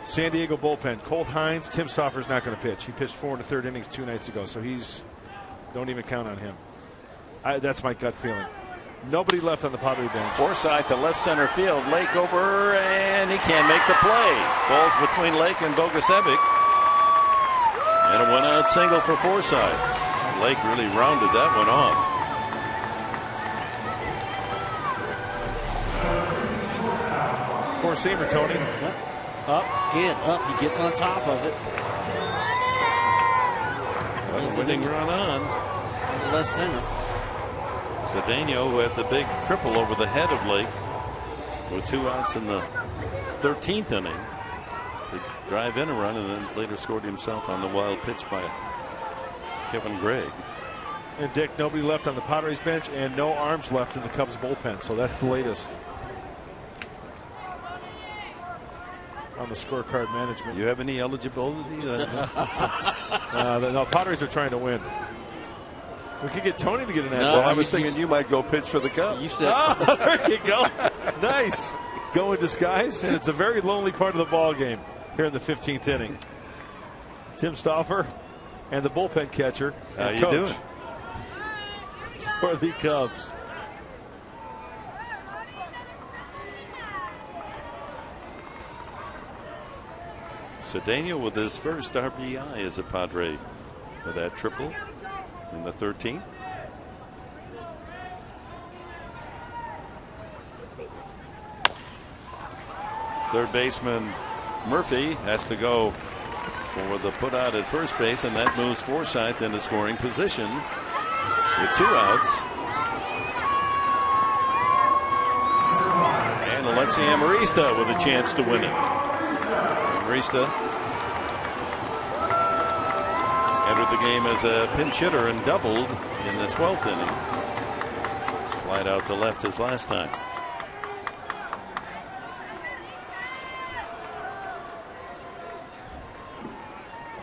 San Diego bullpen, Colt Hines. Tim Stauffer's not going to pitch. He pitched 4 1/3 innings 2 nights ago, so don't even count on him. That's my gut feeling. Nobody left on the Padre bench. Forsythe to left center field. Lake over, and he can't make the play. Falls between Lake and Bogusevic. And a 1-out single for Forsythe. Lake really rounded that one off. Four-seamer, Tony. Up. Again, up. He gets on top of it. Winning run on. Left center. Cedeno, who had the big triple over the head of Lake with 2 outs in the 13th inning to drive in a run, and then later scored himself on the wild pitch by Kevin Gregg. And Dick, nobody left on the Padres bench and no arms left in the Cubs bullpen, so that's the latest on the scorecard management. You have any eligibility? No, Padres are trying to win. We could get Tony to get an ad. Well, I was thinking you might go pitch for the Cubs. You said. There you go. Nice. Go in disguise, and it's a very lonely part of the ball game here in the 15th inning. Tim Stauffer and the bullpen catcher. How you coach doing? For the Cubs. Cedeno with his first RBI as a Padre with that triple in the 13th. Third baseman Murphy has to go for the put out at first base, and that moves Forsythe into scoring position with 2 outs. And Alexi Amarista with a chance to win it. Amarista entered the game as a pinch hitter and doubled in the 12th inning. Flied out to left his last time.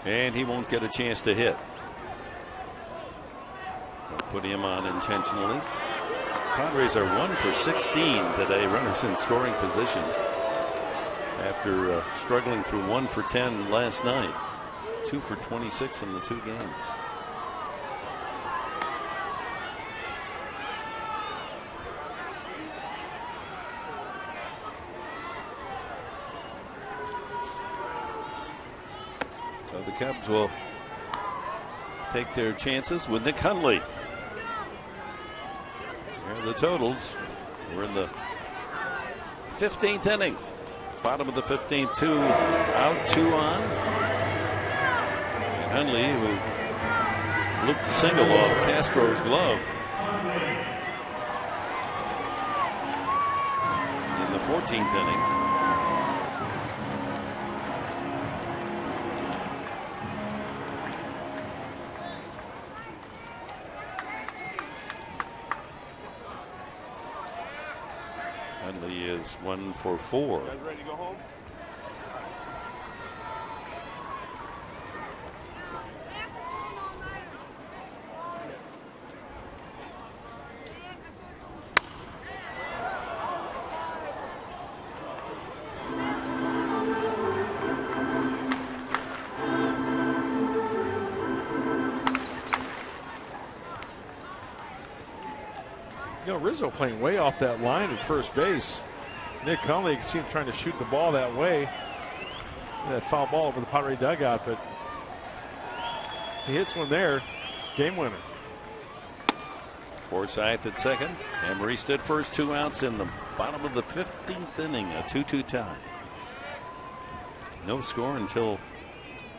And he won't get a chance to hit. They'll put him on intentionally. Padres are 1 for 16 today. Runners in scoring position after struggling through 1 for 10 last night. 2 for 26 in the 2 games. So the Cubs will take their chances with Nick Hundley. Here are the totals. We're in the 15th inning. Bottom of the 15th, 2 out, 2 on. And Hundley, who looped a single off Castro's glove in the 14th inning. Hundley is 1 for 4. You guys ready to go home? Rizzo playing way off that line at first base. Nick Conley, you can see him trying to shoot the ball that way. That foul ball over the Padre dugout, but he hits one there. Game winner. Forsythe at second. Emery at first, 2 outs in the bottom of the 15th inning. A 2-2 tie. No score until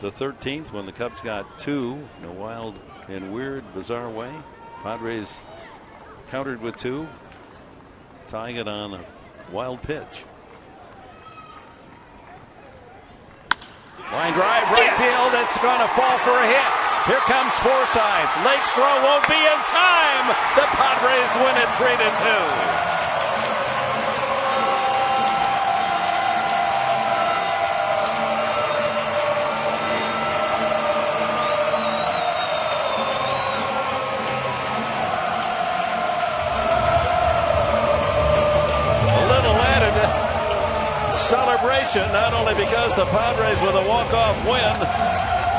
the 13th when the Cubs got 2 in a wild and weird, bizarre way. Padres countered with 2, tying it on a wild pitch. Line drive, right field. It's going to fall for a hit. Here comes Forsythe. Lake's throw won't be in time. The Padres win it 3-2. Celebration, not only because the Padres with a walk-off win,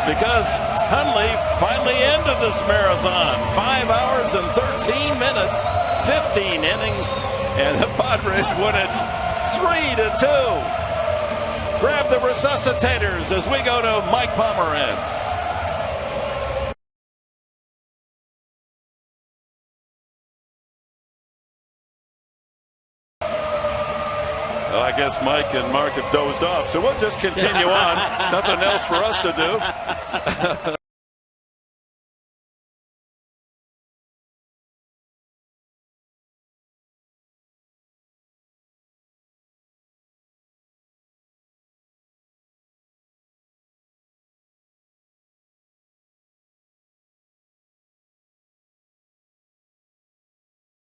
because Hundley finally ended this marathon. 5 hours and 13 minutes, 15 innings, and the Padres win it 3-2. Grab the resuscitators as we go to Mike Pomeranz. Well, I guess Mike and Mark have dozed off, so we'll just continue on. Nothing else for us to do.